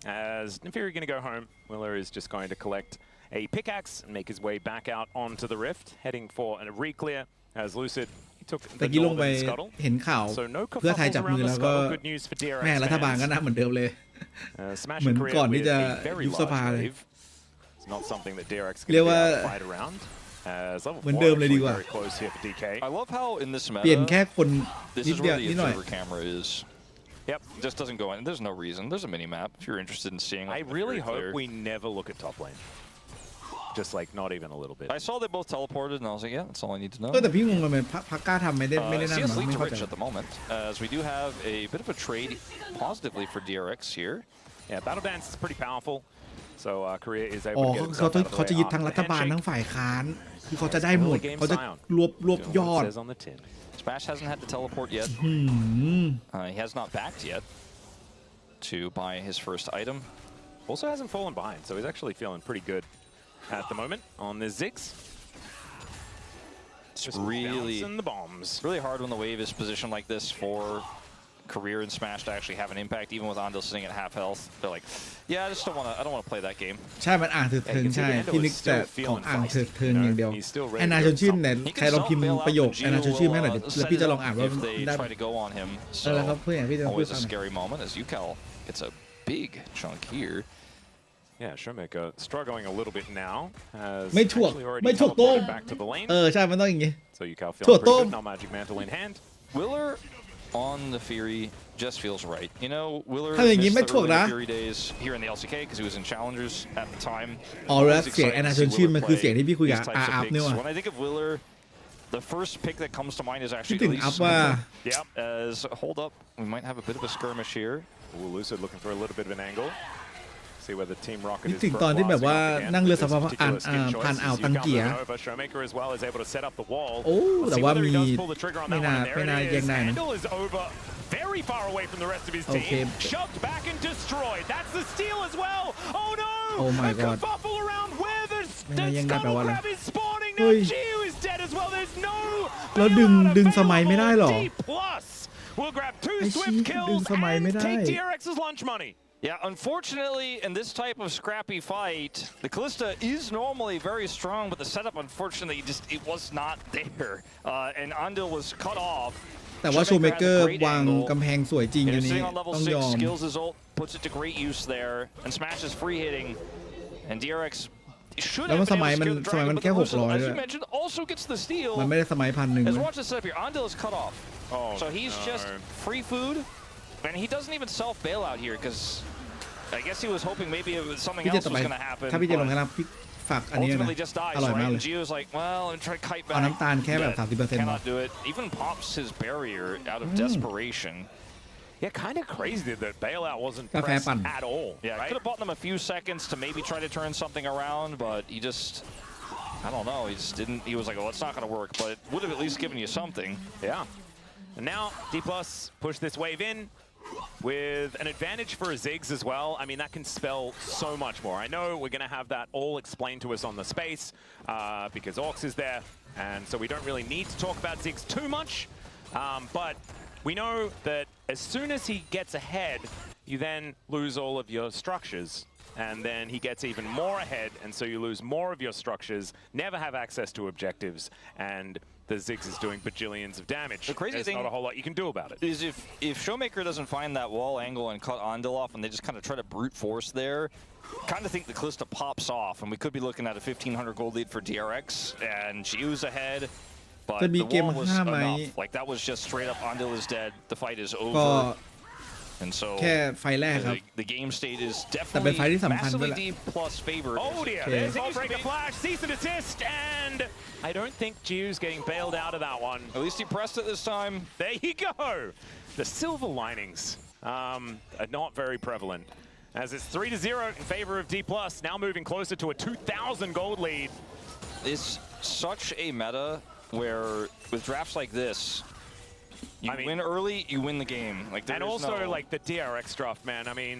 As Nefiri going to go home, Willer is just going to collect a pickaxe and make his way back out onto the rift, heading for a re-clear as Lucid took the northern scuttle. เห็นข่าว So no เพื่อไทยจับมือแล้วก็แม่รัฐบาลก็น่าเหมือนเดิมเลยเหมือนก่อนที่จะยุบสภาเลย It's not something that DRX can fight around. As level เหมือนเดิมเลยดีกว่า very close here for DK. I love how in this meta เปลี่ยนแค่คน this นิด is เดียว where นิด the หน่อย observer camera is. Yep, just doesn't go in. There's no reason. There's a mini map if you're interested in seeing. I really hope we never look at top lane. Just like not even a little bit. I saw they both teleported, and I was like, yeah, that's all I need to know. แต่พี่งงทำไมพักกล้าทำไม่ได้นั่น CS หรอ lead ไม่ to เข้าใจ Rich at the moment, as we do have a bit of a trade positively for DRX here. Yeah, Battle Dance is pretty powerful. So Korea is อ๋ able อ to get himself out of the way. เขาจะยึดทั้งรัฐบาลทั้งฝ่ายค้านคือเขาจะได้หมดเขาจะรวบยอด Smash hasn't had to teleport yet. He has not backed yet to buy his first item. Also hasn't fallen behind, so he's actually feeling pretty good at the moment on the Ziggs. It's really hard when the wave is positioned like this for Career and Smash to actually have an impact, even with Andal sitting at half health. They're like, yeah, I don't want to play that game. ใช่มันอ่างเถิดเทิงใช่พี่นึกแต่ของอ่างเถิดเทิงอย่างเดียวแอนนาชวนชื่นเนี่ยใครลองพิมพ์ประโยคแอนนาชวนชื่นแม่หน่อยแล้วพี่จะลองอ่านว่าได้แล้วครับเพื่อนพี่จะพูด Always a scary moment as Yukal gets a big chunk here. Yeah, Showmaker struggling a little bit now. ไม่ถ่วงไม่ถ่วงโต้มใช่มันต้องอย่างงี้ So Yukal feeling pretty good. Now Magic Mantle in hand. Willer on the Fury just feels right. You know, Willer ถ้าอย่างงี้ missed ไม่ the ถ่วง early นะ Fury days here in the LCK because he was in Challengers at the time. อ๋อแล้วเสียงแอนนาชวนชื่นมันคือเสียงที่พี่คุยกับอาร์ฟเนี่ยว่ะ When I think of Willer, the first pick that comes to mind is actually ถึงอัพว่า Yep. As hold up, we might have a bit of a skirmish here. Lucid looking for a little bit of an angle. See where the Team Rocket นึก is ถึงตอนที่แบบว่านั่งเรือสำเภาผ่านอ่าวตังเกีย Showmaker as well is able to set up the wall. โอ้แต่ว่ามีไม่น่าแย่งได้นะ Very far away from the rest of his team. Shoved back and destroyed. That's the steal as well. Oh no! Oh my god. Kerfuffle around where the scuttle crab is spawning now. Gio is dead as well. There's no. แล้วดึงสมัยไม่ได้หรอ We'll grab 2 swift kills and take DRX's lunch money. Yeah, unfortunately, in this type of scrappy fight, the Kalista is normally very strong, but the setup, unfortunately, it was not there. And Andal was cut off. แต่ว่าโชว์เมเกอร์วางกำแพงสวยจริงอยู่นี้ต้องยอม puts it to great use there and smashes free hitting and DRX แล้วมันสมัยมันแค่600ด้วยมันไม่ได้สมัย1,000 As watch this setup here, Ondil is cut off. So he's just free food, and he doesn't even self bail out here because I guess he was hoping maybe something else was going to happen. ถ้าพี่เจลงแค่นั้นฝากอันนี้นะอร่อยมากเลย Gio's like, well, I'm trying to kite back. เอาน้ำตาลแค่แบบ 30% Cannot do it. Even pops his barrier out of desperation. Yeah, kind of crazy that bailout wasn't pressed at all. Yeah, right? Could have bought them a few seconds to maybe try to turn something around, but he just, I don't know, he just didn't. He was like, well, it's not going to work, but it would have at least given you something. Yeah. And now D+ push this wave in with an advantage for a Ziggs as well. I mean, that can spell so much more. I know we're going to have that all explained to us on the space because Orcs is there, and so we don't really need to talk about Ziggs too much, but we know that as soon as he gets ahead, you then lose all of your structures. And then he gets even more ahead, and so you lose more of your structures, never have access to objectives, and the Ziggs is doing bajillions of damage. The crazy thing not a whole lot you can do about it. Is if Showmaker doesn't find that wall angle and cut Ondil off, and they just kind of try to brute force there, kind of think the Calista pops off, and we could be looking at a 1,500 gold lead for DRX, and Gio's ahead. But the wall was enough. Like that was just straight up Ondil is dead. The fight is over. And so แค่ไฟแรกครับ the game state is แต่เป็นไฟ definitely ที่สำคัญด้วย massively D+ favored. Oh dear, there's Heartbreaker Flash, cease and desist, and I don't think Gio's getting bailed out of that one. At least he pressed it this time. There you go. The silver linings are not very prevalent. As it's 3-0 in favor of D+, now moving closer to a 2,000 gold lead. It's such a meta where with drafts like this, you win early, you win the game. Like and also like the DRX draft, man. I mean,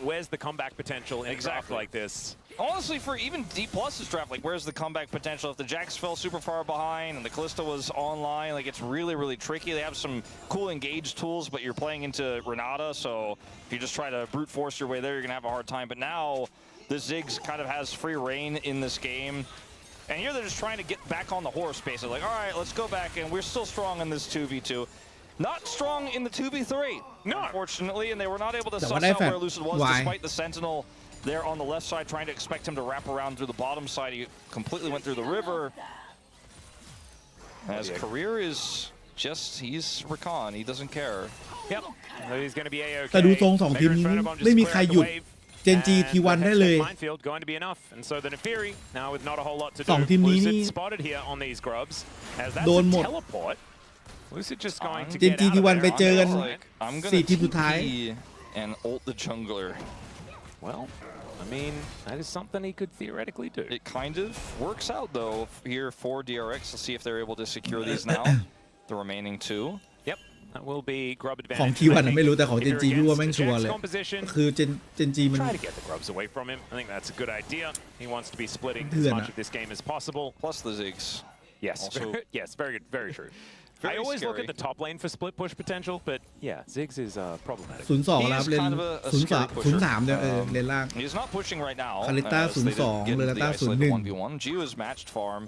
where's the comeback potential in a draft like this? Honestly, for even D+'s draft, like where's the comeback potential? If the Jax fell super far behind and the Calista was online, like it's really, really tricky. They have some cool engage tools, but you're playing into Renata, so if you just try to brute force your way there, you're gonna have a hard time. But now the Ziggs kind of has free reign in this game. And here they're just trying to get back on the horse, basically. Like, all right, let's go back, and we're still strong in this 2v2. Not strong in the 2v3, no, unfortunately, and they were not able to suss out where Lucid was, despite the Sentinel there on the left side, trying to expect him to wrap around through the bottom side. He completely went through the river. As career is just, he's Rakan, he doesn't care. Yep, so he's going to be A-OK. แต่ดูทรง2ทีมนี้ไม่มีใครหยุดเจนจีทีวันได้เลย going to be enough, and so the Nefiri now with not a whole lot to do. 2ทีมนี้นี่ Lucid spotted here on these grubs as that's โดนหม a ด teleport. Lucid just going to เจนจีทีวันไปเจอกัน4 ทีมสุดท้าย and ult the jungler. Well, I mean, that is something he could theoretically do. It kind of works out though here for DRX. Let's see if they're able to secure these now. The remaining 2. Yep, that will be grub advantage. ของทีวันไม่รู้แต่ของเจนจีรู้ว่าแม่งชัวร์เลยคือเจนจีมัน Try to get the grubs away from him. I think that's a good idea. He wants to be splitting as much of this game as possible. Plus the Ziggs. Yes, yes, very good, very true. I always look at the top lane for split push potential, but yeah, Ziggs is problematic. 02นะครับเล่น03เนี่ยเล่นล่าง He's not pushing right now. คาริต้า02เรนาต้า01 Gio is matched farm,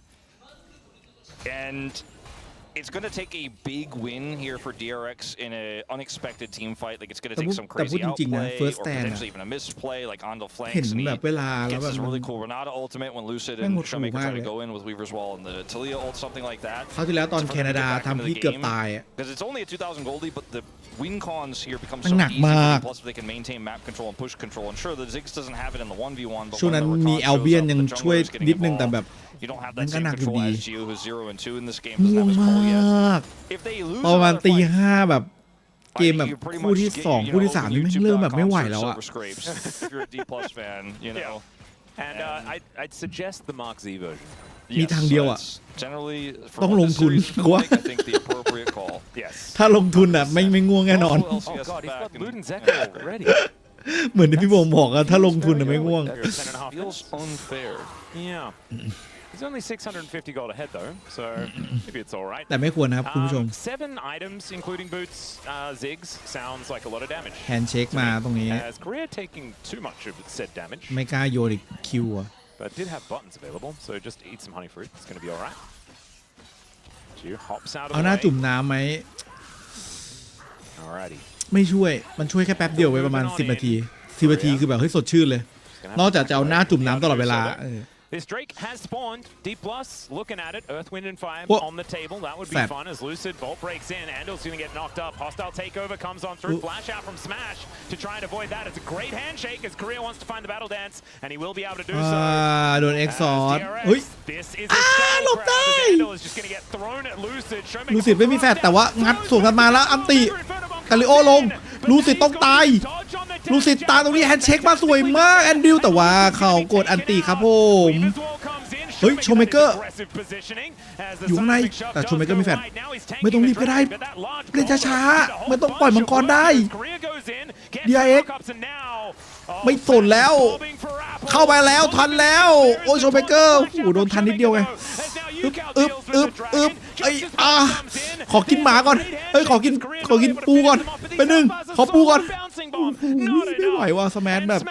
and it's going to take a big win here for DRX in an unexpected team fight. Like it's going to take some crazy outplay or potentially even a misplay, like Ondil flanks, and he gets this really cool Renata ultimate when Lucid and Showmaker try to go in with Weaver's Wall and the Talia ult, something like that. คราวที่แล้วตอนแคนาดาทำพี่เกือบตาย Because it's only a 2,000 gold lead, but the win cons here become so หนัก easy. มาก Plus if they can maintain map control and push control. And sure, the Ziggs doesn't have it in the 1v1, but ช่วงนั้นมีแอลเบียนยังช่วยนิดนึงแต่แบบ you don't have that same control as Gio, who's 0 and 2 in this game. ง่วงมากประมาณตี 5แบบเกมแบบคู่ที่2คู่ที่3นี่แม่งเริ่มแบบไม่ไหวแล้วอ่ะ And I'd suggest the Mark Z version. มีทางเดียวอ่ะต้องลงทุนกูว่าถ้าลงทุนอ่ะไม่ง่วงแน่นอน เหมือนที่พี่โบบอกอะถ้าลงทุนไม่ง่วง Yeah. He's only 650 gold ahead though, so maybe it's all right. แต่ไม่ควรนะครับคุณผู้ชม 7 items, including boots, Ziggs, sounds like a lot of damage. แฮนด์เช็คมาตรงนี้ As Korea taking too much of said damage. ไม่กล้าโยนอีกคิวอะ But did have buttons available, so just eat some honey fruit. It's going to be all right. Gio hops out of the way. เอาหน้าจุ่มน้ำไหม ไม่ช่วยมันช่วยแค่แป๊บเดียวไว้ประมาณ10 นาที10 นาทีคือแบบเฮ้ยสดชื่นเลยนอกจากจะเอาหน้าจุ่มน้ำตลอดเวลาThis Drake has spawned. D plus looking at it. Earth, Wind, and Fire on the table. That would be fun as Lucid Bolt breaks in. Andal's going to get knocked up. Hostile takeover comes on through. Flash out from Smash to try and avoid that. It's a great handshake as Korea wants to find the battle dance, and he will be able to do so. โดน X ซอส This is a stall crowd as Andal is just going to get thrown at Lucid. Lucid ไม่มีแฟดแต่ว่างัดสวนกันมาแล้วอันติคาริโอลงลูซิดต้องตายลูซิดตายตรงนี้แฮนด์เช็คมาสวยมากแอนดิวแต่ว่าเขากดอันติครับผมเฮ้ยโชว์เมเกอร์อยู่ข้างในแต่โชว์เมเกอร์มีแฟดไม่ต้องรีบก็ได้เล่นช้าๆไม่ต้องปล่อยมังกรได้ DRX ไม่สนแล้วเข้าไปแล้วทันแล้วโอ้โชว์เมเกอร์โอ้โดนทันนิดเดียวไงไอ้ขอกินหมาก่อนเฮ้ยขอกินปูก่อนไปหนึ่งขอปูก่อนไม่ไหวว่ะสแมชแบบ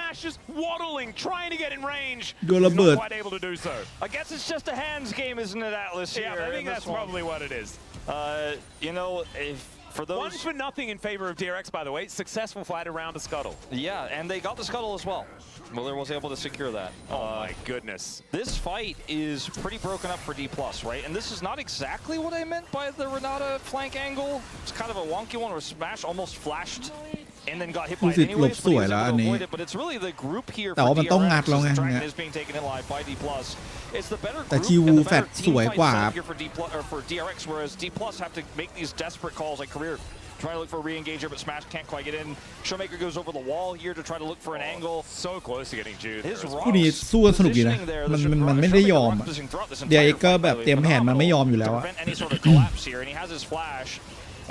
โดนระเบิด I guess it's just a hands game, isn't it, Atlas? Yeah, I think that's probably what it is. You know, if for those 1-0 in favor of DRX, by the way. Successful fight around the scuttle. Yeah, and they got the scuttle as well. Miller was able to secure that. Oh my goodness. This fight is pretty broken up for D+, right? And this is not exactly what I meant by the Renata flank angle. It's kind of a wonky one where Smash almost flashed and then got hit by it anyways, but he was able to avoid it. But it's really the group here for DRX. Dragon is being taken in live by D+. It's the better group and the better team fight setup here for DRX, whereas D+ have to make these desperate calls like career. Trying to look for a re-engager, but Smash can't quite get in. Showmaker goes over the wall here to try to look for an angle. So close to getting Jude. คู่นี้สู้กันสนุกดีนะมันไม่ได้ยอมDRXก็แบบเตรียมแผนมันไม่ยอมอยู่แล้วอะ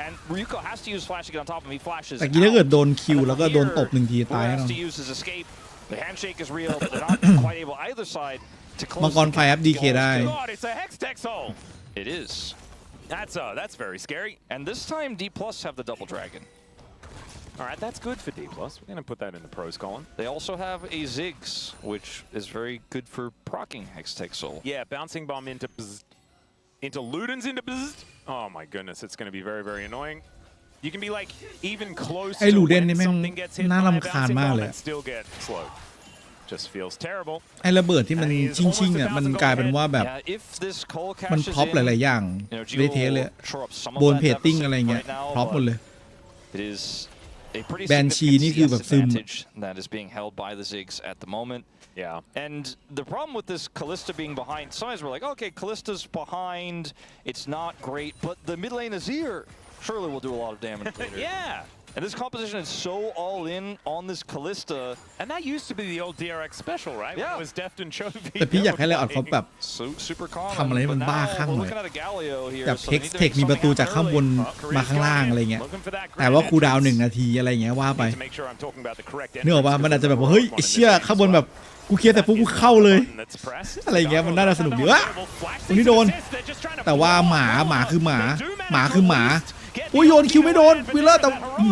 And Ryuko has to use flash to get on top of him. He flashes. แต่กี้ถ้าเกิดโดนคิวแล้วก็โดนตบ1 ทีตายแน่นอน The handshake is real, but they're not quite able either side to close. มังกรไฟอัพ DK ได้ It's a hex tex hole. It is. That's very scary. And this time D+ have the double dragon. All right, that's good for D+. We're going to put that in the pros column. They also have a Ziggs, which is very good for proccing Hex Tech Soul. Yeah, bouncing bomb into Ludens into bzzz. Oh my goodness, it's going to be very, very annoying. You can be like even close to when something gets hit by a bouncing bomb and still get slowed. Just feels terrible. ไอ้ระเบิดที่มันชิงๆอ่ะมันกลายเป็นว่าแบบมันพร็อพหลายๆอย่างเละเทะเลยโบนเพจติ้งอะไรเงี้ยพร็อพหมดเลยแบนชีนี่คือแบบซึม that is being held by the Ziggs at the moment. Yeah. And the problem with this Kalista being behind, sometimes we're like, okay, Kalista's behind, it's not great, but the mid lane Azir surely will do a lot of damage later. Yeah. And this composition is so all in on this Kalista. And that used to be the old DRX special, right? Yeah. When it was Deft and Chovy. แต่พี่อยากให้เลออดเขาแบบทำอะไรมันบ้าคลั่งหน่อยแบบเทคมีประตูจากข้างบนมาข้างล่างอะไรเงี้ยแต่ว่าคูลดาวน์1 นาทีอะไรเงี้ยว่าไปเนื้อว่ามันอาจจะแบบว่าเฮ้ยไอ้เชี่ยข้างบนแบบกูเคลียร์แต่ปุ๊บกูเข้าเลยอะไรเงี้ยมันน่าจะสนุกดีวะตรงนี้โดนแต่ว่าหมาคือหมาอุ้ยโยนคิวไม่โดนวิลเลอร์แต่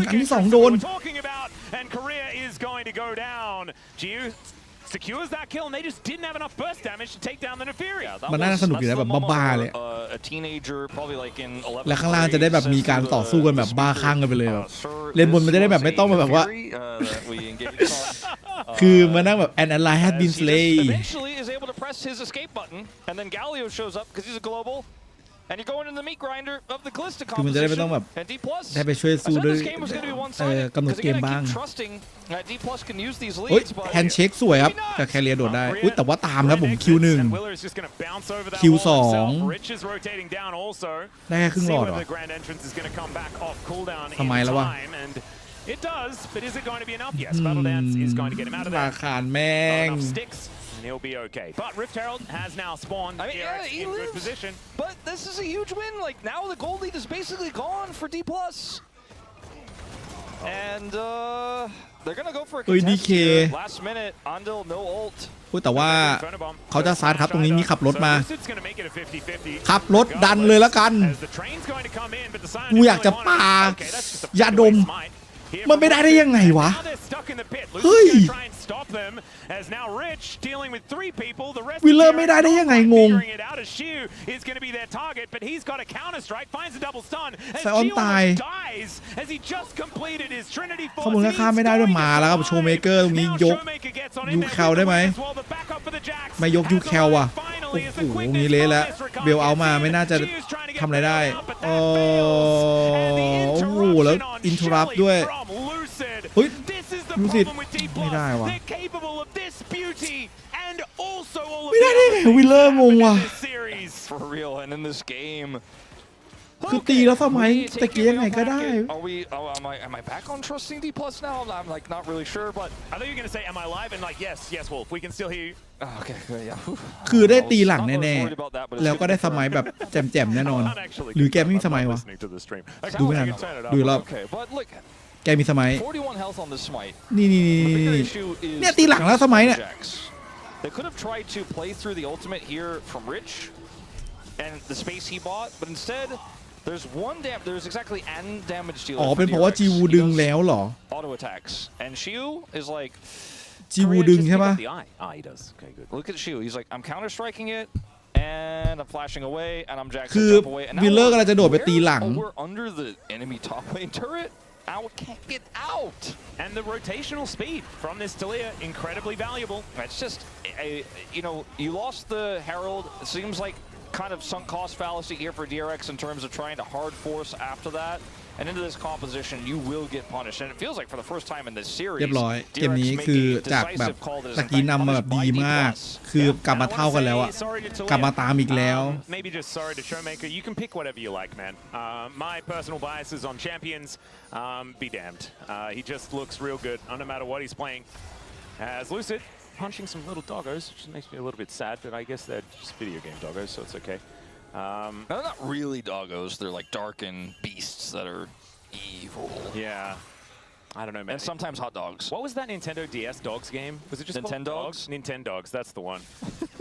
อันที่2โดน secures that kill and they just didn't have enough burst damage to take down the Nefaria. มันน่าสนุกดีนะแบบบ้าๆเลย a teenager probably like in 11. และข้างล่างจะได้แบบมีการต่อสู้กันแบบบ้าคลั่งกันไปเลยเล่นบนมันจะได้แบบไม่ต้องแบบว่าคือมานั่งแบบ an ally has been slain eventually is able to press his escape button and then Galio shows up because he's a global and you're going in the meat grinder of the Kalista composition คือมันจะได้ไม่ต้องแบบได้ไปช่วยสู้ด้วยกำหนดเกมบ้างแฮนด์เช็คสวยครับแต่แคเรียโดดได้อุ้ยแต่ว่าตามครับผมคิว1คิว2ได้แค่ครึ่งหลอดเหรอทำไมแล้ววะIt does, but is it going to be enough? Yes, Battle Dance is going to get him out of there. ราคาแม่ง And he'll be okay. But Rift Herald has now spawned. I mean, yeah, he in lives, good position. But this is a huge win. Like now, the gold lead is basically gone for D+. And they're gonna go for a contest here. Last minute, Andal no ult. แต่ว่าเขาจะซัดครับตรงนี้มีขับรถมาขับรถดันเลยแล้วกันกูอยากจะปายาดม มันไม่ได้ยังไงวะเฮ้ยวิลเลอร์ไม่ได้ยังไงงงไซออนตายข้อมูลค่าไม่ได้ด้วยมาแล้วครับโชว์เมเกอร์ตรงนี้ยกยูแคลได้ไหมไม่ยกยูแคลว่ะโอ้โหมีเละแล้วเบลเอามาไม่น่าจะทำอะไรได้โอ้โหแล้วอินทรัพด้วยเฮ้ยดูสิไม่ได้ว่ะไม่ได้ไงวิลเลอร์งงว่ะคือตีแล้วสมัยตะกี้ยังไงก็ได้ Am I back on trusting D+ now? I'm like not really sure, but I thought you were gonna say, "Am I live?" And like, yes, Wolf, we can still hear you. Okay, yeah. คือได้ตีหลังแน่ๆแล้วก็ได้สมัยแบบแจ่มๆแน่นอนหรือแกไม่มีสมัยวะดูไม่ทันดูรอบแกมีสมัยนี่เนี่ยตีหลังแล้วสมัยเนี่ย They could have tried to play through the ultimate here from Rich and the space he bought, but instead.There's exactly an damage dealer. อ๋อเป็นเพราะว่าจีวูดึงแล้วเหรอ Auto attacks and Shiu is like จีวูดึงใช่ปะ He does. Okay, good. Look at Shiu. He's like I'm counter striking it and I'm flashing away and I'm jacking คือ away. วิลเลอร์กำลังจะโดดไปตีหลัง We're under the enemy top lane turret. Now it can't get out. And the rotational speed from this Talia incredibly valuable. It's just you lost the Herald. It seems like.Kind of sunk cost fallacy here for DRX in terms of trying to hard force after that and into this composition you will get punished and it feels like for the first time in this series เรียบร้อยเกมนี้คือจากแบบตะกี้นำมาแบบดีมากคือกลับมาเท่ากันแล้วอะกลับมาตามอีกแล้ว Maybe just sorry to Showmaker you can pick whatever you like man my personal bias is on champions be damned he just looks real good no matter what he's playing as Lucid punching some little doggos, which makes me a little bit sad, but I guess they're just video game doggos, so it's okay. They're not really doggos. They're like darkened beasts that are evil. Yeah. I don't know, man. And sometimes hot dogs. What was that Nintendo DS Dogs game? Was it just Nintendogs? Nintendogs, that's the one.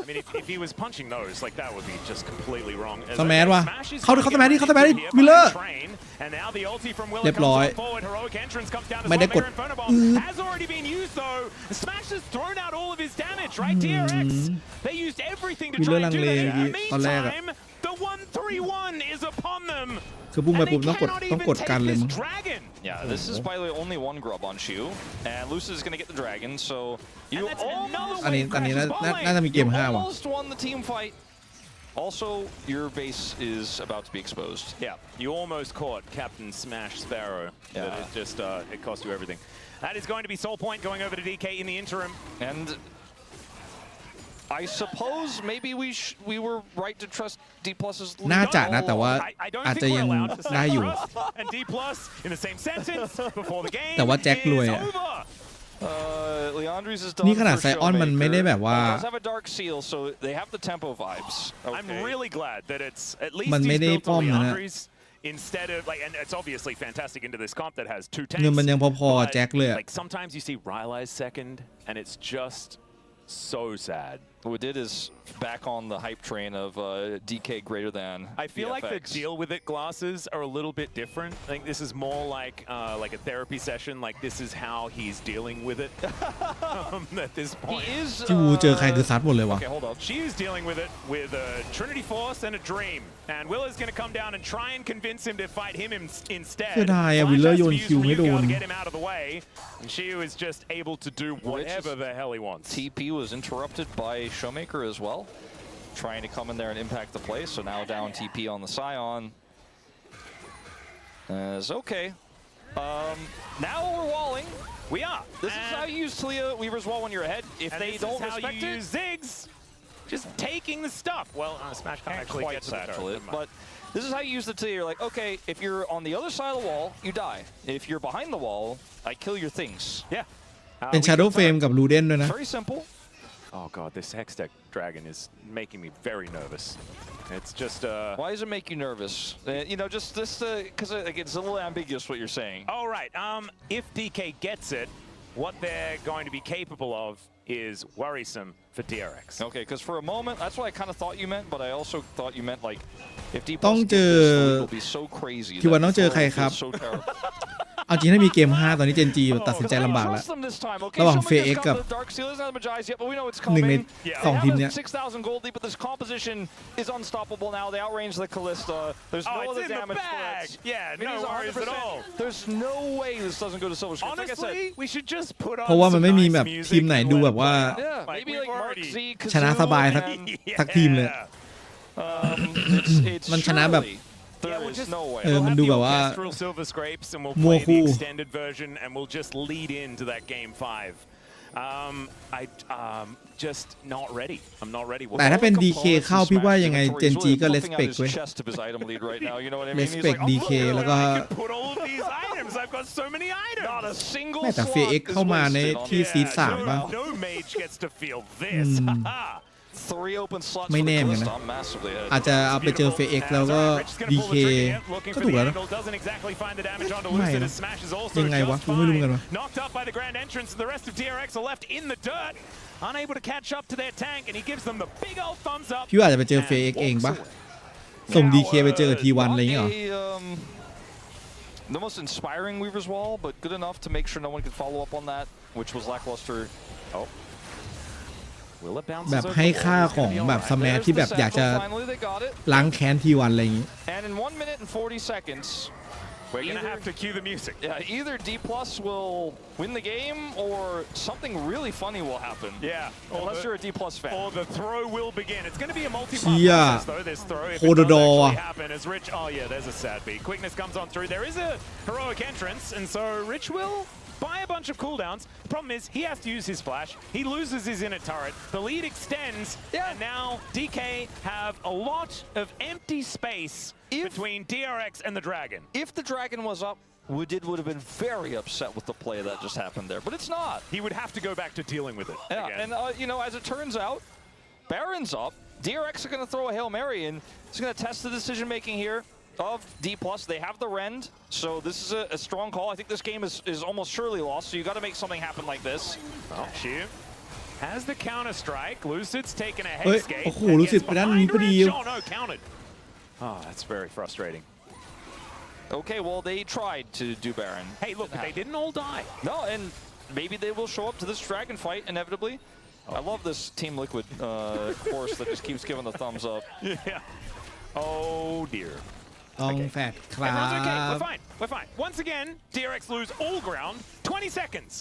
I mean, if he was punching those, like that would be just completely wrong. สแมทว่ะเขาสแมทดิวิลเลอร์เรียบร้อยไม่ได้กดวิลเลอร์ลังเลตอนแรกอะคือพุ่งไปปุ๊บต้องกดกันเลยมั้ง Yeah, this is by the way only one grub on Shiu, and Lucid is going to get the dragon, so you almost อันนี้น่าจะมีเกม5ว่ะ almost won the team fight. Also, your base is about to be exposed. Yeah, you almost caught Captain Smash Sparrow. Yeah. But it just it cost you everything. That is going to be Soul Point going over to DK in the interim. And I suppose maybe we were right to trust D+'s น่าจะนะแต่ว่าอาจจะยังได้อยู่ And D+ in the same sentence before the game แต่ว่าแจ็ครวยอะนี่ขนาดไซออนมันไม่ได้แบบว่า I'm really glad that it's at least มันไม่ได้ป้อมนะ instead of like and it's obviously fantastic into this comp that has 2 tanks เงินมันยังพอๆแจ็คเลย like sometimes you see Rylai's second and it's just so sad. What we did is back on the hype train of DK greater than. I feel like the deal with it glasses are a little bit different. I think this is more like a therapy session. Like this is how he's dealing with it at this point. He is. จิวูเจอใครคือซัดหมดเลยวะ Okay, hold up. She is dealing with it with a Trinity Force and a Dream, and Will is going to come down and try and convince him to fight him instead. เสียดายอะวิลเลอร์โยนคิวไม่โดน to get him out of the way, and she is just able to do whatever the hell he wants. TP was interrupted by Showmaker as well, trying to come in there and impact the play. So now down TP on the Scion. Is okay. Now we're walling. We are. This is how you use Talia Weaver's wall when you're ahead. If they don't respect it, use Ziggs. Just taking the stuff. Well, Smash can't actually get to it, but this is how you use the Talia. You're like, okay, if you're on the other side of the wall, you die. If you're behind the wall, I kill your things. Yeah. เป็น Shadow Flame กับ Luden ด้วยนะ Very simple. Oh god, this Hextech Dragon is making me very nervous. It's just Why does it make you nervous? Just this because it's a little ambiguous what you're saying. All right. If DK gets it, what they're going to be capable of is worrisome for DRX. Okay, because for a moment, that's what I kind of thought you meant, but I also thought you meant like if D+ ต้องเจอ will be so crazy. ที่วันต้องเจอใครครับ เอาจริงถ้ามีเกม5ตอนนี้เจนจีตัดสินใจลำบากแล้วระหว่างเฟเอ็กกับ1 ใน 2 ทีมเนี้ยเพราะว่ามันไม่มีแบบทีมไหนดูแบบว่าชนะสบายสักทีมเลยมันชนะแบบมันดูแบบว่ามัวคู่แต่ถ้าเป็น DK เข้าพี่ว่ายังไงเจนจีก็ respect เว้ย respect DK แล้วก็ไม่แต่ FX เข้ามาในที่ซีด3ป่ะไม่แน่เหมือนกันนะอาจจะเอาไปเจอ FX แล้วก็ DK ก็ถูกแล้วนะไม่นะยังไงวะกูไม่รู้เหมือนกันวะพี่ว่าอาจจะไปเจอ FX เองปะส่ง DK ไปเจอ T1 อะไรอย่างเงี้ยหรอThe most inspiring Weaver's Wall, but good enough to make sure no one could follow up on that, which was lackluster. Oh. แบบให้ค่าของแบบสแมชที่แบบอยากจะล้างแค้นทีวันอะไรอย่างงี้ And in 1 minute and 40 seconds, we're gonna have to cue the music. Yeah, either D+ will win the game or something really funny will happen. Yeah, unless you're a D+ fan. Or the throw will begin. It's going to be a multi-part process though. This throw, if it does actually happen, as Rich. Oh yeah, there's a sad beat. Quickness comes on through. There is a heroic entrance, and so Rich will buy a bunch of cooldowns. The problem is he has to use his flash. He loses his inner turret. The lead extends, and now DK have a lot of empty space between DRX and the Dragon. If the Dragon was up, would have been very upset with the play that just happened there, but it's not. He would have to go back to dealing with it. Yeah, again. and you know, as it turns out, Baron's up. DRX are going to throw a Hail Mary in. It's going to test the decision making here of D+. They have the rend, so this is a strong call. I think this game is almost surely lost, so you got to make something happen like this. Oh, shoot. Has the counter strike. Lucid's taken a head skate. โอ้โหลูซิดไปด้านนี้พอดี Oh no, counted. Oh, that's very frustrating. Okay, well they tried to do Baron. Hey, look, but they didn't all die. No, and maybe they will show up to this Dragon fight inevitably. I love this Team Liquid course that just keeps giving the thumbs up. Yeah. Oh dear. ต้องแฟดครับ We're fine. Once again, DRX lose all ground. 20 seconds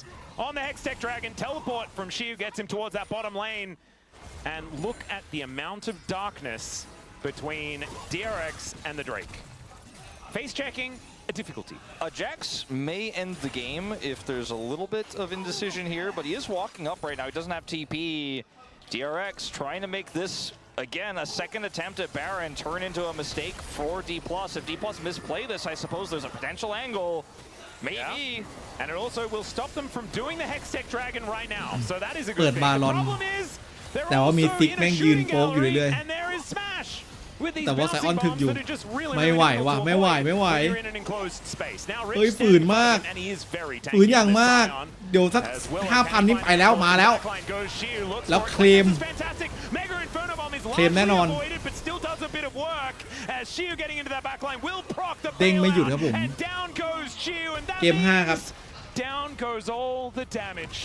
on the Hextech Dragon. Teleport from Shiu gets him towards that bottom lane. And look at the amount of darkness between DRX and the Drake. Face checking, a difficulty. Jax may end the game if there's a little bit of indecision here, but he is walking up right now. He doesn't have TP. DRX trying to make this, again, a second attempt at Baron turn into a mistake for D+. If D+ misplay this, I suppose there's a potential angle. Maybe. Yeah. And it also will stop them from doing the Hextech Dragon right now. So that is a good thing. The problem is, they're also in a shooting gallery, and there is Smash. แต่ว่าไซออนถึกอยู่ไม่ไหวว่ะไม่ไหวเฮ้ยฝืนมากฝืนอย่างมากเดี๋ยวสัก 5,000 นี่ไปแล้วมาแล้วเคลมแน่นอนเด้งไม่หยุดครับผมเกม 5 ครับ Down goes all the damage.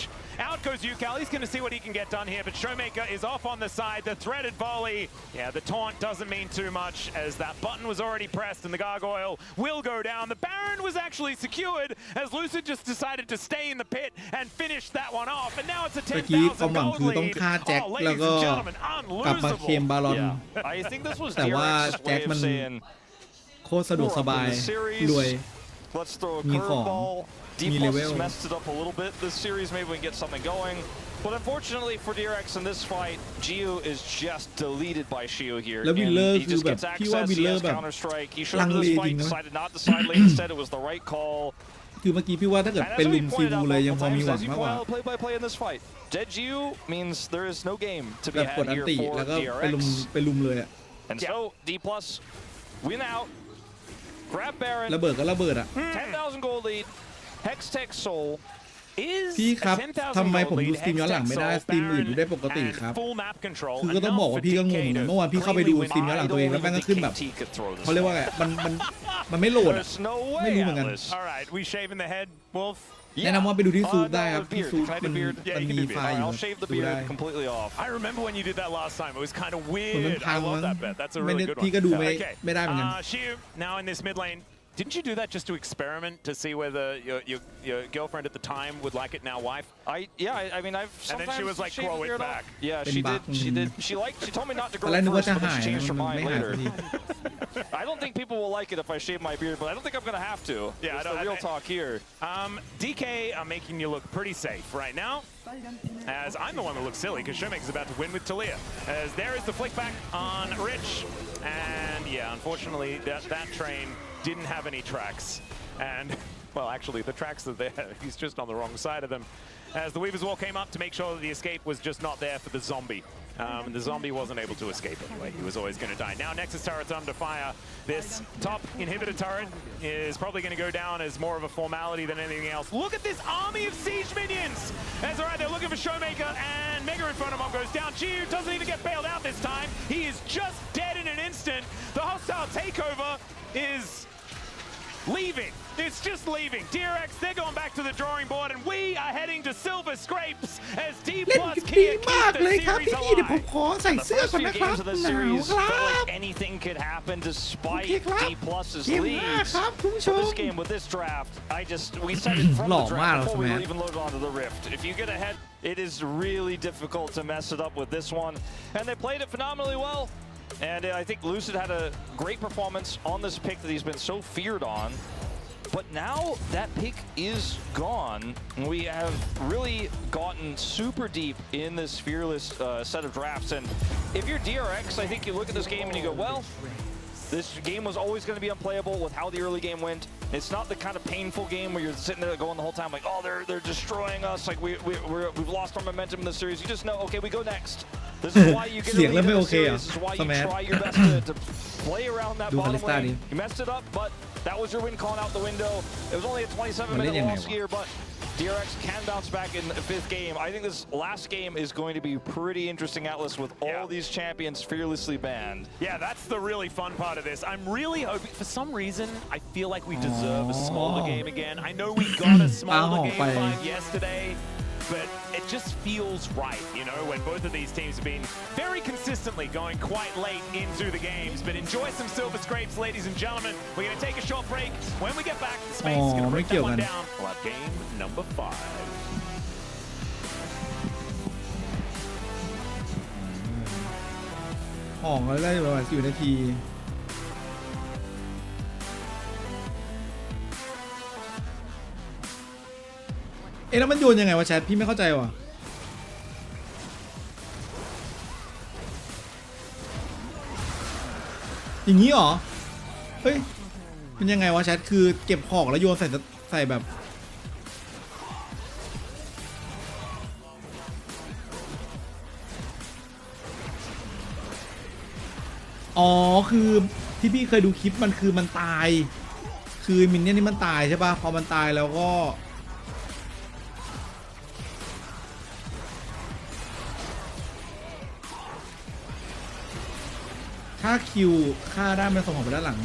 Out goes Yukal. He's going to see what he can get done here, but Showmaker is off on the side. The threaded volley. Yeah, the taunt doesn't mean too much as that button was already pressed and the gargoyle will go down. The Baron was actually secured as Lucid just decided to stay in the pit and finish that one off. And now it's a 10,000 gold lead. Oh, ladies and gentlemen, unlosable. I think this was แต่ว่า DRX's แจ็ค way มั of น saying, โคตรสะดวกสบายรวย let's throw a curveball. D+ messed it up a little bit this series. Maybe we can get something going. But unfortunately for DRX in this fight, Giu is just deleted by Shiu here. And he just gets access, he has counter-strike. He showed up to this fight, decided not to side lane. Instead, it was the right call. คือเมื่อกี้พี่ว่าถ้าเกิดเป็นลุมซีวูเลยยังพอมีหวังมากกว่า Play in this fight. Dead Giu means there is no game to be had here for แล้วก็ DRX. ไปลุมเลยอ่ะ And so D+ win out. Grab Baron. ระเบิดก็ระเบิดอ่ะ 10,000 gold lead. Hextech Soul. พี่ครับทำไมผมดูสตรีมย้อนหลังไม่ได้สตรีมอื่นดูได้ปกติครับคือก็ต้องบอกว่าพี่ก็งงเหมือนเมื่อวานพี่เข้าไปดูสตรีมย้อนหลังตัวเองแล้วแม่งก็ขึ้นแบบเขาเรียกว่าไงมันไม่โหลดอ่ะไม่รู้เหมือนกันแนะนำว่าไปดูที่ซูปได้ครับที่ซูปมันมีไฟล์อยู่ดูได้ I remember when you did that last time. It was kind of มัน weird. พั I ง love มั้ง that bet. That's a ไม่ really ได้ good one. พี่ก็ดูไม่ Okay. ได้เหมือนกัน Shu, now in this mid lane. Didn't you do that just to experiment to see whether your girlfriend at the time would like it, now wife? I mean I've And then she was like, shaved grow the it beard off. back. Yeah,เป็น she บั๊ did. ก She told me not to ตอน grow แรก it นึกว่า first, จะ but หาย then she changed her มัน mind ไม่หาย later. สักที I don't think people will like it if I shave my beard, but I don't think I'm gonna have to. Yeah, It's the real talk here. DK are making you look pretty safe right now. As I'm the one that looks silly because Shumik is about to win with Talia. As there is the flick back on Rich. And yeah, unfortunately, that train didn't have any tracks. And, well, actually, the tracks are there. He's just on the wrong side of them. As the Weaver's Wall came up to make sure that the escape was just not there for the zombie. And the zombie wasn't able to escape anyway. He was always going to die. Now Nexus turret's under fire. This top inhibitor turret is probably going to go down as more of a formality than anything else. Look at this army of siege minions! That's all right, they're looking for Showmaker, and Mega in front of him goes down. Chiyu doesn't even get bailed out this time. He is just dead in an instant. The hostile takeover is leaving. It's just leaving. DRX, they're going back to the drawing board, and we are heading to Silver Scrapes as D เล่น plus กันดี Kia มาก keep เลย the ครับ series พี่เดี๋ยวผม alive. ขอใส่ The เสื้อ first ก่อน few นะครับ games of the หนาว series ครั felt บ like anything could happen despite Okay, clap. D Plus's เกมหน้า leads. ครับคุณผู้ช But ม this game with this draft, we said it from หล่ the อมาก draft เรา before we สมั were ย even loaded onto the Rift. If you get ahead, it is really difficult to mess it up with this one. And they played it phenomenally well. And I think Lucid had a great performance on this pick that he's been so feared on. But now that pick is gone. We have really gotten super deep in this fearless set of drafts. And if you're DRX, I think you look at this game and you go, well, this game was always going to be unplayable with how the early game went. It's not the kind of painful game where you're sitting there going the whole time like, oh, they're destroying us. Like we've lost our momentum in the series. You just know, okay, we go next. This is why you get a lead in the series. This is why you try your best to play around that bottom lane. You messed it up, but that was your win calling out the window. It was only a 27-minute loss here, but DRX can bounce back in the 5th game. I think this last game is going to be pretty interesting, Atlas, with all these champions fearlessly banned. Yeah, that's the really fun part of this. I'm really hoping, for some reason, I feel like we deserve a smaller game again. I know we got a smaller game 5 yesterday, but it just feels right, you know, when both of these teams have been very consistently going quite late into the games. But enjoy some Silver Scrapes, ladies and gentlemen. We're going to take a short break. When we get back, the space is going to break that one down. We'll have game number 5. ห่องแล้วได้ประมาณ4 นาทีแล้วมันโยนยังไงวะแชทพี่ไม่เข้าใจว่ะอย่างนี้เหรอเฮ้ยเป็นยังไงวะแชทคือเก็บของแล้วโยนใส่แบบอ๋อคือที่พี่เคยดูคลิปมันคือมันตายคือมินเนี่ยนี่มันตายใช่ป่ะพอมันตายแล้วก็ถ้าคิวฆ่าได้มันส่งของไปด้านหลัง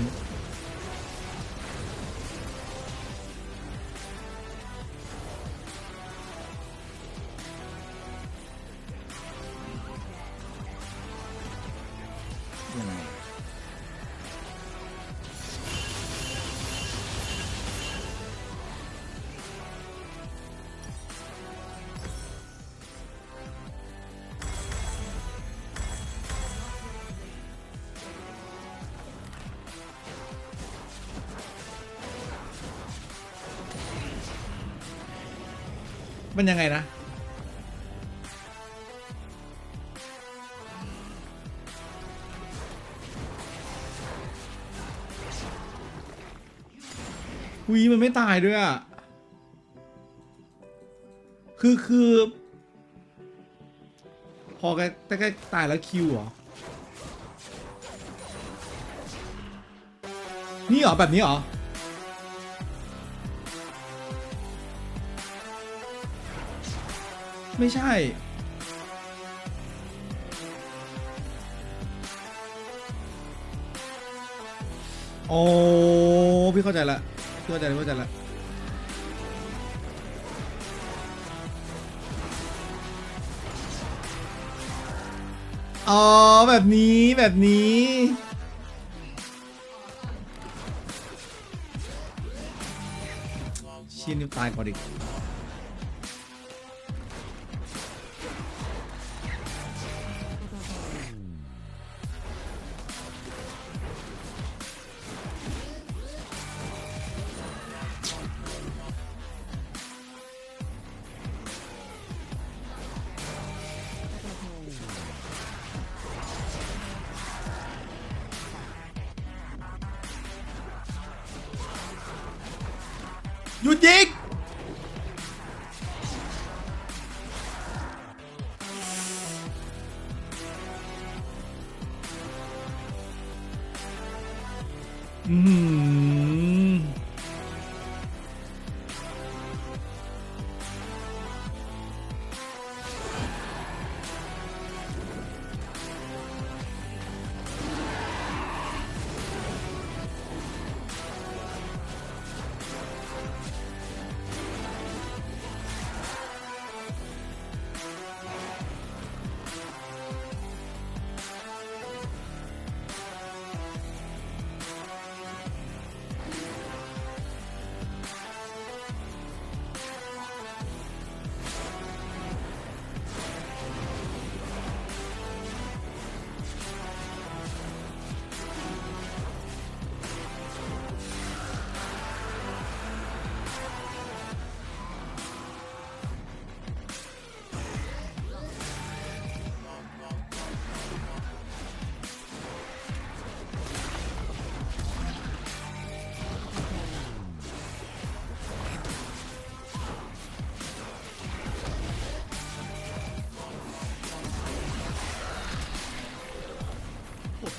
มันยังไงนะวีมันไม่ตายด้วยอ่ะคือพอแกตายแล้วคิวเหรอนี่เหรอแบบนี้เหรอ ไม่ใช่โอ้พี่เข้าใจละเข้าใจละอ๋อแบบนี้ชิ้นนิ้วตายก่อนดิหยุดยิง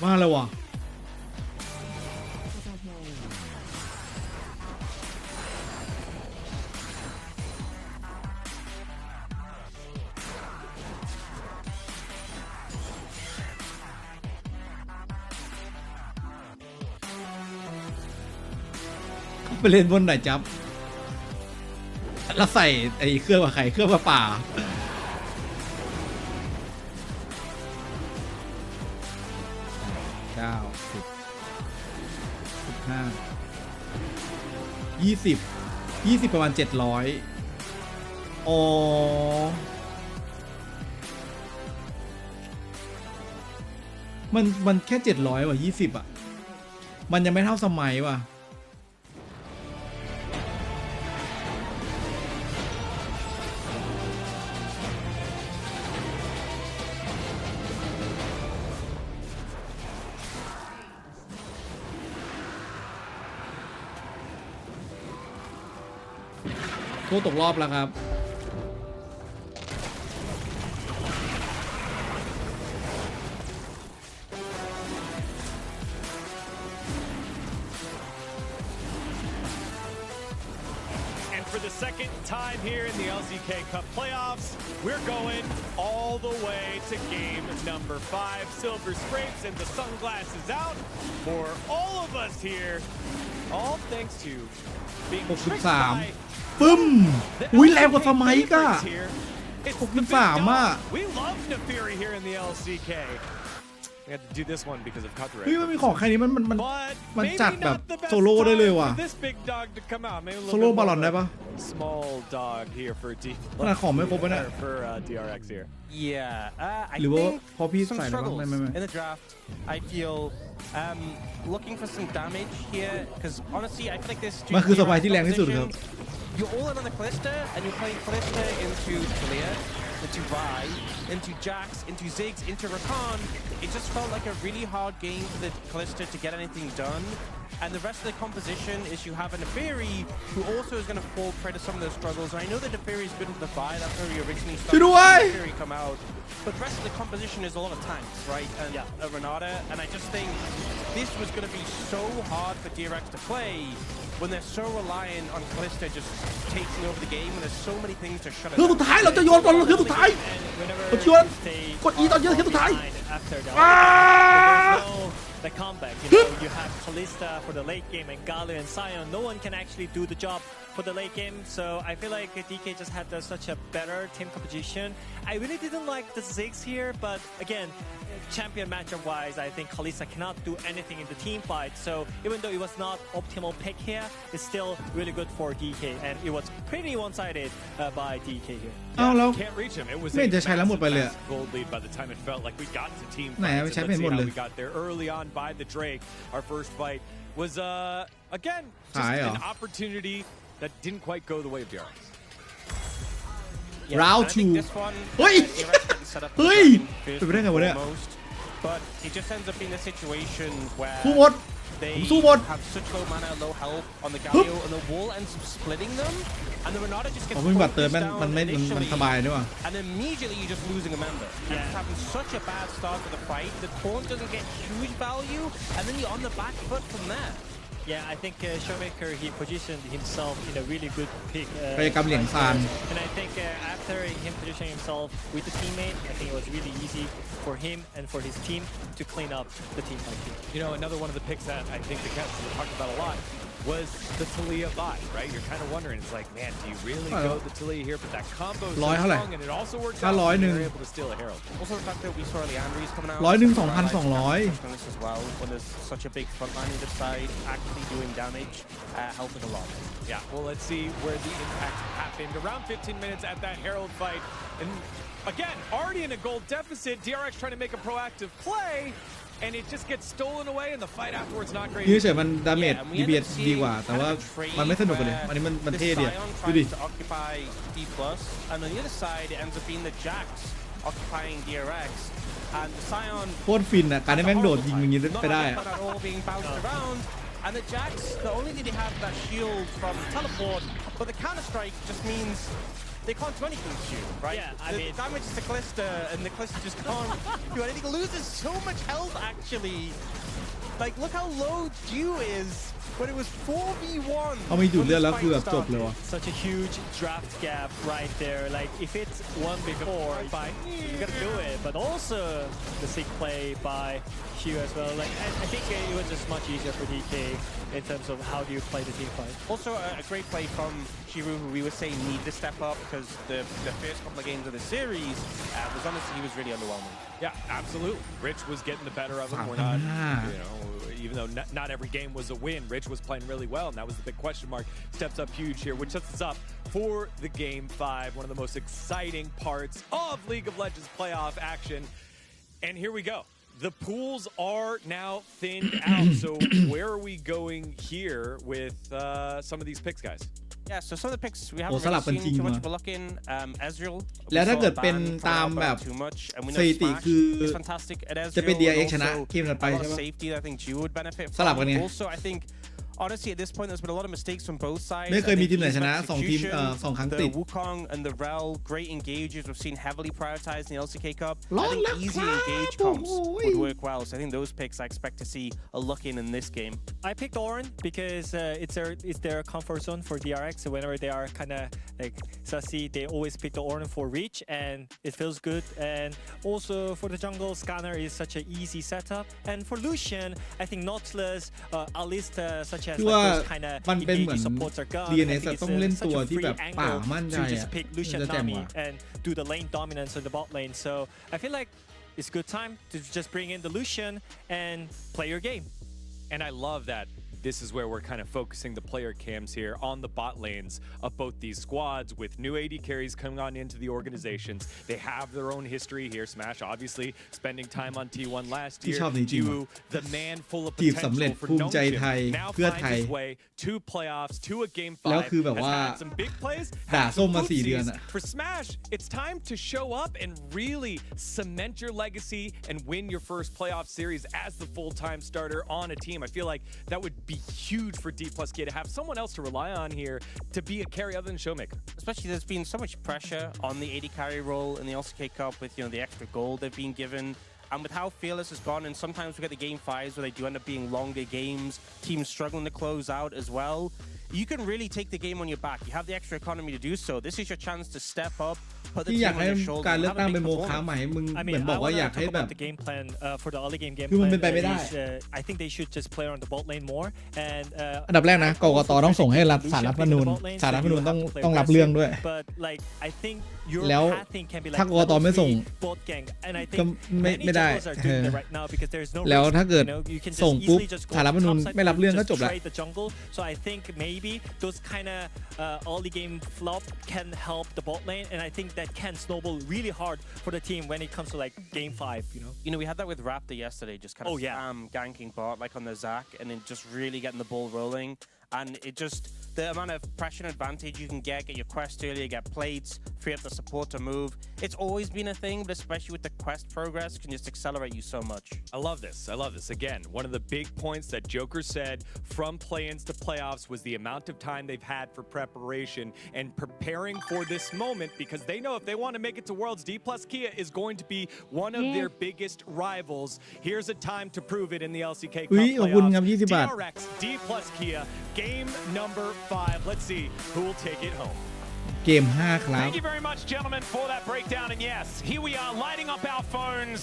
มาแล้ววะไปเล่นบนไหนจับแล้วใส่ไอ้เครื่องว่าไข่เครื่องว่าป่า20ประมาณ700อ๋อมันแค่700ว่ะ20อ่ะมันยังไม่เท่าสมัยว่ะโทษตกรอบแล้วครับ For the second time here in the LCK CUP Playoffs, we're going all the way to game number 5. Silver scrapes and the sunglasses out for all of us here. All thanks to being tricked by ปึ้มอุ้ยแรงกว่าสมัยก็63อ่ะ We love Nefiri here in the LCK. We had to do this one because of copyright. เฮ้ยมันมีของแค่นี้มันจัดแบบโซโล่ได้เลยว่ะโซโล่บอลลอนได้ปะ Small dog here for D. ขนาดของไม่ครบนะ For DRX here. Yeah, I หรือว่า think พอพี่ some ใส่แล้ว struggles ไม่ in the draft. I feel looking for some damage here because honestly, I feel like this. มันคือสมัยที่แรงที่สุดครับ You're all in on the Callista and you're playing Callista into Talia, into Vi, into Jax, into Ziggs, into Rakan. It just felt like a really hard game for the Callista to get anything done. And the rest of the composition is you have a Neferi who also is going to fall prey to some of those struggles. And I know that Neferi is good into the buy. That's where we originally started Neferi come out. But the rest of the composition is a lot of tanks, right? And Renata. And I just think this was going to be so hard for DRX to play when they're so reliant on Kalista just taking over the game and there's so many things to shut it down. เครื่องสุดท้ายเราจะโยนบอลเครื่องสุดท้ายกดชวนกด E ตอนโยนเครื่องสุดท้าย The comeback, you have Kalista for the late game and Galu and Sion. No one can actually do the job for the late game. So I feel like DK just had such a better team composition. I really didn't like the Ziggs here, but again, champion matchup wise, I think Kalista cannot do anything in the team fight. So even though it was not optimal pick here, it's still really good for DK, and it was pretty one-sided by DK here. Can't reach him. It was a massive gold lead by the time it felt like we got to team fights. Let's see how we got there early on by the Drake. Our first fight was again just an opportunity that didn't quite go the way of DRX. Round 2 เฮ้ยเฮ้ยเป็นไปได้ไงวะเนี่ย But it just ends up being a situation where สู้หมด they สู้หมด have such low mana, low health on the Galio, and the wall ends up splitting them, and the Renata just gets focused down initially, and immediately you're just losing a member. And it's having such a bad start to the fight. The taunt doesn't get huge value, and then you're on the back foot from there. Yeah, I think Showmaker, he positioned himself in a really good pick. ไปกำเหลียงซาน And I think after him positioning himself with the teammate, I think it was really easy for him and for his team to clean up the team fight. You know, another one of the picks that I think the Cats were talking about a lot was the Taliyah buy, right? You're kind of wondering, it's like, man, do you really go the Taliyah here? But that combo is so strong, and it also works out when you're able to steal a Herald. Also the fact that we saw Leandri's coming out. 2,200 as well, when there's such a big front line either side, actually doing damage, helping a lot. Yeah, well, let's see where the impact happened. Around 15 minutes at that Herald fight, and again, already in a gold deficit, DRX trying to make a proactive play, and it just gets stolen away, and the fight afterwards not great. นี่เฉยมันดาเมจ DPS ดีกว่าแต่ว่ามันไม่สนุกเลยอันนี้มันเท่ดีดูดิ occupy D+, and on the other side it ends up being the Jax occupying DRX, and the Sion โคตรฟินอ่ะการที่แม่งโดดยิงอย่างนี้ไปได้ not at all being bounced around, and the Jax, not only did he have that shield from teleport, but the counter strike just means they can't do anything to you, right? Yeah, I mean, damage to Kalista, and the Kalista just can't do anything. Loses so much health, actually. Like, look how low Dew is when it was 4v1. เอาไม่ดูดเลือดแล้วคือแบบจบเลยว่ะ Such a huge draft gap right there. Like, if it's one before, you gotta do it. But also the sick play by Q as well. Like, I think it was just much easier for DK in terms of how do you play the team fight. Also, a great play from Shiru, who we were saying needed to step up because the first couple of games of the series was honestly, he was really underwhelming. Yeah, absolutely. Rich was getting the better of him. We're not, even though not every game was a win, Rich was playing really well, and that was the big question mark. Steps up huge here, which sets us up for the Game 5, one of the most exciting parts of League of Legends playoff action. And here we go. The pools are now thinned out, so where are we going here with some of these picks, guys? Yeah, so some of the picks we haven't really seen too much of a look in. Ezreal. แล้วถ้าเกิดเป็นตามแบบสถิติคือจะเป็น DRX ชนะเกมถัดไปใช่ไหมสลับกันไง Also, I think honestly, at this point, there's been a lot of mistakes from both sides. ไม่เคยมีทีมไหนชนะ2ทีม2ครั้งติด The Wukong and the Rel, great engages. We've seen heavily prioritized in the LCK Cup. I think easy engage comps would work well. So I think those picks I expect to see a look in this game. I picked Orin because it's their comfort zone for DRX. So whenever they are kind of like sussy, they always pick the Orin for reach, and it feels good. And also for the jungle, Scanner is such an easy setup. And for Lucian, I think Nautilus, Alista, such คือว่ามันเป็นเหมือน DNS ต้องเล่นตัวที่แบบป่ามั่นใจอ่ะจะแจ่มกว่า and do the lane dominance in the bot lane. So I feel like it's a good time to just bring in the Lucian and play your game. And I love that. This is where we're kind of focusing the player cams here on the bot lanes of both these squads with new AD carries coming on into the organizations. They have their own history here. Smash obviously spending time on T1 last year. You, the man full of potential for Nongshim, now finds his way to playoffs, to a Game 5, has had some big plays, had some oopsies. For Smash, it's time to show up and really cement your legacy and win your first playoff series as the full-time starter on a team. I feel like that would be huge for D+K to have someone else to rely on here to be a carry other than Showmaker. Especially there's been so much pressure on the AD carry role in the LCK Cup with, you know, the extra gold they've been given. And with how Fearless has gone, and sometimes we get the game 5s where they do end up being longer games, teams struggling to close out as well. You can really take the game on your back. You have the extra economy to do so. This is your chance to step up, put the ที่อยาก team ให้ on your shoulder. การเลือก have ตั้ a ง big เป็นโมฆะ performance. ใหม่มึง I เหมื mean, อนบอก I ว่าอยาก want to ให้ talk แบบ about the game plan for the early game คือมัน plan. เป็นไปไม่ได้ I think they should just play on the bot lane more. And อันดับแรกนะกกตต้องส่งให้สารรัฐธรรมนูญสารรัฐธรรมนูญต้องรับเรื่องด้วย But like I think your แล้ว pathing can be like ถ้ากกตไม่ส่ง bot gang, and I ก็ think ไม่ได้ many junglers are doing that right now because there's no แล้ว risk. ถ้าเกิด You know, you can ส่ง just ปุ๊บ easily just go สารรัฐธรรมนูญ topside ไม่รับเรื่องก็ just จบละ trade the jungle. So I think maybe those kind of early game flop can help the bot lane, and I think that can snowball really hard for the team when it comes to like game 5. You know, we had that with Raptor yesterday, just kind of ganking bot like on the Zac, and then just really getting the ball rolling. And it just, the amount of pressure and advantage you can get your quest earlier, get plates, free up the support to move. It's always been a thing, but especially with the quest progress, can just accelerate you so much. I love this. I love this. Again, one of the big points that Joker said from play-ins to playoffs was the amount of time they've had for preparation and preparing for this moment, because they know if they want to make it to Worlds, D+Kia is going to be one of their biggest rivals. Here's a time to prove it in the LCK Cup Playoffs. DRX, D+Kia, game number 5. Let's see who will take it home. เกม 5 ครับ Thank you very much, gentlemen, for that breakdown. And yes, here we are lighting up our phones,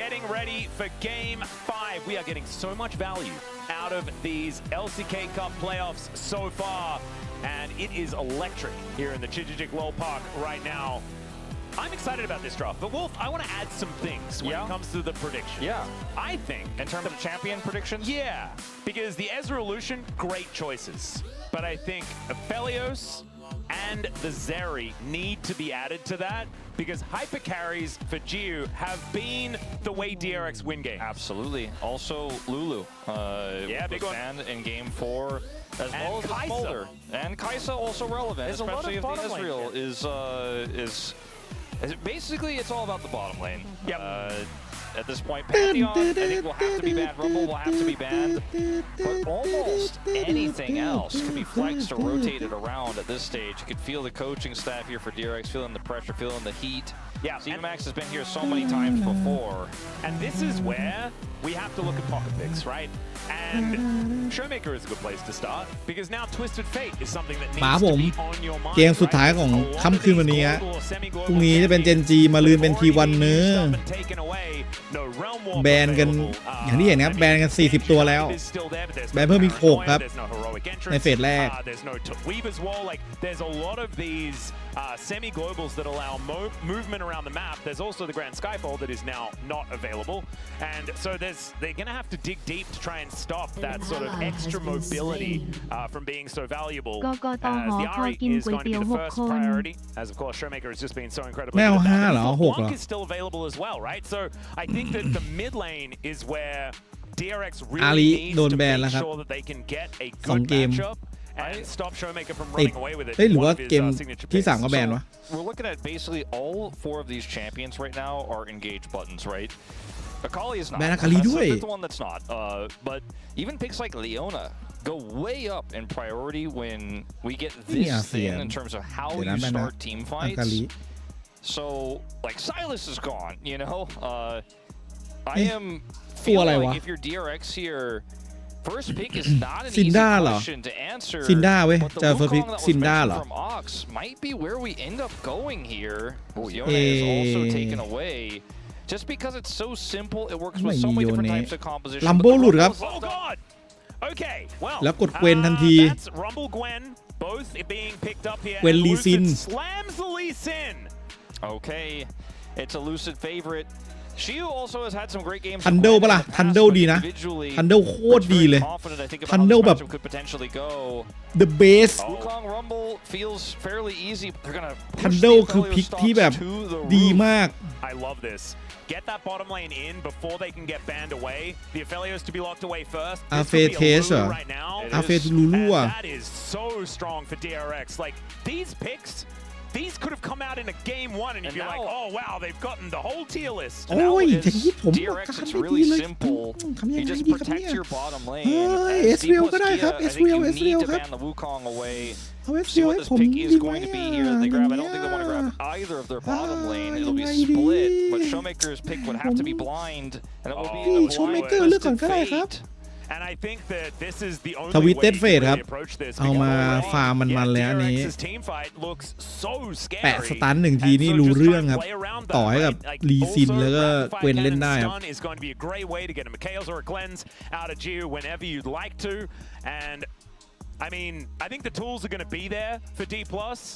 getting ready for Game 5. We are getting so much value out of these LCK Cup playoffs so far. And it is electric here in the Chijijik Lol Park right now. I'm excited about this draft, but Wolf, I want to add some things when it comes to the predictions. I think, in terms of champion predictions? because the Ezreal Lucian, great choices. But I think Aphelios and the Zeri need to be added to that, because hyper carries for Jiu have been the way DRX win games. Absolutely. Also, Lulu. Big was one. banned in game 4, as well as Kaisa. Boulder. And Kaisa also relevant, There's especially if the bottom lane Israel is basically it's all about the bottom lane. At this point, Pantheon, I think will have to be banned. Rumble will have to be banned. But almost anything else could be flexed or rotated around at this stage. You could feel the coaching staff here for DRX, feeling the pressure, feeling the heat. Max has been here so many times before. And this is where we have to look at pocket picks, right? And Showmaker is a good place to start, because now Twisted Fate is something that หมา needs ผ to ม be on your mind. เกมสุดท้ายของค่ำคืนวันนี้ฮะพรุ่งนี้จะเป็นเจนจีมาลืนเป็นทีวันเนื้อแบนกันอย่างที่เห็นครับแบนกัน40ตัวแล้วแบนเพิ่มอีก6ครับในเฟสแรก There's a lot of these semi-globals that allow movement around the map. There's also the Grand Skyfall that is now not available, and so they're going to have to dig deep to try and stop that sort of extra mobility from being so valuable. As the Ari is going to be the first priority, as of course Showmaker has just been so incredibly good at that. Blanc is still available as well, right? So I think that the mid lane is where DRX really needs to make sure that they can get a good matchup and stop Showmaker from running away with it. หรือว่าเกมที่3ก็แบนวะ We're looking at basically all 4 of these champions right now are engage buttons, right? Akali is not. Ban Akaliด้วย That's the one that's not. But even picks like Leona go way up in priority when we get this thin in terms of how you start team fights. So like Silas is gone, you know. I am feeling like if you're DRX here, first pick is not an easy question to answer. ซินด้าเว้ย But จะ the เฟิร์สพิก Wukong that ซิน was ด้าเหรอ mentioned from Ox might be where we end up going here. Yone is also taken away. Just because it's so simple, it works with so many different types of composition. ลัมโบ้หลุดครับ Oh God! Okay, well, แล้วกดเกวนทันที that's Rumble Gwen, both being picked up here. เกวน and ลีซิน Lucid slams the Lee Sin. Okay, it's a Lucid favorite. Shiu also has had some great games. ทันเดิลปะล่ะทันเดิลดีนะทันเดิลโคตรดีเลยทันเดิลแบบ the best Wukong Rumble feels fairly easy. They're gonna ทันเดิลคือพิกที่แบบดีมาก I love this. Get that bottom lane in before they can get banned away. The Aphelios to be locked away first. Right now. That is so strong for DRX. Like these picks. These could have come out in a game 1 and you'd be like, oh wow, they've gotten the whole tier list. โอ้ยอย่างนี้ผม DRX, it's really simple. ทำยัง He ไง just ดีครับเนี่ protects ย your bottom เฮ้ lane. ย As Ezreal D+ ก็ได้ครับ Kia, I think Ezreal you need Ezreal to ครับ ban the Wukong away. เอา See Ezreal what ให้ this ผม pick ดี is ไหม going to be อ่ะ here. อ They ย่าง grab. I เงี้ don't ย think they want to grab either of their bottom lane. ยั It'll ง be ไงดี split, but Showmaker's pick would have to be blind, and it will be พี่ a โชว์เม blind เกอร์เลือกก่อน twisted ก็ได้ครับ fate. And I think that this is the only ทวิต way เต็ด you เฟส can ครับ really approach this เอา because มา already, ฟาร์มมันเลยอันนี้ DRX's team fight looks so แปะ scary. สตันหนึ่งทีนี่รู้เรื่องครับ ต่อให้กับ Like, ลีซิน also, แล้วก็ rapid เกวน fire เล่น cannon ได้ครับ stun is going to be a great way to get a Mikhail's or a Glenn's out of Geo whenever you'd like to. And I mean, I think the tools are going to be there for D+.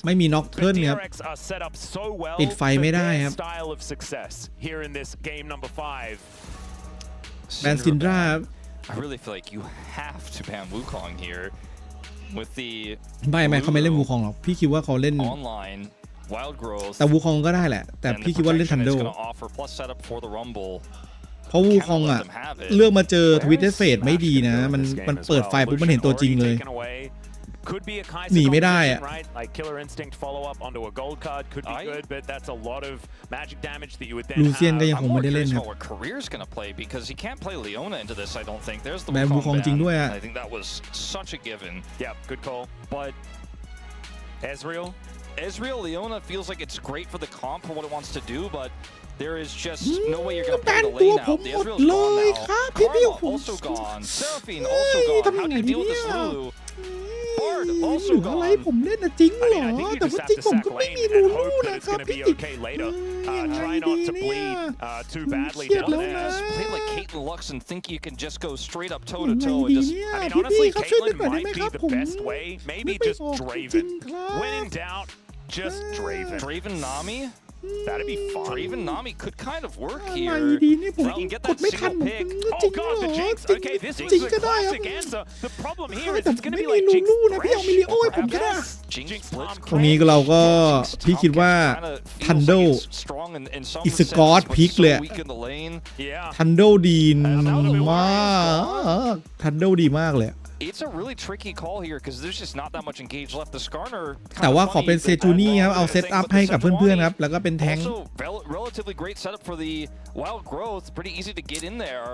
ไม่มีน็อกเทิร์น But ครับ DRX are set up so well ปิดไฟ for ไม่ได้ their ครับ style of success here in this game number 5. แบนซินดรา I really feel like you have to ban Wukong here with the ไม่เขาไม่เล่นวูคองหรอกพี่คิดว่าเขาเล่น online wild growth. แต่วูคองก็ได้แหละ แต่ and พี่ the คิดว่าเล่นทัน protection โด it's gonna offer plus setup for the Rumble. เพราะวูคองอ่ะ เลือกมาเจอทวิตเตอร์เฟสไม่ดีนะ มันเปิดไฟปุ๊บมันเห็นตัวจริงเลย Could be a Kai'Sa หนีไม่ได้อะ competition, right? Like Killer Instinct follow up onto a gold card could be good, but that's a lot of magic damage that you would then ลูเซียนก็ have. ยังคง I'm ไม่ more ได้เล่น curious ครับ about what Career's gonna play because he can't play Leona into this. I don't think. There's the แบนวูคอง Wukong จริง ban. ด้วยอ่ะ I think that was such a given. Yeah, good call. But Ezreal, Leona feels like it's great for the comp for what it wants to do, but there is just no way you're gonna แบ play น the ตัว lane ผม out. The หมด Ezreal's เล gone ย now. ครับพี่พี่ Karma ผม also gone. Seraphine เฮ้ also ย gone. ทำ How ยัง do ไง you ดี deal with เนี่ this ย Lulu? Bard เห also ลืออะไร gone. ผมเล่นนะจริงเหร I อ mean, I think you แต่ just ว่า have จริง to ผม sack ก็ไม่ lane มี and ลู hope ลู that นะ it's ครับ going to พี่ be okay later. ยังไง Try ดี not to เนี่ย bleed too badly เครียด down แล้ว there. นะ Play like Caitlyn Lux and think you can just go straight up toe ยั to งไง toe ดี and just เนี่ย I mean, พี่ honestly, ครับช่วยด้วย Caitlyn หน่อยได้ไหม might ค be รับ the ผม best way. นึ Maybe กไม่ just ออกจริ Draven. งๆครับ When in doubt, just Draven. Draven Nami? That'd be fun. Draven Nami could kind of work อะไร here. ดีเนี่ยผม If he can get กด that ไม่ทัน single ผม pick. จริ Oh งเหร god, the อ Jinx. จริง Okay, this จริง was a ก็ได้ครับ classic answer. The problem here is แต่ it's going to ไม่ be มี like ลู Jinx ลูนะพี่เอามิลิโอให้ผมก็ได้ Jinx Tom ตรงนี้เราก็พี่คิดว่าทันโด อิสกอตพลิกเลย Yeah. ทันโดดีมากทันโดดีมากเลย It's a really tricky call here because there's just not that much engaged left. The Skarner แต่ว่าขอเป็นเซจูนี่ครับเอาเซตอัพให้กับเพื่อนๆครับแล้วก็เป็นแทง Also relatively great setup for the wild growth. Pretty easy to get in there.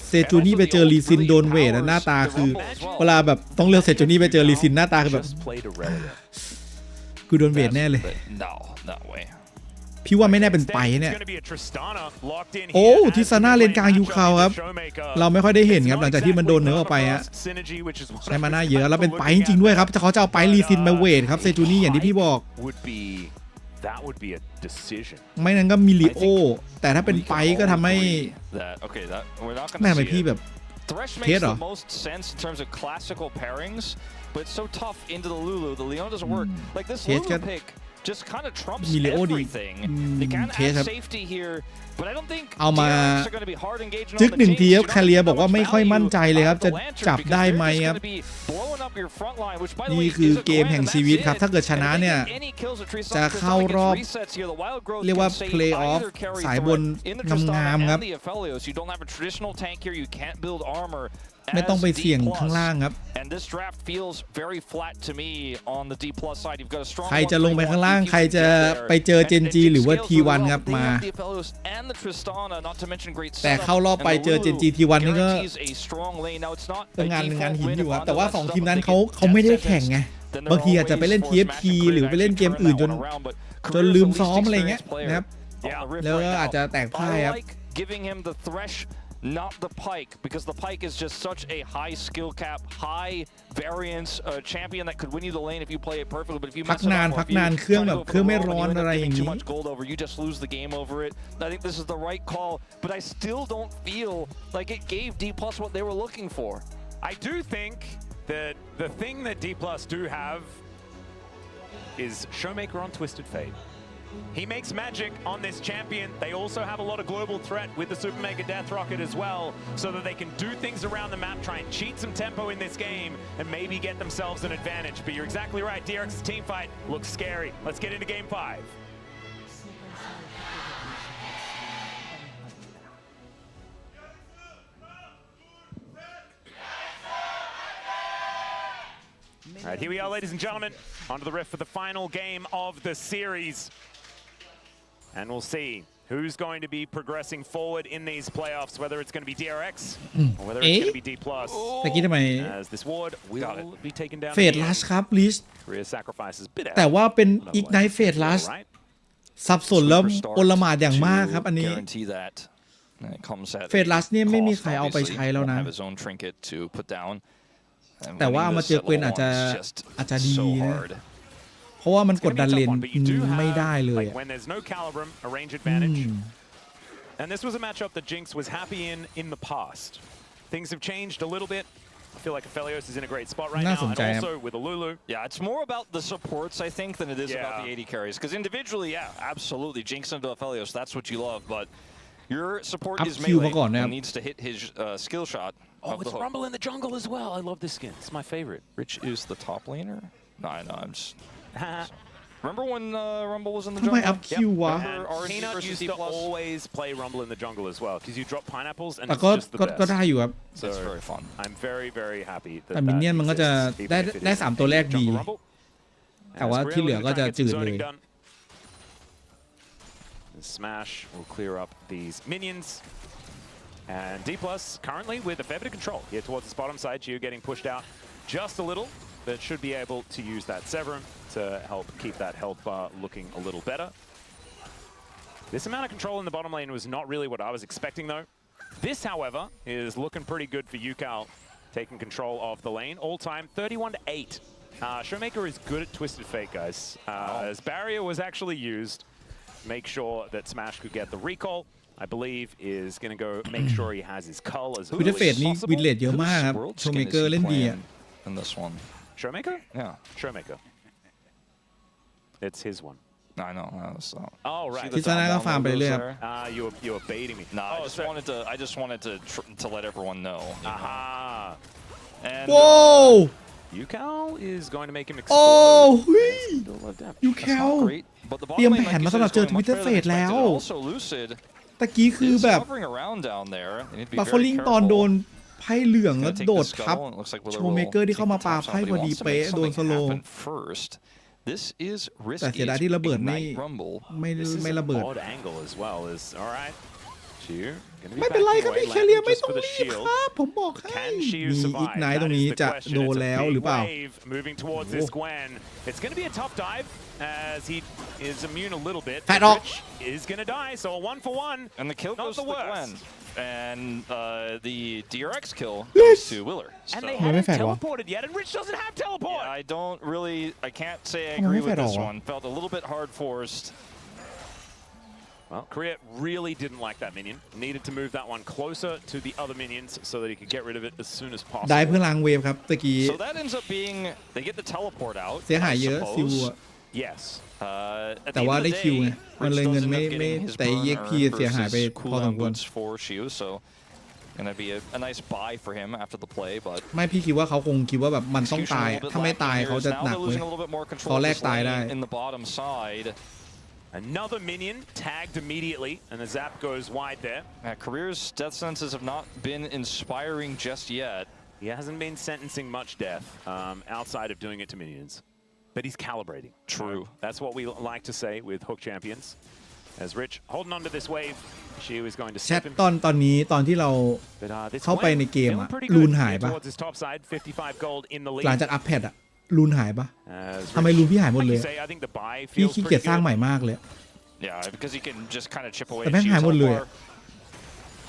เซจูนี่ไปเจอลีซินโดนเวทหน้าตาคือเวลาแบบต้องเลือกเซจูนี่ไปเจอลีซินหน้าตาคือแบบ Just played Aurelia. กูโดนเวทแน่เลย No way. พี่ว่าไม่แน่เป็นไป It's เนี่ย going to be a Tristana locked in โอ้ here ทิ as ซาน่า the เลนกลาง lane ยูคาวครับ Showmaker. เราไม่ค่อยได้เห็นครับ It's หลั not งจากที่มันโดนเนื้อออกไป exactly ฮะ synergy, which is what ใช้มาหน้า I've เย been อะแล้วเป็นไปจ looking ริง at. ๆด้วยครับเขาจะเอาไปลีซินมาเวทครับเซจูนี่อย่างที่พี่บอก That would be a decision. ไม่นั้นก็มิลิโอแต่ถ้าเป็นไปก็ทำให้ We're not แม่ gonna ไป see พี่ it. แบบ Thresh Hit makes the เหรอ most sense in terms of classical pairings, but it's so tough into the Lulu. The Leon doesn't work. Like this Hit Lulu ก็ pick just kind of trumps มิลิโอดี everything. They can เทส add ครับ safety here, but I don't think เอามา DRX are going to be hard engaging จึ๊ก on ห the นึ่ง Jinx. ที You ครับ don't คาเรีย have บอกว่า much ไม่ค่อยมั่น value ใจเลยครับ out of จะ the Lantern จับ because ได้ they're ไหม just ครับ gonna be blowing up your front line, which by the นี่ way คือ is a เกม Gwen, แห่ง and ชีวิต that's ครับ it. ถ้าเกิดชนะ And if เนี่ย they get any kills or Tristana จะเข้ารอบ resets here, the wild growth เรียกว่า can save play off either carry สายบน threat in the Tristana งามๆครับ and the Aphelios. You don't have a traditional tank here. You can't build armor ไม่ต้องไป as เสี่ยง D+. ข้างล่างครับ And this draft feels very flat to me on the D+ side. You've got a strong ใครจะลงไปข้างล่าง 1-3-1 ใครจะไปเจอเจนจีหรือว่า T1 ครับมา They have the Aphelios and the Tristana, not to mention great แต่ setup. เข้ารอบไป And the เจอเจน Lulu จี T1 นี่ก็ guarantees a strong lane. Now it's not ก็ a งาน default หิน win อยู่ if ครับ Ando แต่ว่า lets 2 up, ทีม but นั้น they เขา get ไม่ได้ seconds. แข่งไง Then บาง there ที are อาจจะไป ways เล่น for TFT Smash หรือไปเล่นเกม to อื่น turn จน that one around, but จน Career's ลืม the least ซ้อมอะไรเงี้ย experienced player นะครับ on the Rift แล้วก็ right อาจจะ now. แตกพ่าย I ครับ like giving him the Thresh, not the Pike, because the Pike is just such a high skill cap, high variance champion that could win you the lane if you play it perfectly. But if you พัก mess it นาน up, or พัก if you นาน try เครื่อง to แบบ go เค for รื่อ the งไม่ roll ร้อน and you end อะไร up อย่าง giving too นี้ much gold over, you just lose the game over it. I think this is the right call, but I still don't feel like it gave D+ what they were looking for. I do think that the thing that D+ do have is Showmaker on Twisted Fate. He makes magic on this champion. They also have a lot of global threat with the Super Mega Death Rocket as well, so that they can do things around the map, try and cheat some tempo in this game, and maybe get themselves an advantage. But you're exactly right. DRX's team fight looks scary. Let's get into Game 5. All right, here we are, ladies and gentlemen, onto the Rift for the final game of the series. And we'll see who's going to be progressing forward in these playoffs, whether it's going to be DRX or whether it's going to be D+. ตะกี้ทำไม As this ward will be taken down. เฟดลัชครับลิส Career sacrifices bit แต่ว่าเป็นอีกไนท์เฟดลัชสับสนแล้วโอลหม่านอย่างมากครับอันนี้เฟดลัชเนี่ยไม่มีใครเอาไปใช้แล้วนะแต่ว่าเอามาเจอเกวนอาจจะดีนะเพราะว่ามันกดดันเลนไม่ได้เลย And this was a matchup that Jinx was happy in the past. Things have changed a little bit. I feel like Aphelios is in a great spot right now, and also with a Lulu. Yeah, it's more about the supports, I think, than it is about the AD carries. Because individually, yeah, absolutely, Jinx into Aphelios, that's what you love, but your support is melee and needs to hit his skill shot. Oh, it's Rumble in the jungle as well. I love this skin. It's my favorite. Rich is the top laner? No, I know, I'm just... Remember when Rumble was in the ทำไม jungle? อัพคิววะ Peanut used to always play Rumble in the jungle as well, because you drop pineapples and แต่ it's just the best. ก็ได้อยู่ครับ So it's very fun. I'm very, very happy that แต่มินเนี่ยนมันก็จะได้3ตัวแรกดีแต่ว่าที่เหลือก็จะจืดเลย Smash will clear up these minions. And D+ currently with a fair bit of control here towards this bottom side. Gio getting pushed out just a little, but should be able to use that Severum to help keep that health bar looking a little better. This amount of control in the bottom lane was not really what I was expecting though. This, however, is looking pretty good for Yukal, taking control of the lane. All time, 31-8. Showmaker is good at Twisted Fate, guys. As Barrier was actually used, make sure that Smash could get the recall. I believe is going to go make sure he has his cull as early as possible. วินเลดเยอะมากครับโชว์เมเกอร์เล่นดีอ่ะ In this one. Showmaker? Yeah. Showmaker. It's his one. I know. Oh, right. ทิซาน่าก็ฟาร์มไปเรื่อยครับ You were baiting me. No, I just wanted to let everyone know. Aha. And Yukal is going to make him explode. โอ้ยยูแคลเตรียมแผนมาสำหรับเจอทวิตเตอร์เฟดแล้วตะกี้คือแบบบัฟเฟอร์ลิงตอนโดนไพ่เหลืองแล้วโดดทับโชว์เมเกอร์ที่เข้ามาปาไพ่พอดีเป๊ะโดนสโลว์แต่เสียดายที่ระเบิดไม่ระเบิดไม่เป็นไรครับพี่แคเรียไม่ต้องรีบครับผมบอกให้มีอีกไนท์ตรงนี้จะโดนแล้วหรือเปล่า It's going to be a tough dive as he is immune a little bit. Rich is going to die, so a 1-for-1. And the kill goes to the Gwen. And the DRX kill goes to Willer. And they haven't teleported yet, and Rich doesn't have teleport. Yeah, I can't say I agree with this one. Felt a little bit hard forced. Well, Korea really didn't like that minion. Needed to move that one closer to the other minions so that he could get rid of it as soon as possible. ได้เพื่อล้างเวฟครับตะกี้ So that ends up being they get the teleport out. เสียหายเยอะซิวอะ Yes. แต่ว่าได้คิวไงมันเลยเงินไม่แต่ EXP เสียหายไปพอสมควร Gonna be a nice buy for him after the play, but ไม่พี่คิดว่าเขาคงคิดว่าแบบมันต้องตายถ้าไม่ตายเขาจะหนักเลยเขาแลกตายได้ in the bottom side. Another minion tagged immediately, and the zap goes wide there. Career's death sentences have not been inspiring just yet. He hasn't been sentencing much death outside of doing it to minions, but he's calibrating. True. That's what we like to say with Hook champions. As Rich holding onto this wave, she was going to แชทตอนนี้ตอนที่เราเข้าไปในเกมอะลูนหายปะหลังจากอัพแพดอะลูนหายปะทำไมลูนพี่หายหมดเลยพี่ขี้เกียจสร้างใหม่มากเลย Yeah, because he can just kind of chip away. แต่แม่งหายหมดเลย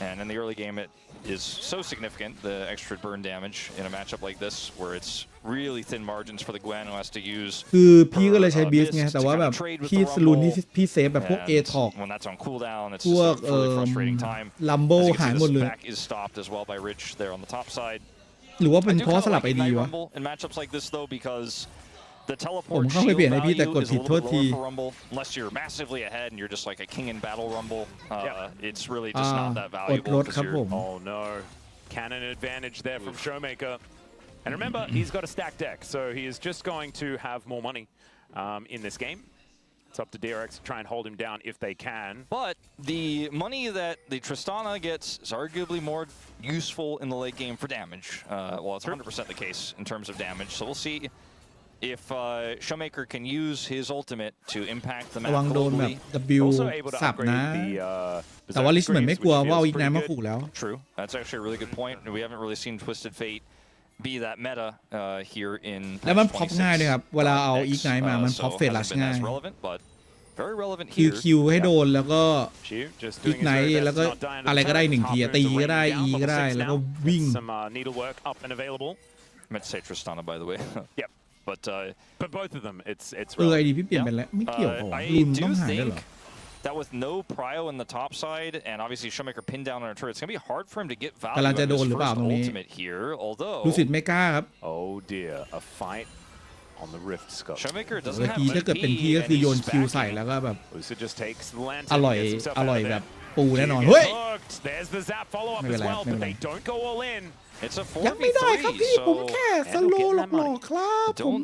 And in the early game, it is so significant, the extra burn damage in a matchup like this, where it's really thin margins for the Gwen who has to use. คือพี่ก็เลยใช้บีสไงแต่ว่าแบบพี่ลูนที่พี่เซฟแบบพวก A-Talk พวกลัมโบหายหมดเลย is stopped as well by Rich there on the top side. หรือว่าเป็นเพราะสลับไอดีวะ In matchups like this though, because the ผม teleport เข้าไปเปลี่ยนไอพี shield แต่กด value ผิด is a โท little ษ bit ที lower for Rumble. Unless you're massively ahead and you're just like a king in battle Rumble, it's really just not that อด valuable. รถครับผม Oh no, cannon advantage there from Showmaker. And remember, he's got a stacked deck, so he is just going to have more money in this game. It's up to DRX to try and hold him down if they can. But the money that the Tristana gets is arguably more useful in the late game for damage. Well, it's 100% the case in terms of damage, so we'll see if Showmaker can use his ultimate to impact the map ระวังโดนแบบ W สับนะแต่ว่าลิสเหมือนไม่กลัวว่าอีกนายมาขู่แล้ว True, that's actually a really good point. We haven't really seen Twisted Fate be that meta here in แล้วมันพอปง่ายด้วยครับเวลาเอาอีกนายมามันพอปเฟรลัชง่ายคือคิวให้โดนแล้วก็อีกไนท์แล้วก็อะไรก็ได้1ทีตีก็ได้ E ก็ได้แล้วก็วิ่ง meant to say Tristana by the way. Yep. But both of them, it's ไอดีพี่เปลี่ยนไปแล้วไม่เกี่ยวกับลุนต้องหายด้วยเหรอ That with no prio in the top side and obviously Showmaker pinned down on a turret, it's gonna be hard for him to get value out of his first ultimate here. Although ลูซิดไม่กล้าครับ Oh dear, a fight on the Rift Scope. Showmaker doesn't have ถ้าเกิดเป็นพี่ก็คือโยนคิวใส่แล้วก็แบบอร่อยแบบปูแน่นอนเฮ้ยไม่เป็นไรไม่เป็นไรยังไม่ได้ครับพี่ผมแค่สโลว์หลอกครับผม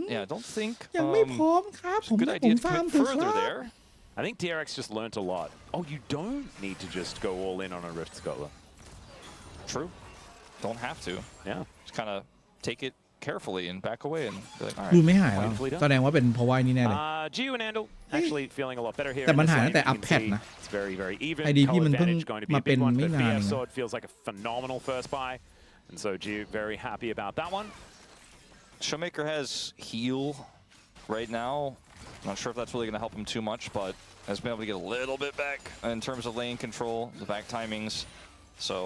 ยังไม่พร้อมครับผมฟาร์มถึงครับ I think DRX just learnt a lot. Oh, you don't need to just go all in on a Rift Scholar. True. Don't have to. Yeah. Just kind of take it carefully and back away and be like, all right. ดูไม่หายแล้วแสดงว่าเป็นเพราะว่านี่แน่เลย Gio and Andal actually feeling a lot better here. แต่มันหายตั้งแต่อัพแพทนะ It's very even. ไอดีพี่มันเพิ่งมาเป็นไม่นาน So it feels like a phenomenal first buy, and so Gio very happy about that one. Showmaker has heal right now. Not sure if that's really going to help him too much, but has been able to get a little bit back in terms of lane control, the back timings. So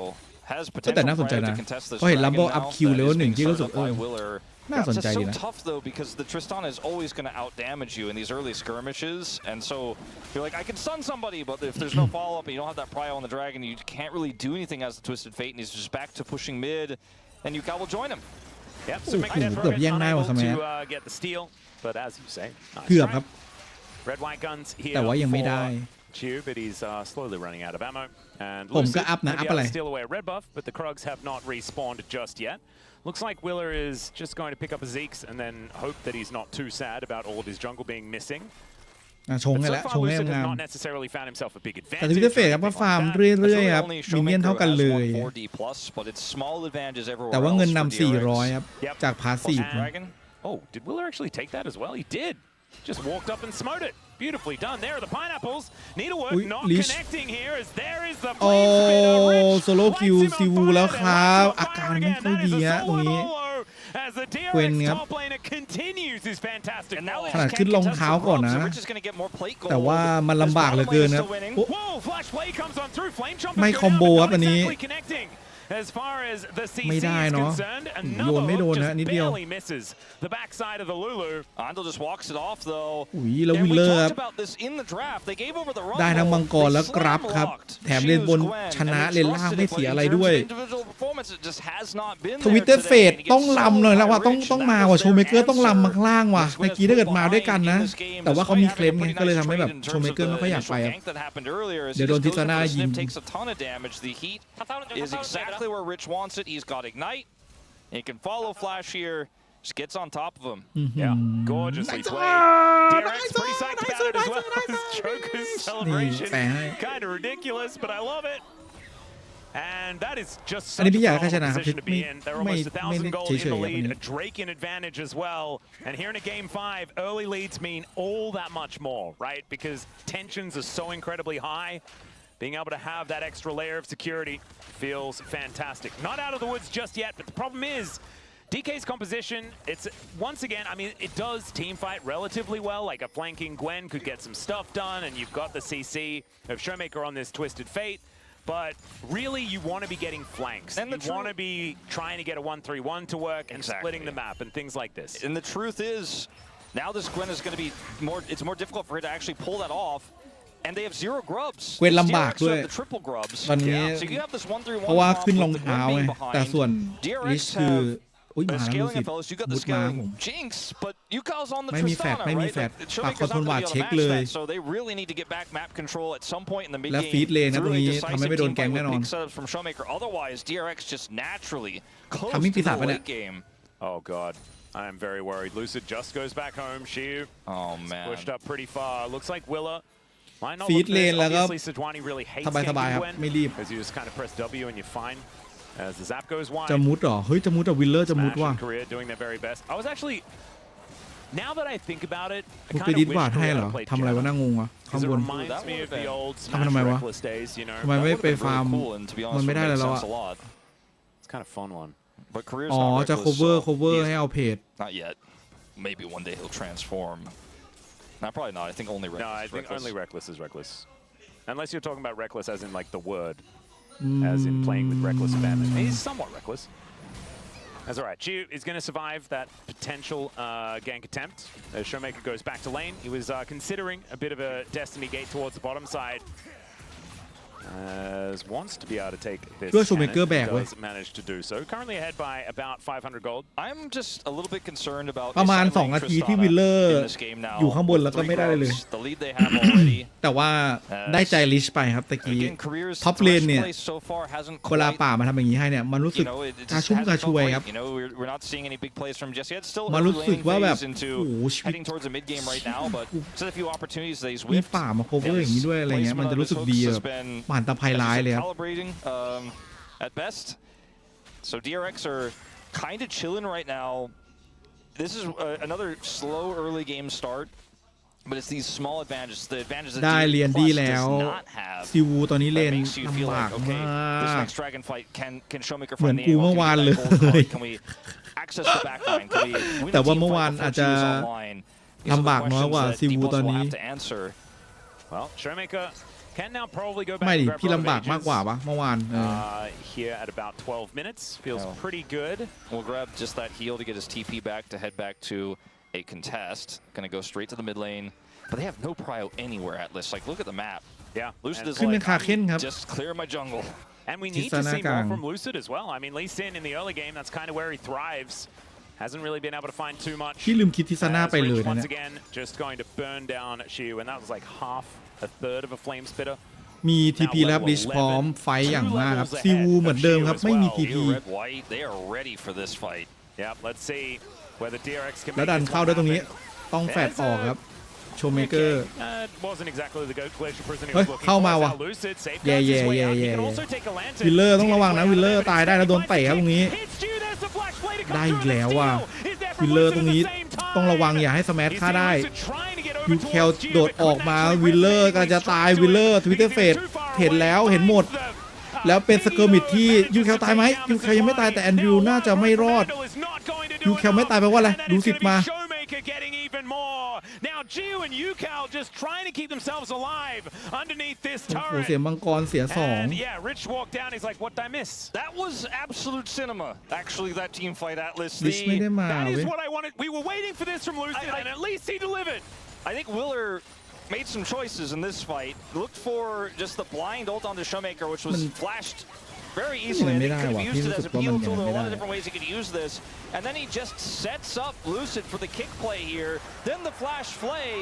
has potential to contest this dragon now. That is being served by Willer. It's just so tough though because the Tristana is always going to outdamage you in these early skirmishes, and so you're like, I can stun somebody, but if there's no follow-up and you don't have that prio on the dragon, you can't really do anything as the Twisted Fate, and he's just back to pushing mid, and Yuka will join him. Yep, so make that unable to get the steal, but as you say, nice. Red white guns here for Chiu, but he's slowly running out of ammo. And Lucid will steal away a red buff, but the Krugs have not respawned just yet. Looks like Willer is just going to pick up a Zeke's and then hope that he's not too sad about all of his jungle being missing. ชงให้แล้วชงให้งาม not necessarily found himself a big แต่ที่เฟสครับว่าฟาร์มเรื่อยๆครับมินเนี่ยนเท่ากันเลยแต่ว่าเงินนำ400ครับจากพาสซีฟ Oh, did Willer actually take that as well? He did. Just walked up and smote it. Beautifully done. There are the pineapples. Needlework not connecting here as there is the flame spitter. โซโล่คิวซีวูแล้วครับอาการไม่ค่อยดีฮะตรงนี้เวนครับขนาดขึ้นรองเท้าก่อนนะแต่ว่ามันลำบากเหลือเกินครับไม่คอมโบครับอันนี้ไม่ได้เนาะโยนไม่โดนนะนิดเดียวอุ้ยแล้ววิลเลอร์ครับได้ทั้งมังกรแล้วกรับครับแถมเลนบนชนะเลนล่างไม่เสียอะไรด้วยทวิตเตอร์เฟสต้องลำเลยแล้วว่าต้องมาว่ะโชว์เมเกอร์ต้องลำมาข้างล่างว่ะเมื่อกี้ถ้าเกิดมาด้วยกันนะแต่ว่าเขามีเคลมไงก็เลยทำให้แบบโชว์เมเกอร์ไม่ค่อยอยากไปเดี๋ยวโดนทิซาน่ายิงExactly where Rich wants it. He's got Ignite. He can follow Flash here. Just gets on top of him. Yeah, gorgeously played. DRX pretty psyched about it as well. Joker's celebration. Kind of ridiculous, but I love it. And that is just such a phenomenal position to be in. They're almost 1,000 gold in the lead. A Drake in advantage as well. And here in a game 5, early leads mean all that much more, right? Because tensions are so incredibly high. Being able to have that extra layer of security feels fantastic. Not out of the woods just yet, but the problem is DK's composition, it's once again, I mean, it does team fight relatively well. Like a flanking Gwen could get some stuff done, and you've got the CC of Showmaker on this Twisted Fate. But really, you want to be getting flanks. And you want to be trying to get a 1-3-1 to work and splitting the map and things like this. And the truth is, now this Gwen is going to be more, it's more difficult for her to actually pull that off. And they have 0 grubs. เว้นลำบากด้วยตอนนี้เพราะว่าขึ้นรองเท้าไงแต่ส่วนลิชคืออุ้ยมาแล้วสิมุดมาผมไม่มีแฟดปากคอนโทรลวาดเช็คเลยและฟีดเลนนะตรงนี้ทำให้ไม่โดนแกงแน่นอนทำให้ปีศาจไปเนี่ย Oh god. I am very worried. Lucid just goes back home. Shiu pushed up pretty far. Looks like Willaฟีดเลนแล้วก็สบายๆครับไม่รีบจะมุดหรอเฮ้ยจะมุดแต่วิลเลอร์จะมุดว่ะ Now that I think about it, มึงไปดิสวาดให้เหรอทำอะไรวะน่างงอ่ะข้างบน ทำไมวะทำไมไม่ไปฟาร์มมันไม่ได้เลยแล้วอ่ะ It's kind of fun one. อ๋อจะ cover ให้เอาเพจ Not yet. Maybe one day he'll transform. No, probably not. I think only reckless. No, I think only reckless is reckless. Unless you're talking about reckless as in like the word, as in playing with reckless abandon. He's somewhat reckless. That's all right. Chiu is going to survive that potential gank attempt. As Showmaker goes back to lane, he was considering a bit of a destiny gate towards the bottom side. Wants to be able to take this. Does manage to do so. Currently ahead by about 500 gold. I'm just a little bit concerned about ประมาณ2 นาทีที่วิลเลอร์อยู่ข้างบนแล้วก็ไม่ได้เลย The lead they have already. แต่ว่าได้ใจลิชไปครับตะกี้ท็อปเลนเนี่ยเวลาป่ามาทำอย่างนี้ให้เนี่ยมันรู้สึกกระชุ่มกระชวยครับมันรู้สึกว่าแบบโอ้โหชีวิตมีป่ามาโคเวอร์อย่างนี้ด้วยอะไรเงี้ยมันจะรู้สึกดีแบบผ่านตะไคร้ร้ายเลยครับ At best. So DRX are kind of chilling right now. This is another slow early game start, but it's these small advantages. The advantages that DRX does not have. ซิวูตอนนี้เล่นลำบากมาก เหมือนกูเมื่อวานเลย แต่ว่าเมื่อวานอาจจะลำบากน้อยกว่าซิวูตอนนี้ Well, Showmaker can now probably go back ไม่ดิ and grab พี่ลำบากมากกว่าปะเมื่อวาน here at about 12 minutes feels pretty good. We'll grab just that heal to get his TP back to head back to a contest. Gonna go straight to the mid lane, but they have no prio anywhere at this. Like, look at the map. Yeah, Lucid is ขึ้นเป็นคาเค้นครับ just clear my jungle. And we need to see more from Lucid as well. I mean, Lee Sin in the early game, that's kind of where he thrives. Hasn't really been able to find too much. ที่ลืมคิดทิซาน่าไปเลยนะ Once again, just going to burn down Shiu, and that was like a third of a flame spitter. มี TP แล้วลิชพร้อมไฟอย่างมากครับซิวูเหมือนเดิมครับไม่มี TP แล้วดันเข้าด้วยตรงนี้ต้องแฟดออกครับโชว์เมเกอร์เฮ้ยเข้ามาว่ะแย่วิลเลอร์ต้องระวังนะวิลเลอร์ตายได้แล้วโดนเตะครับตรงนี้ได้อีกแล้วว่ะวิลเลอร์ตรงนี้ต้องระวังอย่าให้สแมชฆ่าได้ยูเคลโดดออกมาวิลเลอร์กำลังจะตายวิลเลอร์ทวิตเตอร์เฟสเห็นแล้วเห็นหมดแล้วเป็นสเกอร์มิดที่ยูเคลตายไหมยูเคลยังไม่ตายแต่แอนดริวน่าจะไม่รอดยูเคลไม่ตายแปลว่าอะไรดูสิทธิ์มาNow Gio and Yukal just trying to keep themselves alive underneath this turret. เสียมังกรเสีย2 Yeah, Rich walked down. He's like, "What did I miss?" That was absolute cinema. Actually, that team fight Atlas. That is what I wanted. We were waiting for this from Lucid, and at least he delivered. I think Willer made some choices in this fight. Looked for just the blind ult onto Showmaker, which was flashed very easily. And he could have used it as a peel tool. There are a lot of different ways he could use this. And then he just sets up Lucid for the kick play here. Then the flash flay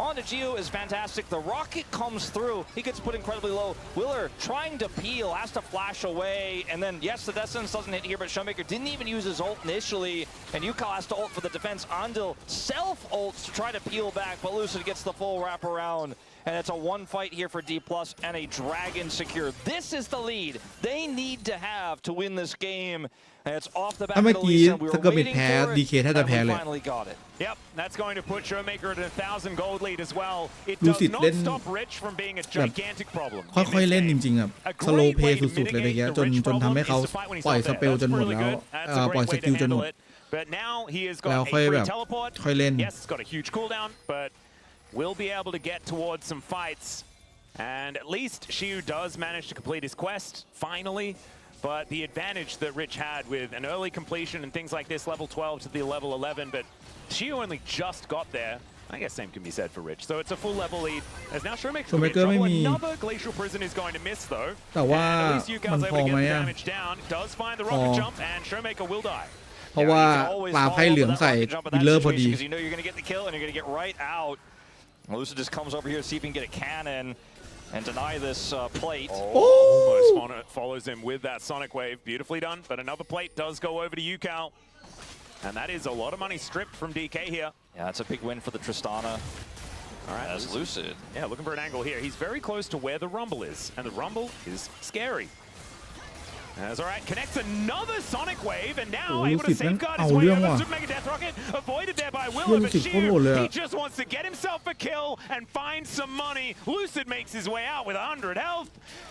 onto Gio is fantastic. The rocket comes through. He gets put incredibly low. Willer trying to peel, has to flash away. And then, yes, the Dissonance doesn't hit here, but Showmaker didn't even use his ult initially. And Yukal has to ult for the defense. Andil self-ults to try to peel back, but Lucid gets the full wraparound. And it's a one fight here for D+ and a Dragon secure. This is the lead they need to have to win this game. And it's off the back of the lead. We were waiting for it, and we finally got it. Yep, that's going to put Showmaker at 1,000 gold lead as well. It does not stop Rich from being a gigantic problem. ค่อยๆเล่นจริงๆครับสโลว์เพย์สุดๆเลยนะจนทำให้เขาปล่อยสเปลจนหมดแล้วปล่อยสกิลจนหมด But now he has แล้ว got a ค่อย free แบบ teleport. ค่อยเล่น Yes, it's got a huge cooldown, but will be able to get towards some fights. And at least Shiu does manage to complete his quest, finally. But the advantage that Rich had with an early completion and things like this, level 12 to the level 11, but Shiu only just got there. I guess same can be said for Rich. So it's a full level lead. As now Showmaker another Glacial Prison is going to miss though. แต่ว่ามันพอไหมอ่ะ Does find the rocket jump and Showmaker will die. เพราะว่าปลาไพ่เหลืองใส่วิลเลอร์พอดี You know you're going to get the kill and you're going to get right out. Lucid just comes over here to see if he can get a cannon and deny this plate. Almost follows him with that Sonic Wave. Beautifully done, but another plate does go over to Yukal. And that is a lot of money stripped from DK here. Yeah, that's a big win for the Tristana. All right, as Lucid. Yeah, looking for an angle here. He's very close to where the Rumble is, and the Rumble is scary. As all right, connects another Sonic Wave, and now Oh, able to Lucid safeguard man. his way Oh, over wow. Super Mega Death Rocket, avoided there by Willow, but Lucid Shiu, full he just wants to get himself a kill and find some money. Lucid makes his way out with 100 health,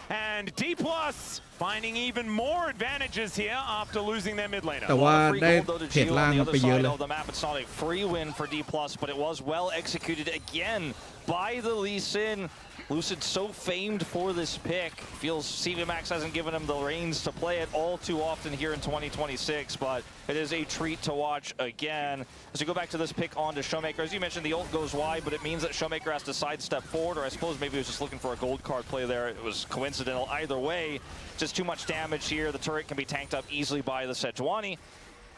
and D+ finding even more advantages here after losing their mid laner. แต่ว่าได้เพจล่างมาไปเยอะเลย It's not a free win for D+, but it was well executed again by the Lee Sin. Lucid so famed for this pick. Feels CVMAX hasn't given him the reins to play it all too often here in 2026, but it is a treat to watch again. As we go back to this pick on to Showmaker, as you mentioned, the ult goes wide, but it means that Showmaker has to sidestep forward, or I suppose maybe he was just looking for a gold card play there. It was coincidental either way. Just too much damage here. The turret can be tanked up easily by the Sejuani.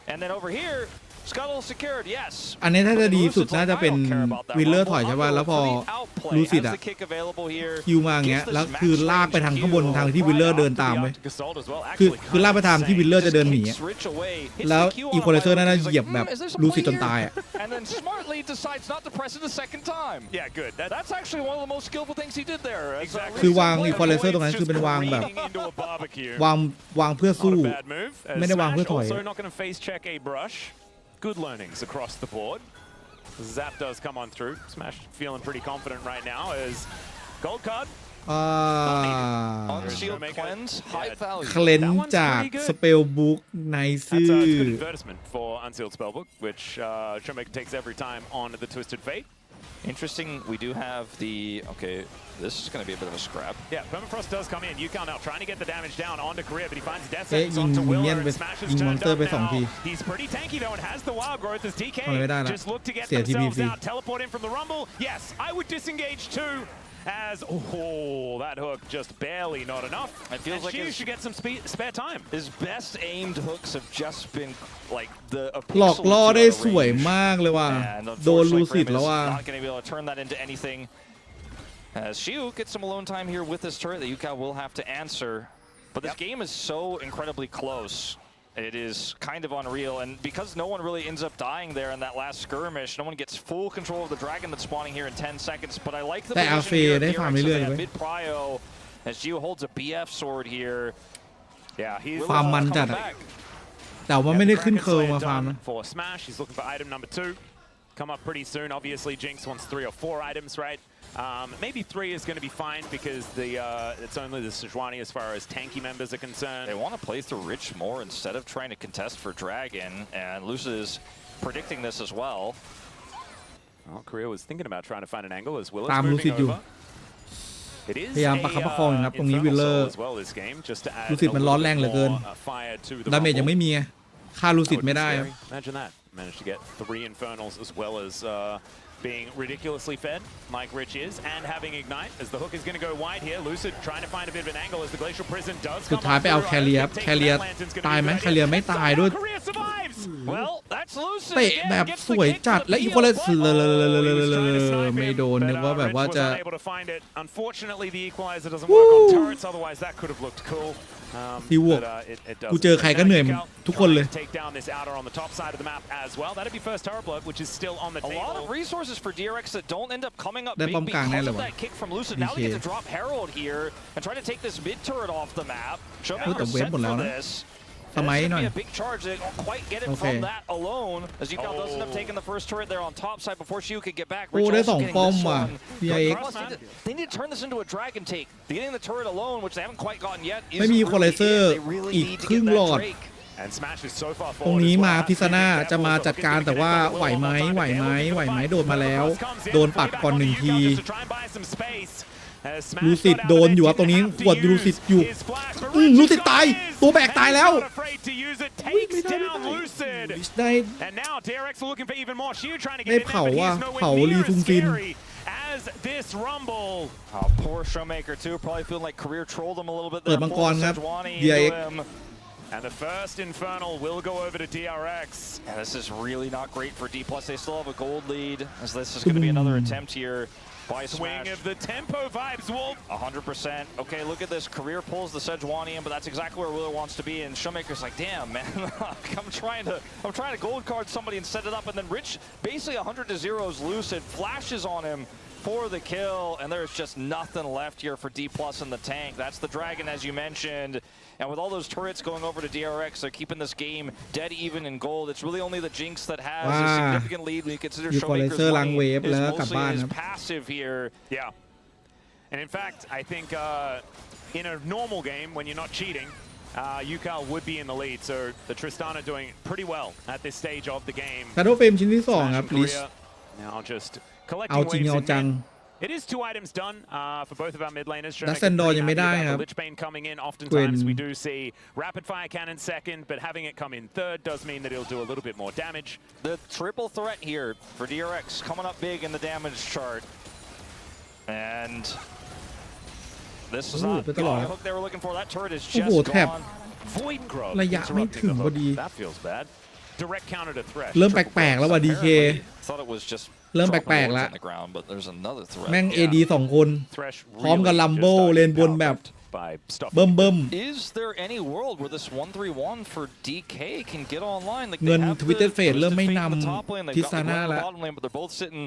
And then over here, Scuttle secured, yes. อันนี้ถ้าจะดีสุดน่าจะเป็นวิลเลอร์ถอยใช่ป่ะแล้วพอลูซิดอะคิวมาอย่างเงี้ยแล้วคือลากไปทางข้างบนทางที่วิลเลอร์เดินตามไปคือลากไปทางที่วิลเลอร์จะเดินหนีแล้วอีควอไลเซอร์น่าจะเหยียบแบบลูซิดจนตายอะ And then smartly decides not to press it a second time. Yeah, good. That's actually one of the most skillful things he did there. คือวางอีควอไลเซอร์ตรงนั้นคือเป็นวางแบบวางเพื่อสู้ไม่ได้วางเพื่อถอย Good learnings across the board. Zap does come on through. Smash feeling pretty confident right now as gold card. Unsealed cleanse, high value. เคลนจากสเปลบุ๊กในซื่อ That's a good advertisement for Unsealed Spellbook, which Showmaker takes every time on the Twisted Fate. Interesting, we do have the, okay, this is going to be a bit of a scrap. Yeah, Permafrost does come in. Yukon now trying to get the damage down onto Korea, but he finds Death Sentence onto Willer and Smash is turned up now. He's pretty tanky though and has the wild growth as DK just look to get themselves out, teleport in from the Rumble. Yes, I would disengage too. As that hook just barely not enough. It feels like Shiu should get some spare time. His best aimed hooks have just been like the หลอกล่อได้สวยมากเลยว่ะโดนลูซิดแล้วว่ะ Not going to be able to turn that into anything. As Shiu gets some alone time here with this turret that Yuka will have to answer. But this game is so incredibly close. It is kind of unreal, and because no one really ends up dying there in that last skirmish, no one gets full control of the dragon that's spawning here in 10 seconds. But I like the position here of DRX so they have mid-prio as Gio holds a BF sword here. Yeah, he's ฟาร์มมันจัดอะแต่ว่าไม่ได้ขึ้นเคิร์ลมาฟาร์มนะ For Smash, he's looking for item number 2. Come up pretty soon. Obviously, Jinx wants 3 or 4 items, right? Maybe 3 is going to be fine because it's only the Sejuani as far as tanky members are concerned. They want to play through Rich more instead of trying to contest for Dragon, and Lucid is predicting this as well. Well, Korea was thinking about trying to find an angle as Willow's moving over. It is พยายามประคับประคองครับตรงนี้วิลเลอร์ลูซิดมันร้อนแรงเหลือเกินดาเมจยังไม่มีฆ่าลูซิดไม่ได้ Imagine that. Managed to get 3 Infernals as well as being ridiculously fed, like Rich is, and having Ignite as the hook is going to go wide here. Lucid trying to find a bit of an angle as the Glacial Prison does come สุดท้ายไปเอาแคเรียตายไหมแคเรียไม่ตายด้วย Well, that's Lucid. เตะแบบสวยจัดและอีควอไลเซอร์ไม่โดนนึกว่าแบบว่าจะ Unfortunately, the equalizer doesn't work on turrets. Otherwise, that could have looked cool. ซีวกกูเจอใครก็เหนื่อยทุกคนเลย Take down this outer on the top side of the map as well. That'd be first turret blood, which is still on the table. A lot of resources for DRX that don't end up coming up big because of that kick from Lucid. Now they get to drop Herald here and try to take this mid turret off the map. Showmaker set for this. สมัยหน่อย A big charge. They don't quite get it from that alone. As Yukon does end up taking the first turret there on top side before Shiu could get back. โอ้ได้2ป้อมว่ะ DRX They need to turn this into a dragon take. Getting the turret alone, which they haven't quite gotten yet. ไม่มีอีควอไลเซอร์อีกครึ่งหลอดตรงนี้มาพิซาน่าจะมาจัดการแต่ว่าไหวไหมโดนมาแล้วโดนปัดก่อน1ทีลูซิดโดนอยู่ครับตรงนี้ขวดลูซิดอยู่ลูซิดตายตัวแบกตายแล้วได้เผาว่ะเผาลีซุงซิน As this rumble, poor Showmaker too, probably feeling like career trolled him a little bit there. เปิดมังกรครับ DRX and the first Infernal will go over to DRX. And this is really not great for D+. They still have a gold lead, as this is going to be another attempt here by Smash. Swing of the tempo vibes, Wolf. 100%. Okay, look at this. Career pulls the Sejuani in, but that's exactly where Willer wants to be. And Showmaker's like, damn, man, I'm trying to gold card somebody and set it up. And then Rich, basically 100-0's Lucid, flashes on him, for the kill, and there's just nothing left here for D+ in the tank. That's the Dragon, as you mentioned. And with all those turrets going over to DRX, they're keeping this game dead even in gold. It's really only the Jinx that has a significant lead when you consider Showmaker's lane is mostly his passive here. Yeah. And in fact, I think in a normal game, when you're not cheating, UCAL would be in the lead. So the Tristana doing pretty well at this stage of the game. Shadow Flame ชิ้นที่2ครับ please Now just collecting เอาจริงเอาจัง It is 2 items done for both of our mid laners. ดัสเซนดอร์ยังไม่ได้ครับ Lich Bane coming in. Oftentimes we do see rapid fire cannon second, but having it come in third does mean that it'll do a little bit more damage. The triple threat here for DRX coming up big in the damage chart. And this is not the hook they were looking for. That turret is just gone. Void Grove ระยะไม่ถึงพอดี That feels bad. Direct counter to Thresh. เริ่มแปลกๆแล้วว่ะ DK Thought it was just เริ่มแปลกๆแล้ว but there's another threat. แม่ง AD 2 คนพร้อมกับลัมโบ้เลนบนแบบเบิ่ม Is there any world where this 1-3-1 for DK can get online? Like เงิน have Twitter the Fate เริ่มไม่น the top lane, ำ they've ทิ got ศา the น่า ground แล้ว bottom lane, but they're both sitting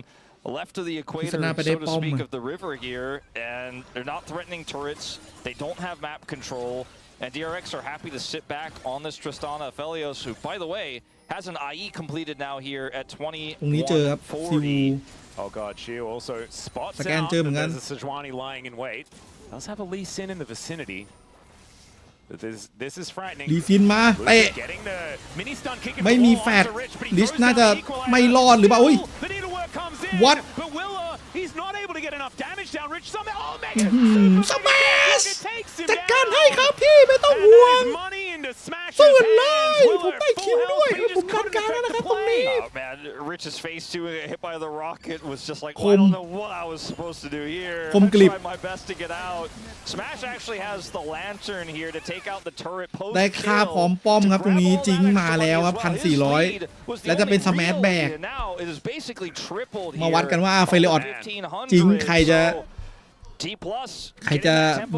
left of the equator, ทิศาน่าไปได้ so to ป้อม speak, of the river here, and they're not threatening turrets. They don't have map control, and DRX are happy to sit back on this Tristana Aphelios, who, by the way, has an IE completed now here at ตรงนี้เจอครับซิว Oh god, Shield also spots out Scan that there's a Sejuani lying in wait. Does have a Lee Sin in the vicinity. This is frightening. ลีซินมาเตะ Getting the mini stun kick ไม่มีแฟดลิชน่าจะไม่รอดหรือเปล่าอุ้ย The needlework comes in. What? But Willa, he's not able to get enough damage down. Rich somehow. Oh, Mega. สมาชจัดการให้ครับพี่ไม่ต้องห่วงสู้กันเลยผมได้คิวด้วยผมจัดการแล้วนะครับตรงนี้ Oh man, Rich's face too hit by the rocket was just like, well, I don't know what I was supposed to do here. I tried my best to get out. Smash actually has the lantern here to take out the turret post. ได้ค่าพร้อมป้อมครับตรงนี้จริงมาแล้วครับ 1,400 แล้วจะเป็นสแมชแบกมาวัดกันว่าเฟรออดจริงใครจะ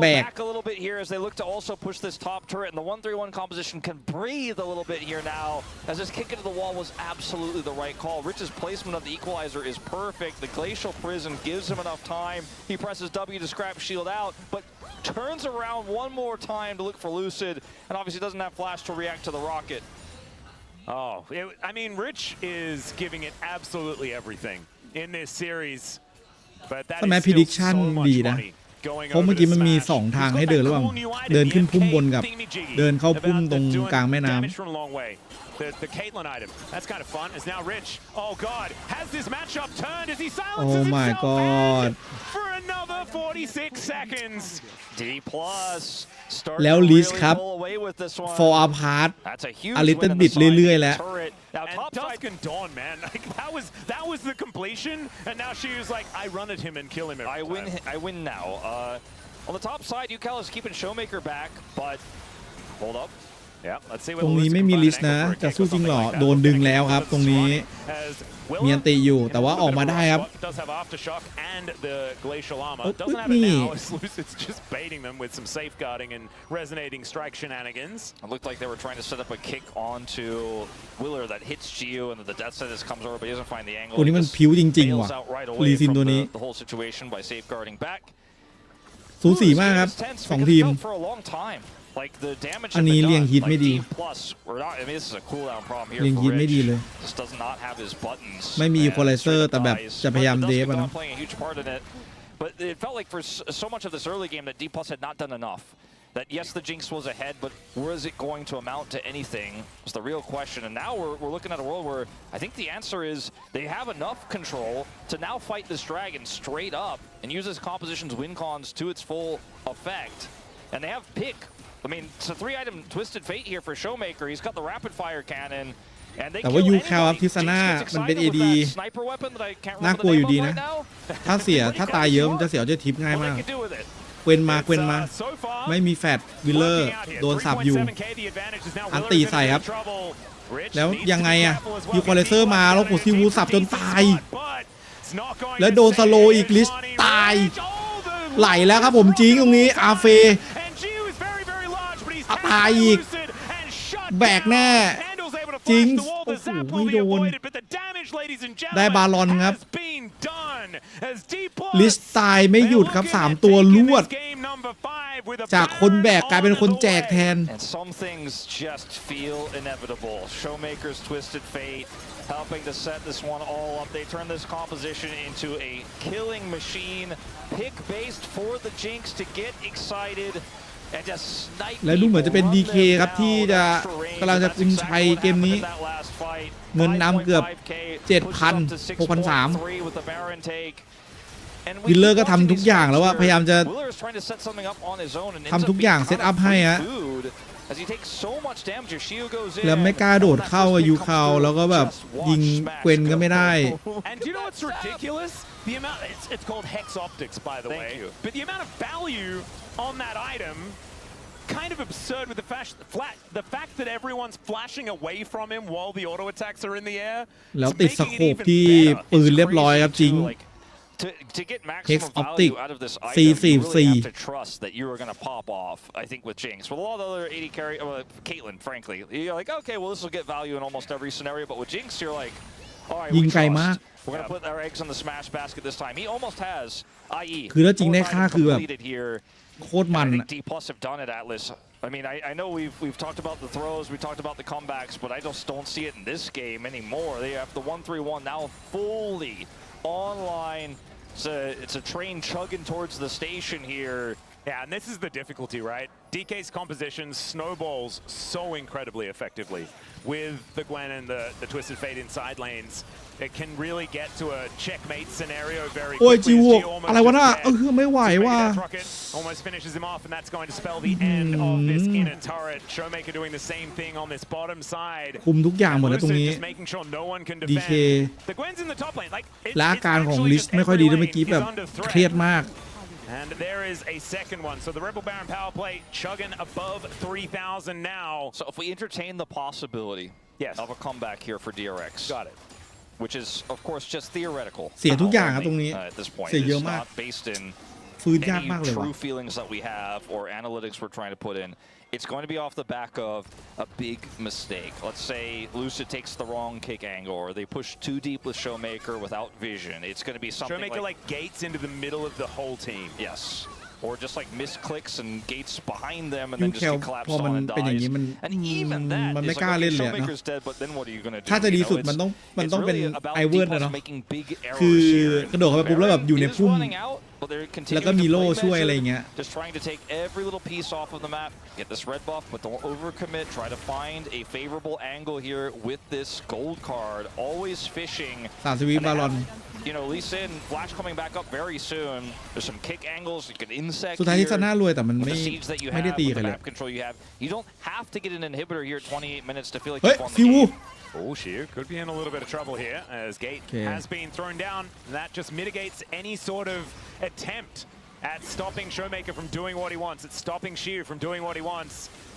แบก a little bit here as they look to also push this top turret, and the 1-3-1 composition can breathe a little bit here now as this kick into the wall was absolutely the right call. Rich's placement of the equalizer is perfect. The glacial prison gives him enough time. He presses W to scrap shield out, but turns around one more time to look for Lucid, and obviously doesn't have flash to react to the rocket. Oh, I mean, Rich is giving it absolutely everything in this series. สมัย prediction ดีนะเพราะเมื่อกี้มันมี2ทางให้เดินระหว่างเดินขึ้นพุ่มบนกับเดินเข้าพุ่มตรงกลางแม่น้ำ The Caitlyn item. That's kind of fun. Is now Rich. Oh God, has this matchup turned? Is he silenced? Oh my God. For another 46 seconds. D+ แล้วลิสครับ for apart a little bit เรื่อยๆแล้ว And Dusk and Dawn, man, like, that was the completion, and now she was like, I run at him and kill him every time. I win now. On the top side, UCAL is keeping Showmaker back, but hold up. Yeah, let's see ตรงนี้ไม่มีลิสนะจะสู้จริงหรอโดนดึงแล้วครับตรงนี้มีอันตีอยู่แต่ว่าออกมาได้ครับนี่ It's just baiting them with some safeguarding and resonating strike shenanigans. It looked like they were trying to set up a kick onto Willer that hits Gio, and the death sentence comes over, but he doesn't find the angle. ตัวนี้มันพิ้วจริงๆว่ะลีซินตัวนี้ The whole situation by safeguarding back. สูสีมากครับ2ทีม Like the damage อันนี้เลียงฮิตไม่ดี I mean, this is a cooldown problem here เลียงฮิต for ไม่ดีเลย Rich. Just does not have his buttons. ไม่มี equalizer แต่แบบจะพยายามเดฟนะ playing a huge part in it, but it felt like for so much of this early game that D+ had not done enough. That yes, the Jinx was ahead, but was it going to amount to anything? Was the real question. And now we're looking at a world where I think the answer is they have enough control to now fight this dragon straight up and use this composition's win cons to its full effect. And they have pick. I mean, it's a 3-item Twisted Fate here for Showmaker. He's got the rapid fire cannon. แต่ว่ายูคาวทิศนามันเป็น AD น่ากลัวอยู่ดีนะถ้าตายเยอะมันจะเสียจะทิปง่ายมากเกวนมาไม่มีแฟดวิลเลอร์โดนสับอยู่อันตีใส่ครับแล้วยังไงอะยูคอเลเซอร์มาแล้วโคซิวูสับจนตายแล้วโดนสโลอีกลิสตายไหลแล้วครับผมจริงตรงนี้อาเฟตายอีกแบกแน่ จริงโอ้โหไม่โดนได้บาลอนครับลิสตายไม่หยุดครับ3ตัวลวดจากคนแบกกลายเป็นคนแจกแทน helping to set this one all up. They turn this composition into a killing machine. Pick based for the Jinx to get excited and just snipe. และดูเหมือนจะเป็น DK ครับที่จะกำลังจะกุมชัยเกมนี้เงินนำเกือบ 7,000 6,300วิลเลอร์ก็ทำทุกอย่างแล้วว่าพยายามจะทำทุกอย่างเซตอัพให้ฮะแล้วไม่กล้าโดดเข้ายูคาวแล้วก็แบบยิงเกวนก็ไม่ได้ And do you know what's ridiculous? The amount it's called Hex Optics, by the way. But the amount of value on that item kind of absurd with the fact that everyone's flashing away from him while the auto attacks are in the air. แล้วติดสโคปที่ปืนเรียบร้อยครับจริงTo get maximum value out of this item, you really have to trust that you are going to pop off, I think, with Jinx. With a lot of other 80 carry, Caitlyn, frankly, you're like, okay, well, this will get value in almost every scenario. But with Jinx, you're like, all right, we trust. We're going to put our eggs in the smash basket this time. He almost has IE. คือถ้าจริงได้ค่าคือแบบโคตรมัน I think D+ have done it, Atlas. I mean, I know we've talked about the throws, we talked about the comebacks, but I just don't see it in this game anymore. They have the 1-3-1 now fully online. It's a train chugging towards the station here. Yeah, and this is the difficulty, right? DK's composition snowballs so incredibly effectively with the Gwen and the Twisted Fate in side lanes. It can really get to a checkmate scenario very quickly. โอ้ยจิวอะไรวะน่ะไม่ไหวว่ะ Almost finishes him off, and that's going to spell the end of this inner turret. Showmaker doing the same thing on this bottom side. คุมทุกอย่างหมดแล้วตรงนี้ DK และอาการของลิสไม่ค่อยดีด้วยเมื่อกี้แบบเครียดมาก And there is a second one. So the Rebel Baron power play chugging above 3,000 now. So if we entertain the possibility of a comeback here for DRX. Got it. Which is, of course, just theoretical. เสียทุกอย่างครับตรงนี้ At this point, เสียเยอะมาก based in ฟื้นยากมากเลย true feelings that we have or analytics we're trying to put in. It's going to be off the back of a big mistake. Let's say Lucid takes the wrong kick angle, or they push too deep with Showmaker without vision. It's going to be something Showmaker like gates into the middle of the whole team. Yes. Or just like misclicks and gates behind them and then just get collapsed on and dies. And even that is like, okay, Showmaker's dead, but then what are you going to do? ถ้าจะดีสุดมันต้องเป็นไอเวิร์นนะเนาะคือกระโดดเข้าไปปุ๊บแล้วแบบอยู่ในพุ่มแล้วก็มีโล่ช่วยอะไรเงี้ย Just trying to take every little piece off of the map, get this red buff, but don't overcommit. Try to find a favorable angle here with this gold card. Always fishing. 30 วิบาลอน You know, Lee Sin, Flash coming back up very soon. There's some kick angles. You can insect สุดท้ายที่จะน่ารวยแต่มัน with the siege that you have, ไม่ได้ตี with ใคร the เลย map control you have. You don't have to get an inhibitor here at 28 minutes to feel like เฮ้ย you've won ฟิ the ว game. Oh, Sheer could be in a little bit of trouble here as Gate has been thrown down. That just mitigates any sort of attempt at stopping Showmaker from doing what he wants. It's stopping Sheer from doing what he wants.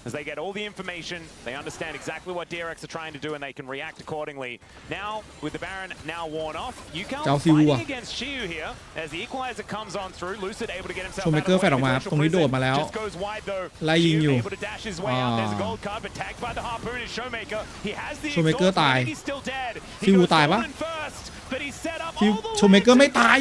As they get all the information, they understand exactly what DRX are trying to do, and they can react accordingly. Now, with the Baron now worn off, you can't fighting against Shiu here as the equalizer comes on through. Lucid able to get himself out of the way. ออกมาตรงนี้โดดมาแล้ว Just goes wide though. ไล่ยิงอยู่ Able to dash his way out. There's a gold card, but tagged by the harpoon is Showmaker. He has the Showmaker exhaust, ตาย but he's still dead. ฟิวตายปะ First, but he's set up ฟิว all the way โชเมเกอร์ไม่ตาย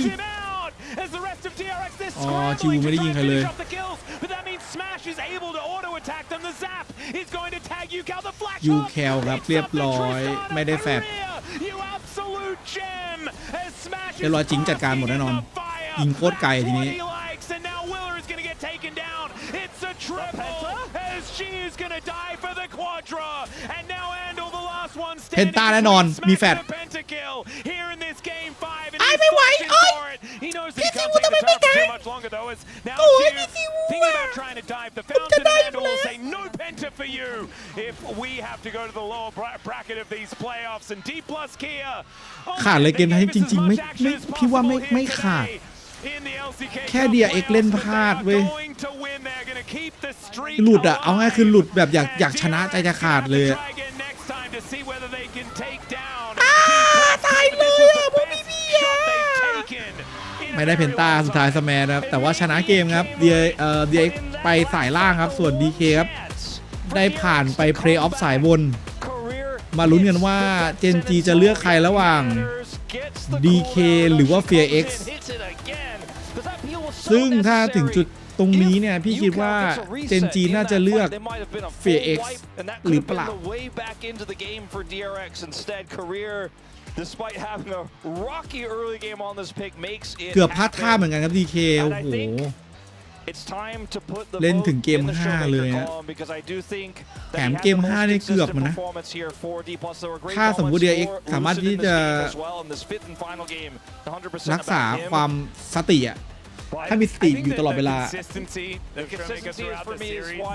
as the rest of DRX they're อ๋อจิว scrambling ไม่ to ได้ยิ try งใคร and เลย finish off the kills, but that means Smash is able to auto attack them. The zap is going to tag Yukel. The flash ยูแคลครับเรียบร้อยไม่ได้แฟด You absolute gem as Smash เรียบร้อยจริงจัดการหมดแน่นอนยิงโคตรไกลทีนี้ and now Willer is going to get taken down. It's a triple as she is going to die for the Quadra, and now Andal the last one standing. เพนต้าแน่นอนมีแฟด Pentakill here in this game 5 and ไม่ไหว he knows that he can't take the turret for too much longer though as now thinking about trying to dive the fountain, and Andal will say no penta for you if we have to go to the lower bracket of these playoffs. And D+ Kia ขาดเลยเกมนี้จริงๆไม่พี่ว่าไม่ขาดแค่ DRX เล่นพลาดเว้ยหลุดอะเอาง่ายคือหลุดแบบอยากชนะใจจะขาดเลยตายเลยอะพวกพี่ไม่ได้เพนต้าสุดท้ายสแมนครับแต่ว่าชนะเกมครับ DRX ไปสายล่างครับส่วน DK ครับได้ผ่านไปเพลย์ออฟสายบน มาลุ้นกันว่าเจนจีจะเลือกใครระหว่าง DK หรือว่า FearX ซึ่งถ้าถึงจุดตรงนี้เนี่ยพี่คิดว่าเจนจีน่าจะเลือก FearX หรือเปล่าเกือบพลาดท่าเหมือนกันครับ DK โอ้โหเล่นถึงเกม 5 เลยนะแถมเกม 5 นี่เกือบมันนะถ้าสมมุติ DRX สามารถที่จะรักษาความสติอะถ้ามีสติอยู่ตลอดเวลา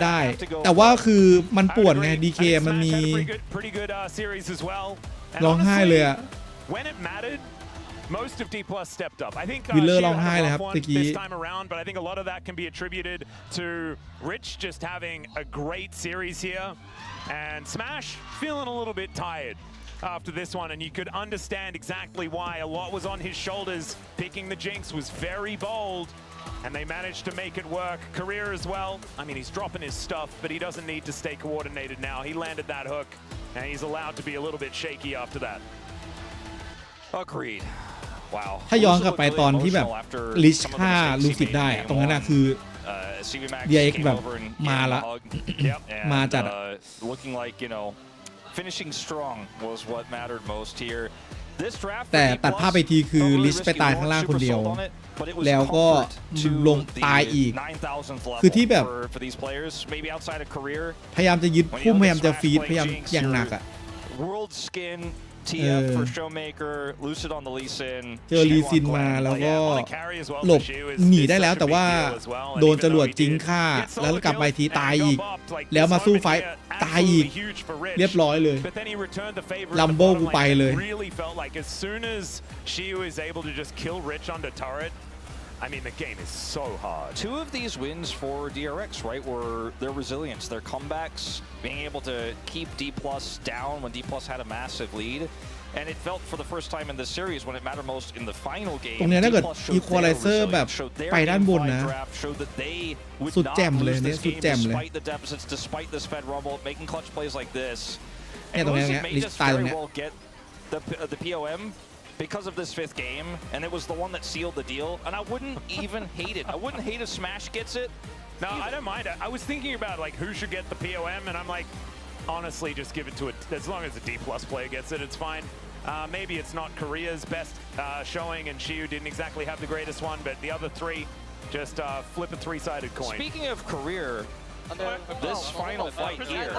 ได้แต่ว่าคือมันปวดไง DK มันมีร้องไห้เลยอะMost of D+ stepped up. I think Wheeler Shio ร้องไห้เลยครับ had ตะกี้ this time around, but I think a lot of that can be attributed to Rich just having a great series here, and Smash feeling a little bit tired after this one, and you could understand exactly why. A lot was on his shoulders. Picking the Jinx was very bold, and they managed to make it work. Career as well. I mean, he's dropping his stuff, but he doesn't need to stay coordinated now. He landed that hook, and he's allowed to be a little bit shaky after that. Agreed. ถ้าย้อนกลับไปตอนที่แบบลิชฆ่าลูซิดได้ตรงนั้นนะคือ DRX แบบมาละมาจัดอะ แต่ตัดภาพไปทีคือลิชไปตายข้างล่างคนเดียวแล้วก็ลงตายอีกคือที่แบบพยายามจะยึดพุ่มพยายามจะฟีดพยายามอย่างหนักอะfor Showmaker, Lucid on the Lee Sin เจอลีซินมาแล้วก็หลบหนีได้แล้วแต่ว่าโดนจรวดจิ้งฆ่าแล้วกลับไปทีตายอีกแล้วมาสู้ไฟตายอีกเรียบร้อยเลยลัมโบกูไปเลย I mean, the game is so hard. Two of these wins for DRX, right, were their resilience, their comebacks, being able to keep D+ down when D+ had a massive lead. And it felt for the first time in this series when it mattered most in the final game. ตรงนี้ถ้าเกิด Equalizer แบบไปด้านบนนะสุดแจ่มเลยเนี่ยสุดแจ่มเลย despite the deficits, despite this Fed rumble, making clutch plays like this. เนี่ยตรงนี้ลิสตายตรงนี้ the POM because of this 5th game, and it was the one that sealed the deal, and I wouldn't even hate it. I wouldn't hate if Smash gets it. No, I don't mind it. I was thinking about like who should get the POM, and I'm like, honestly, just give it to it. As long as the D+ player gets it, it's fine. Maybe it's not Korea's best showing, and Shiu didn't exactly have the greatest one, but the other three just flip a 3-sided coin. Speaking of career, this final fight here,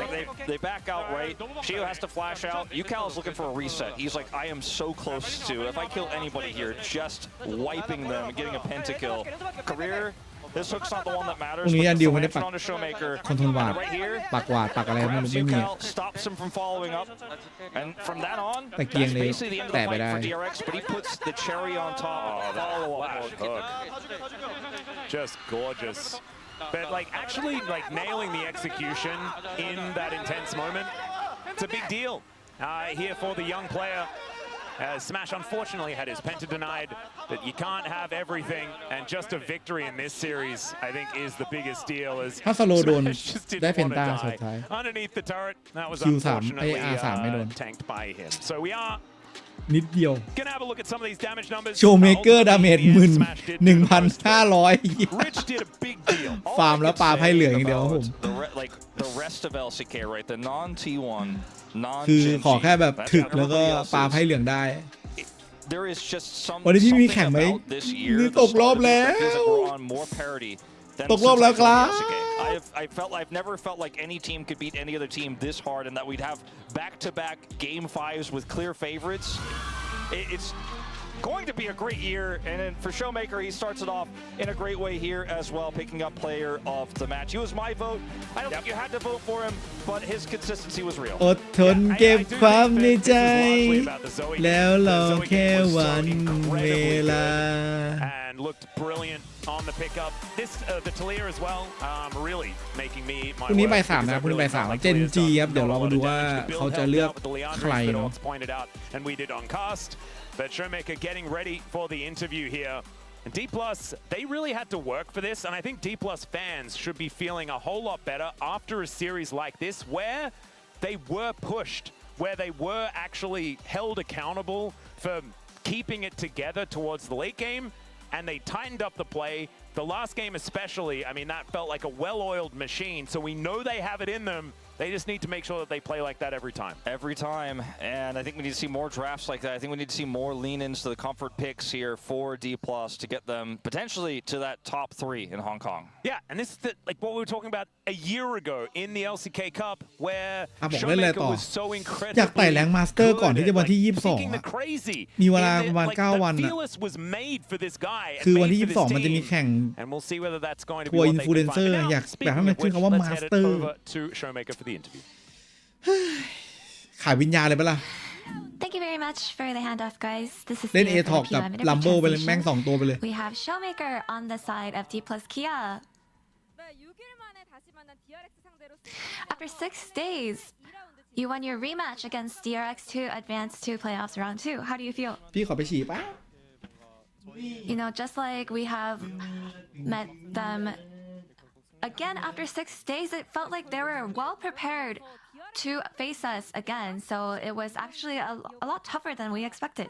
like they back out right. Shio has to flash out. Yukal is looking for a reset. He's like, I am so close to, if I kill anybody here, just wiping them and getting a pentakill. Career, this hook's not the one that matters. ตรงนี้อันเดียวไม่ได้ปัก on to Showmaker. คอนโทรลวาดปักวาดปักอะไรไม่รู้ไม่มี stops him from following up, and from that on, แต่เกียง that's เลย basically the end of แตะ the ไป fight ได้ for DRX. But he puts the cherry on top. Follow-up hook. Just gorgeous. But like actually like nailing the execution in that intense moment, it's a big deal here for the young player. Smash unfortunately had his penta denied, but you can't have everything, and just a victory in this series I think is the biggest deal. As ถ้าสโลโดน Smash just ได้ didn't เพน want ตา to สุด die ท้าย underneath the turret. That was Q3 unfortunately R3 ไม่โดน tanked by him. So we are นิดเดียว gonna have a look at some of these damage numbers. โชว์เมเกอร์ดาเมจ1,500 Rich did a big deal. ฟาร์มแล้วปลาไพ่เหลืองอย่างเดียวครับผม Like the rest of LCK, right? The non-T1, คือขอ non-Gen แค่แบบ That's ถึก what แล้วก็ everybody else ปลา is. ไพ่เหลืองได้ There is just some วันนี้พี่มี something แข่งไหม about this year. นี่ the ตกรอบ start of แล้ this that feels ว like we're on more parity than ตกรอบ since แล้ว I ครั joined บ LCK. I've never felt like any team could beat any other team this hard, and that we'd have back-to-back game 5s with clear favorites. It's going to be a great year, and then for Showmaker, he starts it off in a great way here as well, picking up player of the match. He was my vote. I don't think you had to vote for him, but his consistency was real. อดทนเก็บความในใจ แล้วรอแค่วันเวลา And looked brilliant on the pickup. This the Talia as well, really making me my พรุ่งนี้ work บ่าย 3 because นะ I พรุ่งนี้ really บ่าย 3 felt like เจน Talia's จี done ครับเดี๋ยวเรามาดูว่า a lot of damage to เขา build จะ health เลือก out with the Leandros, ใคร but เนาะ it's pointed out, and we did on cast. But Showmaker getting ready for the interview here. And D+, they really had to work for this, and I think D+ fans should be feeling a whole lot better after a series like this, where they were pushed, where they were actually held accountable for keeping it together towards the late game, and they tightened up the play. The last game especially, I mean, that felt like a well-oiled machine, so we know they have it in them. They just need to make sure that they play like that every time. Every time, and I think we need to see more drafts like that. I think we need to see more lean-ins to the comfort picks here for D+ to get them potentially to that top 3 in Hong Kong. Yeah, and this is like what we were talking about a year ago in the LCK Cup, where บอกเล่นอะไรต่อ Showmaker was so อยากไต่ incredibly แรงมาสเตอร์ก่อนที่จะวันที่ thinking 22 the crazy. มีเวลาประมาณ Like, 9 วัน the อะ Fearless was made for this guy and คือวัน made ที่ for this 22 มันจะมี team. แข่ง And we'll see whether that's going to be ทัวร์ what อิน they ฟลูเอน can เซอ find. ร์ But อยาก speaking ให้มัน of ชื่อ which, คำว่า let's มา head ส it เตอร์ over to Showmaker for the interview. ขายวิญญาณเลยปะล่ะ Thank you very much for the handoff, guys. This is เล่น A Thea for Talk the กับ PUM Interview ลัมโบไปเลยแม่ง Translation. 2 ตัวไปเลย We have Showmaker on the side of D+ Kia. After 6 days, you won your rematch against DRX to advance to playoffs round 2. How do you feel? พี่ขอไปฉี่ปะ You know, just like we have met them again after 6 days, it felt like they were well prepared to face us again. So it was actually a lot tougher than we expected.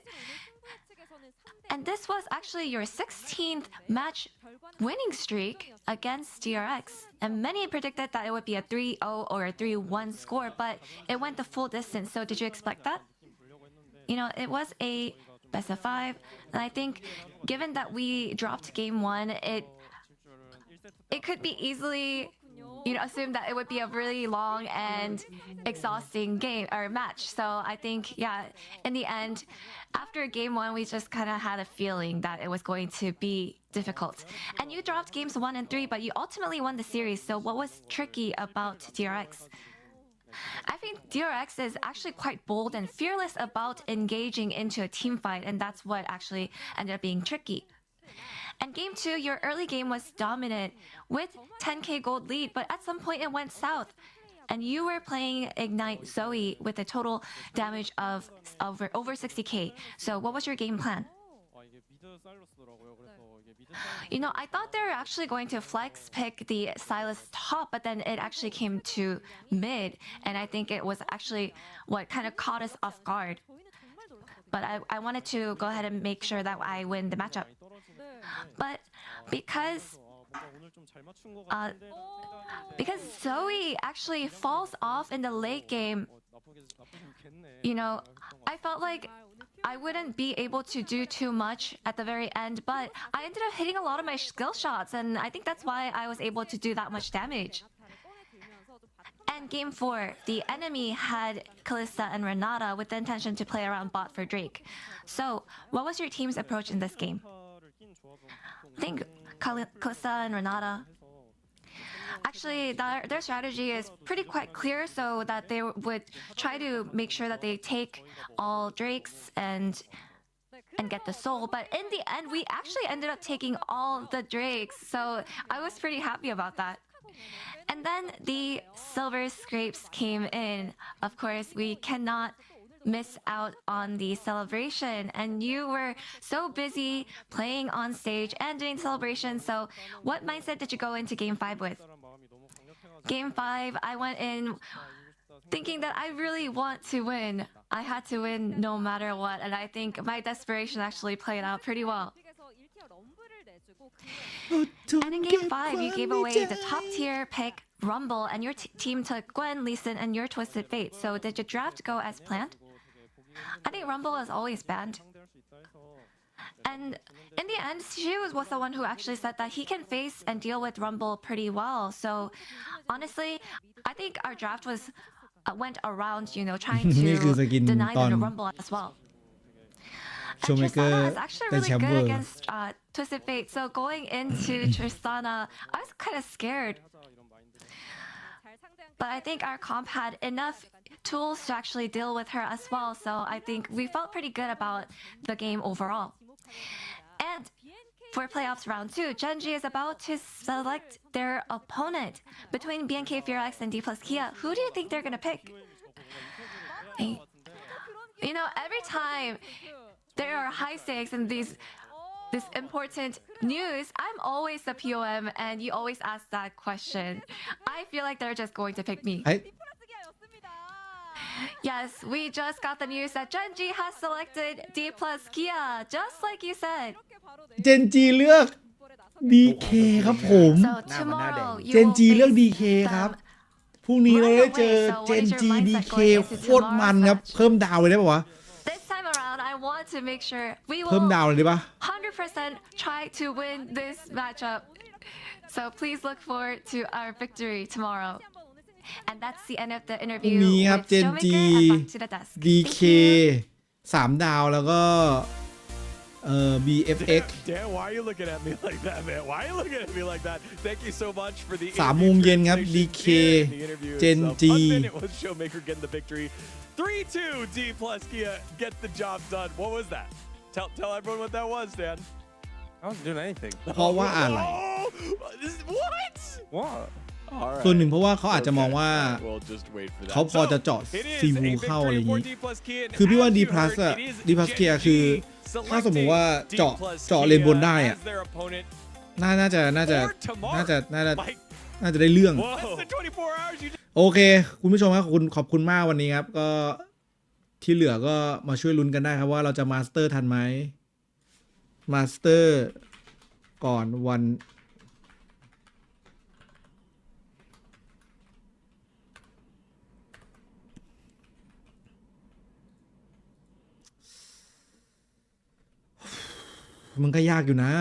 And this was actually your 16th match winning streak against DRX. And many predicted that it would be a 3-0 or a 3-1 score, but it went the full distance. So did you expect that? You know, it was a best of 5. And I think given that we dropped game 1, it could be easily, you know, assumed that it would be a really long and exhausting game or match. So I think, yeah, in the end, after game 1, we just kind of had a feeling that it was going to be difficult. And you dropped games 1 and 3, but you ultimately won the series. So what was tricky about DRX? I think DRX is actually quite bold and fearless about engaging into a team fight, and that's what actually ended up being tricky. And game 2, your early game was dominant with 10k gold lead, but at some point it went south. And you were playing Ignite Zoe with a total damage of over 60k. So what was your game plan? You know, I thought they were actually going to flex pick the Silas top, but then it actually came to mid. And I think it was actually what kind of caught us off guard. But I wanted to go ahead and make sure that I win the matchup. But because Zoe actually falls off in the late game, you know, I felt like I wouldn't be able to do too much at the very end, but I ended up hitting a lot of my skill shots, and I think that's why I was able to do that much damage. And game 4, the enemy had Kalista and Renata with the intention to play around bot for Drake. So what was your team's approach in this game? I think Kalista and Renata, actually their strategy is pretty quite clear, so that they would try to make sure that they take all Drakes and get the soul. But in the end, we actually ended up taking all the Drakes, so I was pretty happy about that. And then the silver scrapes came in. Of course, we cannot miss out on the celebration, and you were so busy playing on stage and doing celebration. So what mindset did you go into game 5 with? Game 5, I went in thinking that I really want to win. I had to win no matter what, and I think my desperation actually played out pretty well. And in game 5, you gave away the top tier pick, Rumble, and your team took Gwen, Lee Sin, and your Twisted Fate. So did your draft go as planned? I think Rumble is always banned. And in the end, she was the one who actually said that he can face and deal with Rumble pretty well. So honestly, I think our draft went around, you know, trying to deny them the Rumble as well. And Tristana is actually really good against Twisted Fate. So going into Tristana, I was kind of scared. But I think our comp had enough tools to actually deal with her as well. So I think we felt pretty good about the game overall. And for playoffs round 2, Genji is about to select their opponent between BNK Fearx and D+ Kia. Who do you think they're going to pick? You know, every time there are high stakes and this important news, I'm always the POM, and you always ask that question. I feel like they're just going to pick me. Yes, we just got the news that Genji has selected D plus Kia, just like you said. เจนจีเลือก DK ครับผม So tomorrow เจ you น will จีเลือก face DK ครับ them พรุ่งนี้เรา right ได้เจอ away. So เจ what น is จี your mindset DK going into โคตรมัน tomorrow's ครับ match? เพิ่มดาวเลยได้ป่าวะ This time around, I want to make sure we เพิ่ม will ดาวเลยได้ปะ 100% try to win this matchup. So please look forward to our victory tomorrow. And that's the end of the พรุ่ง interview นี้ครับ with เจนจี Showmaker and back to the desk. DK Thank you. 3 ดาวแล้วก็BFX Dan, why are you looking at me like that, man? Why are you looking at me like that? Thank you so much for the 3 โมงเย็นครับ DK เจนจี It was Showmaker getting the victory. 3-2 D plus Kia get the job done. What was that? Tell everyone what that was, Dan. I wasn't doing anything. เพราะว่าอะไร Oh, what? What? ส่วนหนึ่งเพราะว่าเขาอาจจะมองว่า We'll just wait for that. เขาพอจะเจาะ So, it is ซี a วูเข้าอะไรอย่าง victory นี้ for D plus Kia, and คือพี่ว่า as D you plus heard, อะ it is D plus Kia คือ Genji ถ้าสมมติว่า selecting เจาะ D plus เจาะเลนบน Kia ได้อะ as their opponent. น่าจะ Or tomorrow. Mike, ได้เรื่อง less than 24 hours, you โอเค คุณผู้ชมครับขอบคุณมากวันนี้ครับ ก็ที่เหลือก็มาช่วยลุ้นกันได้ครับว่าเราจะมาสเตอร์ทันไหมมาสเตอร์ก่อนวันมันก็ยากอยู่นะ